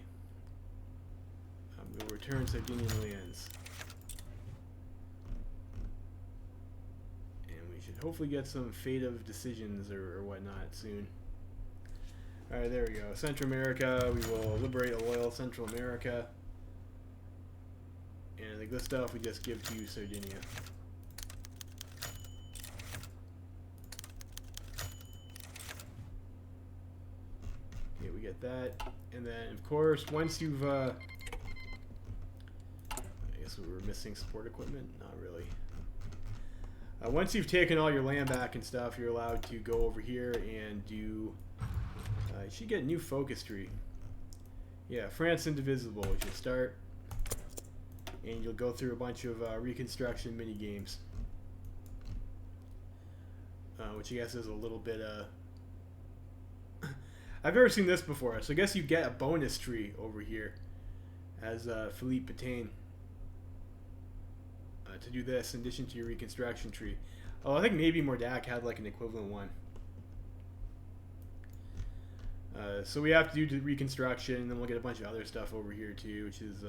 We'll return Sardinian lands. Hopefully get some fate of decisions or whatnot soon. Alright, there we go. Central America, we will liberate a loyal Central America. And the good stuff we just give to Sardinia. Okay, we get that. And then, of course, once you've... I guess we were missing support equipment? Not really. Once you've taken all your land back and stuff, you're allowed to go over here and do... you should get a new focus tree. Yeah, France Indivisible. You should start. And you'll go through a bunch of reconstruction mini games. Which I guess is a little bit... I've never seen this before. So I guess you get a bonus tree over here as Philippe Petain. To do this in addition to your reconstruction tree. Oh, I think maybe Mordac had like an equivalent one. So we have to do the reconstruction, and then we'll get a bunch of other stuff over here too, which is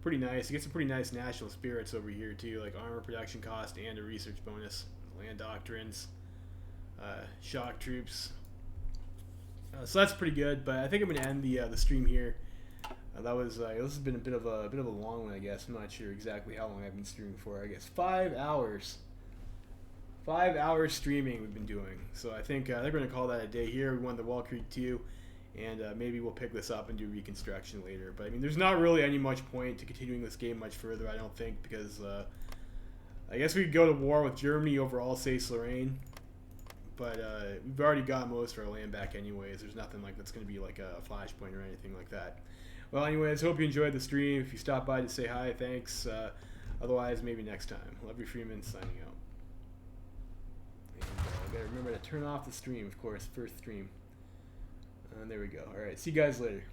pretty nice. You get some pretty nice national spirits over here too, like armor production cost and a research bonus, land doctrines, shock troops. So that's pretty good. But I think I'm gonna end the stream here. That was this has been a bit of a long one, I guess. I'm not sure exactly how long I've been streaming for. I guess 5 hours. 5 hours streaming we've been doing. So I think they're going to call that a day here. We won the Wall Creek 2, and maybe we'll pick this up and do reconstruction later. But I mean, there's not really any much point to continuing this game much further, I don't think, because I guess we could go to war with Germany over Alsace-Lorraine, but we've already got most of our land back anyways. There's nothing like that's going to be like a flashpoint or anything like that. Well, anyways, hope you enjoyed the stream. If you stopped by to say hi, thanks. Otherwise, maybe next time. Lovely Freeman signing out. And I gotta remember to turn off the stream, of course, first stream. And there we go. All right, see you guys later.